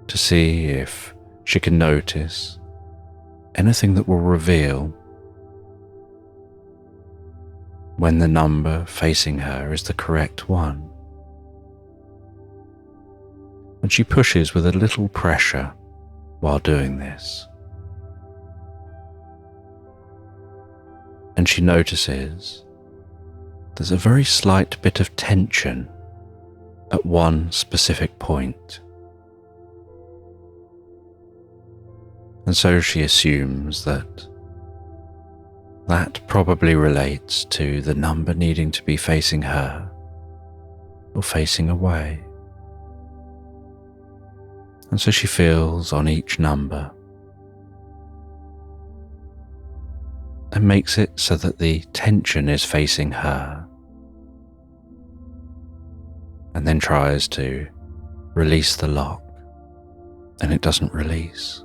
A: to see if she can notice anything that will reveal when the number facing her is the correct one. And she pushes with a little pressure while doing this. And she notices there's a very slight bit of tension at one specific point. And so she assumes that probably relates to the number needing to be facing her or facing away. And so she feels on each number and makes it so that the tension is facing her, and then tries to release the lock, and it doesn't release.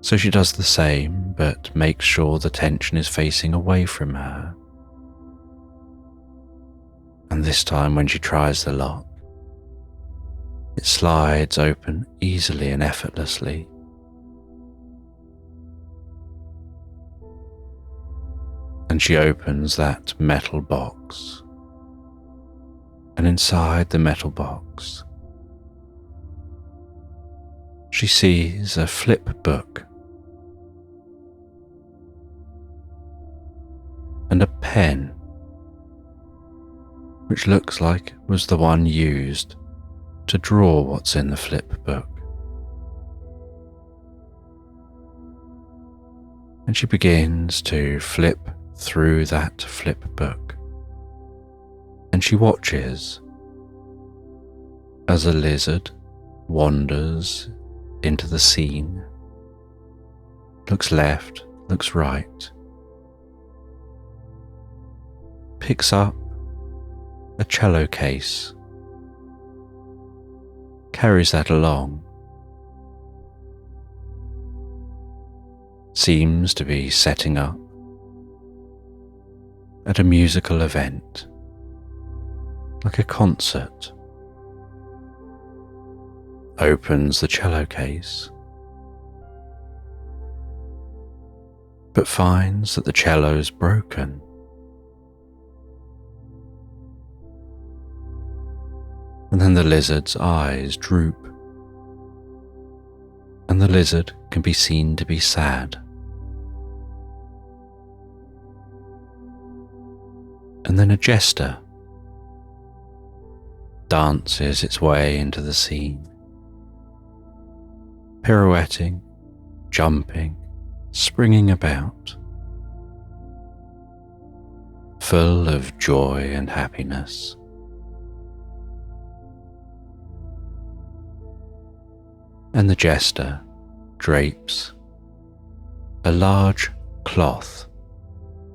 A: So she does the same, but makes sure the tension is facing away from her. And this time when she tries the lock, it slides open easily and effortlessly. And she opens that metal box. And inside the metal box, she sees a flip book and a pen, which looks like was the one used to draw what's in the flip book. And she begins to flip through that flip book, and she watches as a lizard wanders into the scene, looks left, looks right, picks up a cello case, carries that along, seems to be setting up at a musical event, like a concert, opens the cello case, but finds that the cello's broken. And then the lizard's eyes droop, and the lizard can be seen to be sad. And then a jester dances its way into the scene, pirouetting, jumping, springing about, full of joy and happiness. And the jester drapes a large cloth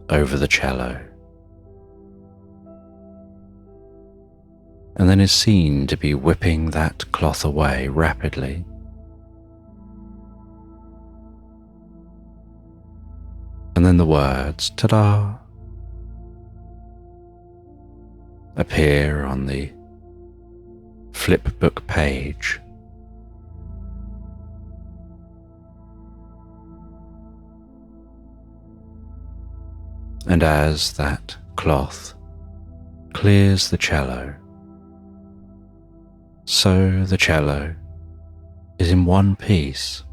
A: over the cello, and then is seen to be whipping that cloth away rapidly And then the words, ta-da, appear on the flipbook page. And as that cloth clears the cello, so the cello is in one piece,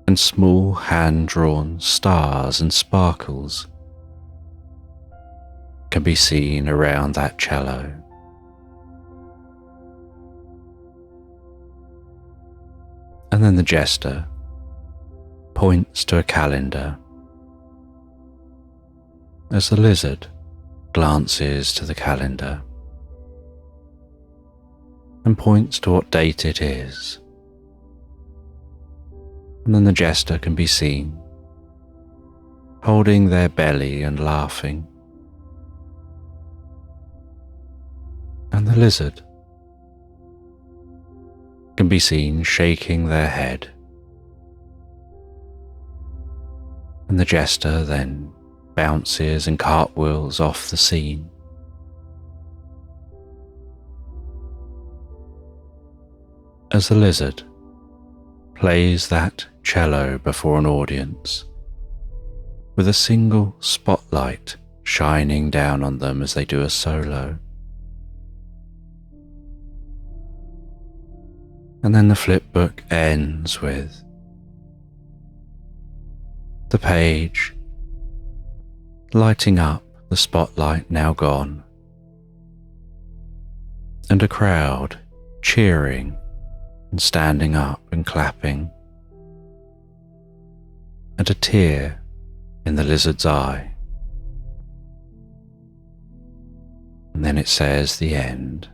A: and small hand-drawn stars and sparkles can be seen around that cello. And then the jester points to a calendar as the lizard glances to the calendar and points to what date it is. And then the jester can be seen holding their belly and laughing. And the lizard can be seen shaking their head. And the jester then bounces and cartwheels off the scene. As the lizard plays that cello before an audience, with a single spotlight shining down on them as they do a solo. And then the flipbook ends with the page lighting up, the spotlight now gone, and a crowd cheering and standing up and clapping, and a tear in the lizard's eye. And then it says the end.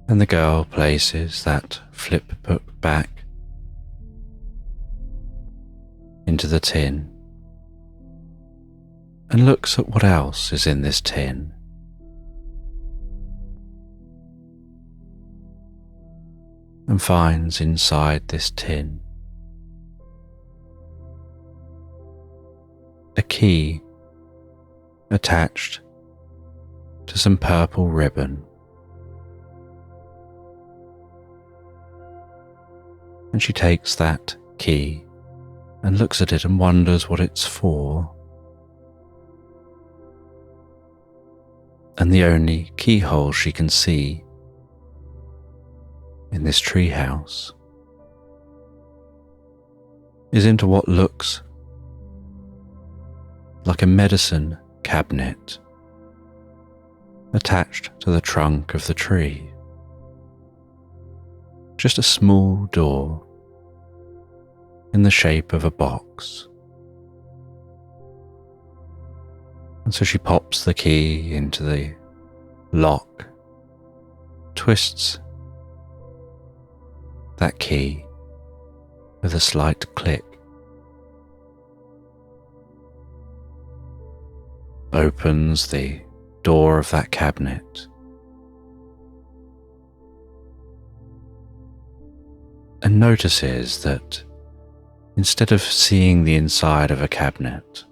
A: And the girl places that flipbook back into the tin and looks at what else is in this tin. And finds inside this tin a key attached to some purple ribbon. And she takes that key and looks at it and wonders what it's for. And the only keyhole she can see in this treehouse is into what looks like a medicine cabinet attached to the trunk of the tree. Just a small door in the shape of a box. And so she pops the key into the lock, twists that key with a slight click, opens the door of that cabinet, and notices that instead of seeing the inside of a cabinet,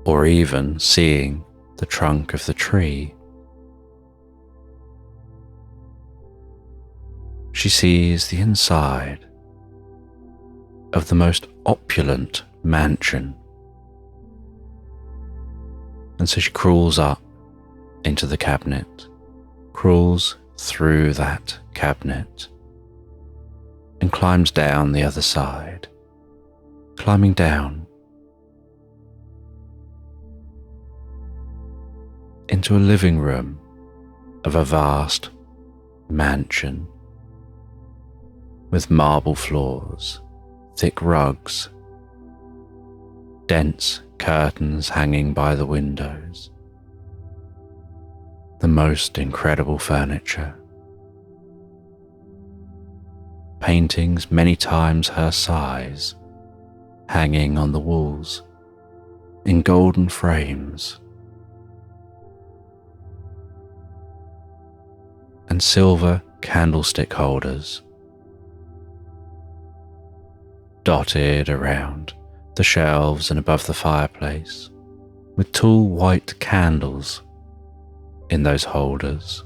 A: or even seeing the trunk of the tree, she sees the inside of the most opulent mansion. And so she crawls up into the cabinet, crawls through that cabinet, and climbs down the other side, climbing down into a living room of a vast mansion with marble floors, thick rugs, dense curtains hanging by the windows, the most incredible furniture, paintings many times her size hanging on the walls in golden frames, and silver candlestick holders dotted around the shelves and above the fireplace, with tall white candles in those holders.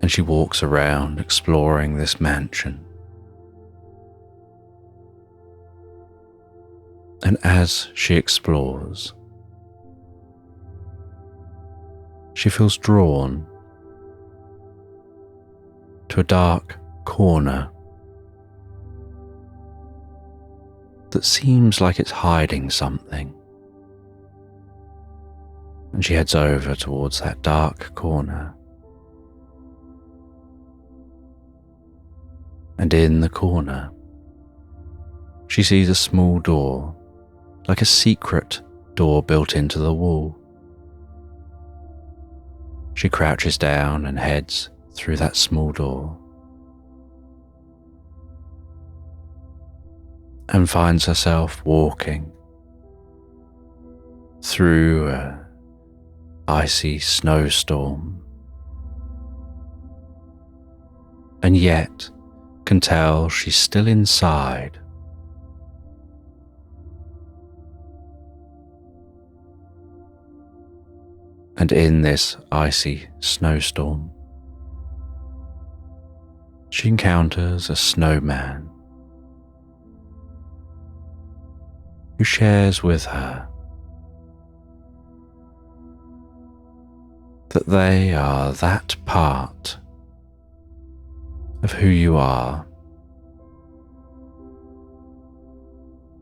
A: And she walks around exploring this mansion. And as she explores, she feels drawn to a dark corner that seems like it's hiding something. And she heads over towards that dark corner. And in the corner, she sees a small door, like a secret door built into the wall. She crouches down and heads through that small door and finds herself walking through an icy snowstorm, and yet can tell she's still inside. And in this icy snowstorm, she encounters a snowman who shares with her that they are that part of who you are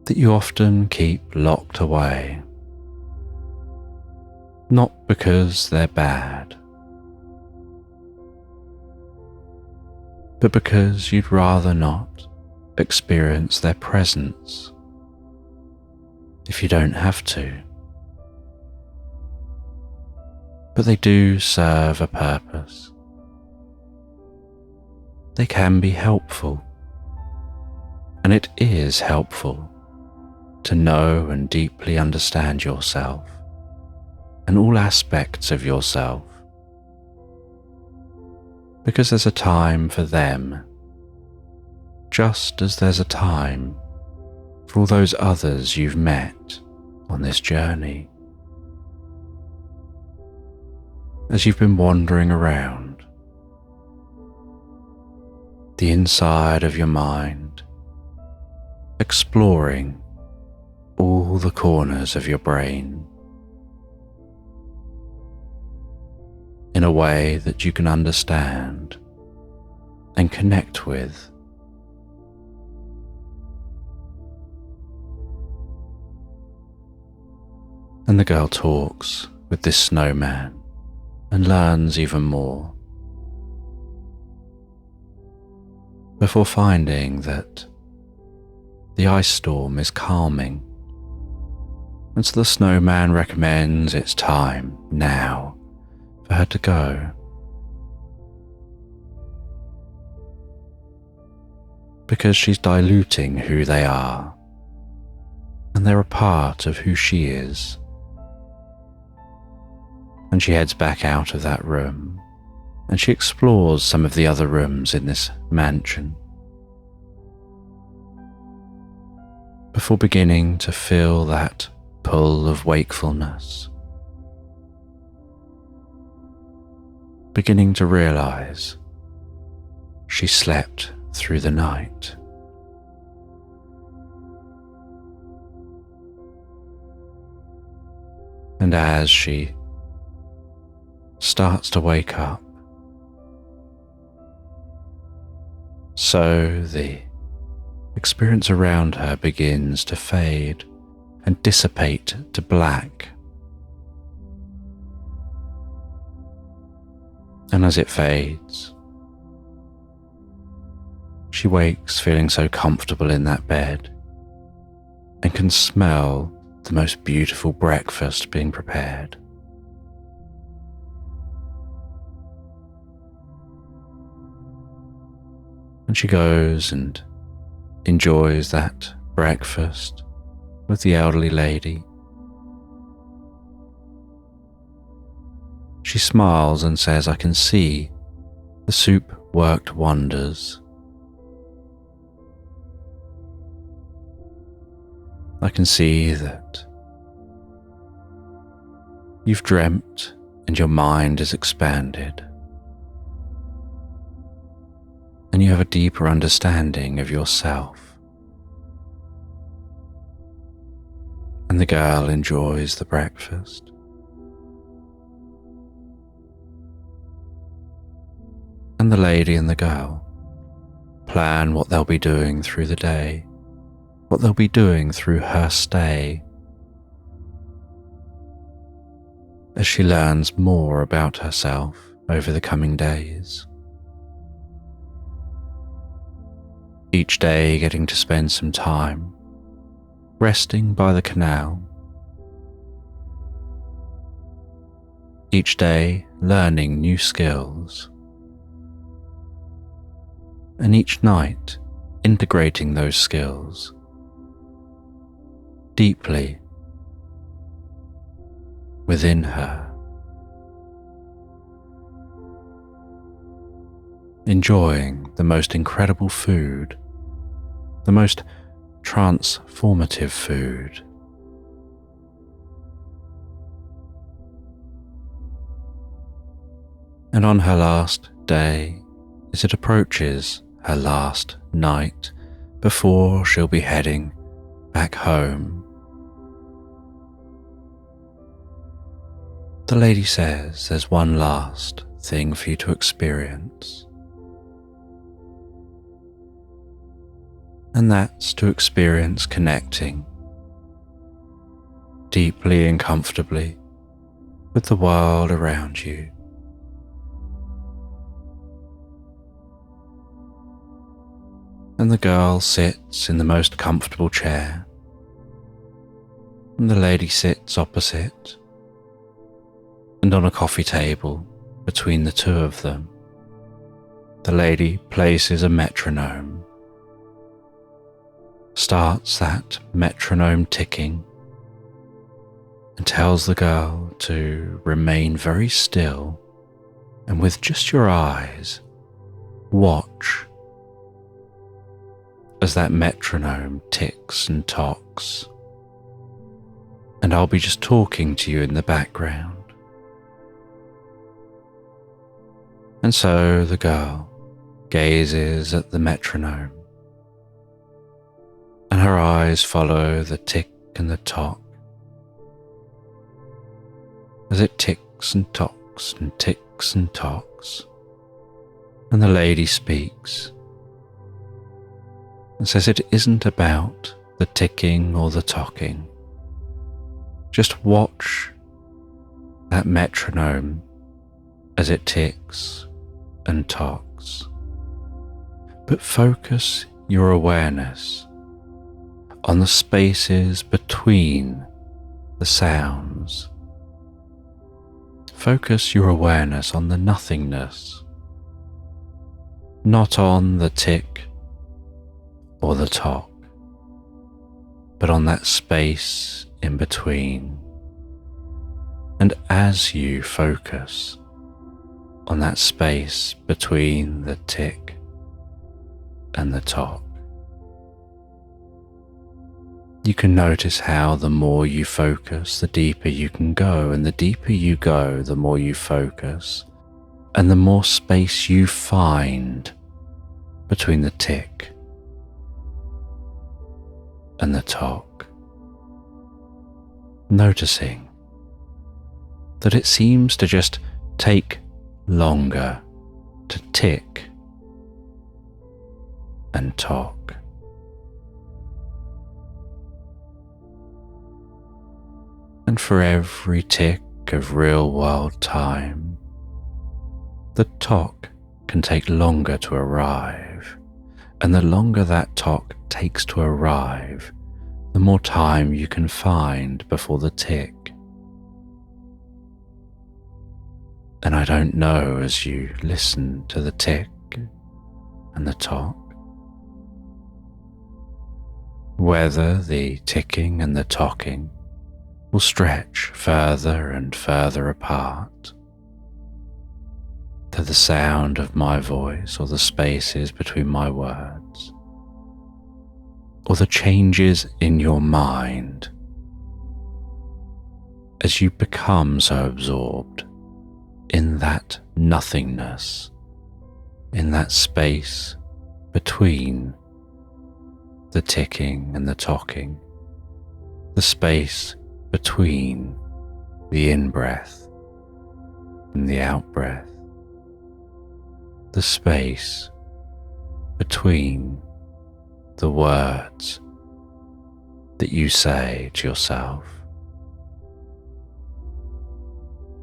A: that you often keep locked away, not because they're bad, but because you'd rather not experience their presence if you don't have to. But they do serve a purpose. They can be helpful, and it is helpful to know and deeply understand yourself and all aspects of yourself, because there's a time for them, just as there's a time for all those others you've met on this journey. As you've been wandering around the inside of your mind, exploring all the corners of your brain in a way that you can understand and connect with. And the girl talks with this snowman and learns even more, before finding that the ice storm is calming, and so the snowman recommends it's time now for her to go. Because she's diluting who they are, and they're a part of who she is. And she heads back out of that room, and she explores some of the other rooms in this mansion, before beginning to feel that pull of wakefulness, beginning to realize she slept through the night. And as she starts to wake up, so the experience around her begins to fade and dissipate to black. And as it fades, she wakes feeling so comfortable in that bed and can smell the most beautiful breakfast being prepared. And she goes and enjoys that breakfast with the elderly lady. She smiles and says, "I can see the soup worked wonders. I can see that you've dreamt and your mind is expanded, and you have a deeper understanding of yourself." And the girl enjoys the breakfast. And the lady and the girl plan what they'll be doing through the day, what they'll be doing through her stay, as she learns more about herself over the coming days. Each day getting to spend some time resting by the canal. Each day learning new skills. And each night integrating those skills deeply within her. Enjoying the most incredible food, the most transformative food. And on her last day, as it approaches her last night before she'll be heading back home, the lady says there's one last thing for you to experience. And that's to experience connecting deeply and comfortably with the world around you. And the girl sits in the most comfortable chair, and the lady sits opposite, and on a coffee table between the two of them, the lady places a metronome, starts that metronome ticking, and tells the girl to remain very still and with just your eyes watch as that metronome ticks and tocks, and I'll be just talking to you in the background. And so the girl gazes at the metronome, and her eyes follow the tick and the tock as it ticks and tocks and ticks and tocks, and the lady speaks and says it isn't about the ticking or the tocking. Just watch that metronome as it ticks and tocks, but focus your awareness on the spaces between the sounds. Focus your awareness on the nothingness, not on the tick or the tock, but on that space in between. And as you focus on that space between the tick and the tock, you can notice how the more you focus, the deeper you can go, and the deeper you go, the more you focus, and the more space you find between the tick and the tock, noticing that it seems to just take longer to tick and tock. And for every tick of real-world time, the tock can take longer to arrive, and the longer that tock takes to arrive, the more time you can find before the tick. And I don't know, as you listen to the tick and the tock, whether the ticking and the tocking will stretch further and further apart, to the sound of my voice or the spaces between my words, or the changes in your mind as you become so absorbed in that nothingness, in that space between the ticking and the talking, the space between the in-breath and the out-breath, the space between the words that you say to yourself,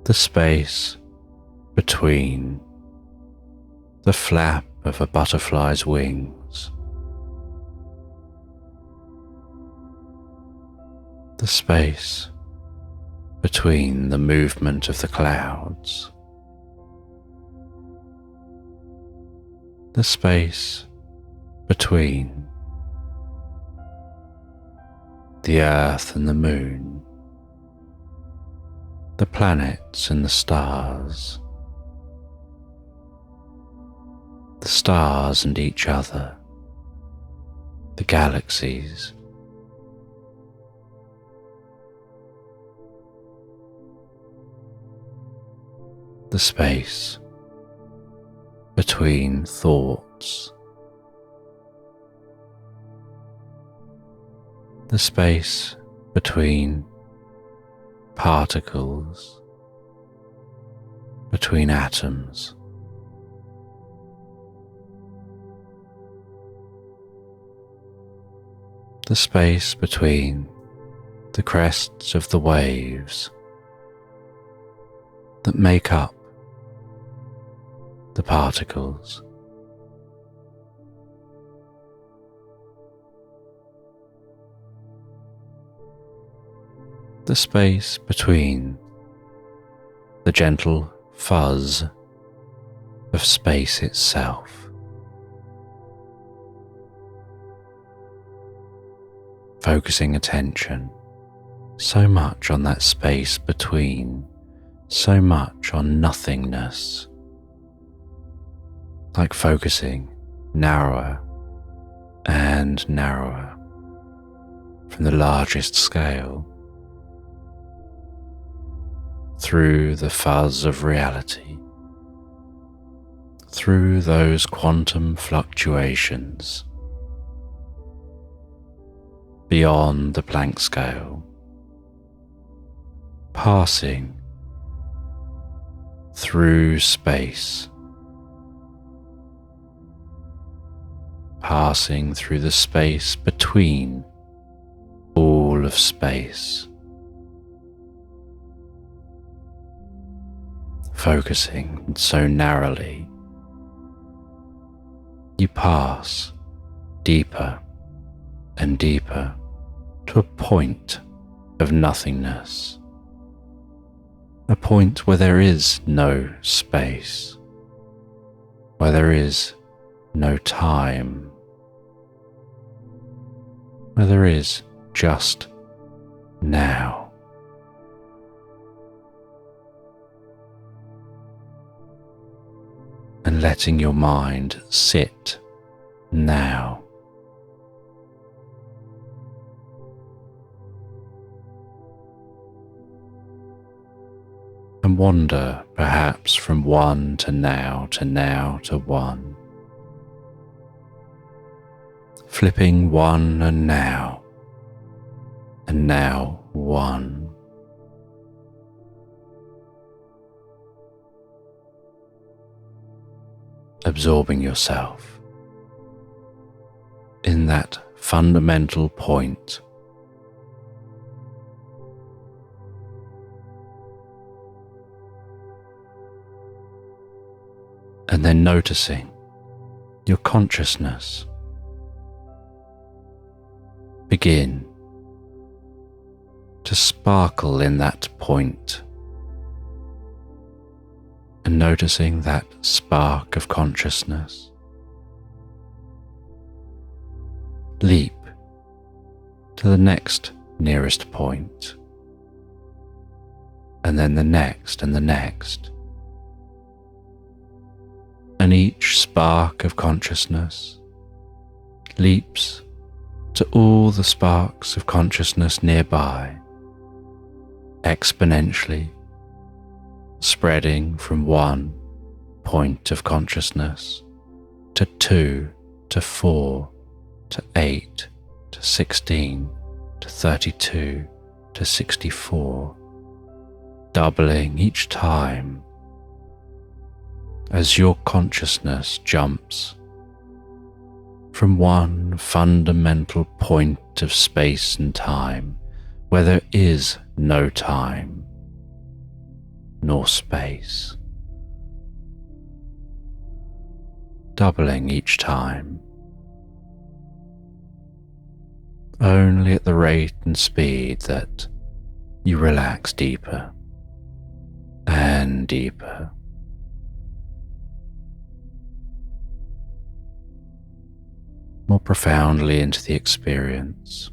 A: the space between the flap of a butterfly's wings, the space between the movement of the clouds, the space between the earth and the moon, the planets and the stars and each other, the galaxies, the space between thoughts, the space between particles, between atoms, the space between the crests of the waves that make up the particles, the space between the gentle fuzz of space itself, focusing attention so much on that space between, so much on nothingness, like focusing narrower and narrower from the largest scale through the fuzz of reality, through those quantum fluctuations, beyond the Planck scale, passing through space, passing through the space between all of space, focusing so narrowly, you pass deeper and deeper to a point of nothingness, a point where there is no space, where there is no time, where there is just now. And letting your mind sit now. And wander perhaps from one to now to now to one, flipping one and now one, absorbing yourself in that fundamental point, and then noticing your consciousness begin to sparkle in that point, and noticing that spark of consciousness leap to the next nearest point, and then the next and the next, And each spark of consciousness leaps to all the sparks of consciousness nearby, exponentially spreading from one point of consciousness to 2 to 4 to 8 to 16 to 32 to 64, doubling each time as your consciousness jumps from one fundamental point of space and time where there is no time nor space, doubling each time, only at the rate and speed that you relax deeper and deeper. More profoundly into the experience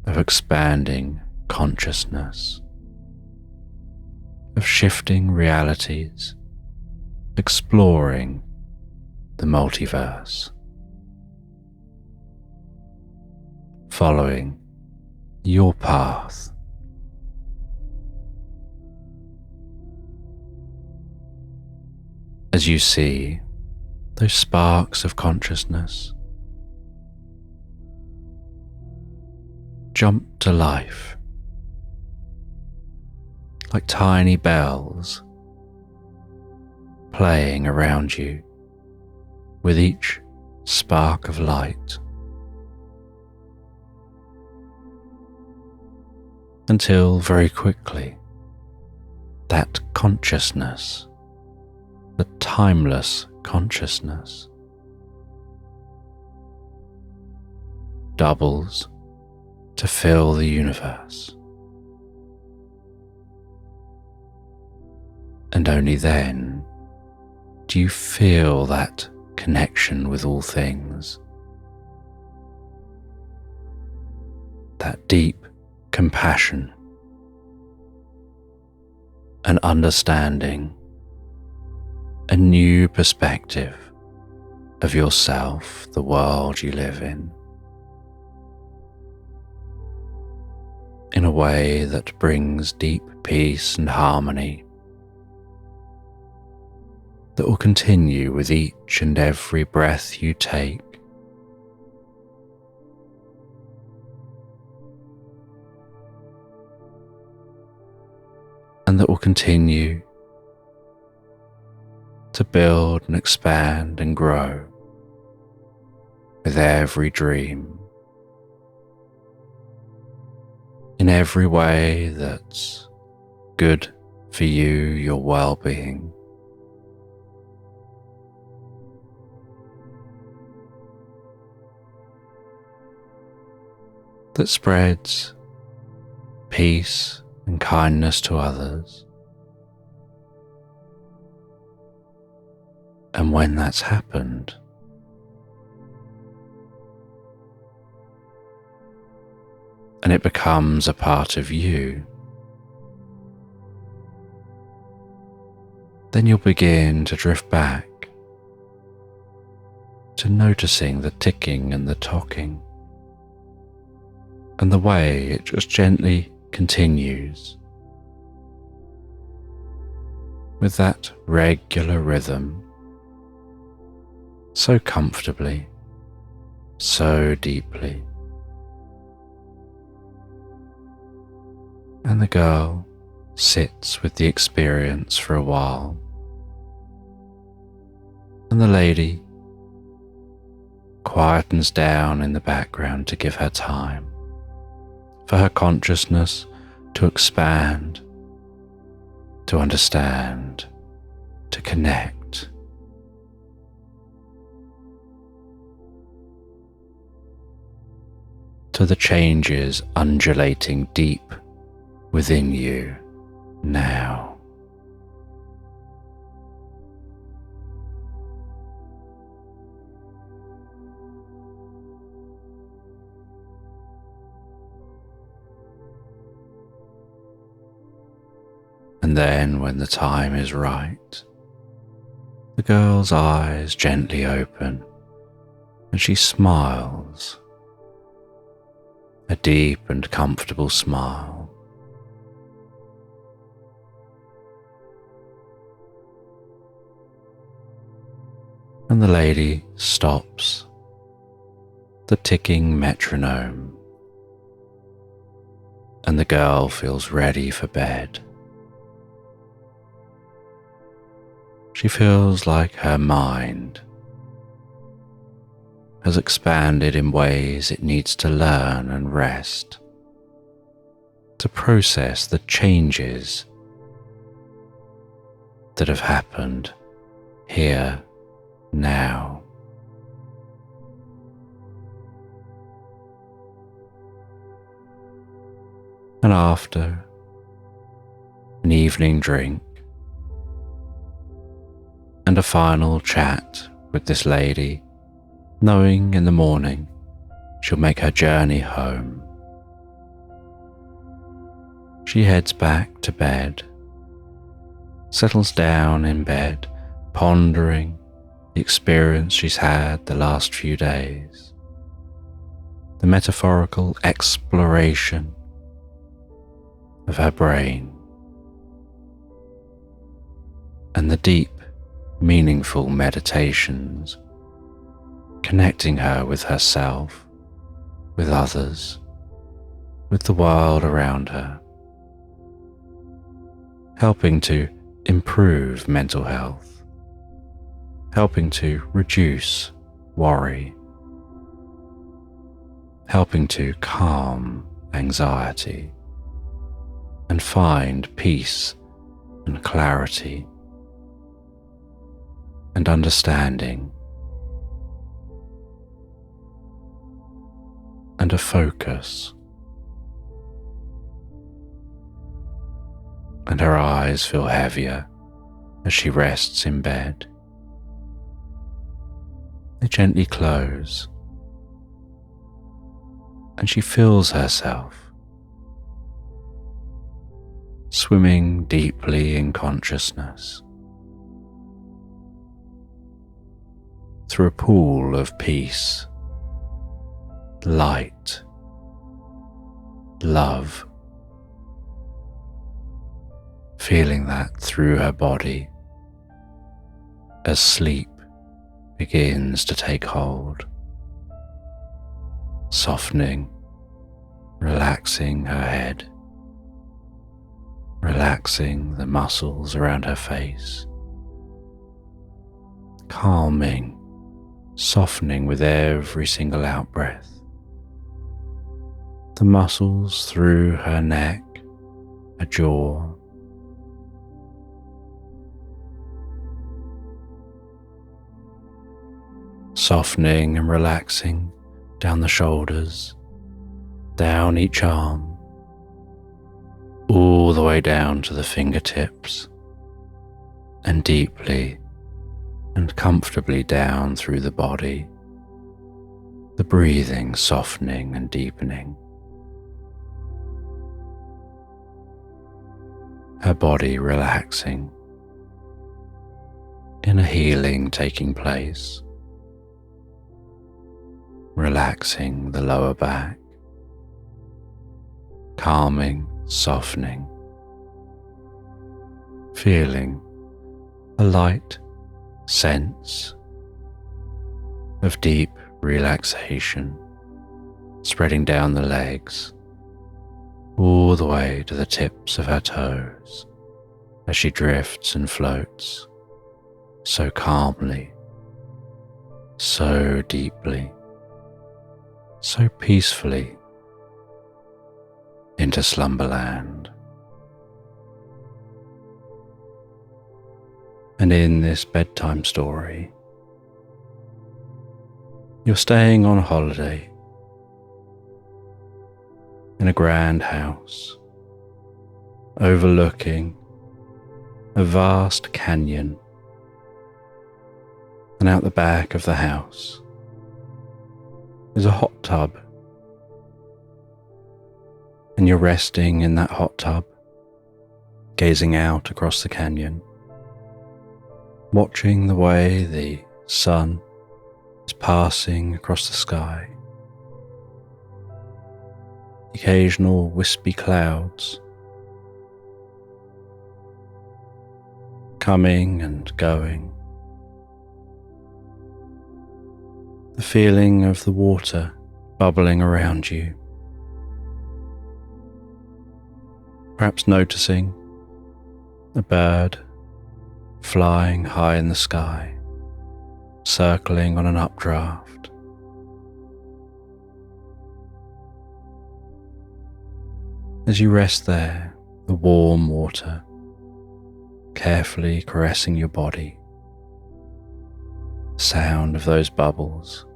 A: of expanding consciousness, of shifting realities, exploring the multiverse, following your path. As you see those sparks of consciousness jump to life like tiny bells playing around you with each spark of light, until very quickly that consciousness, the timeless consciousness, doubles to fill the universe. And only then do you feel that connection with all things, that deep compassion and understanding, a new perspective of yourself, the world you live in a way that brings deep peace and harmony that will continue with each and every breath you take. And that will continue to build and expand and grow with every dream, in every way that's good for you, your well-being. That spreads peace and kindness to others. And when that's happened, and it becomes a part of you, then you'll begin to drift back to noticing the ticking and the talking, and the way it just gently continues with that regular rhythm, so comfortably, so deeply. And the girl sits with the experience for a while, and the lady quietens down in the background to give her time for her consciousness to expand, to understand, to connect. To the changes undulating deep within you now. And then when the time is right, the The girl's eyes gently open and she smiles, a deep and comfortable smile. And the lady stops the ticking metronome, and the girl feels ready for bed. She feels like her mind has expanded in ways it needs to learn and rest, to process the changes that have happened here, now. And after an evening drink and a final chat with this lady, knowing in the morning she'll make her journey home, she heads back to bed, settles down in bed, pondering the experience she's had the last few days, the metaphorical exploration of her brain, and the deep, meaningful meditations connecting her with herself, with others, with the world around her, helping to improve mental health, helping to reduce worry, helping to calm anxiety and find peace and clarity and understanding and a focus. And her eyes feel heavier as she rests in bed. They gently close, and she feels herself swimming deeply in consciousness through a pool of peace, light, love, feeling that through her body as sleep begins to take hold, softening, relaxing her head, relaxing the muscles around her face, calming, softening with every single out-breath, the muscles through her neck, her jaw, softening and relaxing down the shoulders, down each arm, all the way down to the fingertips, and deeply and comfortably down through the body, the breathing softening and deepening. Her body relaxing, inner healing taking place, relaxing the lower back, calming, softening, feeling a light sense of deep relaxation spreading down the legs all the way to the tips of her toes as she drifts and floats so calmly, so deeply, so peacefully into Slumberland. And in this bedtime story, you're staying on holiday in a grand house overlooking a vast canyon, and out the back of the house is a hot tub, and you're resting in that hot tub, gazing out across the canyon, watching the way the sun is passing across the sky. Occasional wispy clouds coming and going. The feeling of the water bubbling around you. Perhaps noticing a bird flying high in the sky, circling on an updraft. As you rest there, the warm water carefully caressing your body, the sound of those bubbles,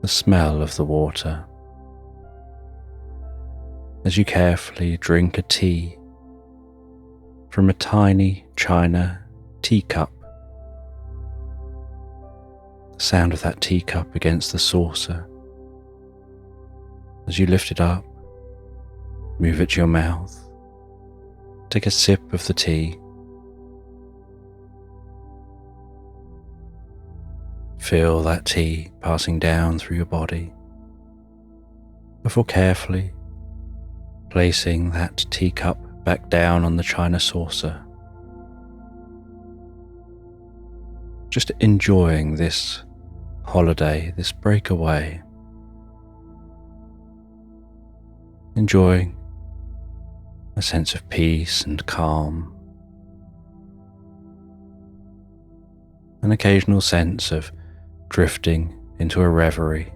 A: the smell of the water, as you carefully drink a tea from a tiny china teacup. The sound of that teacup against the saucer as you lift it up, move it to your mouth, take a sip of the tea, feel that tea passing down through your body before carefully placing that teacup back down on the china saucer. Just enjoying this holiday, this breakaway. Enjoying a sense of peace and calm. An occasional sense of drifting into a reverie.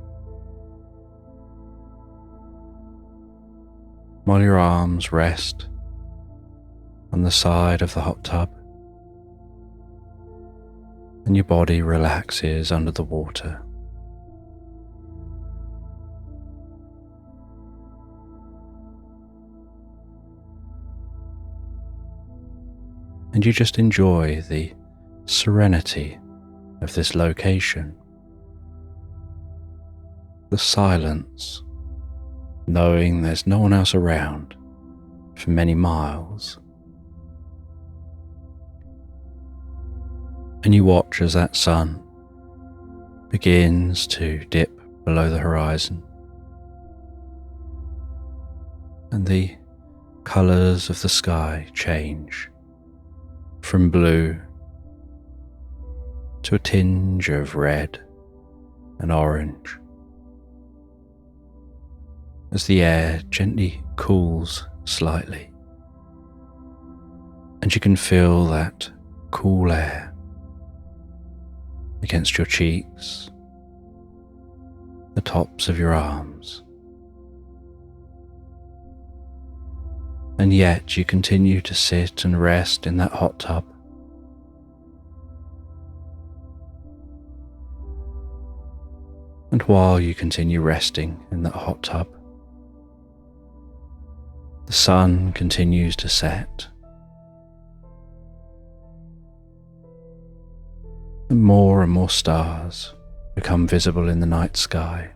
A: While your arms rest on the side of the hot tub and your body relaxes under the water. And you just enjoy the serenity of this location, the silence, knowing there's no one else around for many miles. And you watch as that sun begins to dip below the horizon, and the colours of the sky change from blue to a tinge of red and orange as the air gently cools slightly, and you can feel that cool air against your cheeks, the tops of your arms. And yet you continue to sit and rest in that hot tub. And while you continue resting in that hot tub, the sun continues to set. And more stars become visible in the night sky.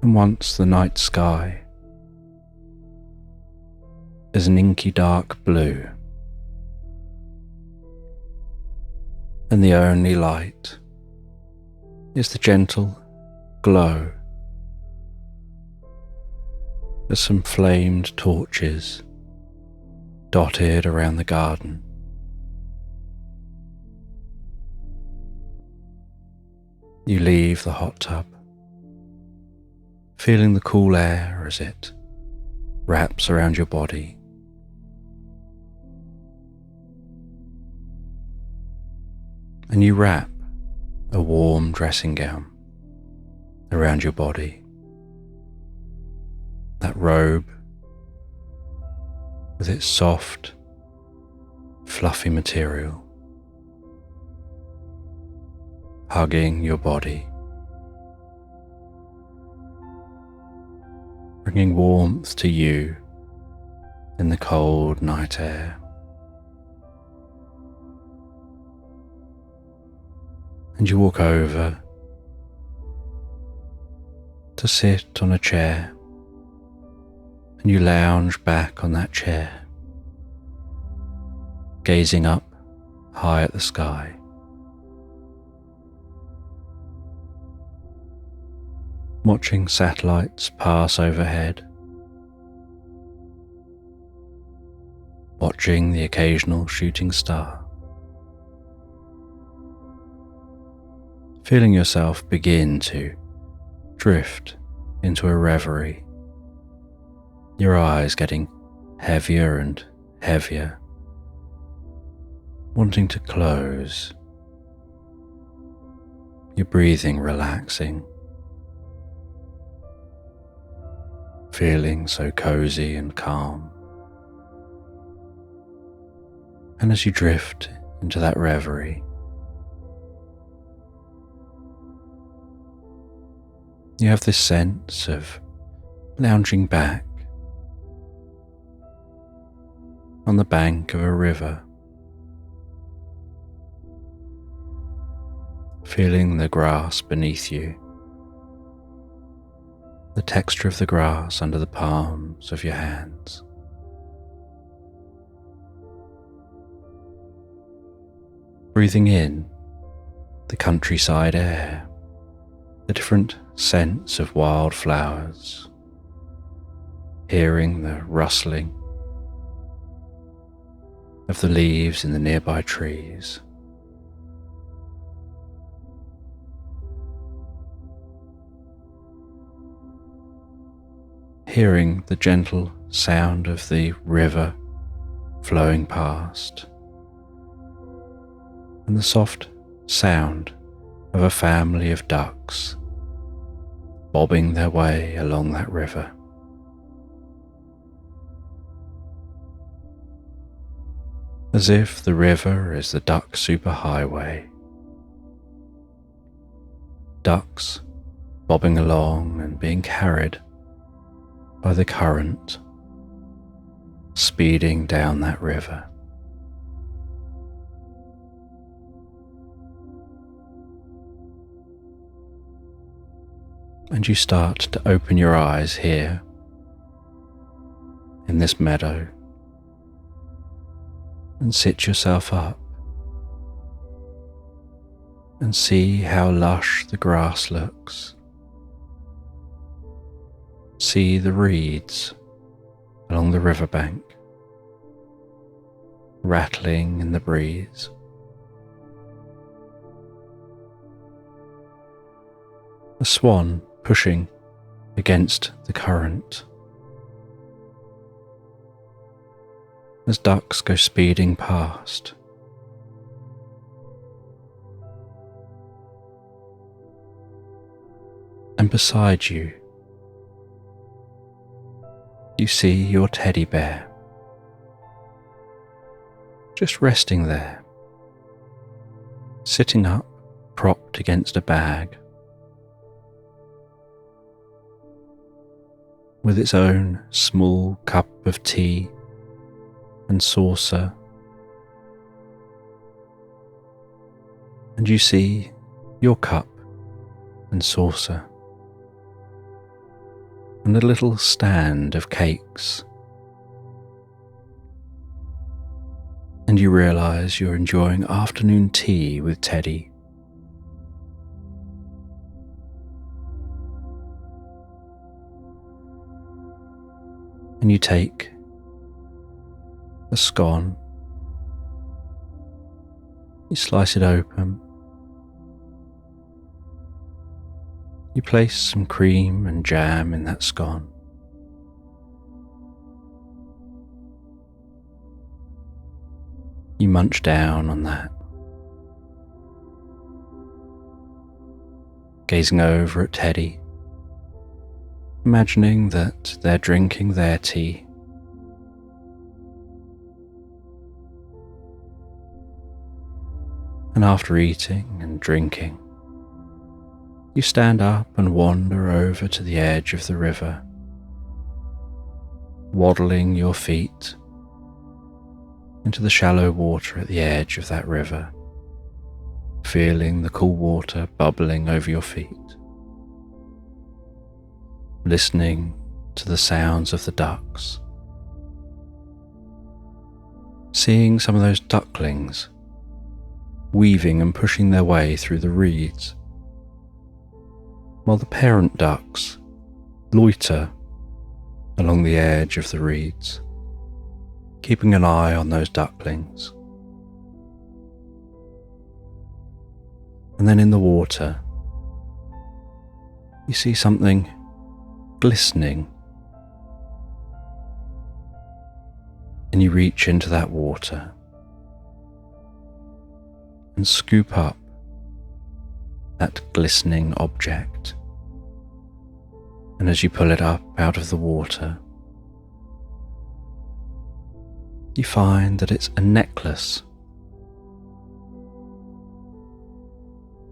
A: And once the night sky is an inky dark blue, and the only light is the gentle glow of some flamed torches dotted around the garden. You leave the hot tub, feeling the cool air as it wraps around your body. And you wrap a warm dressing gown around your body, that robe with its soft, fluffy material, hugging your body, bringing warmth to you in the cold night air. And you walk over to sit on a chair and you lounge back on that chair, gazing up high at the sky. Watching satellites pass overhead, watching the occasional shooting star, feeling yourself begin to drift into a reverie, your eyes getting heavier and heavier, wanting to close, your breathing relaxing, feeling so cozy and calm. And as you drift into that reverie, you have this sense of lounging back on the bank of a river, feeling the grass beneath you, the texture of the grass under the palms of your hands. Breathing in the countryside air, the different scents of wildflowers, hearing the rustling of the leaves in the nearby trees. Hearing the gentle sound of the river flowing past, and the soft sound of a family of ducks bobbing their way along that river. As if the river is the duck superhighway. Ducks bobbing along and being carried by the current, speeding down that river. And you start to open your eyes here in this meadow and sit yourself up and see how lush the grass looks. See the reeds along the riverbank rattling in the breeze. A swan pushing against the current as ducks go speeding past. And beside you, you see your teddy bear, just resting there, sitting up, propped against a bag, with its own small cup of tea and saucer. And you see your cup and saucer and a little stand of cakes. And you realize you're enjoying afternoon tea with Teddy. And you take a scone, you slice it open, you place some cream and jam in that scone. You munch down on that, gazing over at Teddy, imagining that they're drinking their tea. And after eating and drinking, you stand up and wander over to the edge of the river, waddling your feet into the shallow water at the edge of that river, feeling the cool water bubbling over your feet, listening to the sounds of the ducks. Seeing some of those ducklings weaving and pushing their way through the reeds, while the parent ducks loiter along the edge of the reeds, keeping an eye on those ducklings. And then in the water, you see something glistening, and you reach into that water and scoop up that glistening object. And as you pull it up out of the water, you find that it's a necklace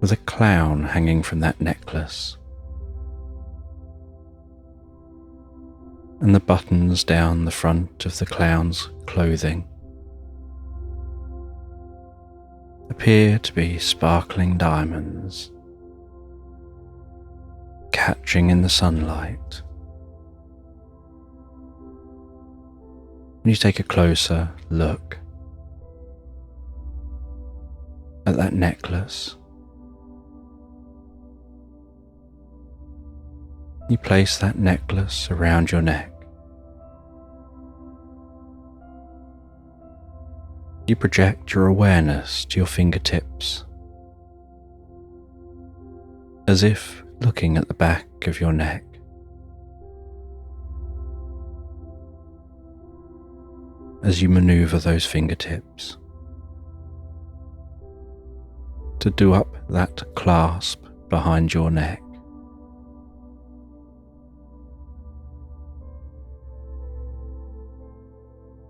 A: with a clown hanging from that necklace, and the buttons down the front of the clown's clothing appear to be sparkling diamonds catching in the sunlight. And you take a closer look at that necklace. You place that necklace around your neck. You project your awareness to your fingertips, as if looking at the back of your neck. As you maneuver those fingertips to do up that clasp behind your neck.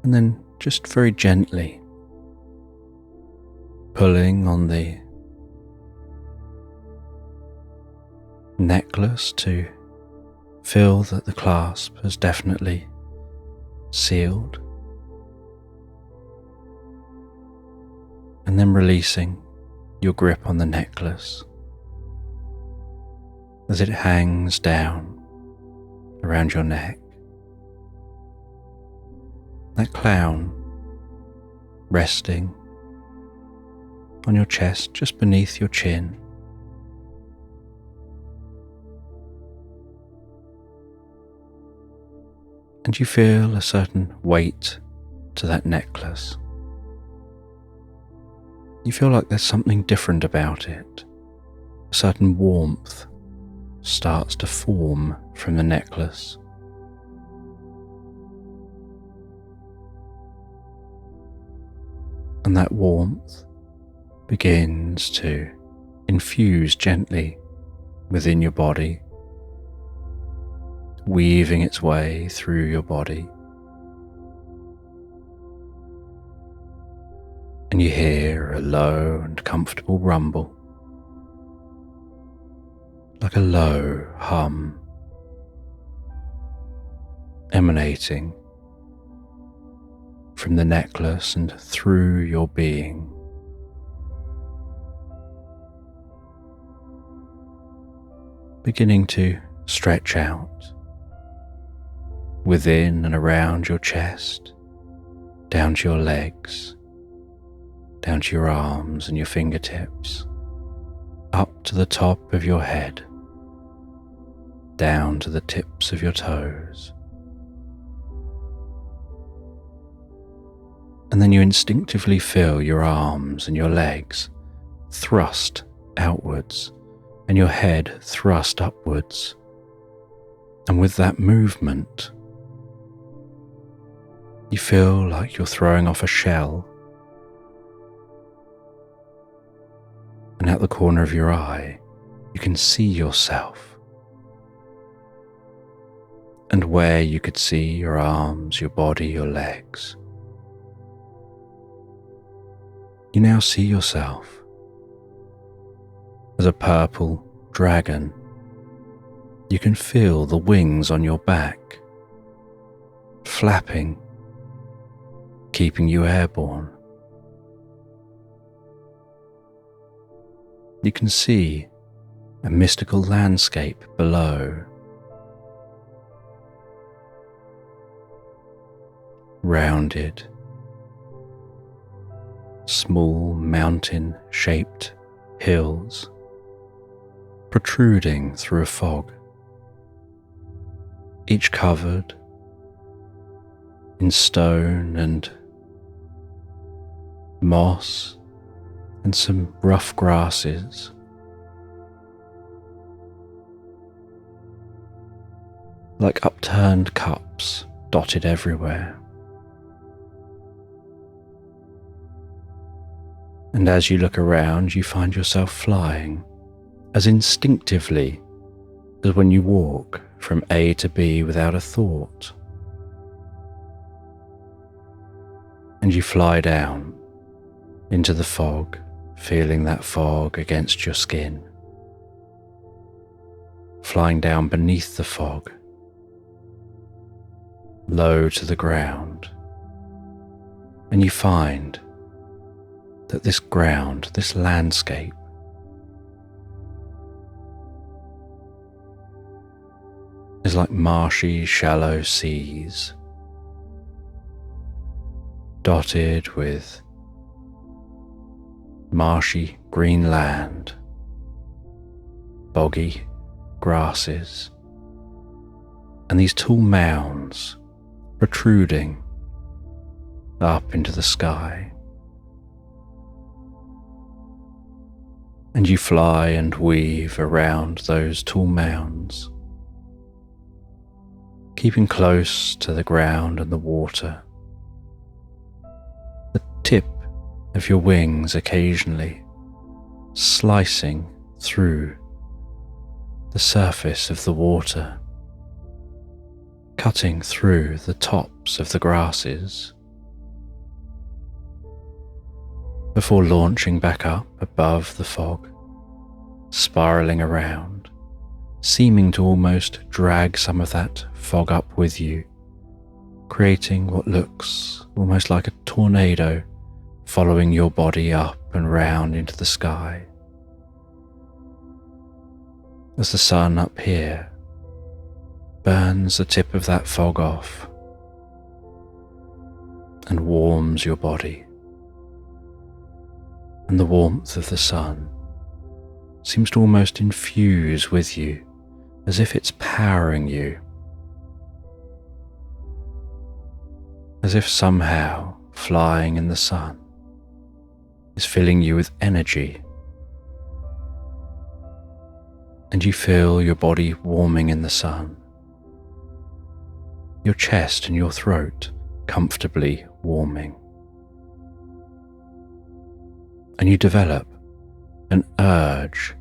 A: And then just very gently pulling on the necklace to feel that the clasp has definitely sealed, and then releasing your grip on the necklace as it hangs down around your neck. That clown resting on your chest just beneath your chin. And you feel a certain weight to that necklace. You feel like there's something different about it. A certain warmth starts to form from the necklace. And that warmth begins to infuse gently within your body, weaving its way through your body. And you hear a low and comfortable rumble, like a low hum emanating from the necklace and through your being. Beginning to stretch out within and around your chest, down to your legs, down to your arms and your fingertips, up to the top of your head, down to the tips of your toes. And then you instinctively feel your arms and your legs thrust outwards and your head thrust upwards. And with that movement, you feel like you're throwing off a shell. And at the corner of your eye, you can see yourself. And where you could see your arms, your body, your legs, you now see yourself as a purple dragon. You can feel the wings on your back flapping, keeping you airborne. You can see a mystical landscape below, rounded, small mountain-shaped hills protruding through a fog, each covered in stone and moss and some rough grasses. Like upturned cups dotted everywhere. And as you look around, you find yourself flying as instinctively as when you walk from A to B without a thought. And you fly down into the fog, feeling that fog against your skin. Flying down beneath the fog, low to the ground, and you find that this ground, this landscape, is like marshy, shallow seas, dotted with marshy green land, boggy grasses, and these tall mounds protruding up into the sky. And you fly and weave around those tall mounds, keeping close to the ground and the water, the tip of your wings occasionally slicing through the surface of the water, cutting through the tops of the grasses, before launching back up above the fog, spiraling around, seeming to almost drag some of that fog up with you, creating what looks almost like a tornado following your body up and round into the sky. As the sun up here burns the tip of that fog off and warms your body, and the warmth of the sun seems to almost infuse with you, as if it's powering you, as if somehow flying in the sun is filling you with energy, and you feel your body warming in the sun, your chest and your throat comfortably warming, and you develop an urge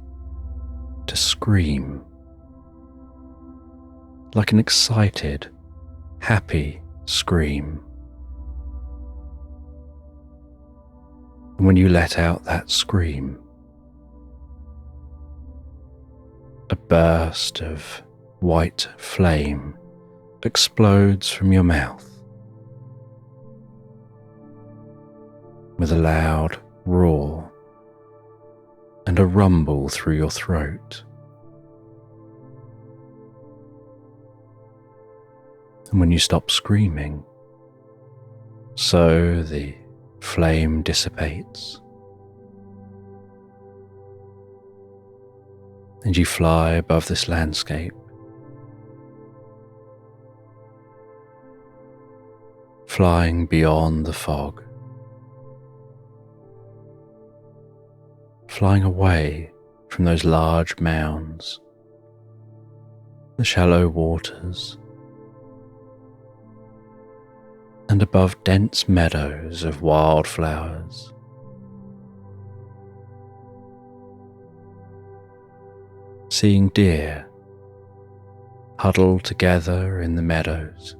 A: to scream, like an excited, happy scream. And when you let out that scream, a burst of white flame explodes from your mouth with a loud roar and a rumble through your throat. And when you stop screaming, so the flame dissipates, and you fly above this landscape, flying beyond the fog, flying away from those large mounds, the shallow waters, and above dense meadows of wildflowers. Seeing deer huddled together in the meadows,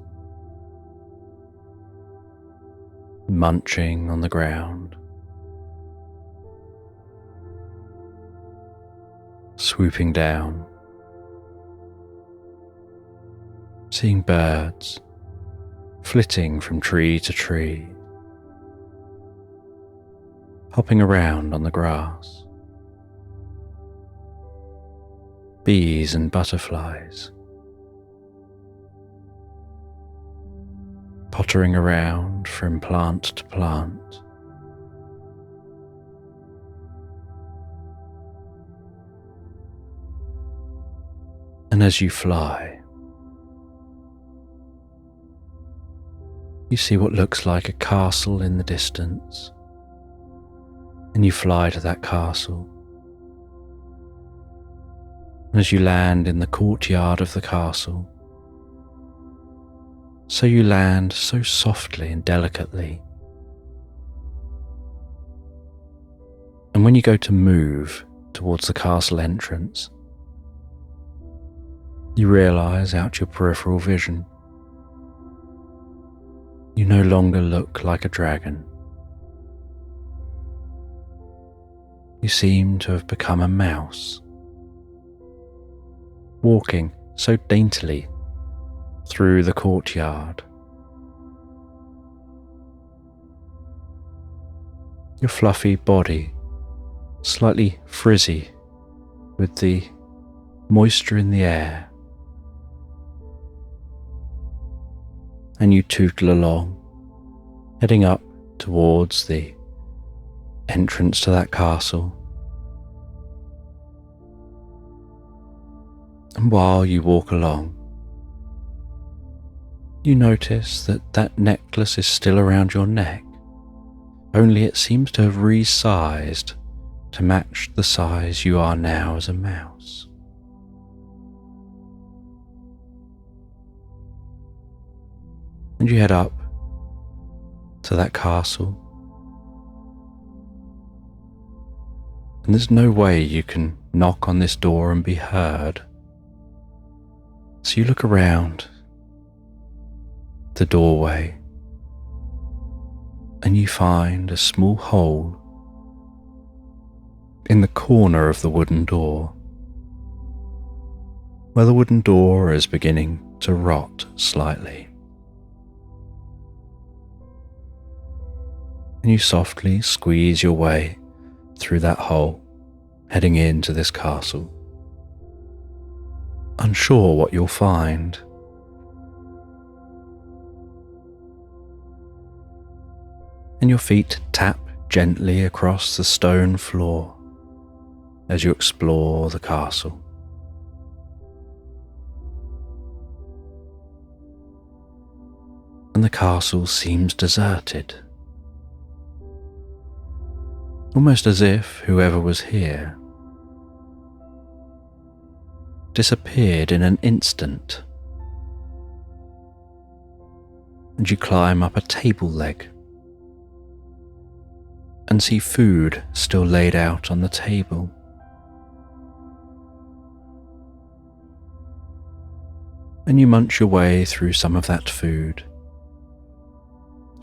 A: munching on the ground, swooping down, seeing birds flitting from tree to tree, hopping around on the grass, bees and butterflies pottering around from plant to plant. And as you fly, you see what looks like a castle in the distance, and you fly to that castle. And as you land in the courtyard of the castle, so you land so softly and delicately. And when you go to move towards the castle entrance, you realize out your peripheral vision, you no longer look like a dragon. You seem to have become a mouse, walking so daintily through the courtyard. Your fluffy body slightly frizzy with the moisture in the air, and you tootle along, heading up towards the entrance to that castle. And while you walk along, you notice that that necklace is still around your neck, only it seems to have resized to match the size you are now as a mouse. And you head up to that castle, and there's no way you can knock on this door and be heard. So you look around the doorway and you find a small hole in the corner of the wooden door, where the wooden door is beginning to rot slightly. And you softly squeeze your way through that hole, heading into this castle, unsure what you'll find. And your feet tap gently across the stone floor as you explore the castle. And the castle seems deserted, almost as if whoever was here disappeared in an instant. And you climb up a table leg and see food still laid out on the table. And you munch your way through some of that food,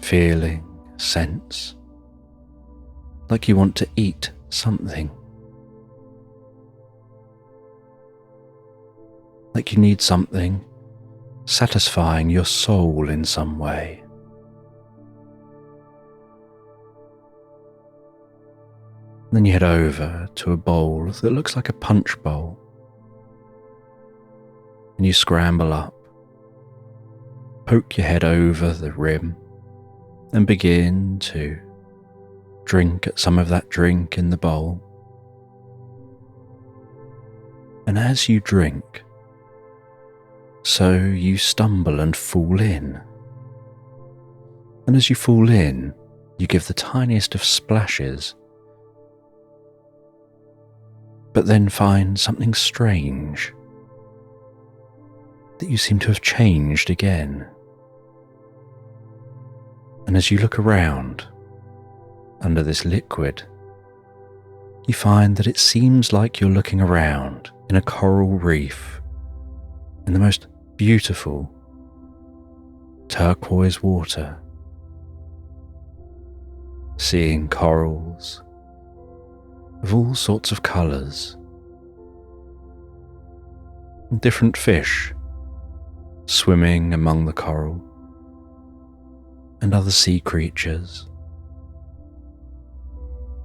A: feeling a sense like you want to eat something, like you need something satisfying your soul in some way. Then you head over to a bowl that looks like a punch bowl, and you scramble up, poke your head over the rim, and begin to drink at some of that drink in the bowl. And as you drink, so you stumble and fall in. And as you fall in, you give the tiniest of splashes, but then find something strange, that you seem to have changed again. And as you look around under this liquid, you find that it seems like you're looking around in a coral reef in the most beautiful turquoise water, seeing corals of all sorts of colours, different fish swimming among the coral, and other sea creatures,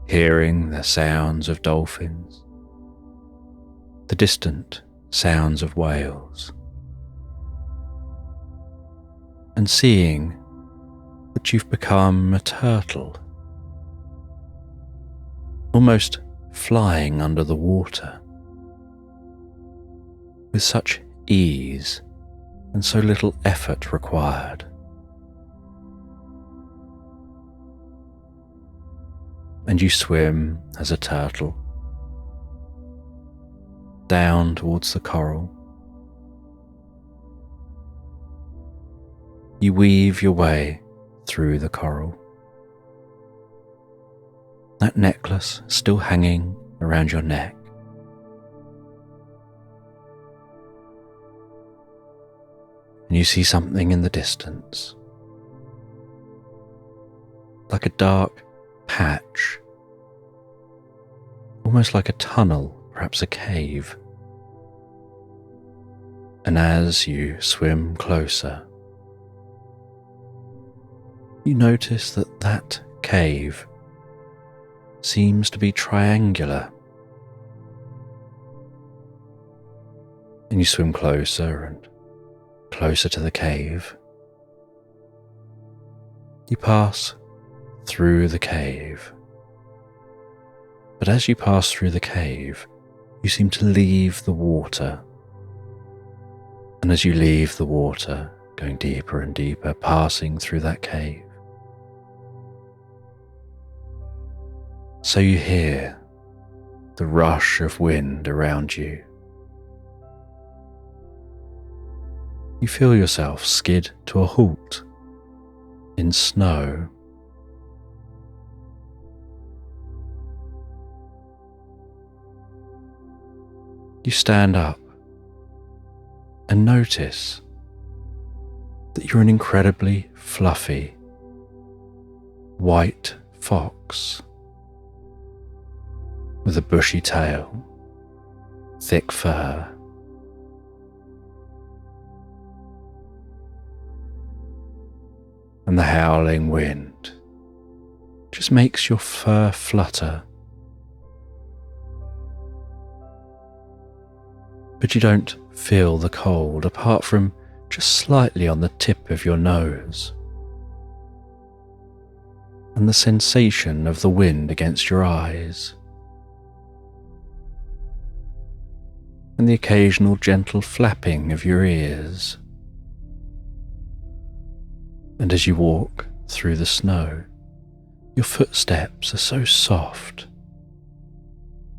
A: hearing the sounds of dolphins, the distant sounds of whales, and seeing that you've become a turtle, almost flying under the water, with such ease and so little effort required. And you swim as a turtle down towards the coral. You weave your way through the coral, that necklace still hanging around your neck. And you see something in the distance, like a dark patch, almost like a tunnel, perhaps a cave. And as you swim closer, you notice that that cave seems to be triangular. And you swim closer and closer to the cave. You pass through the cave. But as you pass through the cave, you seem to leave the water. And as you leave the water, going deeper and deeper, passing through that cave, so you hear the rush of wind around you. You feel yourself skid to a halt in snow. You stand up and notice that you're an incredibly fluffy white fox with a bushy tail, thick fur, and the howling wind just makes your fur flutter. But you don't feel the cold apart from just slightly on the tip of your nose, and the sensation of the wind against your eyes, and the occasional gentle flapping of your ears. And as you walk through the snow, your footsteps are so soft,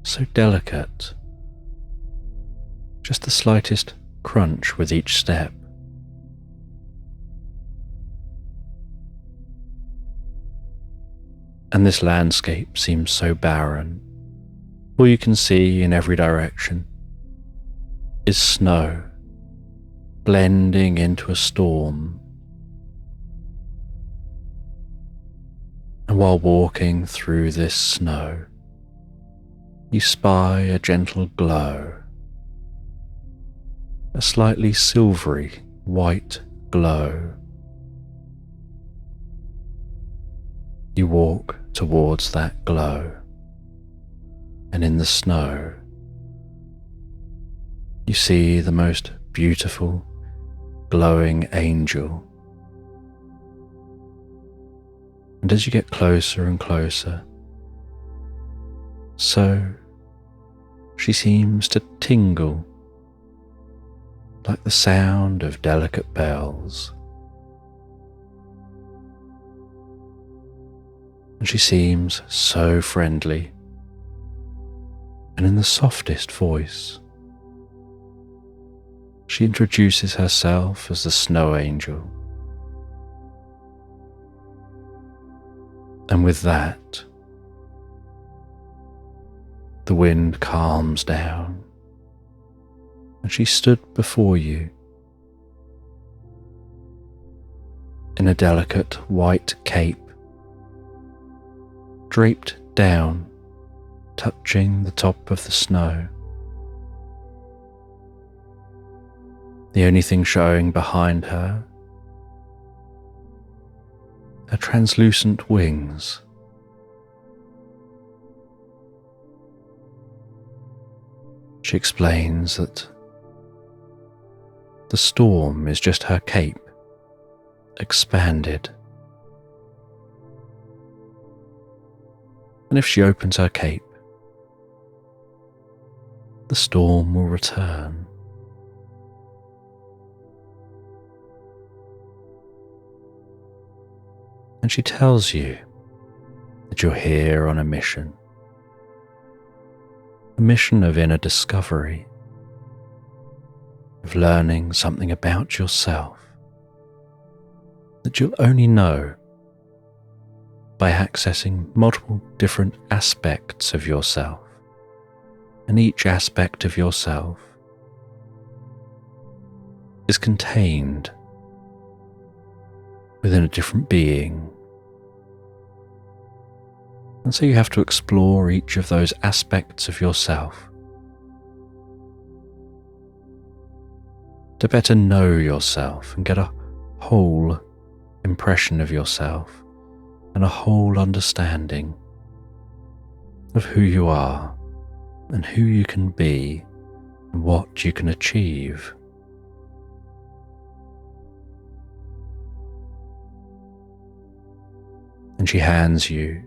A: so delicate, just the slightest crunch with each step. And this landscape seems so barren. All you can see in every direction is snow, blending into a storm. And while walking through this snow, you spy a gentle glow, a slightly silvery white glow. You walk towards that glow, and in the snow, you see the most beautiful, glowing angel. And as you get closer and closer, so she seems to tingle like the sound of delicate bells. And she seems so friendly, and in the softest voice, she introduces herself as the Snow Angel. And with that, the wind calms down, and she stood before you in a delicate white cape, draped down, touching the top of the snow. The only thing showing behind her are translucent wings. She explains that the storm is just her cape, expanded And if she opens her cape, the storm will return. And she tells you that you're here on a mission of inner discovery, of learning something about yourself that you'll only know by accessing multiple different aspects of yourself. And each aspect of yourself is contained within a different being. And so you have to explore each of those aspects of yourself to better know yourself and get a whole impression of yourself and a whole understanding of who you are and who you can be and what you can achieve. And she hands you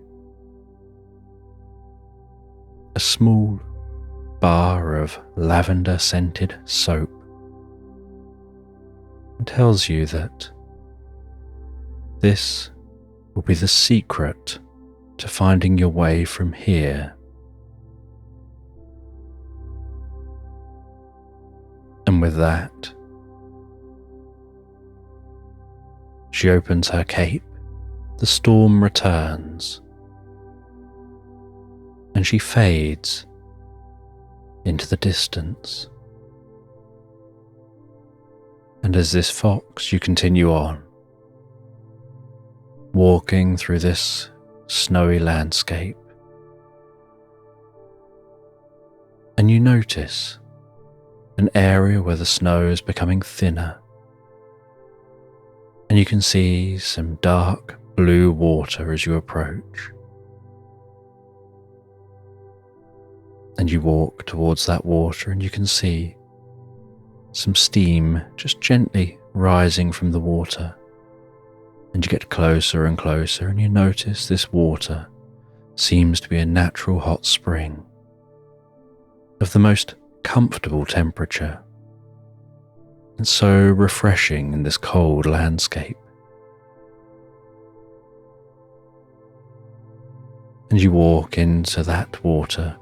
A: a small bar of lavender-scented soap and tells you that this will be the secret to finding your way from here. And with that, she opens her cape, the storm returns, and she fades into the distance. And as this fox, you continue on, walking through this snowy landscape, and you notice an area where the snow is becoming thinner, and you can see some dark blue water as you approach. And you walk towards that water and you can see some steam just gently rising from the water. And you get closer and closer and you notice this water seems to be a natural hot spring of the most comfortable temperature and so refreshing in this cold landscape. And you walk into that water.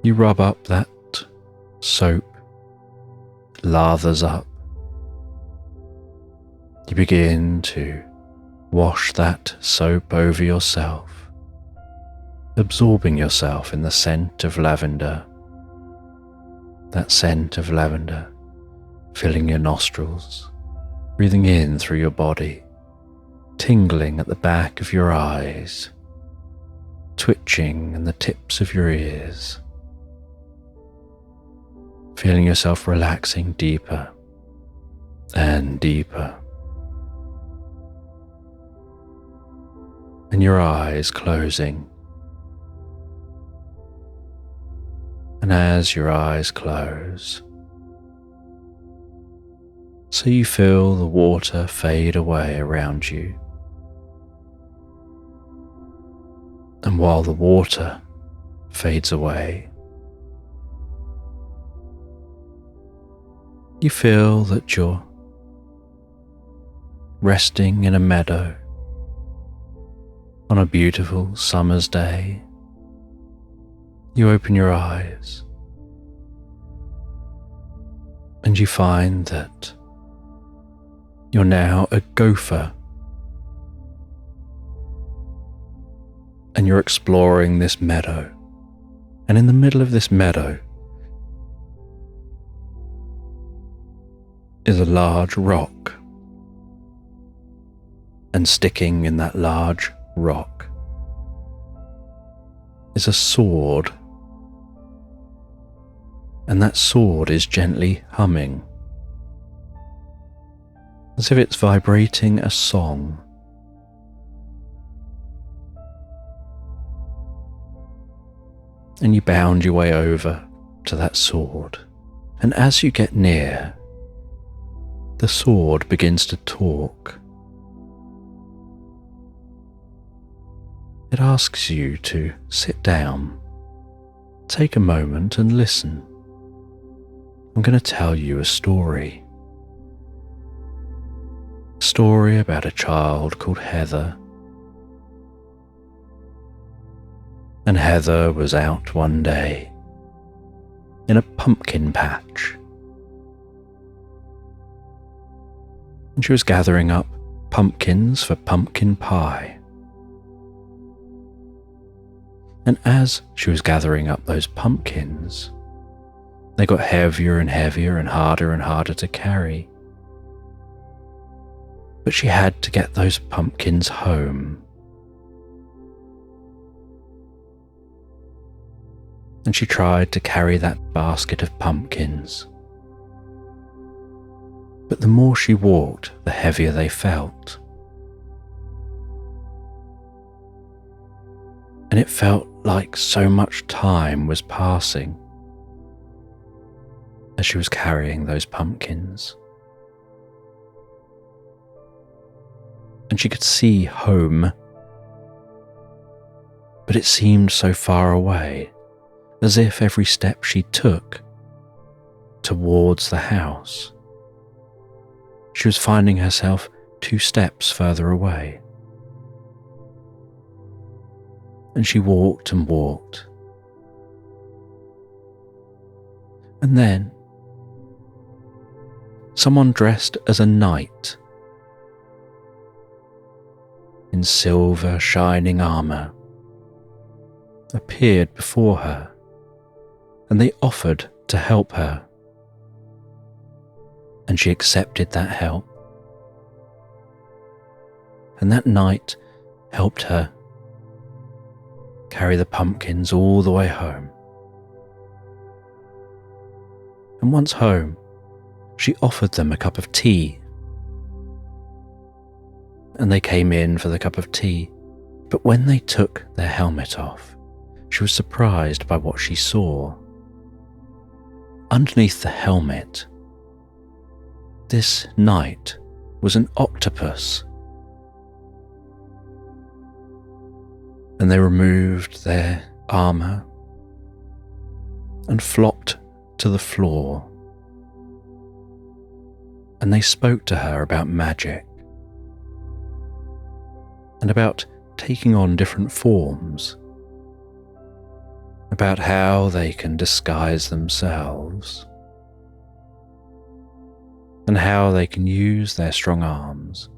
A: You rub up that soap, it lathers up. You begin to wash that soap over yourself, absorbing yourself in the scent of lavender. That scent of lavender filling your nostrils, breathing in through your body, tingling at the back of your eyes, twitching in the tips of your ears. Feeling yourself relaxing deeper and deeper. And your eyes closing. And as your eyes close, so you feel the water fade away around you. And while the water fades away, you feel that you're resting in a meadow on a beautiful summer's day. You open your eyes and you find that you're now a gopher and you're exploring this meadow. And in the middle of this meadow is a large rock, and sticking in that large rock is a sword, and that sword is gently humming, as if it's vibrating a song. And you bound your way over to that sword, and as you get near, the sword begins to talk. it asks you to sit down, take a moment and listen. I'm going to tell you a story. A story about a child called Heather. And Heather was out one day in a pumpkin patch. And she was gathering up pumpkins for pumpkin pie. And as she was gathering up those pumpkins, they got heavier and heavier and harder to carry. But she had to get those pumpkins home. And she tried to carry that basket of pumpkins. But the more she walked, the heavier they felt. And it felt like so much time was passing as she was carrying those pumpkins. And she could see home, but it seemed so far away, as if every step she took towards the house, she was finding herself 2 steps further away. And she walked and walked. And then someone dressed as a knight in silver shining armour appeared before her, and they offered to help her. And she accepted that help. And that knight helped her carry the pumpkins all the way home. And once home, she offered them a cup of tea. And they came in for the cup of tea, but when they took their helmet off, she was surprised by what she saw. Underneath the helmet, this knight was an octopus. And they removed their armour and flopped to the floor. And they spoke to her about magic and about taking on different forms, about how they can disguise themselves and how they can use their strong arms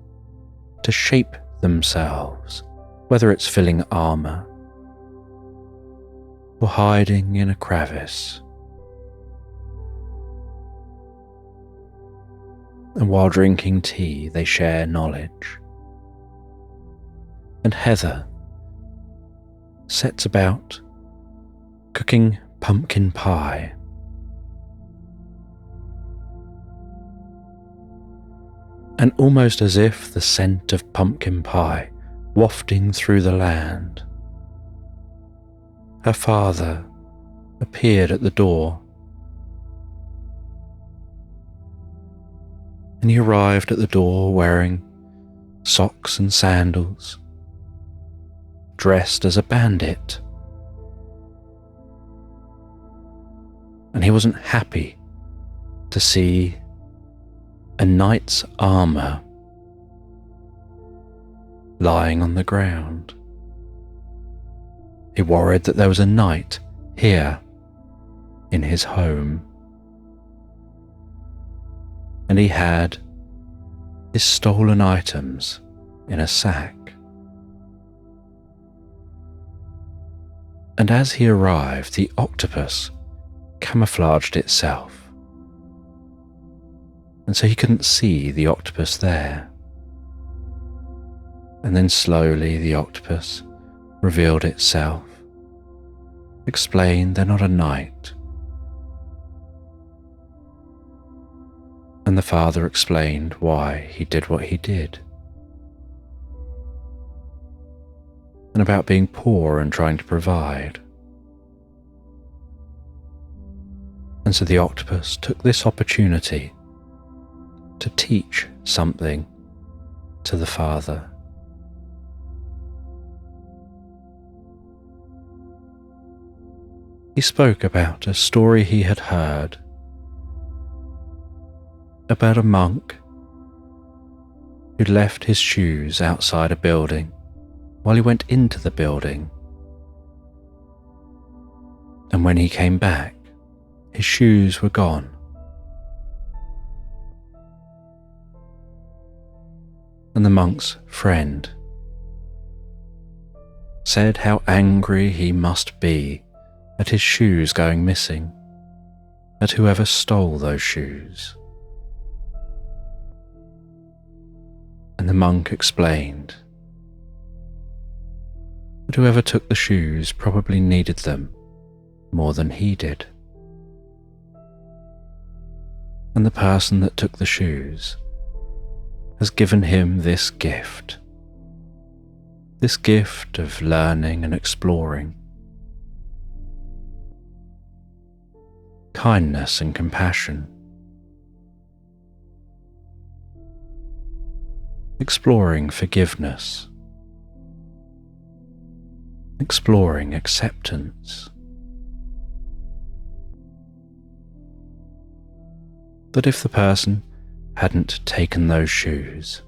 A: to shape themselves, whether it's filling armour or hiding in a crevice. And while drinking tea, they share knowledge. And Heather sets about cooking pumpkin pie. And almost as if the scent of pumpkin pie wafting through the land, her father appeared at the door. And he arrived at the door wearing socks and sandals, dressed as a bandit. And he wasn't happy to see a knight's armour lying on the ground. He worried that there was a knight here in his home. And he had his stolen items in a sack. And as he arrived, the octopus camouflaged itself, and so he couldn't see the octopus there. And then slowly the octopus revealed itself, explained they're not a knight. And the father explained why he did what he did, and about being poor and trying to provide. And so the octopus took this opportunity to teach something to the father. He spoke about a story he had heard about a monk who'd left his shoes outside a building while he went into the building. And when he came back, his shoes were gone. And the monk's friend said how angry he must be at his shoes going missing, at whoever stole those shoes. And the monk explained that whoever took the shoes probably needed them more than he did. And the person that took the shoes has given him this gift of learning and exploring, kindness and compassion, exploring forgiveness, exploring acceptance. That if the person hadn't taken those shoes,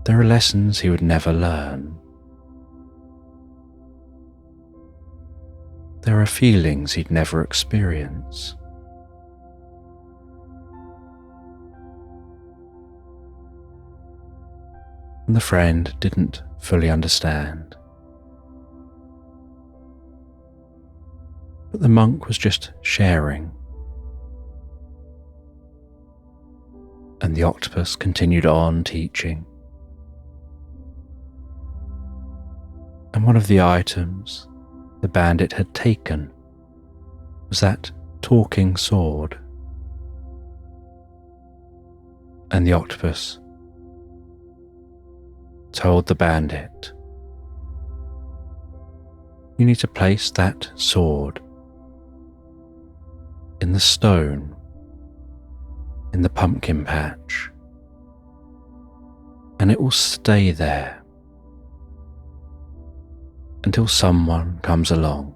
A: there are lessons he would never learn. There are feelings he'd never experience. And the friend didn't fully understand. But the monk was just sharing. And the octopus continued on teaching. And one of the items the bandit had taken was that talking sword. And the octopus told the bandit, "You need to place that sword in the stone in the pumpkin patch, and it will stay there until someone comes along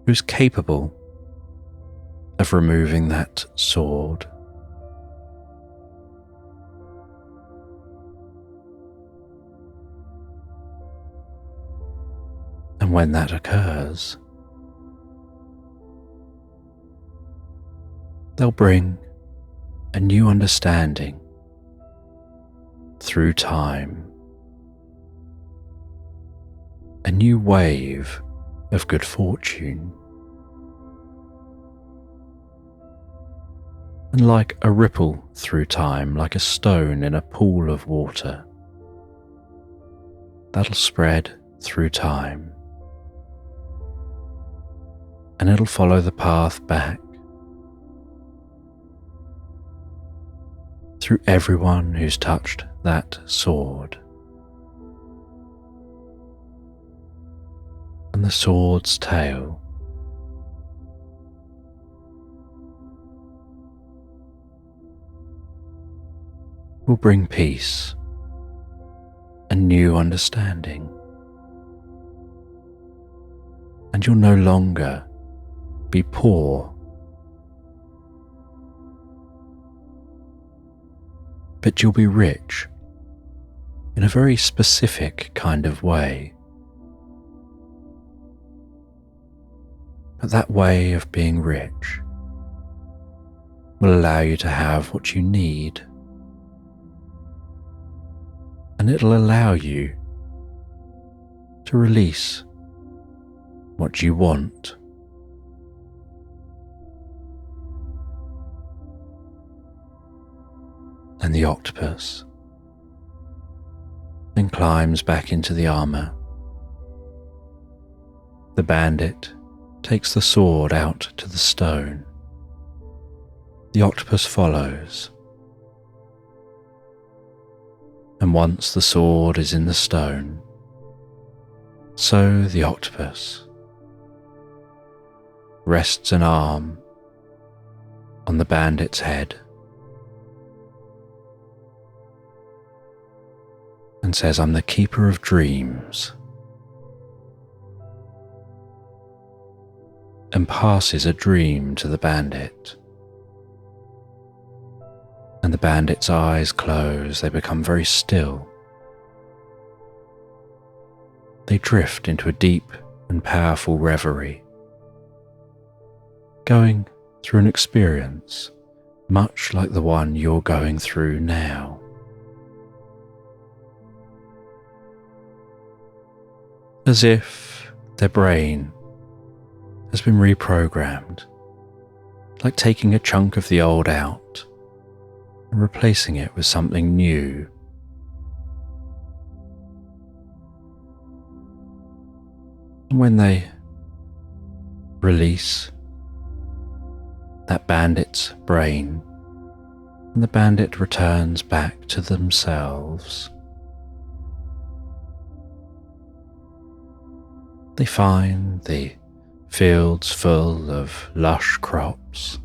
A: who's capable of removing that sword." And when that occurs, they'll bring a new understanding through time, a new wave of good fortune. And like a ripple through time, like a stone in a pool of water, that'll spread through time, and it'll follow the path back through everyone who's touched that sword. And the sword's tail will bring peace and new understanding. And you'll no longer be poor, but you'll be rich in a very specific kind of way. But that way of being rich will allow you to have what you need, and it'll allow you to release what you want. And the octopus then climbs back into the armor. The bandit takes the sword out to the stone. The octopus follows. And once the sword is in the stone, so the octopus rests an arm on the bandit's head and says, "I'm the keeper of dreams. and passes a dream to the bandit. And the bandit's eyes close, they become very still. They drift into a deep and powerful reverie, going through an experience much like the one you're going through now. As if their brain has been reprogrammed, like taking a chunk of the old out and replacing it with something new. And when they release that bandit's brain, and the bandit returns back to themselves, they find the fields full of lush crops.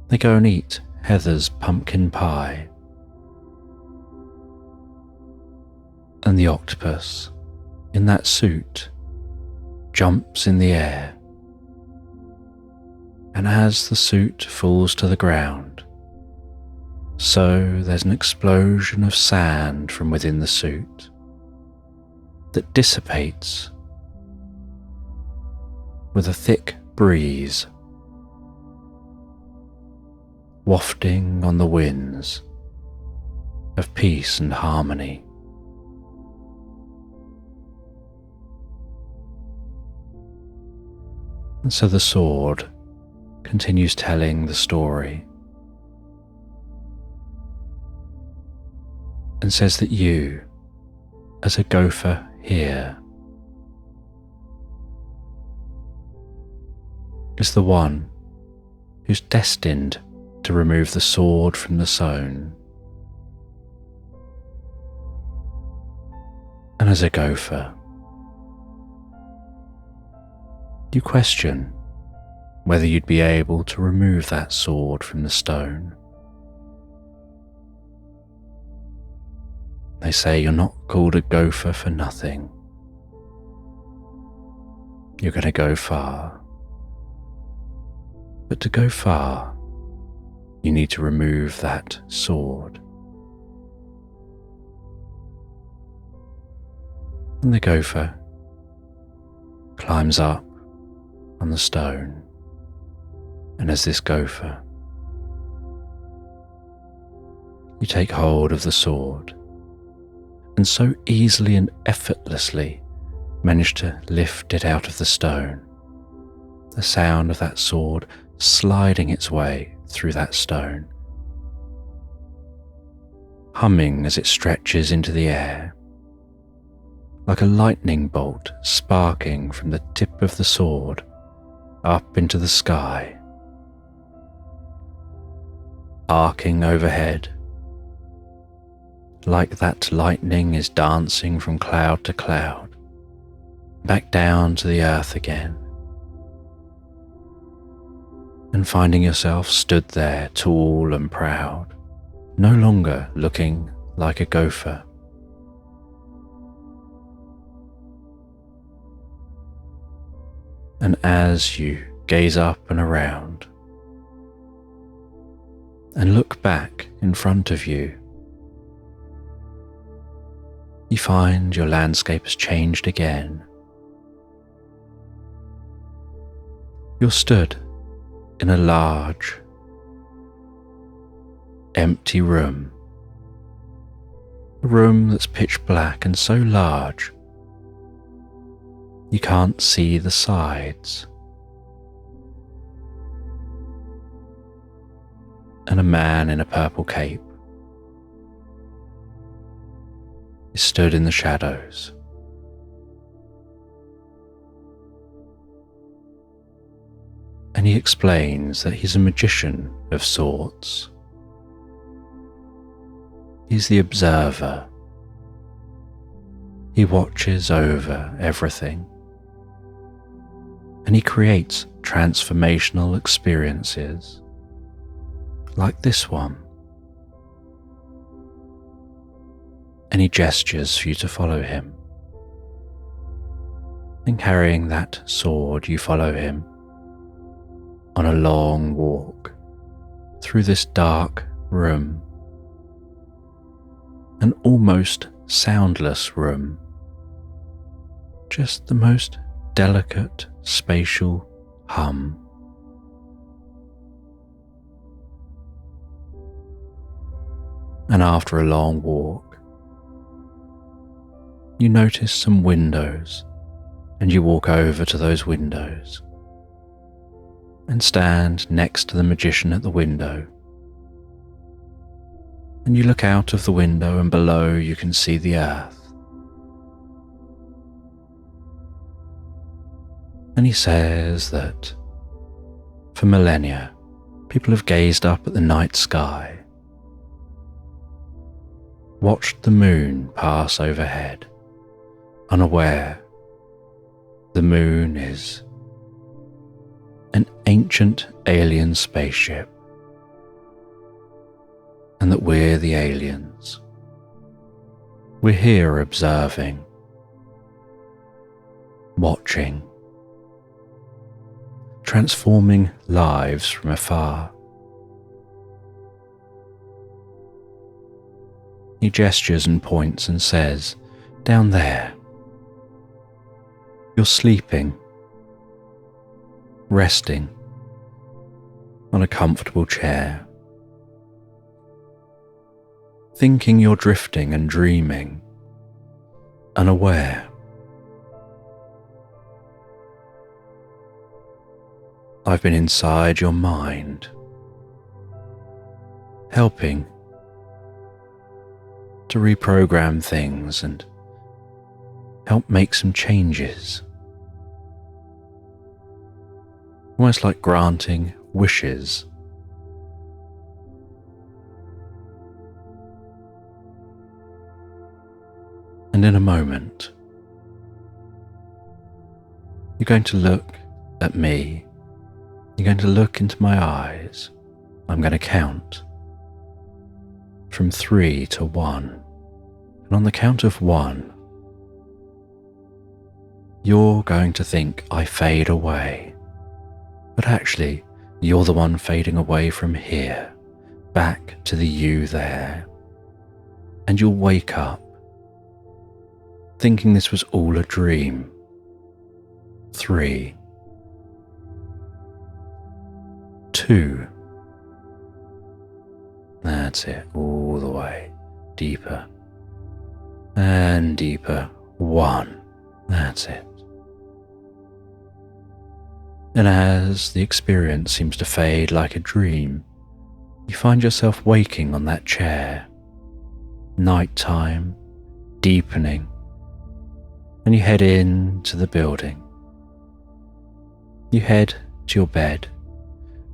A: They go and eat Heather's pumpkin pie, and the octopus in that suit jumps in the air, and as the suit falls to the ground, so there's an explosion of sand from within the suit that dissipates with a thick breeze wafting on the winds of peace and harmony. And so the sword continues telling the story and says that you, as a gopher here, is the one who's destined to remove the sword from the stone. And as a gopher, you question whether you'd be able to remove that sword from the stone. They say you're not called a gopher for nothing. You're going to go far. But to go far, you need to remove that sword. And the gopher climbs up on the stone, and as this gopher, you take hold of the sword and so easily and effortlessly manage to lift it out of the stone, the sound of that sword sliding its way through that stone, humming as it stretches into the air, like a lightning bolt sparking from the tip of the sword up into the sky, arcing overhead, like that lightning is dancing from cloud to cloud, back down to the earth again, and finding yourself stood there tall and proud, no longer looking like a gopher. And as you gaze up and around and look back in front of you, you find your landscape has changed again. You're stood in a large, empty room, a room that's pitch black and so large you can't see the sides. And a man in a purple cape is stood in the shadows. And he explains that he's a magician of sorts. He's the observer. He watches over everything. And he creates transformational experiences like this one. and he gestures for you to follow him. And carrying that sword, you follow him on a long walk through this dark room, an almost soundless room, just the most delicate spatial hum. And after a long walk, you notice some windows, and you walk over to those windows and stand next to the magician at the window. And you look out of the window, and below you can see the earth. And he says that for millennia, people have gazed up at the night sky, watched the moon pass overhead, unaware the moon is an ancient alien spaceship, and that we're the aliens. We're here observing, watching, transforming lives from afar. He gestures and points and says, "Down there, you're sleeping, resting on a comfortable chair, thinking you're drifting and dreaming, unaware. I've been inside your mind, helping to reprogram things and help make some changes, almost like granting wishes. And in a moment, you're going to look at me. You're going to look into my eyes. I'm going to count from 3 to 1. And on the count of 1, you're going to think I fade away. But actually, you're the one fading away from here, back to the you there. And you'll wake up thinking this was all a dream. 3, 2. That's it, all the way, deeper and deeper. 1, that's it. And as the experience seems to fade like a dream, you find yourself waking on that chair, nighttime deepening, and you head into the building. You head to your bed,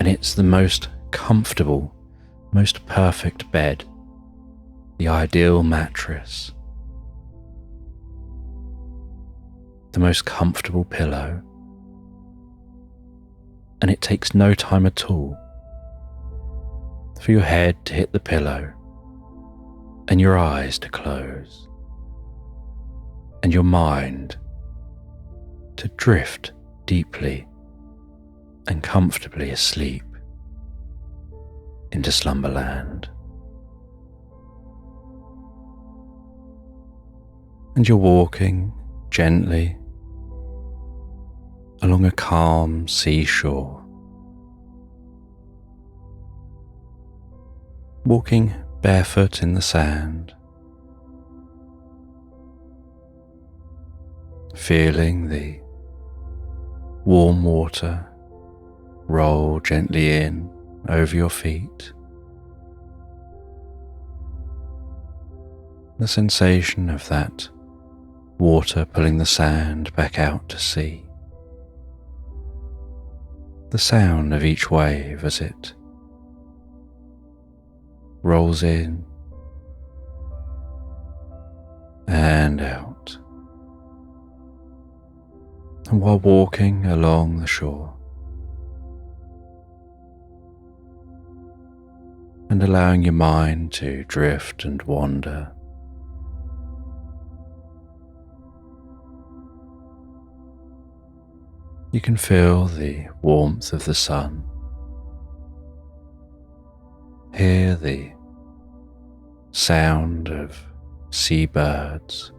A: and it's the most comfortable, most perfect bed, the ideal mattress, the most comfortable pillow, and it takes no time at all for your head to hit the pillow and your eyes to close and your mind to drift deeply and comfortably asleep into Slumberland. And you're walking gently along a calm seashore, walking barefoot in the sand, feeling the warm water roll gently in over your feet. The sensation of that water pulling the sand back out to sea. The sound of each wave as it rolls in and out. And while walking along the shore and allowing your mind to drift and wander, You can feel the warmth of the sun, hear the sound of seabirds,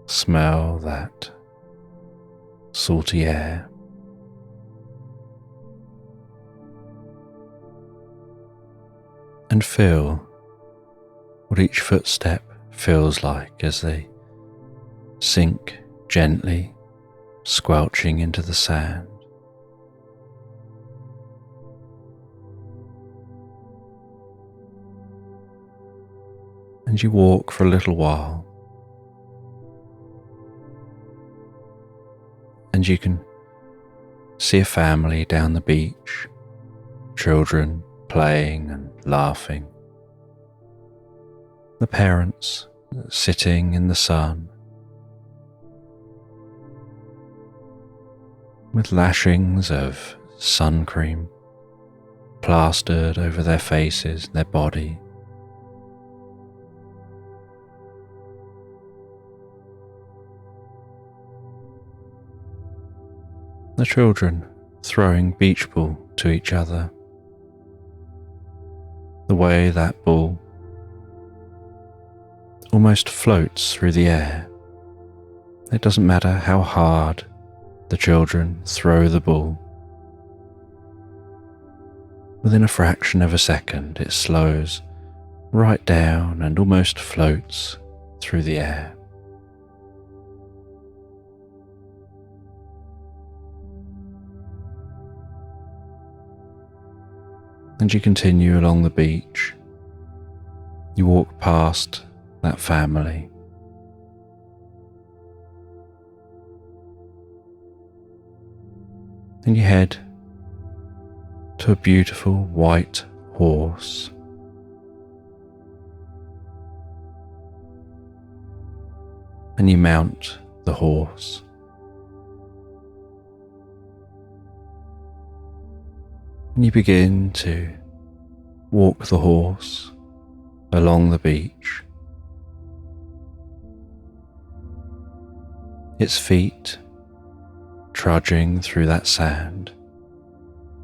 A: smell that salty air. And feel what each footstep feels like as they sink gently, squelching into the sand. And you walk for a little while, and you can see a family down the beach, children playing and laughing. The parents sitting in the sun with lashings of sun cream plastered over their faces, their body. The children throwing beach ball to each other. The way that ball almost floats through the air. It doesn't matter how hard the children throw the ball. Within a fraction of a second, it slows right down and almost floats through the air. And you continue along the beach. You walk past that family. And you head to a beautiful white horse. And you mount the horse. And you begin to walk the horse along the beach. Its feet trudging through that sand,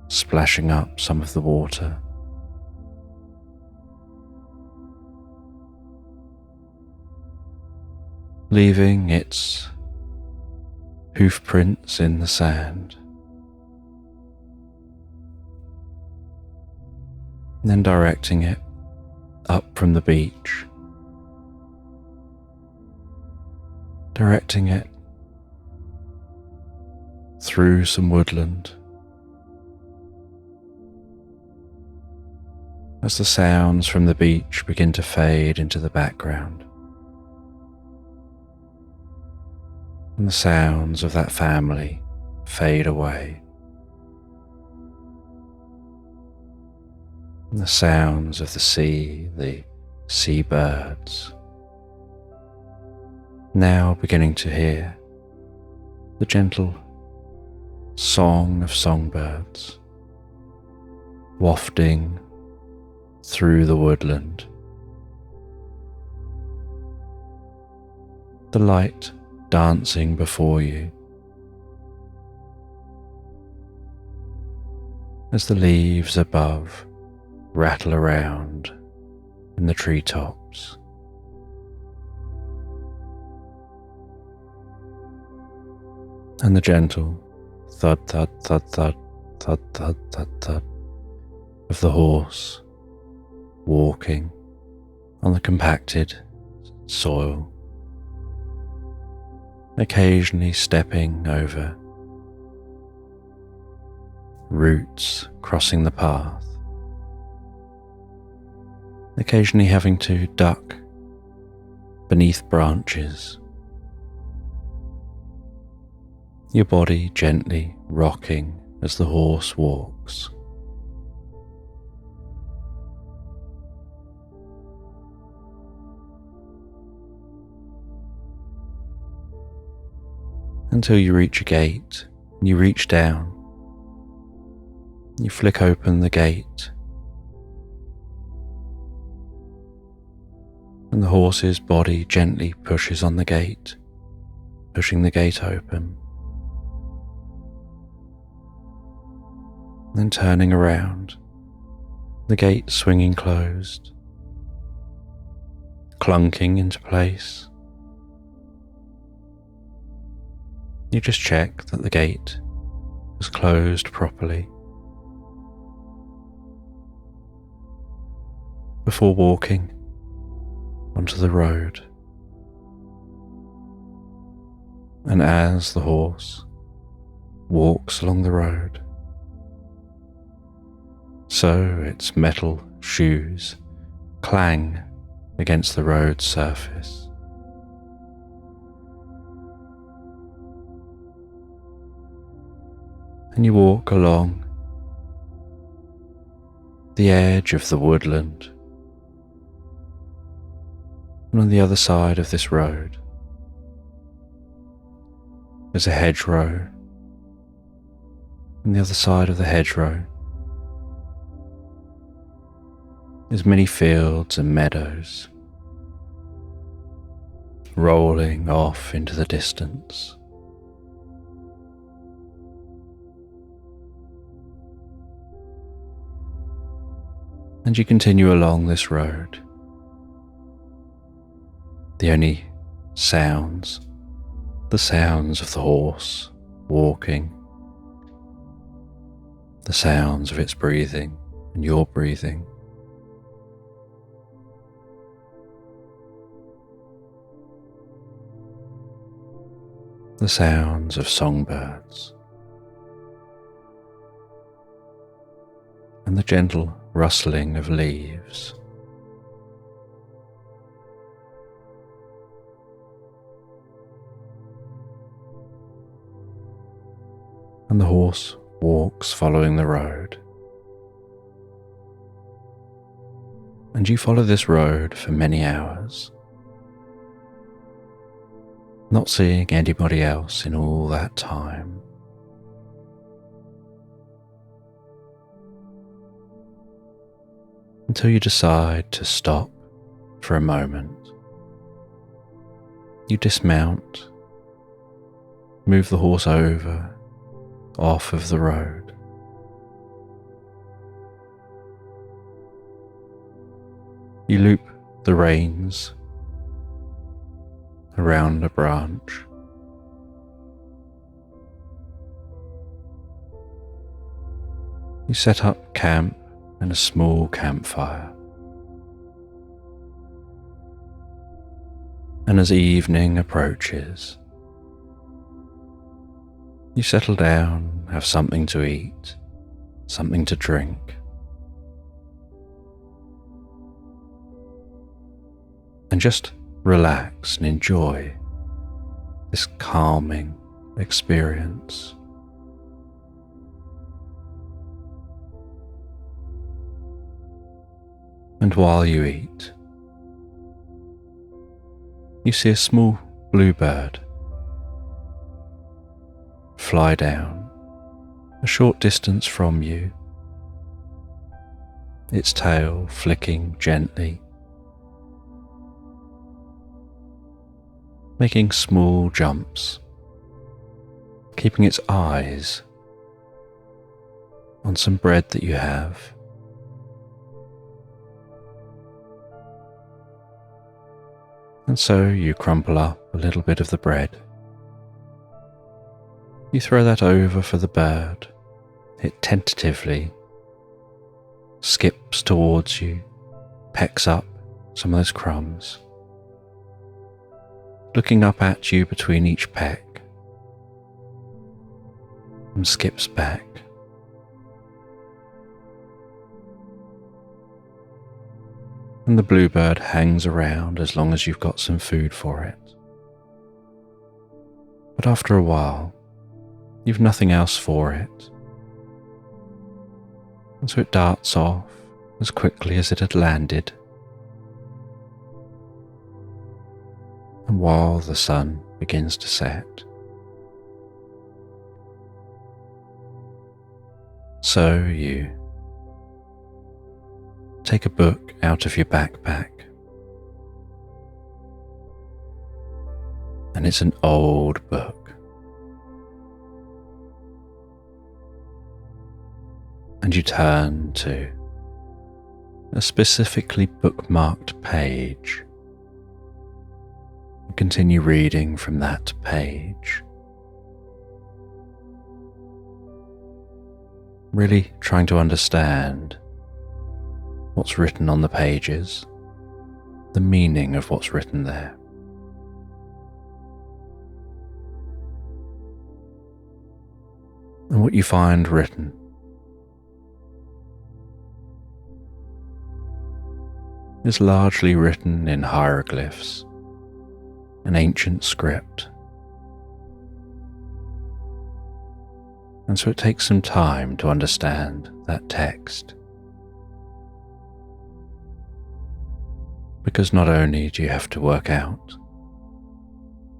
A: splashing up some of the water. Leaving its hoof prints in the sand. And then directing it up from the beach, directing it through some woodland as the sounds from the beach begin to fade into the background, and the sounds of that family fade away. And the sounds of the sea, the seabirds. Now beginning to hear the gentle song of songbirds wafting through the woodland. The light dancing before you as the leaves above rattle around in the treetops. And the gentle thud, thud, thud, thud, thud, thud, thud, thud of the horse walking on the compacted soil, occasionally stepping over roots crossing the path, occasionally having to duck beneath branches, your body gently rocking as the horse walks. Until you reach a gate, and you reach down, you flick open the gate, and the horse's body gently pushes on the gate, pushing the gate open. then turning around, the gate swinging closed, clunking into place. You just check that the gate was closed properly before walking onto the road. And as the horse walks along the road, so its metal shoes clang against the road's surface. And you walk along the edge of the woodland, and on the other side of this road there's a hedgerow. On the other side of the hedgerow there's many fields and meadows rolling off into the distance. And you continue along this road. The only sounds, the sounds of the horse walking, the sounds of its breathing and your breathing. The sounds of songbirds and the gentle rustling of leaves. And the horse walks following the road. And you follow this road for many hours, not seeing anybody else in all that time. Until you decide to stop for a moment. You dismount, move the horse over, off of the road. You loop the reins around a branch. You set up camp and a small campfire. And as evening approaches, you settle down, have something to eat, something to drink, and just relax and enjoy this calming experience. And while you eat, you see a small bluebird fly down a short distance from you, its tail flicking gently, making small jumps, keeping its eyes on some bread that you have. And so you crumple up a little bit of the bread. You throw that over for the bird. It tentatively skips towards you, pecks up some of those crumbs, looking up at you between each peck, and skips back. And the bluebird hangs around as long as you've got some food for it. But after a while, you've nothing else for it. And so it darts off as quickly as it had landed. And while the sun begins to set, so you take a book out of your backpack, and it's an old book. and you turn to a specifically bookmarked page. You continue reading from that page, really trying to understand what's written on the pages, the meaning of what's written there. And what you find written is largely written in hieroglyphs, an ancient script. And so it takes some time to understand that text. Because not only do you have to work out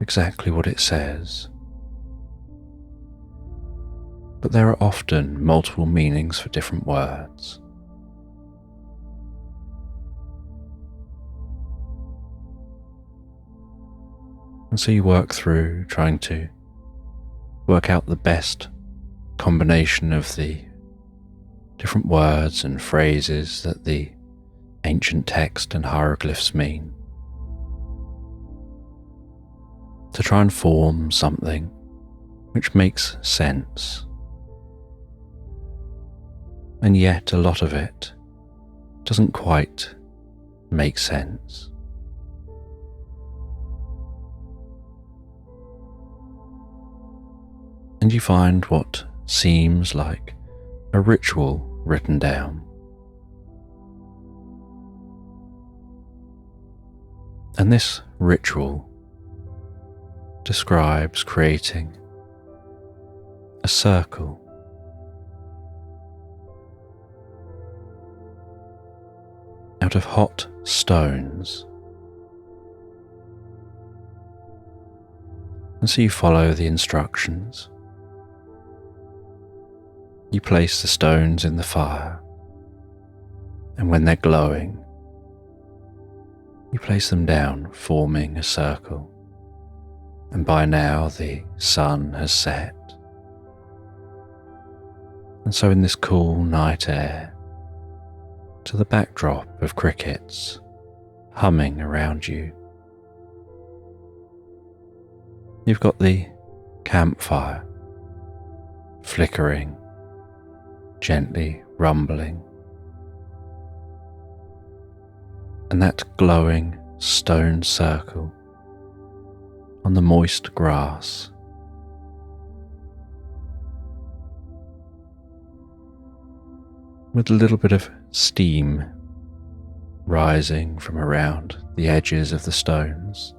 A: exactly what it says, but there are often multiple meanings for different words. And so you work through trying to work out the best combination of the different words and phrases that the ancient text and hieroglyphs mean, to try and form something which makes sense. And yet a lot of it doesn't quite make sense. And you find what seems like a ritual written down. And this ritual describes creating a circle out of hot stones. And so you follow the instructions. You place the stones in the fire, and when they're glowing, you place them down, forming a circle. And by now the sun has set. And so in this cool night air, to the backdrop of crickets humming around you, you've got the campfire flickering, gently rumbling, and that glowing stone circle on the moist grass. With a little bit of steam rising from around the edges of the stones.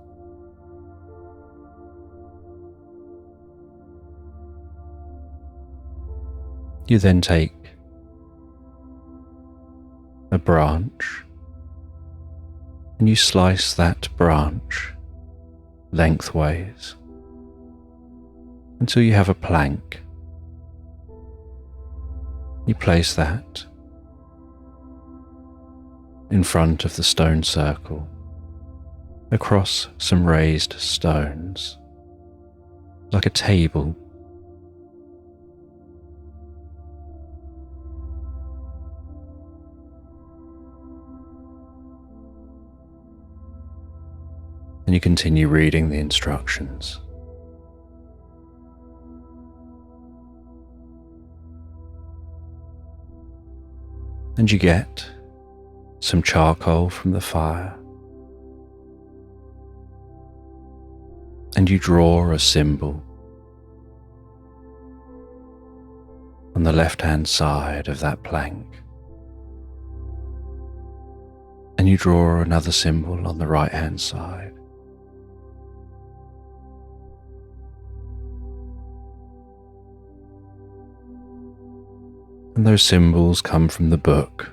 A: You then take a branch and you slice that branch lengthways until you have a plank. You place that in front of the stone circle across some raised stones, like a table. And you continue reading the instructions. And you get some charcoal from the fire. And you draw a symbol on the left-hand side of that plank. And you draw another symbol on the right-hand side. And those symbols come from the book.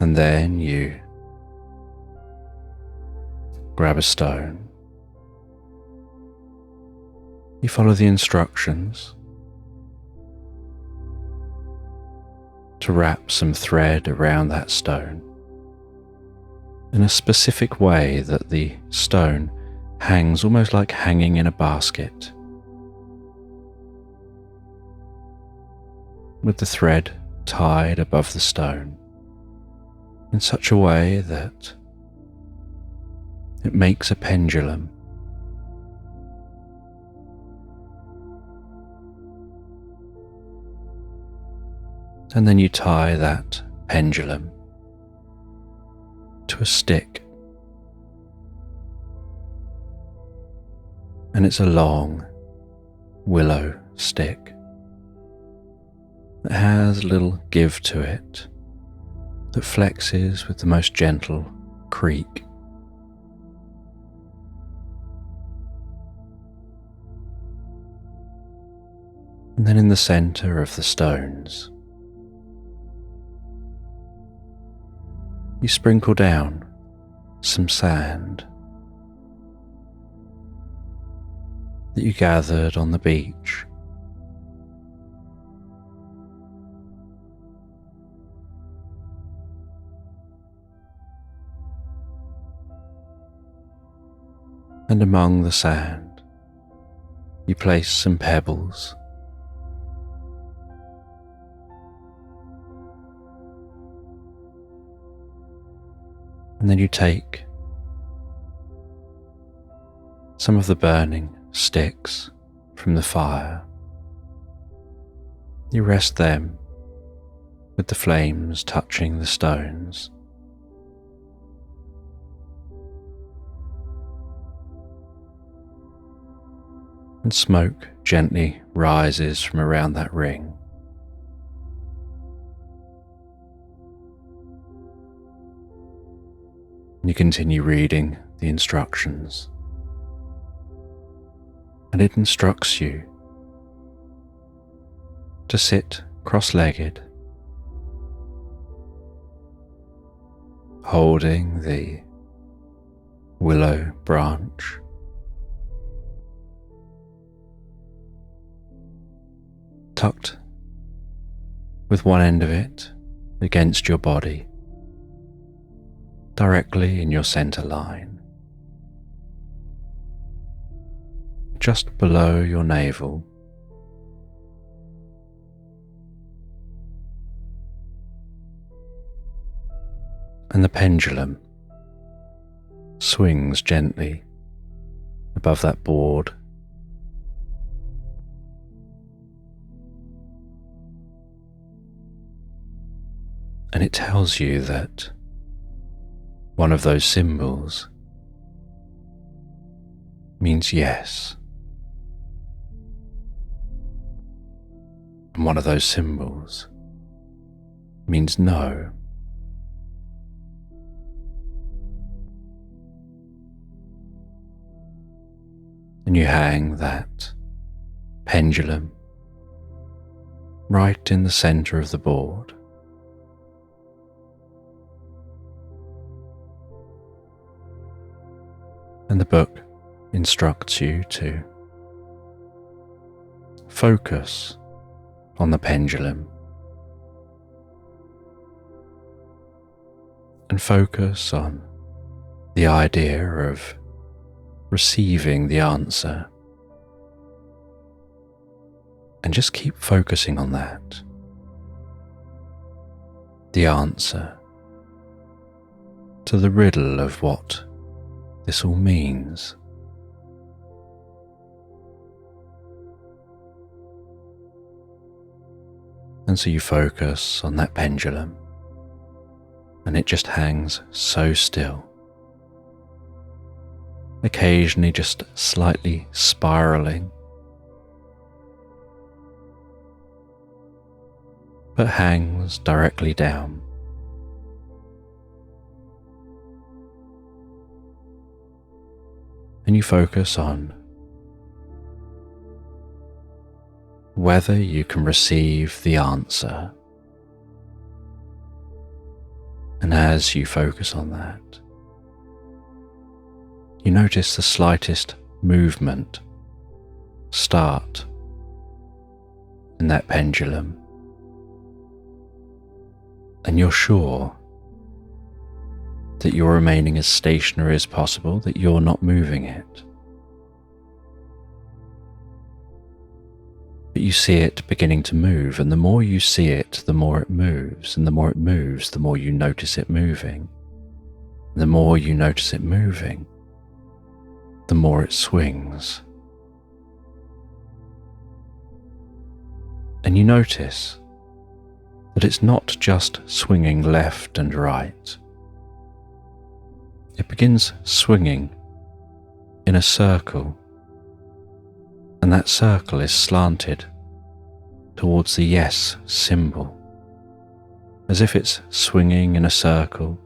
A: And then you grab a stone. You follow the instructions to wrap some thread around that stone in a specific way that the stone hangs almost like hanging in a basket, with the thread tied above the stone in such a way that it makes a pendulum. And then you tie that pendulum to a stick, and it's a long willow stick that has a little give to it that flexes with the most gentle creak. And then in the center of the stones, you sprinkle down some sand that you gathered on the beach. And among the sand, you place some pebbles. And then you take some of the burning sticks from the fire. You rest them with the flames touching the stones. And smoke gently rises from around that ring. And you continue reading the instructions. And it instructs you to sit cross-legged, holding the willow branch, tucked with one end of it against your body, directly in your center line, just below your navel. And the pendulum swings gently above that board. And it tells you that one of those symbols means yes, and one of those symbols means no. And you hang that pendulum right in the center of the board. And the book instructs you to focus on the pendulum and focus on the idea of receiving the answer, and just keep focusing on that, the answer to the riddle of what this all means. And so you focus on that pendulum, and it just hangs so still, occasionally just slightly spiraling, but hangs directly down. And you focus on whether you can receive the answer. And as you focus on that, you notice the slightest movement start in that pendulum, and you're sure that you're remaining as stationary as possible, that you're not moving it. But you see it beginning to move, and the more you see it, the more it moves, and the more it moves, the more you notice it moving. The more you notice it moving, the more it swings. And you notice that it's not just swinging left and right. It begins swinging in a circle, and that circle is slanted towards the yes symbol, as if it's swinging in a circle,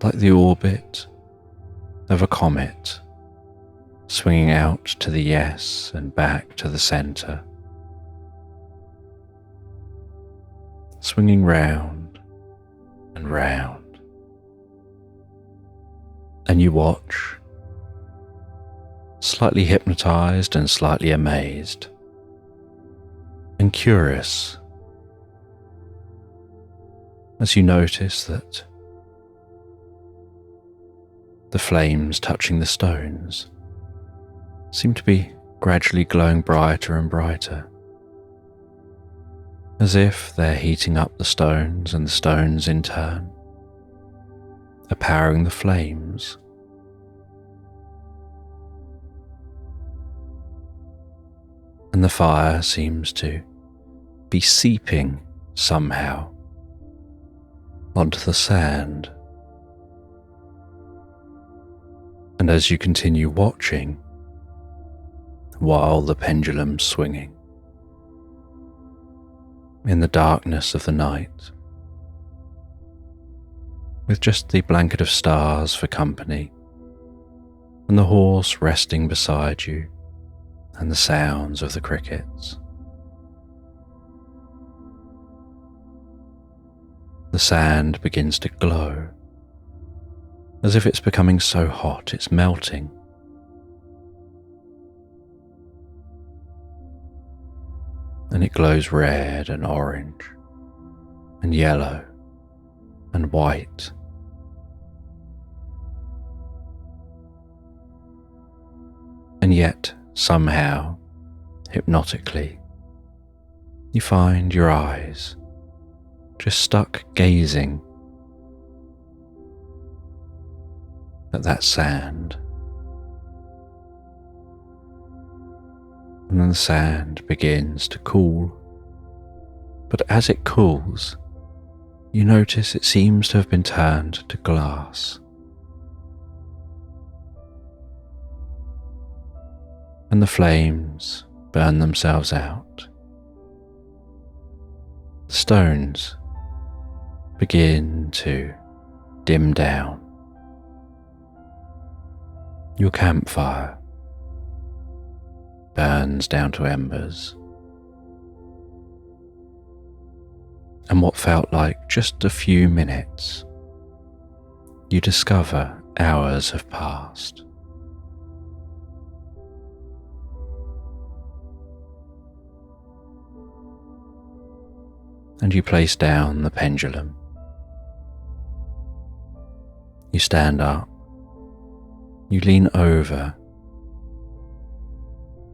A: like the orbit of a comet, swinging out to the yes and back to the center, swinging round and round. And you watch, slightly hypnotized and slightly amazed and curious, as you notice that the flames touching the stones seem to be gradually glowing brighter and brighter, as if they're heating up the stones, and the stones in turn are powering the flames. And the fire seems to be seeping somehow onto the sand. And as you continue watching, while the pendulum's swinging, in the darkness of the night, with just the blanket of stars for company, and the horse resting beside you, and the sounds of the crickets, the sand begins to glow, as if it's becoming so hot it's melting. And it glows red and orange and yellow and white. And yet, somehow, hypnotically, you find your eyes just stuck gazing at that sand. And then the sand begins to cool, but as it cools, you notice it seems to have been turned to glass. And the flames burn themselves out. The stones begin to dim down. Your campfire burns down to embers. And what felt like just a few minutes, you discover hours have passed. And you place down the pendulum. You stand up. You lean over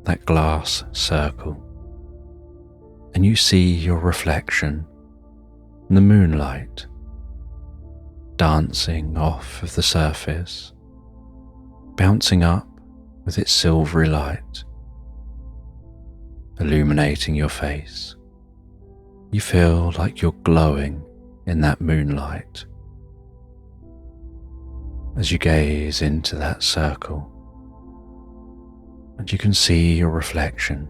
A: that glass circle, and you see your reflection in the moonlight dancing off of the surface, bouncing up with its silvery light, illuminating your face. You feel like you're glowing in that moonlight as you gaze into that circle, and you can see your reflection,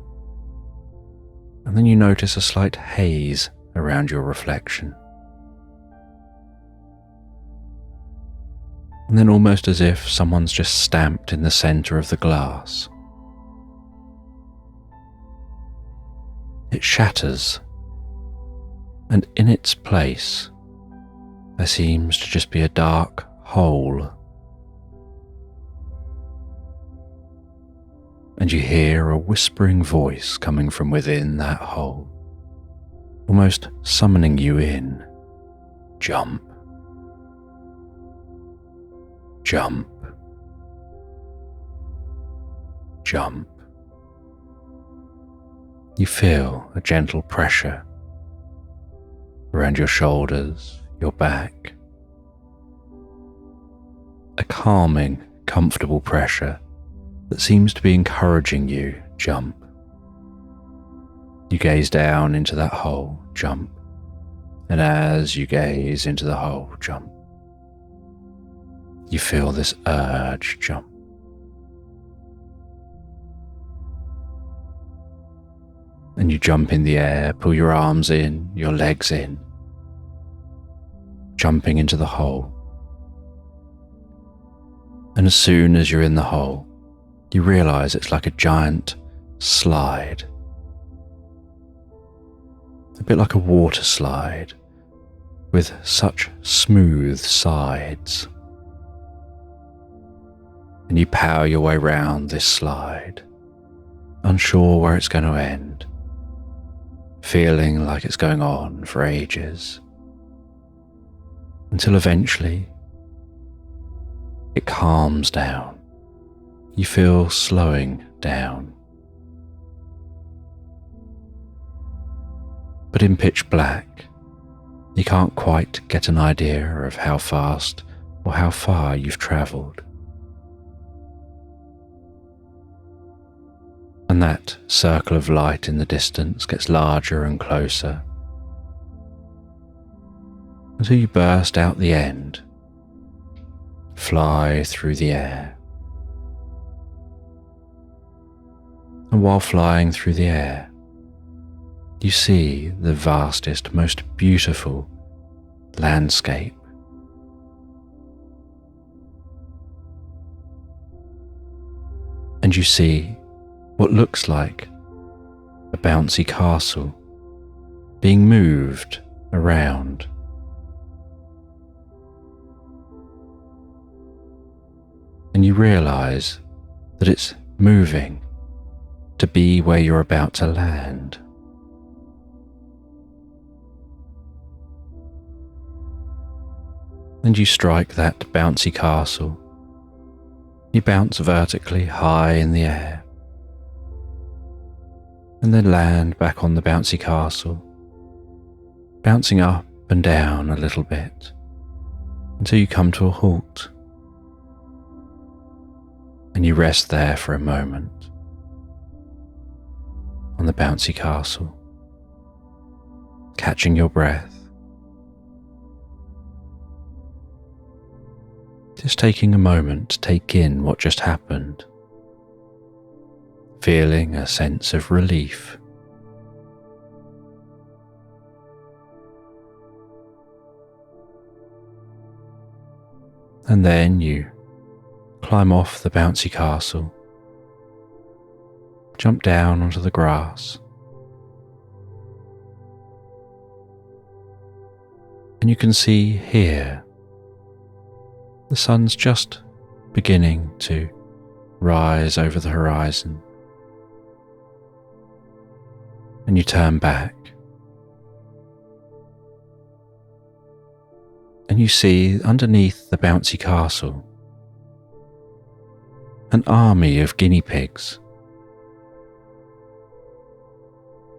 A: and then you notice a slight haze around your reflection. And then, almost as if someone's just stamped in the center of the glass, it shatters, and in its place there seems to just be a dark hole. And you hear a whispering voice coming from within that hole, almost summoning you in. Jump. Jump. Jump. You feel a gentle pressure around your shoulders, your back. A calming, comfortable pressure that seems to be encouraging you jump. You gaze down into that hole, jump, and as you gaze into the hole, jump. You feel this urge, jump. And you jump in the air, pull your arms in, your legs in, jumping into the hole. And as soon as you're in the hole, you realize it's like a giant slide. A bit like a water slide with such smooth sides. And you power your way round this slide, unsure where it's going to end, feeling like it's going on for ages, until eventually it calms down. You feel slowing down. But in pitch black, you can't quite get an idea of how fast or how far you've travelled. And that circle of light in the distance gets larger and closer until you burst out the end, fly through the air. And while flying through the air, you see the vastest, most beautiful landscape. And you see what looks like a bouncy castle being moved around. And you realize that it's moving to be where you're about to land. And you strike that bouncy castle. You bounce vertically high in the air, and then land back on the bouncy castle, bouncing up and down a little bit until you come to a halt. And you rest there for a moment on the bouncy castle, catching your breath, just taking a moment to take in what just happened, feeling a sense of relief. And then you climb off the bouncy castle, jump down onto the grass, and you can see here the sun's just beginning to rise over the horizon. And you turn back and you see underneath the bouncy castle an army of guinea pigs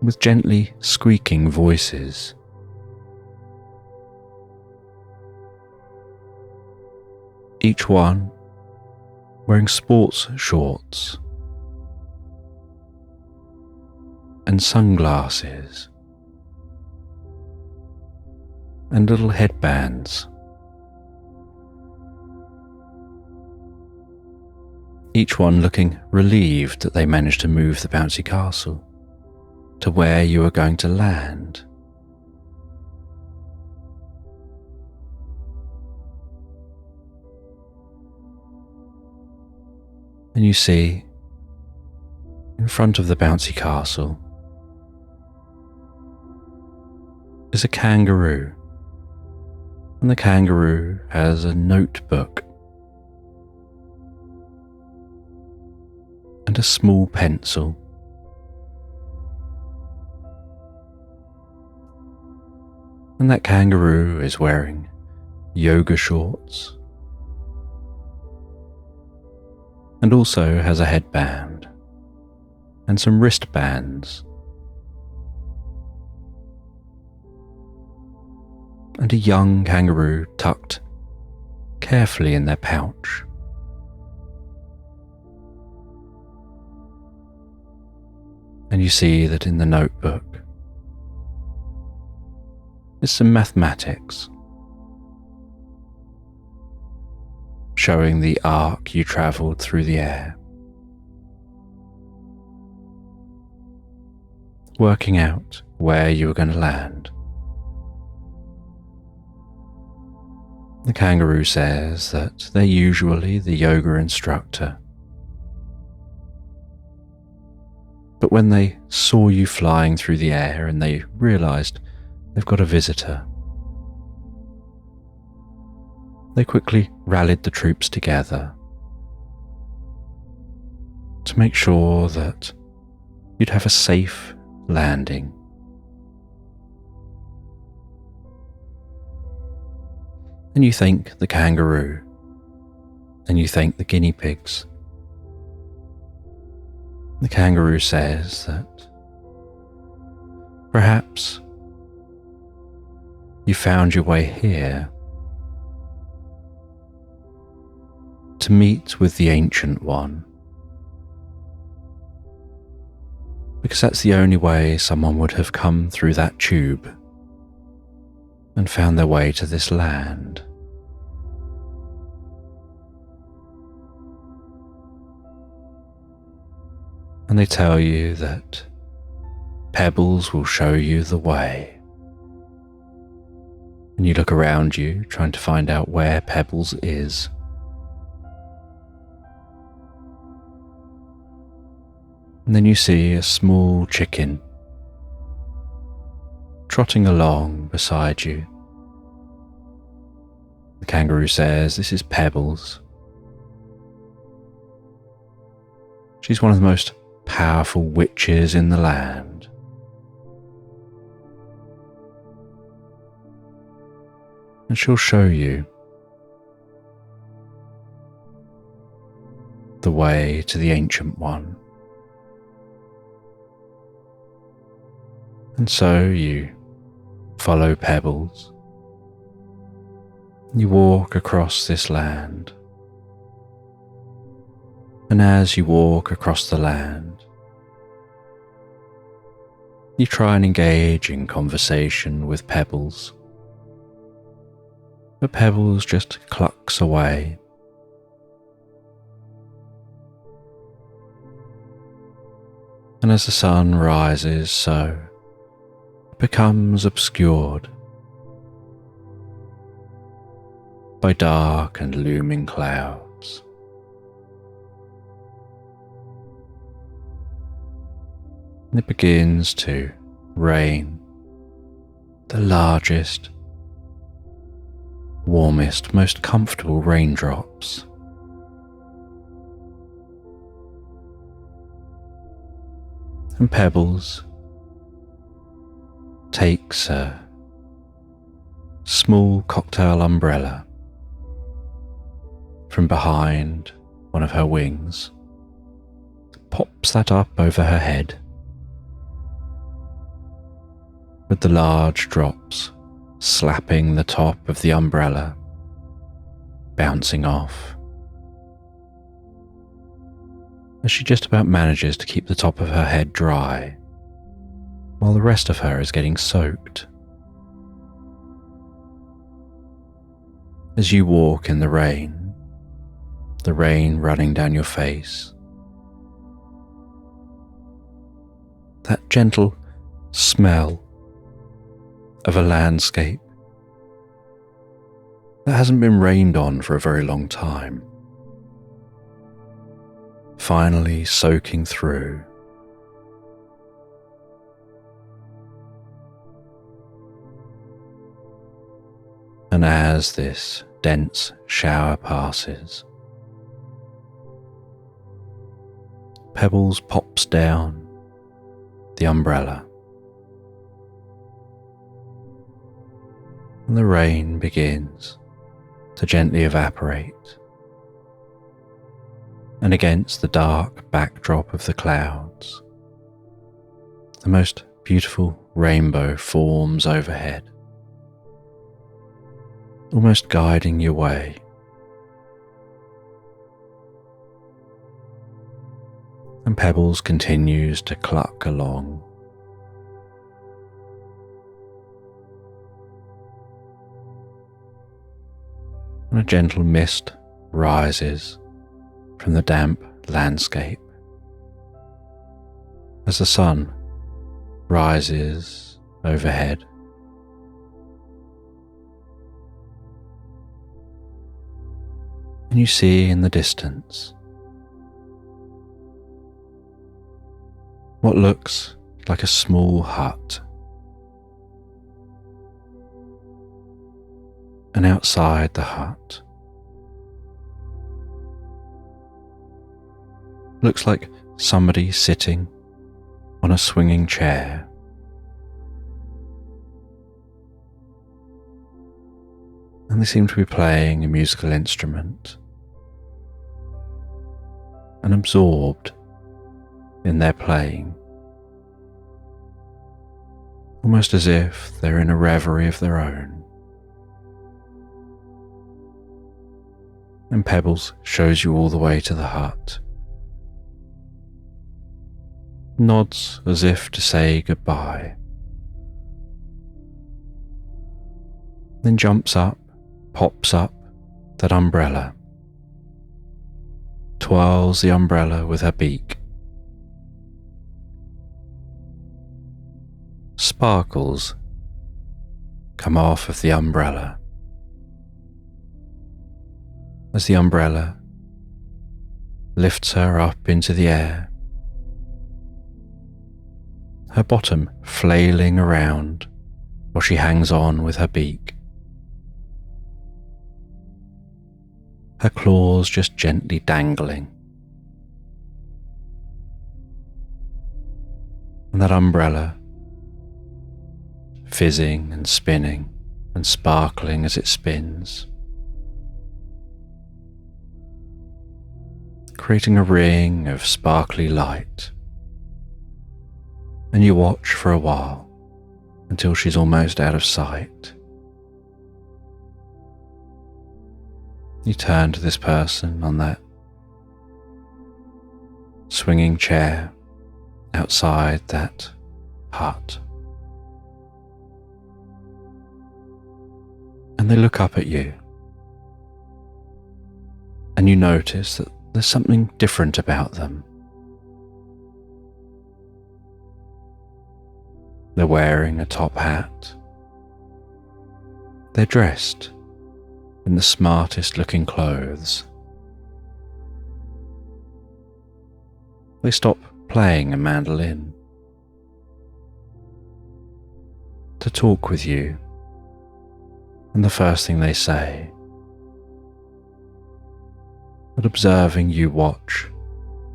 A: with gently squeaking voices. Each one wearing sports shorts and sunglasses and little headbands. Each one looking relieved that they managed to move the bouncy castle to where you are going to land. And you see, in front of the bouncy castle, is a kangaroo. And the kangaroo has a notebook and a small pencil. And that kangaroo is wearing yoga shorts and also has a headband and some wristbands and a young kangaroo tucked carefully in their pouch. And you see that in the notebook is some mathematics showing the arc you travelled through the air, working out where you were going to land. The kangaroo says that they're usually the yoga instructor, but when they saw you flying through the air and they realised they've got a visitor, they quickly rallied the troops together to make sure that you'd have a safe landing. And you thank the kangaroo, and you thank the guinea pigs. The kangaroo says that perhaps you found your way here to meet with the Ancient One, because that's the only way someone would have come through that tube and found their way to this land. And they tell you that pebbles will show you the way. And you look around you trying to find out where Pebbles is. And then you see a small chicken trotting along beside you. The kangaroo says, "This is Pebbles. She's one of the most powerful witches in the land. And she'll show you the way to the Ancient One." And so you follow Pebbles. You walk across this land. And as you walk across the land, you try and engage in conversation with Pebbles. But Pebbles just clucks away. And as the sun rises, so it becomes obscured by dark and looming clouds. And it begins to rain, the largest, warmest, most comfortable raindrops. And Pebbles takes a small cocktail umbrella from behind one of her wings, pops that up over her head, with the large drops slapping the top of the umbrella, bouncing off, as she just about manages to keep the top of her head dry, while the rest of her is getting soaked. As you walk in the rain running down your face, that gentle smell of a landscape that hasn't been rained on for a very long time, finally soaking through. And as this dense shower passes, Pebbles pops down the umbrella, and the rain begins to gently evaporate. And against the dark backdrop of the clouds, the most beautiful rainbow forms overhead. almost guiding your way. And Pebbles continues to cluck along. And a gentle mist rises from the damp landscape as the sun rises overhead. And you see in the distance what looks like a small hut. And outside the hut looks like somebody sitting on a swinging chair. And they seem to be playing a musical instrument and absorbed in their playing, almost as if they're in a reverie of their own. And Pebbles shows you all the way to the hut, nods as if to say goodbye, then jumps up, pops up that umbrella, twirls the umbrella with her beak. Sparkles come off of the umbrella as the umbrella lifts her up into the air, her bottom flailing around while she hangs on with her beak, her claws just gently dangling. And that umbrella, fizzing and spinning and sparkling as it spins, creating a ring of sparkly light. And you watch for a while until she's almost out of sight. You turn to this person on that swinging chair outside that hut, and they look up at you, and you notice that there's something different about them. They're wearing a top hat. They're dressed in the smartest looking clothes. They stop playing a mandolin to talk with you, and the first thing they say, but observing you watch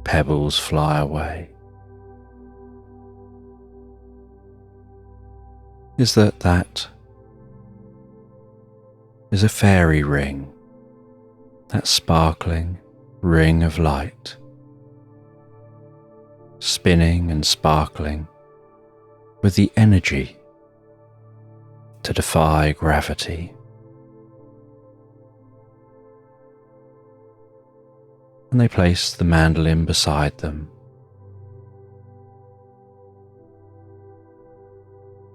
A: Pebbles fly away, is that is a fairy ring, that sparkling ring of light, spinning and sparkling with the energy to defy gravity. And they place the mandolin beside them,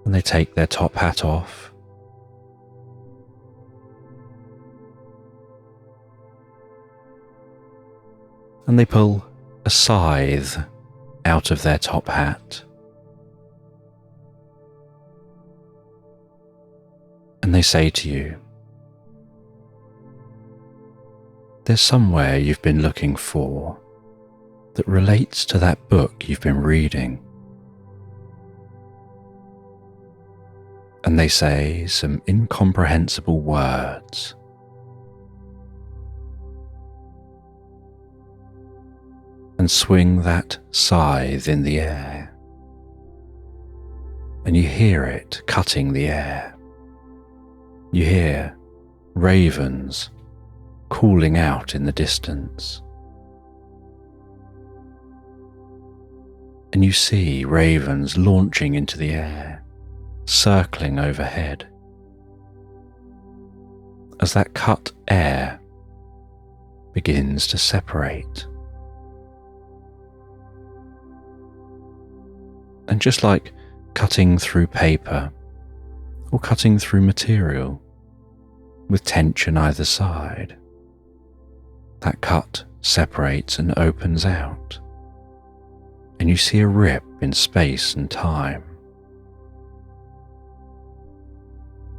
A: and they take their top hat off, and they pull a scythe out of their top hat, and they say to you, "There's somewhere you've been looking for that relates to that book you've been reading." And they say some incomprehensible words. And swing that scythe in the air, and you hear it cutting the air. You hear ravens calling out in the distance, and you see ravens launching into the air, circling overhead, as that cut air begins to separate. And just like cutting through paper or cutting through material with tension either side, that cut separates and opens out, and you see a rip in space and time.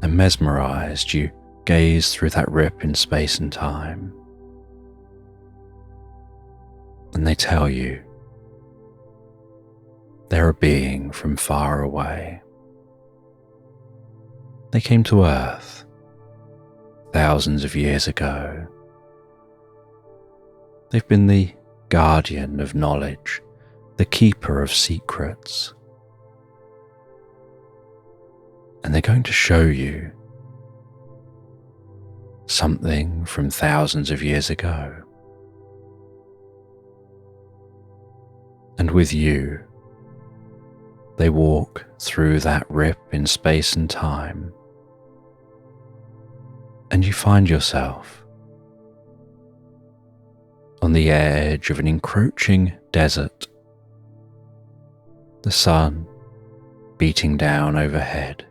A: And mesmerized, you gaze through that rip in space and time, and they tell you they're a being from far away. They came to Earth thousands of years ago. They've been the guardian of knowledge, the keeper of secrets. And they're going to show you something from thousands of years ago. And with you, they walk through that rip in space and time, and you find yourself on the edge of an encroaching desert, the sun beating down overhead.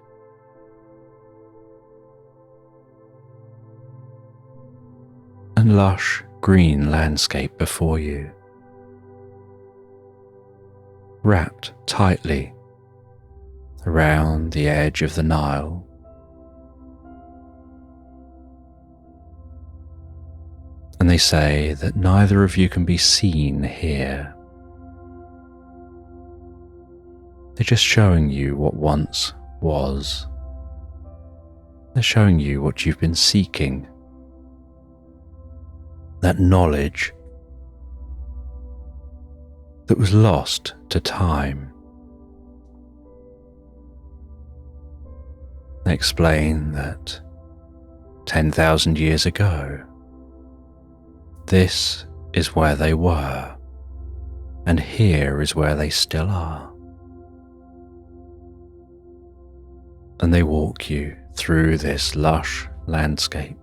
A: And lush green landscape before you, wrapped tightly around the edge of the Nile. And they say that neither of you can be seen here. They're just showing you what once was. They're showing you what you've been seeking. That knowledge that was lost to time. They explain that 10,000 years ago, this is where they were, and here is where they still are. And they walk you through this lush landscape.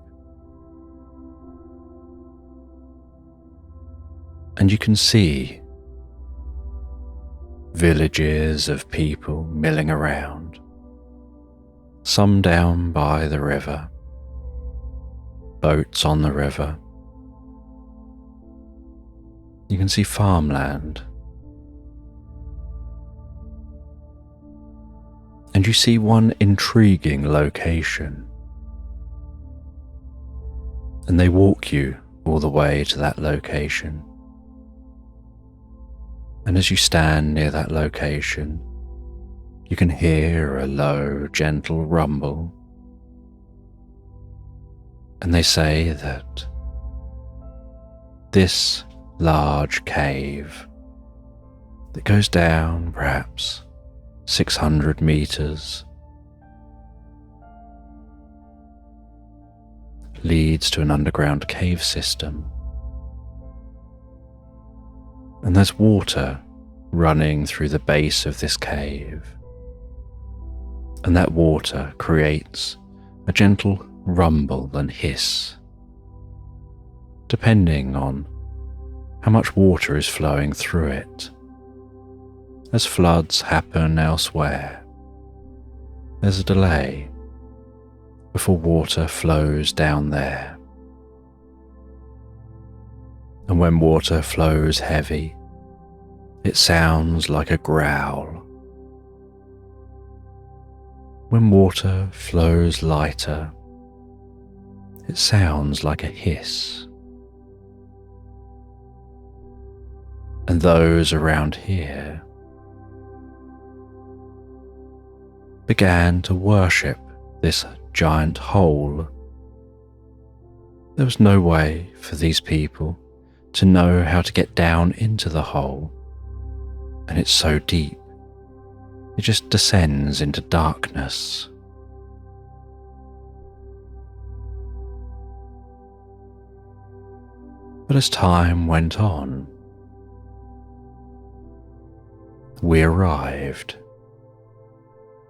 A: And you can see villages of people milling around, some down by the river, boats on the river. You can see farmland, and you see one intriguing location, and they walk you all the way to that location. And as you stand near that location, you can hear a low, gentle rumble. And they say that this large cave that goes down perhaps 600 meters leads to an underground cave system. And there's water running through the base of this cave. And that water creates a gentle rumble and hiss, depending on how much water is flowing through it. As floods happen elsewhere, there's a delay before water flows down there. And when water flows heavy, it sounds like a growl. When water flows lighter, it sounds like a hiss. And those around here began to worship this giant hole. There was no way for these people to know how to get down into the hole, and it's so deep, it just descends into darkness. But as time went on, we arrived.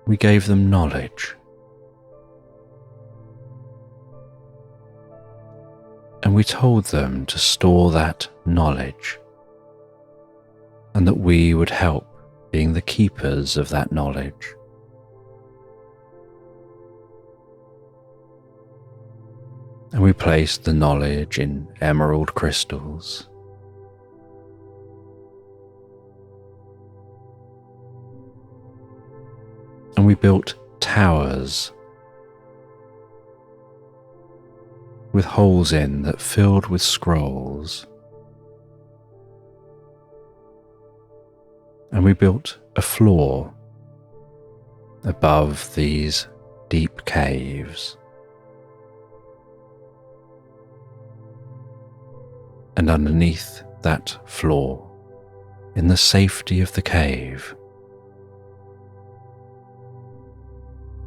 A: We gave them knowledge. we told them to store that knowledge, and that we would help being the keepers of that knowledge. And we placed the knowledge in emerald crystals. And we built towers with holes in that filled with scrolls. And we built a floor above these deep caves. And underneath that floor, in the safety of the cave,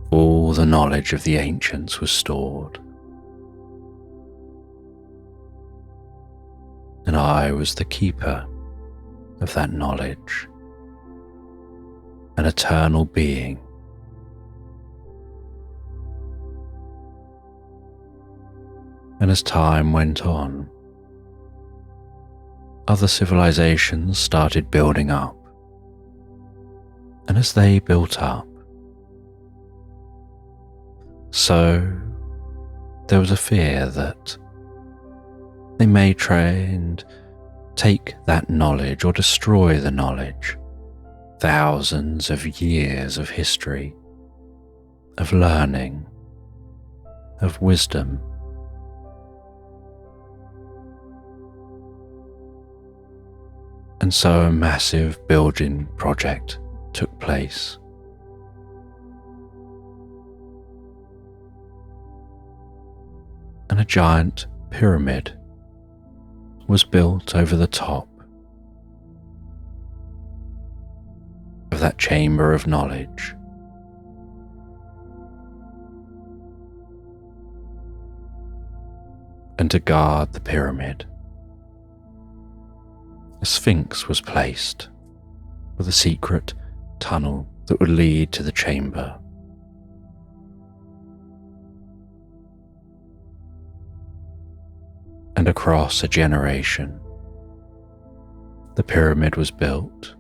A: all the knowledge of the ancients was stored. And I was the keeper of that knowledge, an eternal being. And as time went on, other civilizations started building up. And as they built up, so there was a fear that they may try and take that knowledge or destroy the knowledge, thousands of years of history, of learning, of wisdom. And so a massive building project took place. And a giant pyramid was built over the top of that chamber of knowledge. And to guard the pyramid, a sphinx was placed with a secret tunnel that would lead to the chamber. And across a generation, the pyramid was built.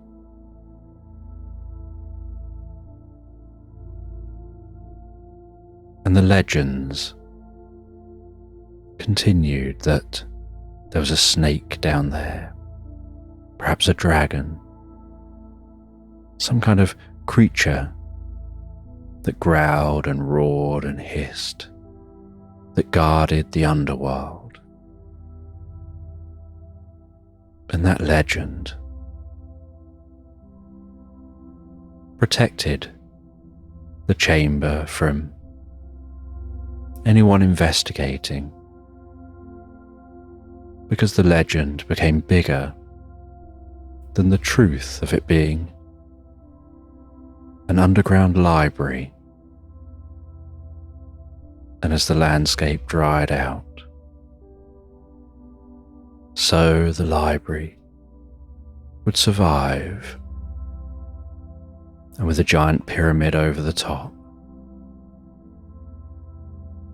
A: And the legends continued that there was a snake down there, perhaps a dragon, some kind of creature that growled and roared and hissed, that guarded the underworld. And that legend protected the chamber from anyone investigating, because the legend became bigger than the truth of it being an underground library. And as the landscape dried out, so the library would survive, and with a giant pyramid over the top,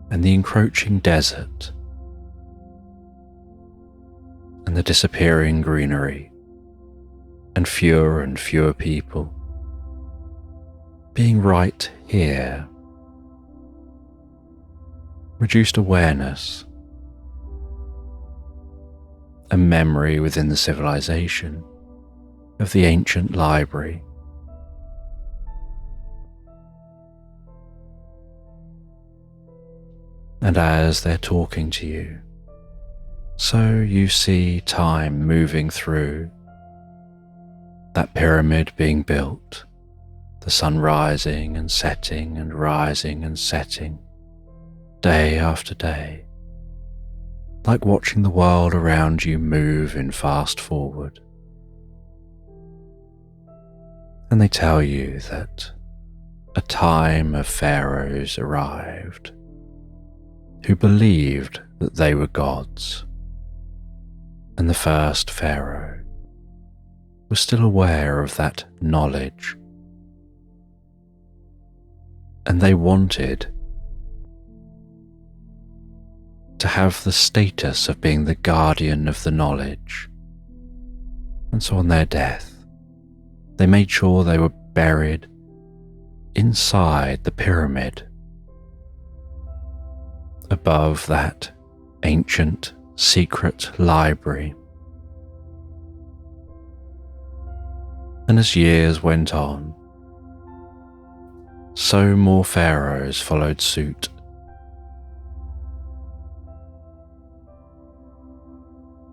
A: and the encroaching desert, and the disappearing greenery, and fewer people, being right here, reduced awareness, a memory within the civilization of the ancient library. And as they're talking to you, so you see time moving through, that pyramid being built, the sun rising and setting and rising and setting, day after day, like watching the world around you move in fast forward. And they tell you that a time of pharaohs arrived who believed that they were gods, and the first pharaoh was still aware of that knowledge, and they wanted to have the status of being the guardian of the knowledge. And so on their death, they made sure they were buried inside the pyramid, above that ancient secret library. And as years went on, so more pharaohs followed suit.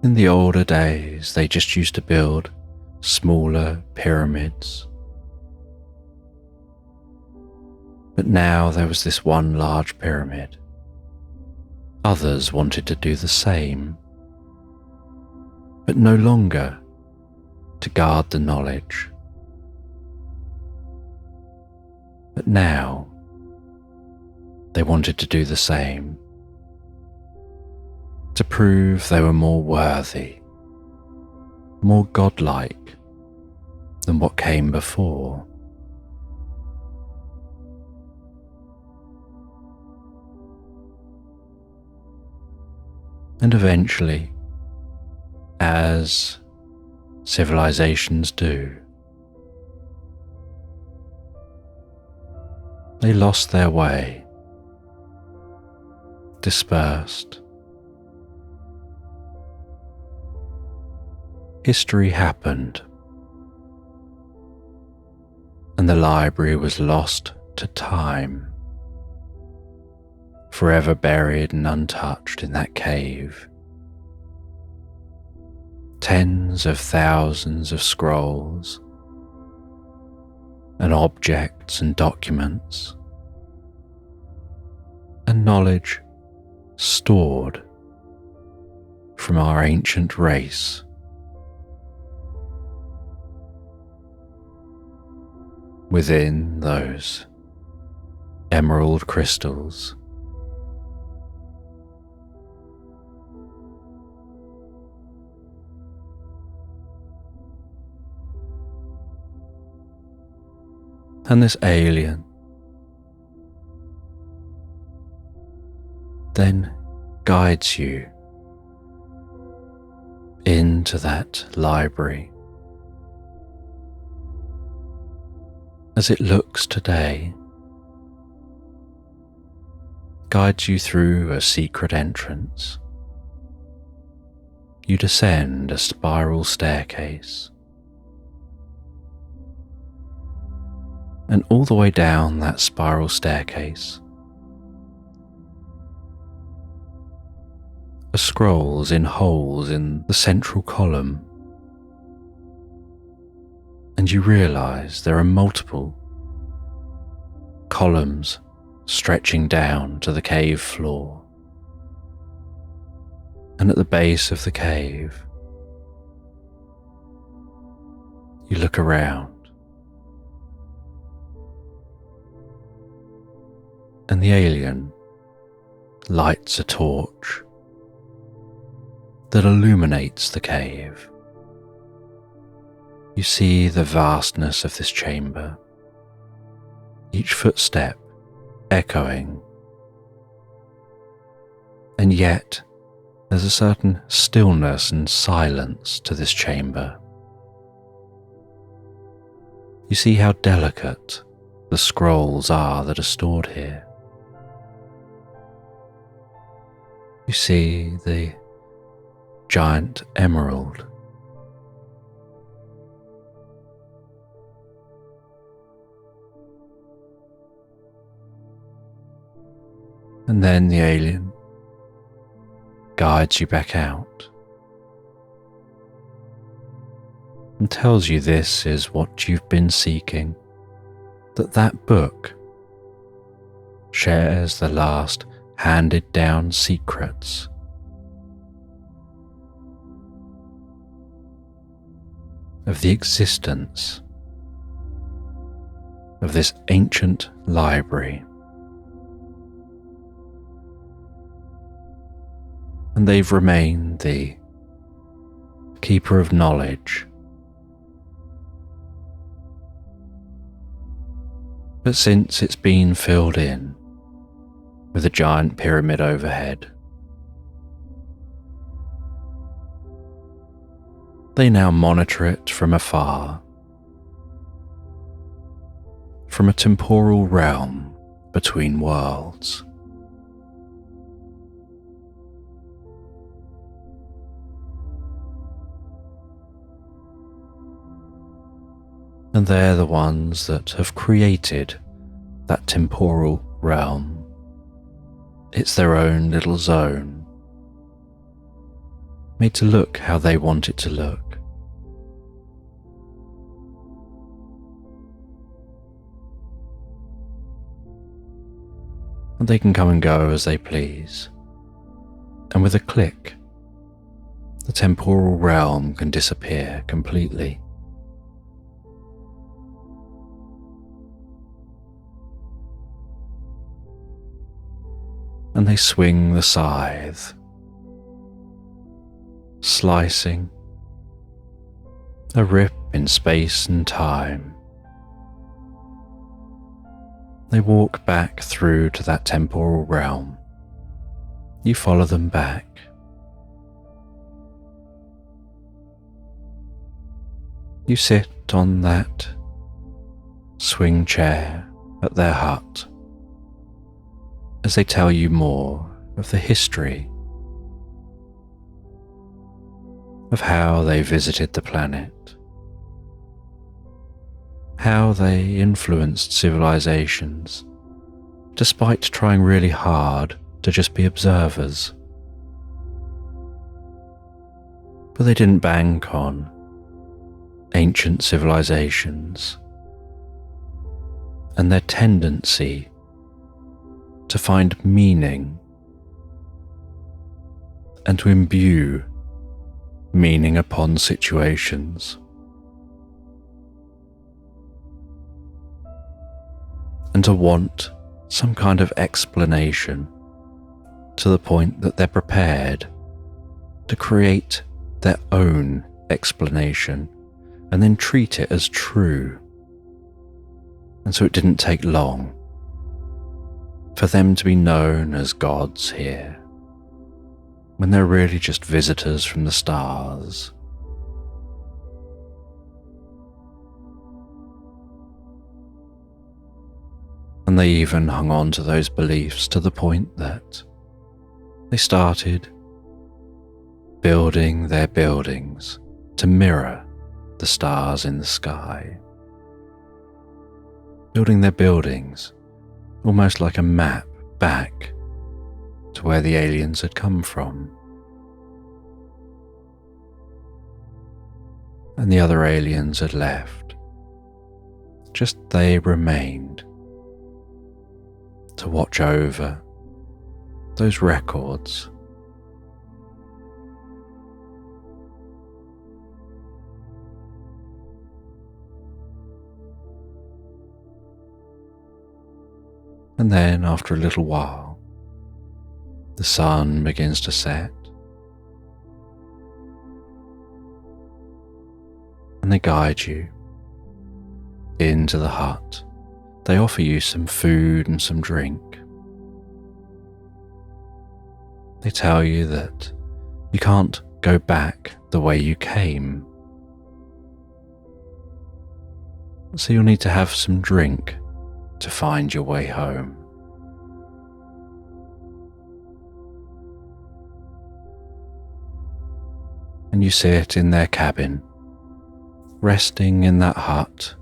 A: In the older days, they just used to build smaller pyramids. But now there was this one large pyramid. Others wanted to do the same, but no longer to guard the knowledge. But now they wanted to do the same, to prove they were more worthy, more godlike than what came before. And eventually, as civilizations do, they lost their way, dispersed. History happened, and the library was lost to time, forever buried and untouched in that cave. Tens of thousands of scrolls and objects and documents and knowledge stored from our ancient race. Within those emerald crystals. And this alien then guides you into that library as it looks today, guides you through a secret entrance. You descend a spiral staircase, and all the way down that spiral staircase are scrolls in holes in the central column, and you realize there are multiple columns stretching down to the cave floor. And at the base of the cave, you look around, and the alien lights a torch that illuminates the cave. You see the vastness of this chamber, each footstep echoing, and yet there's a certain stillness and silence to this chamber. You see how delicate the scrolls are that are stored here. You see the giant emerald. And then the alien guides you back out and tells you this is what you've been seeking, that that book shares the last handed down secrets of the existence of this ancient library. And they've remained the keeper of knowledge. But since it's been filled in with a giant pyramid overhead, They now monitor it from afar, from a temporal realm between worlds. And they're the ones that have created that temporal realm. It's their own little zone, made to look how they want it to look. And they can come and go as they please. And with a click, the temporal realm can disappear completely. And they swing the scythe, slicing a rip in space and time. They walk back through to that temporal realm. You follow them back. You sit on that swing chair at their hut as they tell you more of the history of how they visited the planet, how they influenced civilizations, despite trying really hard to just be observers. But they didn't bank on ancient civilizations and their tendency to find meaning and to imbue meaning upon situations. And to want some kind of explanation to the point that they're prepared to create their own explanation and then treat it as true. And so it didn't take long for them to be known as gods here, when they're really just visitors from the stars. And they even hung on to those beliefs to the point that they started building their buildings to mirror the stars in the sky. Building their buildings almost like a map back to where the aliens had come from. And the other aliens had left. Just they remained to watch over those records. And then, after a little while, the sun begins to set, and they guide you into the hut. They offer you some food and some drink. They tell you that you can't go back the way you came, so you'll need to have some drink to find your way home. And you sit in their cabin, resting in that hut.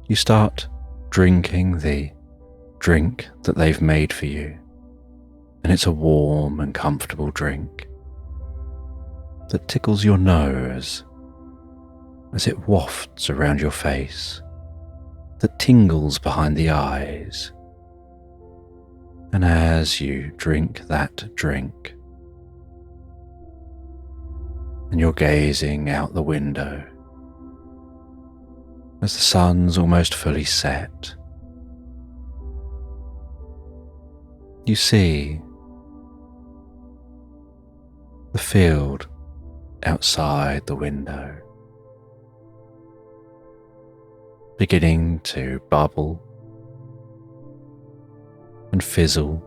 A: You start drinking the drink that they've made for you, and it's a warm and comfortable drink that tickles your nose as it wafts around your face, that tingles behind the eyes. And as you drink that drink, and you're gazing out the window, as the sun's almost fully set, you see the field outside the window beginning to bubble and fizzle,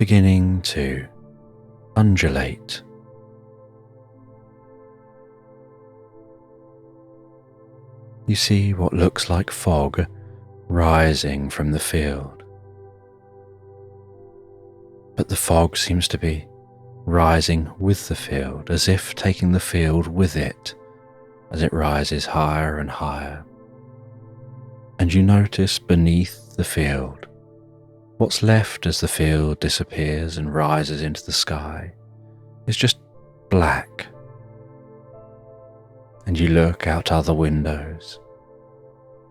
A: beginning to undulate. You see what looks like fog rising from the field, but the fog seems to be rising with the field, as if taking the field with it as it rises higher and higher. And you notice beneath the field, what's left as the field disappears and rises into the sky is just black. And you look out other windows.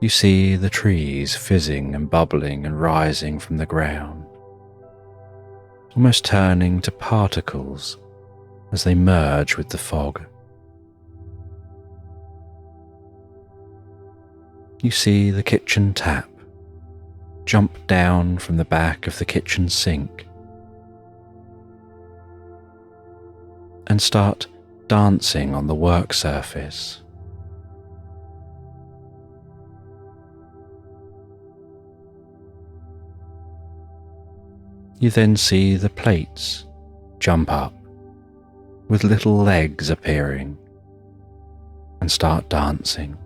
A: You see the trees fizzing and bubbling and rising from the ground, almost turning to particles as they merge with the fog. You see the kitchen tap jump down from the back of the kitchen sink and start dancing on the work surface. You then see the plates jump up with little legs appearing and start dancing.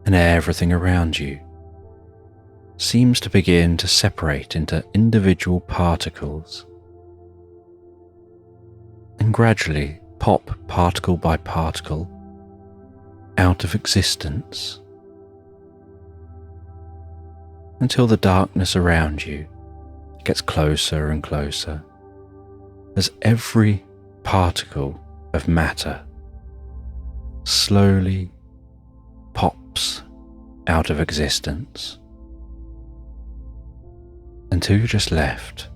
A: And everything around you seems to begin to separate into individual particles and gradually pop particle by particle out of existence until the darkness around you gets closer and closer as every particle of matter slowly pops out of existence until you're just left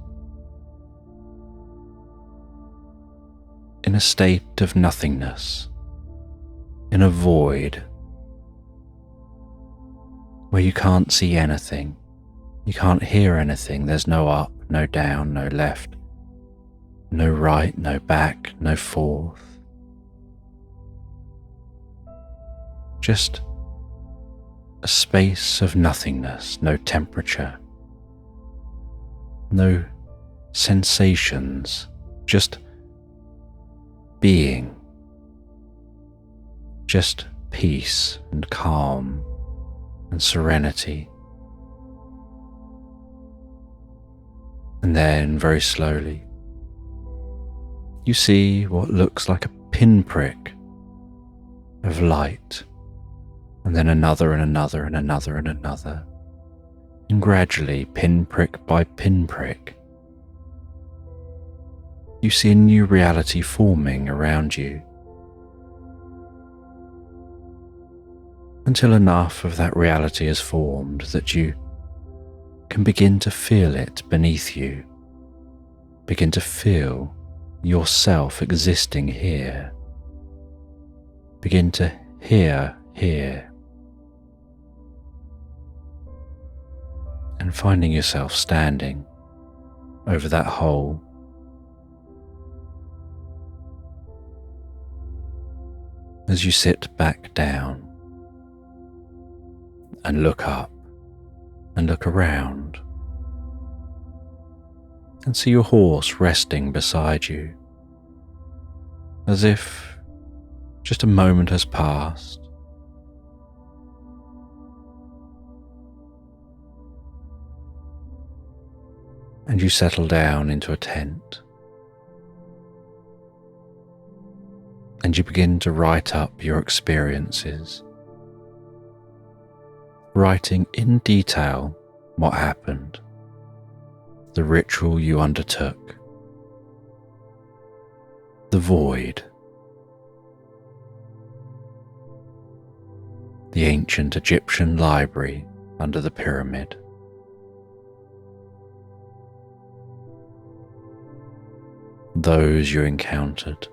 A: in a state of nothingness, in a void where you can't see anything, you can't hear anything. There's no up, no down, no left, no right, no back, no forth. Just a space of nothingness, no temperature, no sensations, just being, just peace and calm and serenity. And then very slowly, you see what looks like a pinprick of light, and then another and another and another and another, and gradually, pinprick by pinprick, you see a new reality forming around you, until enough of that reality is formed that you can begin to feel it beneath you, begin to feel yourself existing here, begin to hear here, and finding yourself standing over that hole. As you sit back down and look up and look around and see your horse resting beside you, as if just a moment has passed. And you settle down into a tent and you begin to write up your experiences, writing in detail what happened, the ritual you undertook, the void, the ancient Egyptian library under the pyramid, those you encountered,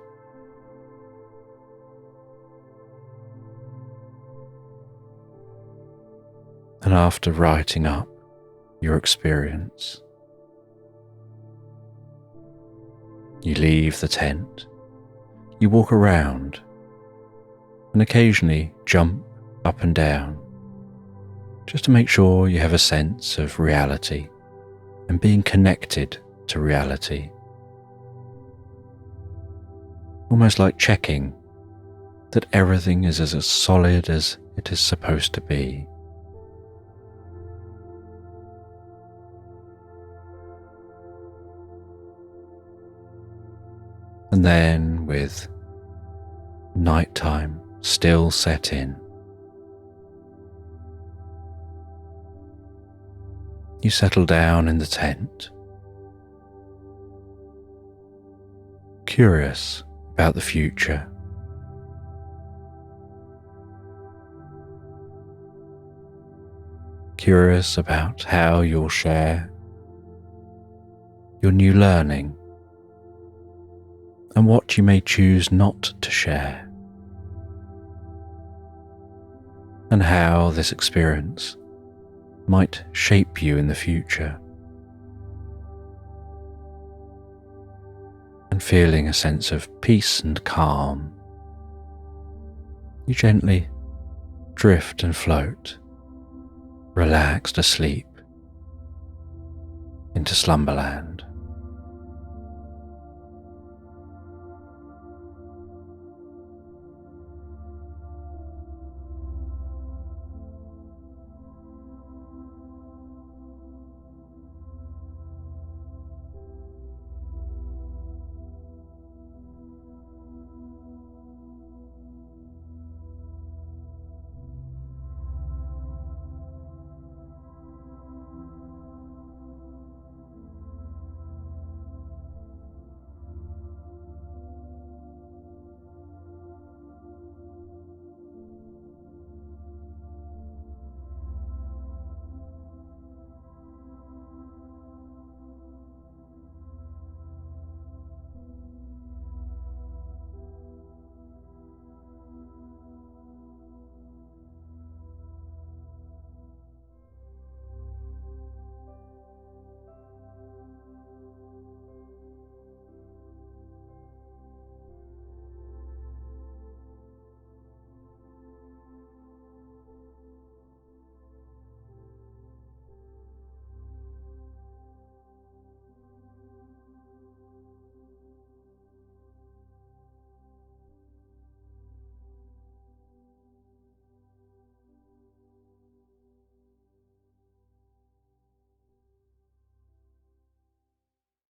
A: and after writing up your experience, you leave the tent, you walk around and occasionally jump up and down, just to make sure you have a sense of reality and being connected to reality. Almost like checking that everything is as solid as it is supposed to be. And then, with nighttime still set in, you settle down in the tent, curious about the future. Curious about how you'll share your new learning and what you may choose not to share, and how this experience might shape you in the future. And feeling a sense of peace and calm, you gently drift and float, relaxed asleep into Slumberland.